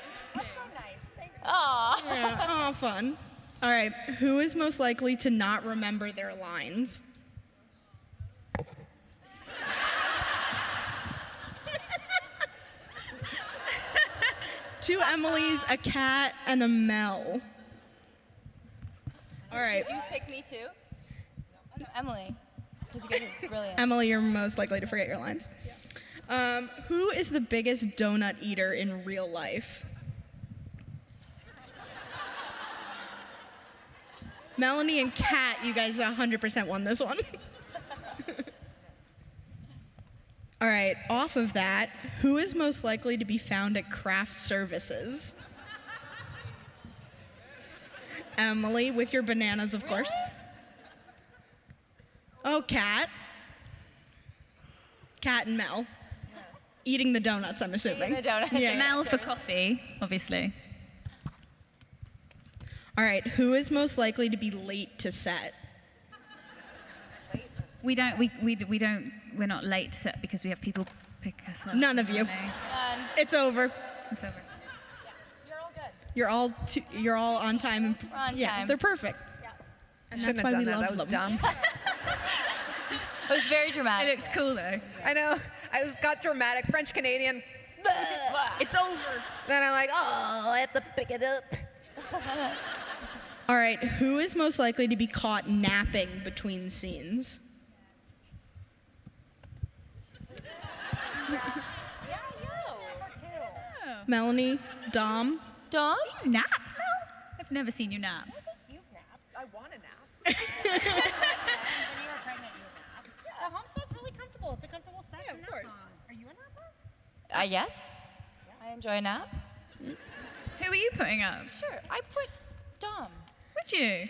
Aw. Yeah. Oh, fun. All right. Who is most likely to not remember their lines? Two Emilys, a Kat, and a Mel. All right. Did you pick me too? Oh, no, Emily. Because you guys are brilliant. Emily, you're most likely to forget your lines. Who is the biggest donut eater in real life? Melanie and Kat, you guys 100% won this one. All right, off of that, who is most likely to be found at craft services? Emily, with your bananas, of course. Oh, Kat. Kat and Mel. Eating the donuts, I'm assuming. Eating the donuts. Yeah. Mel for coffee, obviously. All right, who is most likely to be late to set? We're not late to set because we have people pick us up. None of you. No. It's over. It's over. You're all on time. And, We're on yeah, time. they're perfect. And Shouldn't that's have why done we that. love That was them. dumb. It was very dramatic. It looks cool though. I know. Got dramatic. French Canadian. It's over. Then I'm like, oh, I have to pick it up. All right, who is most likely to be caught napping between scenes? Melanie, Dom. Dom? Do you nap, Mel? I've never seen you nap. I want to nap. When you were pregnant, you napped. The homestead's really comfortable. It's a comfortable set to nap on. Are you a napper? Yes. I enjoy a nap. Who are you putting up? Sure. I put Dom. Would you?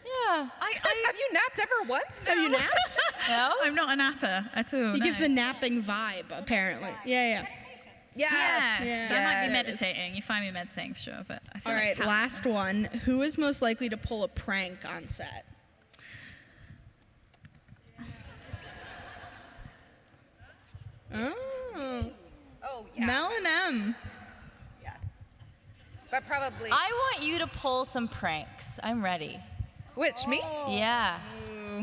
Yeah. Have you napped ever once? Have you napped? No? I'm not a napper at all. You no. give the napping vibe, apparently. Yeah. Yes. Yeah. So I might be Yes. meditating. You find me meditating for sure, but I feel All like right, Kat- last one. Who is most likely to pull a prank on set? Oh. Oh, yeah. Mel and M. Yeah. But probably. I want you to pull some pranks. I'm ready. Which, me? Yeah.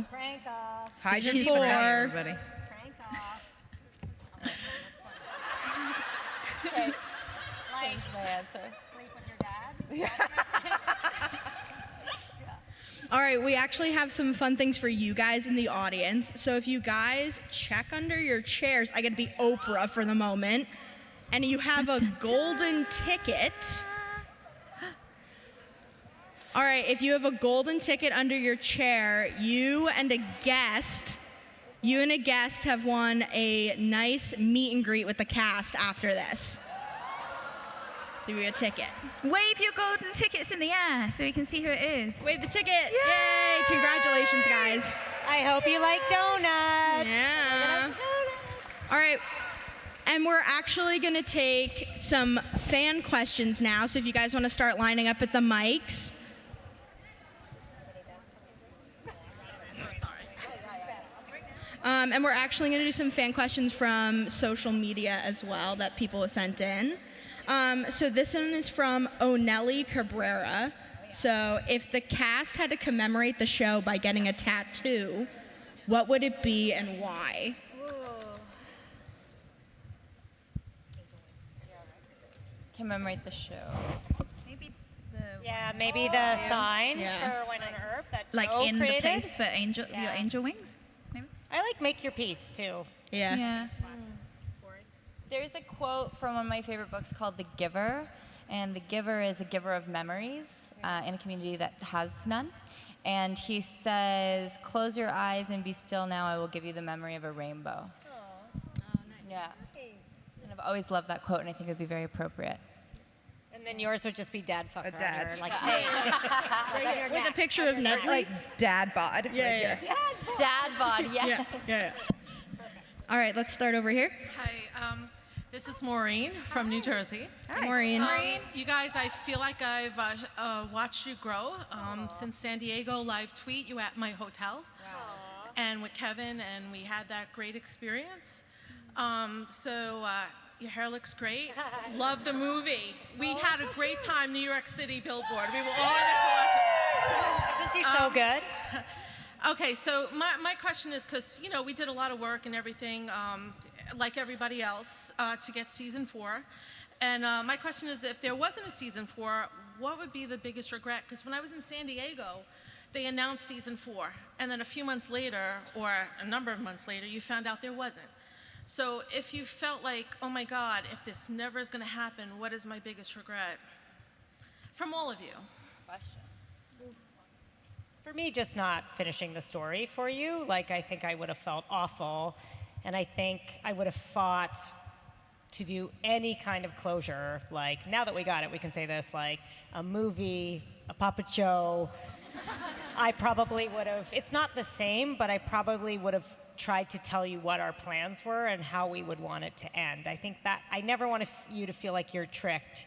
Prank off. Hide your Season people. 4. Everybody. Prank off. Okay. Change my answer. Sleep with your dad. All right, we actually have some fun things for you guys in the audience. So if you guys check under your chairs, I get to be Oprah for the moment, and you have a golden ticket. All right, if you have a golden ticket under your chair, you and a guest have won a nice meet and greet with the cast after this. So you get a ticket. Wave your golden tickets in the air so we can see who it is. Wave the ticket. Yay! Congratulations, guys. I hope you like donuts. Yeah. All right. And we're actually going to take some fan questions now. So if you guys want to start lining up at the mics. And we're actually going to do some fan questions from social media as well that people have sent in. So this one is from Onelli Cabrera. So if the cast had to commemorate the show by getting a tattoo, what would it be and why? Commemorate the show. Maybe the sign for Wynonna Earp that Like Joe in created. the place for your angel wings? Maybe? I like make your peace too. Yeah. There's a quote from one of my favorite books called The Giver, and the giver is a giver of memories in a community that has none. And he says, "Close your eyes and be still now, I will give you the memory of a rainbow." Yeah. And I've always loved that quote, and I think it would be very appropriate. And then yours would just be dad fucker. A dad. on your, like, face. With a picture of Ned. Like dad bod. Yeah. Dad bod, yeah. Yeah. All right, let's start over here. Hi, this is Maureen from New Jersey. Hi. Maureen. You guys, I feel like I've watched you grow since San Diego live tweet you at my hotel. And with Kevin, and we had that great experience. Your hair looks great. Love the movie. We had a great time, New York City Billboard. We were all in it to watch it. Isn't she so good? Okay, so my question is, because, we did a lot of work and everything, like everybody else, to get season 4. And my question is, if there wasn't a season 4, what would be the biggest regret? Because when I was in San Diego, they announced season 4. And then a few months later, or a number of months later, you found out there wasn't. So if you felt like, oh my God, if this never is going to happen, what is my biggest regret? From all of you. For me, just not finishing the story for you. Like, I think I would have felt awful, and I think I would have fought to do any kind of closure. Like, now that we got it, we can say this, like a movie, a puppet show. I probably would have, it's not the same, but I probably would have tried to tell you what our plans were and how we would want it to end. I think that, I never want you to feel like you're tricked,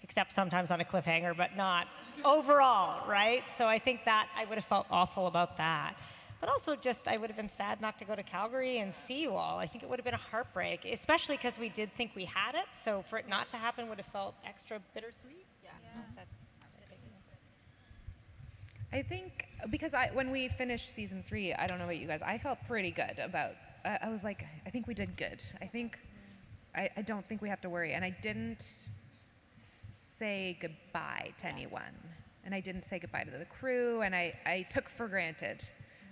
except sometimes on a cliffhanger, but not overall, right? So I think that I would have felt awful about that. But also just, I would have been sad not to go to Calgary and see you all. I think it would have been a heartbreak, especially because we did think we had it. So for it not to happen would have felt extra bittersweet. Yeah. I think, because when we finished season 3, I don't know about you guys, I felt pretty good about, I was like, I think we did good. I don't think we have to worry. And I didn't say goodbye to anyone. And I didn't say goodbye to the crew, and I took for granted.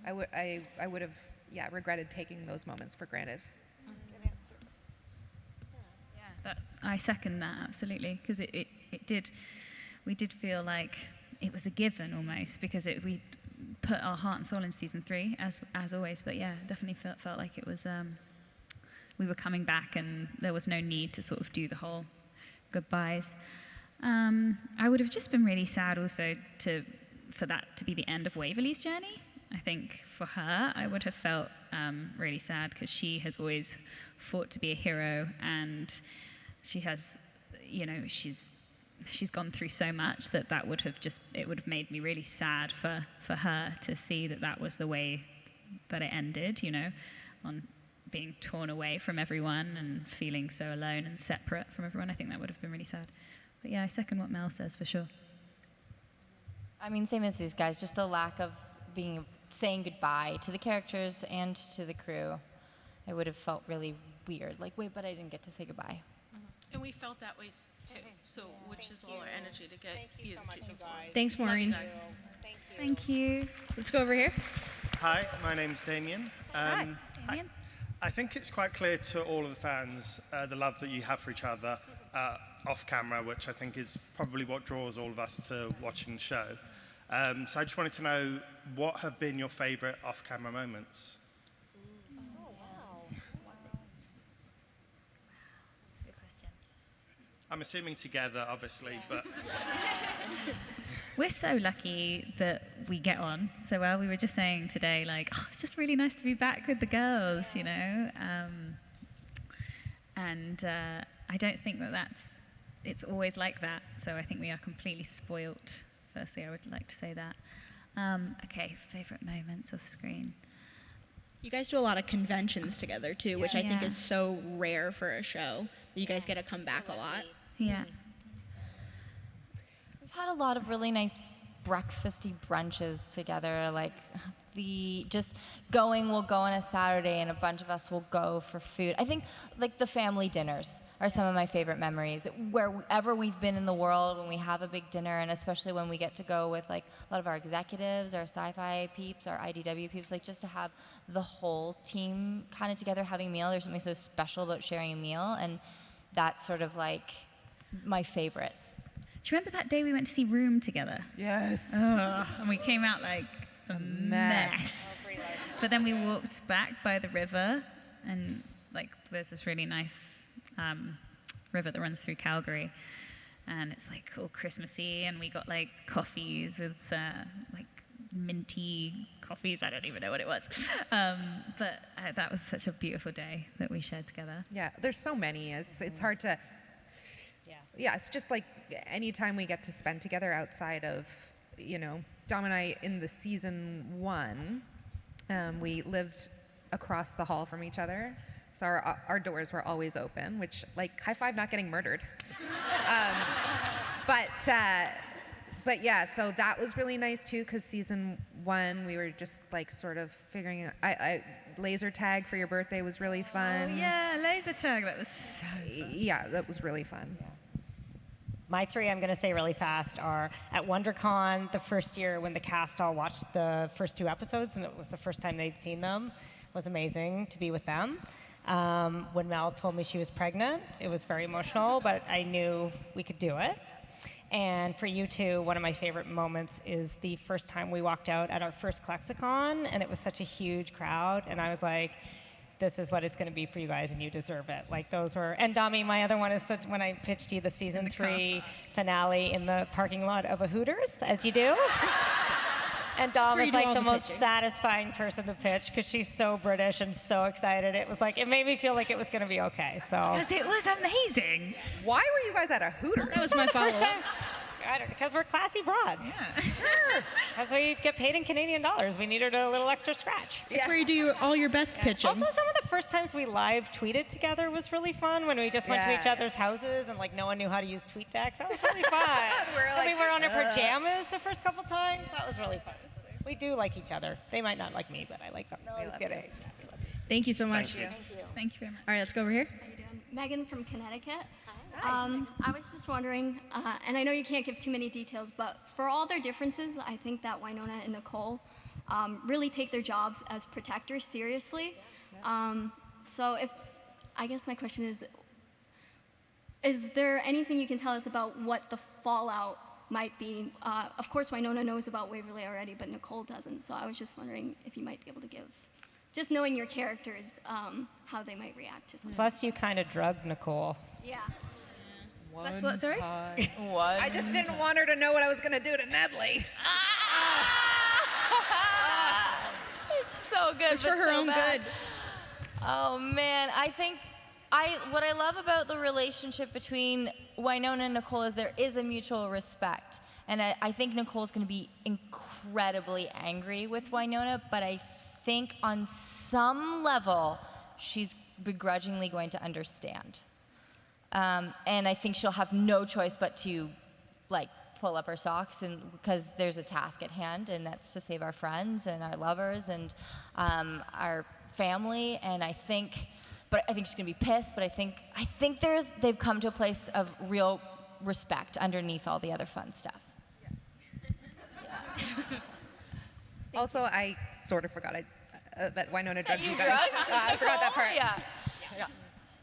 I would have, regretted taking those moments for granted. I second that, absolutely, because we did feel like it was a given almost, because we put our heart and soul in season 3 as always. But yeah, definitely felt like it was we were coming back, and there was no need to sort of do the whole goodbyes. I would have just been really sad also for that to be the end of Waverly's journey. I think for her, I would have felt really sad, because she has always fought to be a hero, and she has, she's gone through so much that would have it would have made me really sad for her to see that was the way that it ended, on being torn away from everyone and feeling so alone and separate from everyone. I think that would have been really sad. But yeah, I second what Mel says for sure. I mean, same as these guys, just the lack of saying goodbye to the characters and to the crew. I would have felt really weird, like, wait, but I didn't get to say goodbye. And we felt that way too, so which is all our energy to get you so season 4. Thanks, Maureen. Thank you. Let's go over here. Hi, my name's Damien. Hi, Damien. I think it's quite clear to all of the fans the love that you have for each other off camera, which I think is probably what draws all of us to watching the show. So I just wanted to know, what have been your favorite off-camera moments? I'm assuming together, obviously, but... We're so lucky that we get on so well. We were just saying today, like, oh, it's just really nice to be back with the girls, you know? I don't think it's always like that. So I think we are completely spoilt. Firstly, I would like to say that. Okay, favorite moments off screen. You guys do a lot of conventions together too, which I think Yeah. is so rare for a show. You guys get to come back a lot. Yeah. We've had a lot of really nice breakfasty brunches together. Like we'll go on a Saturday and a bunch of us will go for food. I think like the family dinners are some of my favorite memories. Wherever we've been in the world, when we have a big dinner, and especially when we get to go with like a lot of our executives, our sci-fi peeps, our IDW peeps, like just to have the whole team kind of together having a meal. There's something so special about sharing a meal, and that's sort of like my favorites. Do you remember that day we went to see Room together? Yes. Oh, and we came out like a mess. But then we walked back by the river, and like there's this really nice river that runs through Calgary, and it's like all Christmassy, and we got like coffees with like minty coffees. I don't even know what it was, but that was such a beautiful day that we shared together. Yeah, there's so many. It's hard to. Yeah, it's just like anytime we get to spend together outside of, you know, Dom and I in the season 1, we lived across the hall from each other. So our doors were always open, which, like, high five not getting murdered. But yeah, so that was really nice too, because season 1, we were just like sort of figuring out, laser tag for your birthday was really fun. Oh yeah, laser tag, that was so fun. Yeah, that was really fun. Yeah. My 3, I'm going to say really fast, are at WonderCon, the first year when the cast all watched the first 2 episodes, and it was the first time they'd seen them. It was amazing to be with them. When Mel told me she was pregnant, it was very emotional, but I knew we could do it. And for you two, one of my favorite moments is the first time we walked out at our first Klexicon, and it was such a huge crowd, and I was like, this is what it's going to be for you guys, and you deserve it. Like those were, and Dami, my other one is when I pitched you the season 3 finale in the parking lot of a Hooters, as you do. And Dom is like the most satisfying person to pitch because she's so British and so excited. It was like, it made me feel like it was going to be okay. So Because it was amazing. Why were you guys at a Hooters? That was my follow-up. Because we're classy broads. Yeah. Because we get paid in Canadian dollars. We needed a little extra scratch. It's where you do all your best pitching. Also, some of the first times we live tweeted together was really fun when we just went to each other's houses and like no one knew how to use TweetDeck. That was really fun. We were on our pajamas the first couple times. That was really fun. We do like each other. They might not like me, but I like them. No, it's kidding. Thank you so much. Thank you very much. All right, let's go over here. How you doing? Megan from Connecticut. I was just wondering, and I know you can't give too many details, but for all their differences, I think that Wynonna and Nicole really take their jobs as protectors seriously. So I guess my question is there anything you can tell us about what the fallout might be? Of course, Wynonna knows about Waverly already, but Nicole doesn't. So I was just wondering if you might be able to give, just knowing your characters, how they might react to something. Plus, you kind of drugged Nicole. Yeah. Plus what, sorry? What? I just didn't want her to know what I was going to do to Nedley. It's so good. It's for but her so own bad. good. Oh man, I think what I love about the relationship between Wynonna and Nicole is there is a mutual respect. And I think Nicole's going to be incredibly angry with Wynonna, but I think on some level she's begrudgingly going to understand. And I think she'll have no choice but to like pull up her socks, and because there's a task at hand, and that's to save our friends and our lovers and our family. And I think she's gonna be pissed. But I think they've come to a place of real respect underneath all the other fun stuff. Also, I sort of forgot that Wynonna drugged you guys. drugged I forgot that part. Yeah.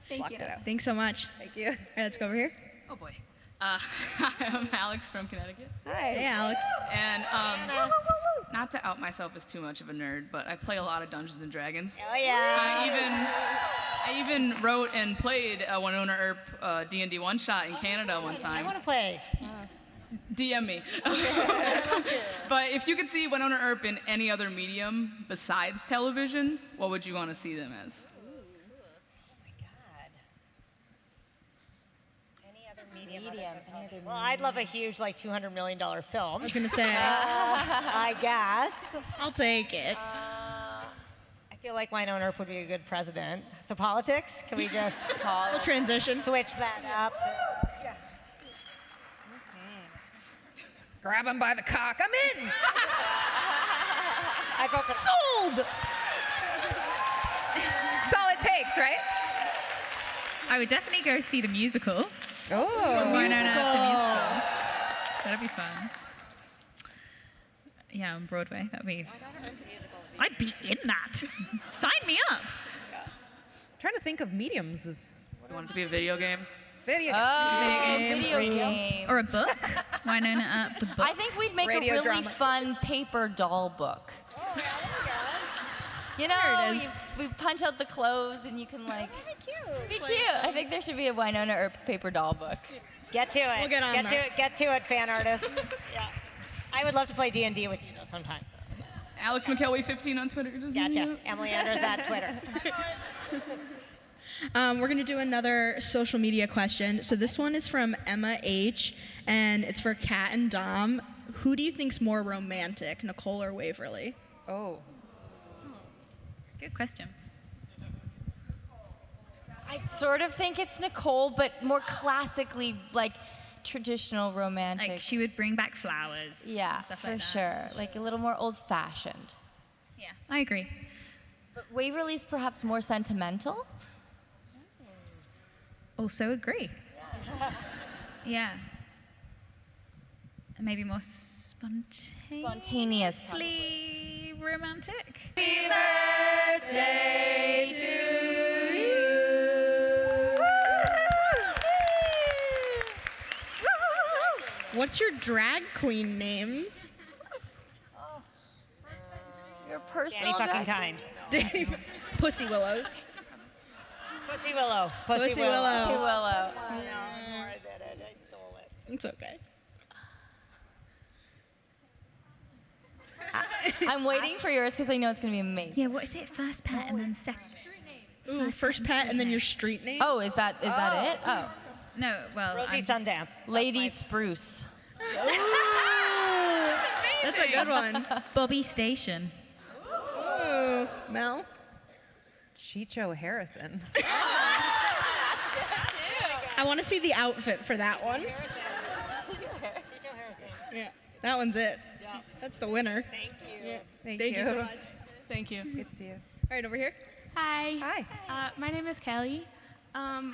Thank you. Thanks so much. Thank you. All right, let's go over here. Oh boy. I'm Alex from Connecticut. Hi. Hey, Alex. And not to out myself as too much of a nerd, but I play a lot of Dungeons and Dragons. Oh yeah. I even wrote and played a Wynonna Earp D&D one-shot in Canada one time. I want to play. DM me. But if you could see Wynonna Earp in any other medium besides television, what would you want to see them as? Well, I'd love a huge, like, $200 million film. I was gonna say. I guess. I'll take it. I feel like Wynonna Earp would be a good president. So politics? Can we just We'll transition. switch that up? Grab him by the cock. I'm in. I vote for Sold! That's all it takes, right? I would definitely go see the musical. Oh, Wynonna Earp, the musical. That'd be fun. Yeah, on Broadway. That'd be. I'd be in that. Sign me up. Trying to think of mediums as You want it to be a video game? video. Video game. Or a book. Wynonna Earp, the book. I think we'd make Radio a really drama. fun paper doll book. You know, we punch out the clothes and you can like be cute. I think there should be a Wynonna Earp paper doll book. Get to it. We'll get on that. Get to it, fan artists. Yeah. I would love to play D&D with you though sometime. Alex McKelway 15 on Twitter. Gotcha. Emily Anders at Twitter. We're going to do another social media question. So this one is from Emma H, and it's for Kat and Dom. Who do you think's more romantic, Nicole or Waverly? Oh. Good question. I sort of think it's Nicole, but more classically like traditional romantic. Like she would bring back flowers. Yeah, and stuff for like that. sure. Like a little more old-fashioned. Yeah, I agree. But Waverly's perhaps more sentimental. Also agree. Yeah. And maybe more Spontaneous. spontaneously romantic. Happy birthday to you. What's your drag queen names? Your personal Danny fucking drag- kind. Pussy Willows. Pussy Willow. Pussy Willow. Happy Willow. I did it. I stole it. It's okay. I'm waiting for yours because I know it's going to be amazing. Yeah, what is it? First pet and then second. Ooh, first pet and then your street name? Oh, is that it? Oh. No, well. Rosie I'm just- Sundance. Lady Spruce. That's a good one. Bobby Station. Ooh, Mel? Chicho Harrison. I want to see the outfit for that one. Yeah, that one's it. Yeah. That's the winner. Thank you. Yeah. Thank Thank you you. so much. Thank you. Good to see you. All right, over here. Hi. Hi. My name is Kelly. I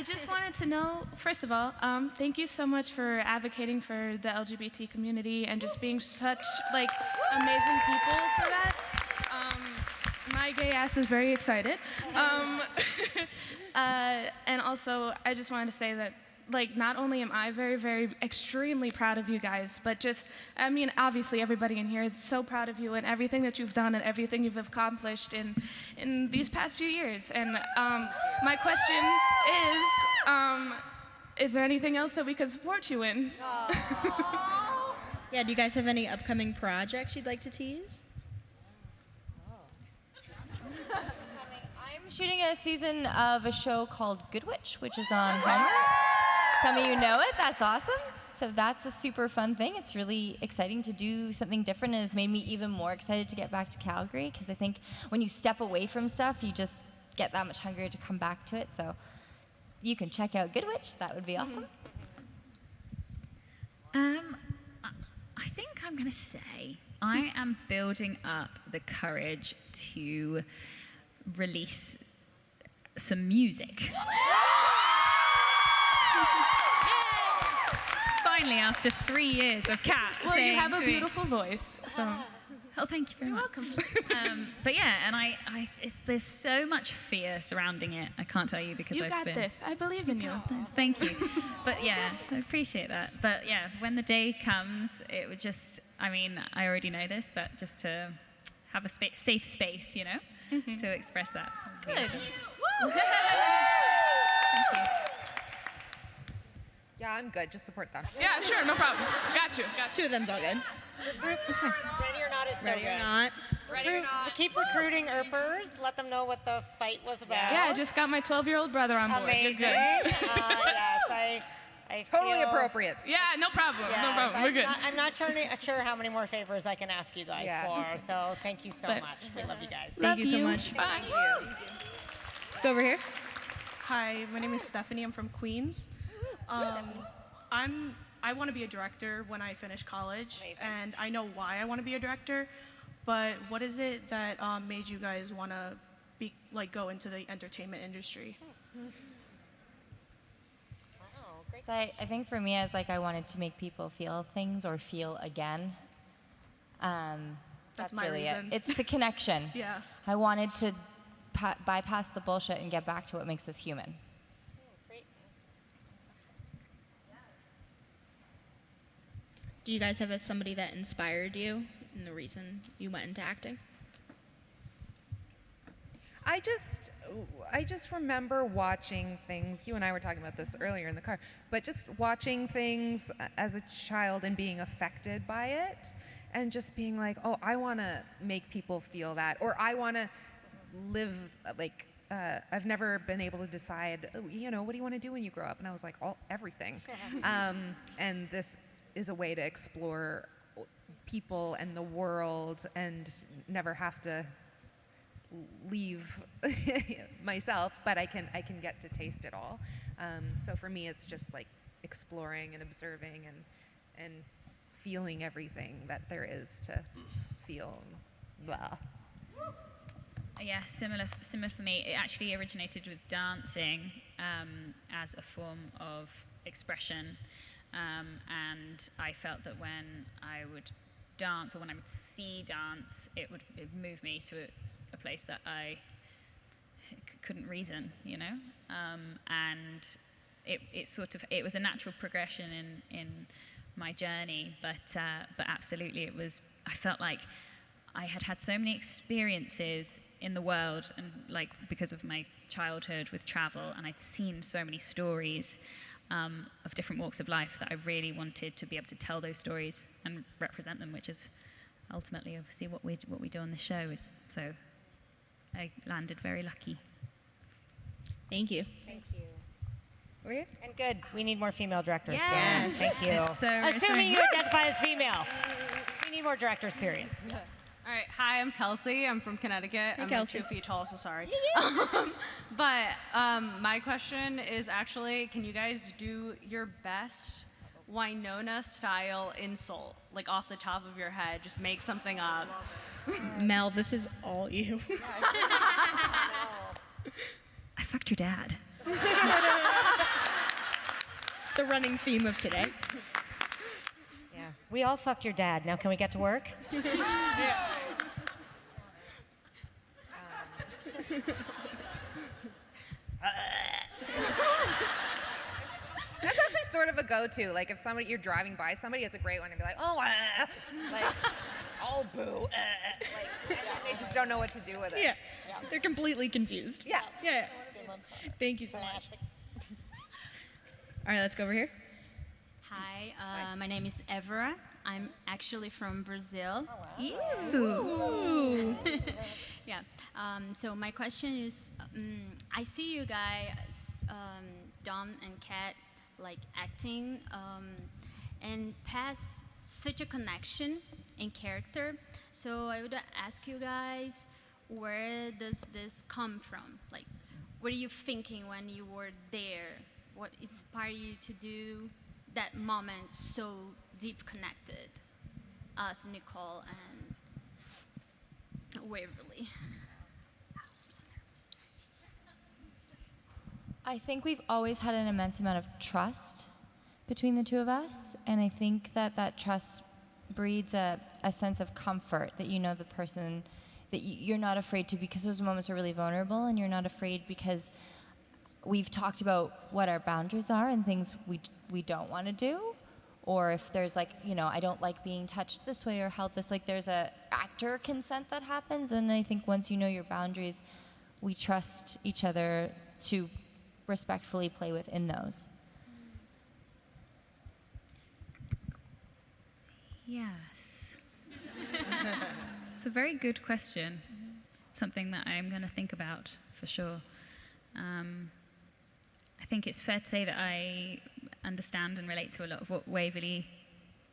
just wanted to know, first of all, thank you so much for advocating for the LGBT community and just being such like amazing people for that. My gay ass is very excited. And also, I just wanted to say that like not only am I very, very extremely proud of you guys, but just, I mean, obviously everybody in here is so proud of you and everything that you've done and everything you've accomplished in these past few years. And my question is there anything else that we could support you in? Yeah, do you guys have any upcoming projects you'd like to tease? I'm shooting a season of a show called Good Witch, which is on Homer. Some of you know it. That's awesome. So that's a super fun thing. It's really exciting to do something different, and it's made me even more excited to get back to Calgary because I think when you step away from stuff, you just get that much hungrier to come back to it. So you can check out Good Witch. That would be awesome. I think I'm going to say I am building up the courage to release some music. Finally, after 3 years of Kat Well, saying you have a to me- beautiful voice, so. Oh, thank you very much. You're welcome. But yeah, and there's so much fear surrounding it. I can't tell you because You I've got been. this. I believe in you. Thank you. But yeah, I appreciate that. But yeah, when the day comes, it would just, I mean, I already know this, but just to have a safe space, you know, to express that. So it'd be Good. awesome. Thank you. Yeah, I'm good. Just support them. Yeah, sure, no problem. Got you. Two of them's all good. Ready or not is so Ready or good. not. Keep recruiting Earpers. Let them know what the fight was about. Yeah, I just got my 12-year-old brother on board. You're Amazing. good. Yes, I Totally feel- appropriate. Yeah, no problem. Yes, No problem. We're good. I'm not sure how many more favors I can ask you guys Yeah. for. So thank you so But- much. We love you guys. Thank you so much. Bye. Let's go over here. Hi, my name is Stephanie. I'm from Queens. I want to be a director when I finish college, and I know why I want to be a director. But what is it that made you guys want to go into the entertainment industry? So I think for me, I wanted to make people feel things or feel again. That's my really reason. it. It's the connection. Yeah. I wanted to bypass the bullshit and get back to what makes us human. Do you guys have somebody that inspired you and the reason you went into acting? I just remember watching things. You and I were talking about this earlier in the car, but just watching things as a child and being affected by it, and just being like, oh, I want to make people feel that, or I want to live like. I've never been able to decide. Oh, what do you want to do when you grow up? And I was like, everything. And this is a way to explore people and the world and never have to leave myself, but I can get to taste it all. So for me, it's just like exploring and observing and feeling everything that there is to feel. Blah. Yeah, similar for me. It actually originated with dancing as a form of expression. And I felt that when I would dance or when I would see dance, it would move me to a place that I couldn't reason, and it was a natural progression in my journey, but absolutely I felt like I had so many experiences in the world, and because of my childhood with travel, and I'd seen so many stories of different walks of life that I really wanted to be able to tell those stories and represent them, which is ultimately obviously what we do on the show. So I landed very lucky. Thank you. Thank you. Over here? And good. We need more female directors. Yes. So thank you. It's so Assuming you reassuring. identify as female. We need more directors, period. All right, hi, I'm Kelsey. I'm from Connecticut. I'm Kelsey. 2 feet tall, so sorry. But my question is actually, can you guys do your best Wynonna style insult, like off the top of your head? Just make something up. Mel, this is all you. I fucked your dad. The running theme of today. Yeah. We all fucked your dad. Now can we get to work? That's actually sort of a go-to. Like if you're driving by somebody, it's a great one to be like, oh, like, oh, boo, and they just don't know what to do with it. Yeah. They're completely confused. Yeah. Yeah. Thank you so much. All right, let's go over here. Hi, my name is Evera. I'm actually from Brazil. Ooh. Yeah. So my question is, I see you guys, Dom and Kat, acting and pass such a connection in character. So I would ask you guys, where does this come from? What are you thinking when you were there? What inspired you to do that moment so deep connected? Us, Nicole, and Waverly. I think we've always had an immense amount of trust between the two of us, and I think that trust breeds a a sense of comfort that you know the person, that you're not afraid to, because those moments are really vulnerable, and you're not afraid because we've talked about what our boundaries are and things we don't want to do, or if there's like, you know, I don't like being touched this way or held this, like there's a actor consent that happens, and I think once you know your boundaries, we trust each other to respectfully play within those. Yes. It's a very good question. Something that I'm going to think about for sure. I think it's fair to say that I understand and relate to a lot of what Waverly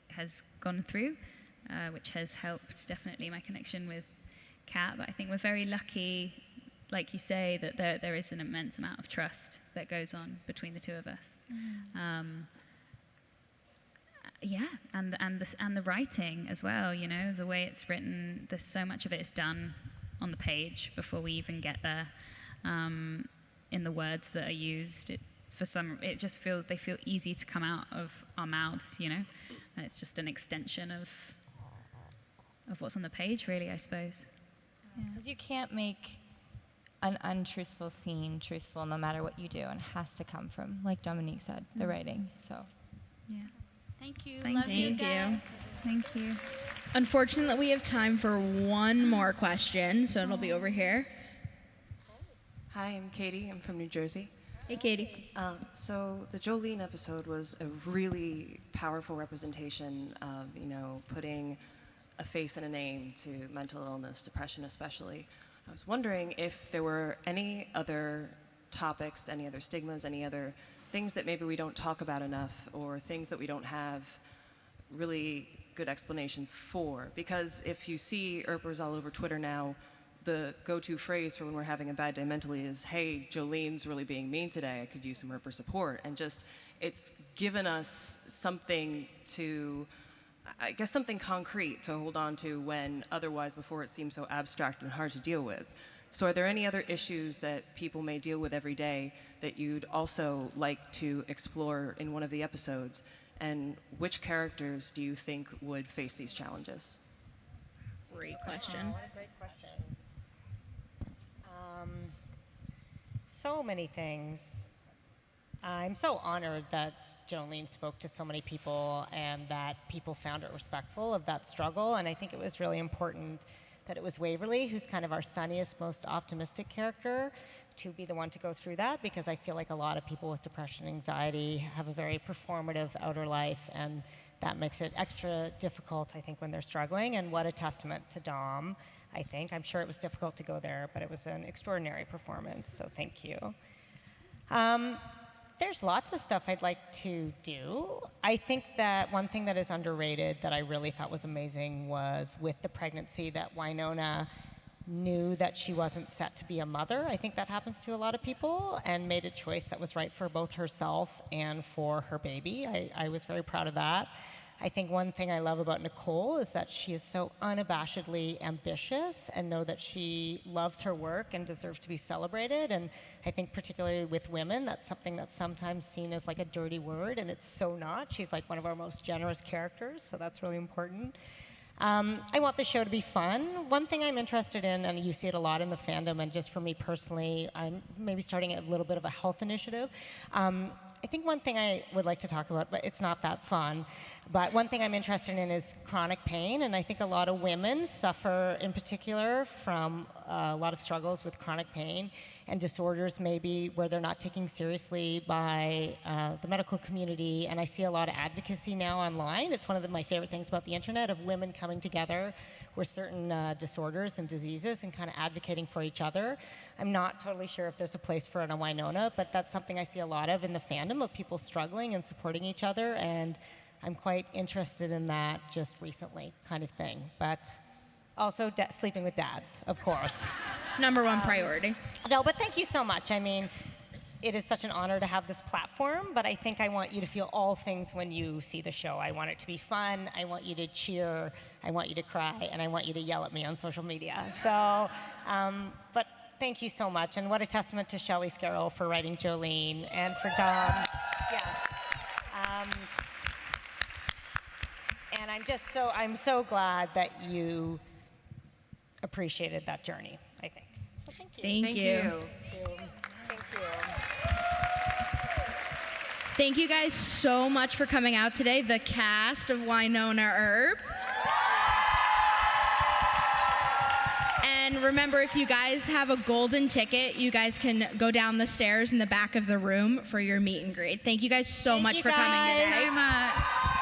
has gone through, which has helped definitely my connection with Kat. But I think we're very lucky, like you say, that there is an immense amount of trust that goes on between the two of us. Yeah, and the writing as well. You know, the way it's written. There's so much of it is done on the page before we even get there. In the words that are used, it just feels they feel easy to come out of our mouths. You know, and it's just an extension of what's on the page, really, I suppose. Because you can't make an untruthful scene truthful no matter what you do, and it has to come from, like Dominique said, the writing. So, yeah. Thank you. Thank Love you. you guys. Thank you. Unfortunately, we have time for one more question, so it'll be over here. Hi, I'm Katie. I'm from New Jersey. Hey, Katie. So the Jolene episode was a really powerful representation of, you know, putting a face and a name to mental illness, depression especially. I was wondering if there were any other topics, any other stigmas, any other things that maybe we don't talk about enough, or things that we don't have really good explanations for. Because if you see Earpers all over Twitter now, the go-to phrase for when we're having a bad day mentally is, hey, Jolene's really being mean today, I could use some Earper support. And just, it's given us something to, I guess something concrete to hold on to when otherwise before it seemed so abstract and hard to deal with. So are there any other issues that people may deal with every day that you'd also like to explore in one of the episodes? And which characters do you think would face these challenges? Great question. Great question. So many things. I'm so honored that Jolene spoke to so many people and that people found it respectful of that struggle. And I think it was really important that it was Waverly, who's kind of our sunniest, most optimistic character, to be the one to go through that, because I feel like a lot of people with depression and anxiety have a very performative outer life, and that makes it extra difficult, I think, when they're struggling. And what a testament to Dom, I think. I'm sure it was difficult to go there, but it was an extraordinary performance, so thank you. There's lots of stuff I'd like to do. I think that one thing that is underrated that I really thought was amazing was with the pregnancy that Wynonna knew that she wasn't set to be a mother. I think that happens to a lot of people, and made a choice that was right for both herself and for her baby. I was very proud of that. I think one thing I love about Nicole is that she is so unabashedly ambitious, and know that she loves her work and deserves to be celebrated. And I think particularly with women, that's something that's sometimes seen as like a dirty word, and it's so not. She's like one of our most generous characters, so that's really important. I want the show to be fun. One thing I'm interested in, and you see it a lot in the fandom, and just for me personally, I'm maybe starting a little bit of a health initiative. I think one thing I would like to talk about, but it's not that fun, but one thing I'm interested in is chronic pain, and I think a lot of women suffer in particular from a lot of struggles with chronic pain and disorders maybe where they're not taken seriously by the medical community, and I see a lot of advocacy now online. It's one of my favorite things about the internet, of women coming together with certain disorders and diseases and kind of advocating for each other. I'm not totally sure if there's a place for it on Wynonna, but that's something I see a lot of in the fandom, of people struggling and supporting each other, and I'm quite interested in that just recently kind of thing. But also sleeping with dads, of course. Number one priority. No, but thank you so much. I mean, it is such an honor to have this platform, but I think I want you to feel all things when you see the show. I want it to be fun, I want you to cheer, I want you to cry, and I want you to yell at me on social media. So, but thank you so much, and what a testament to Shelley Scarrow for writing Jolene, and for Dom. Yes. And I'm I'm so glad that you appreciated that journey, I think. So thank you. Thank you. Thank you. Thank you guys so much for coming out today, the cast of Wynonna Earp. And remember, if you guys have a golden ticket, you guys can go down the stairs in the back of the room for your meet and greet. Thank you guys so much for coming today. Thank you so much.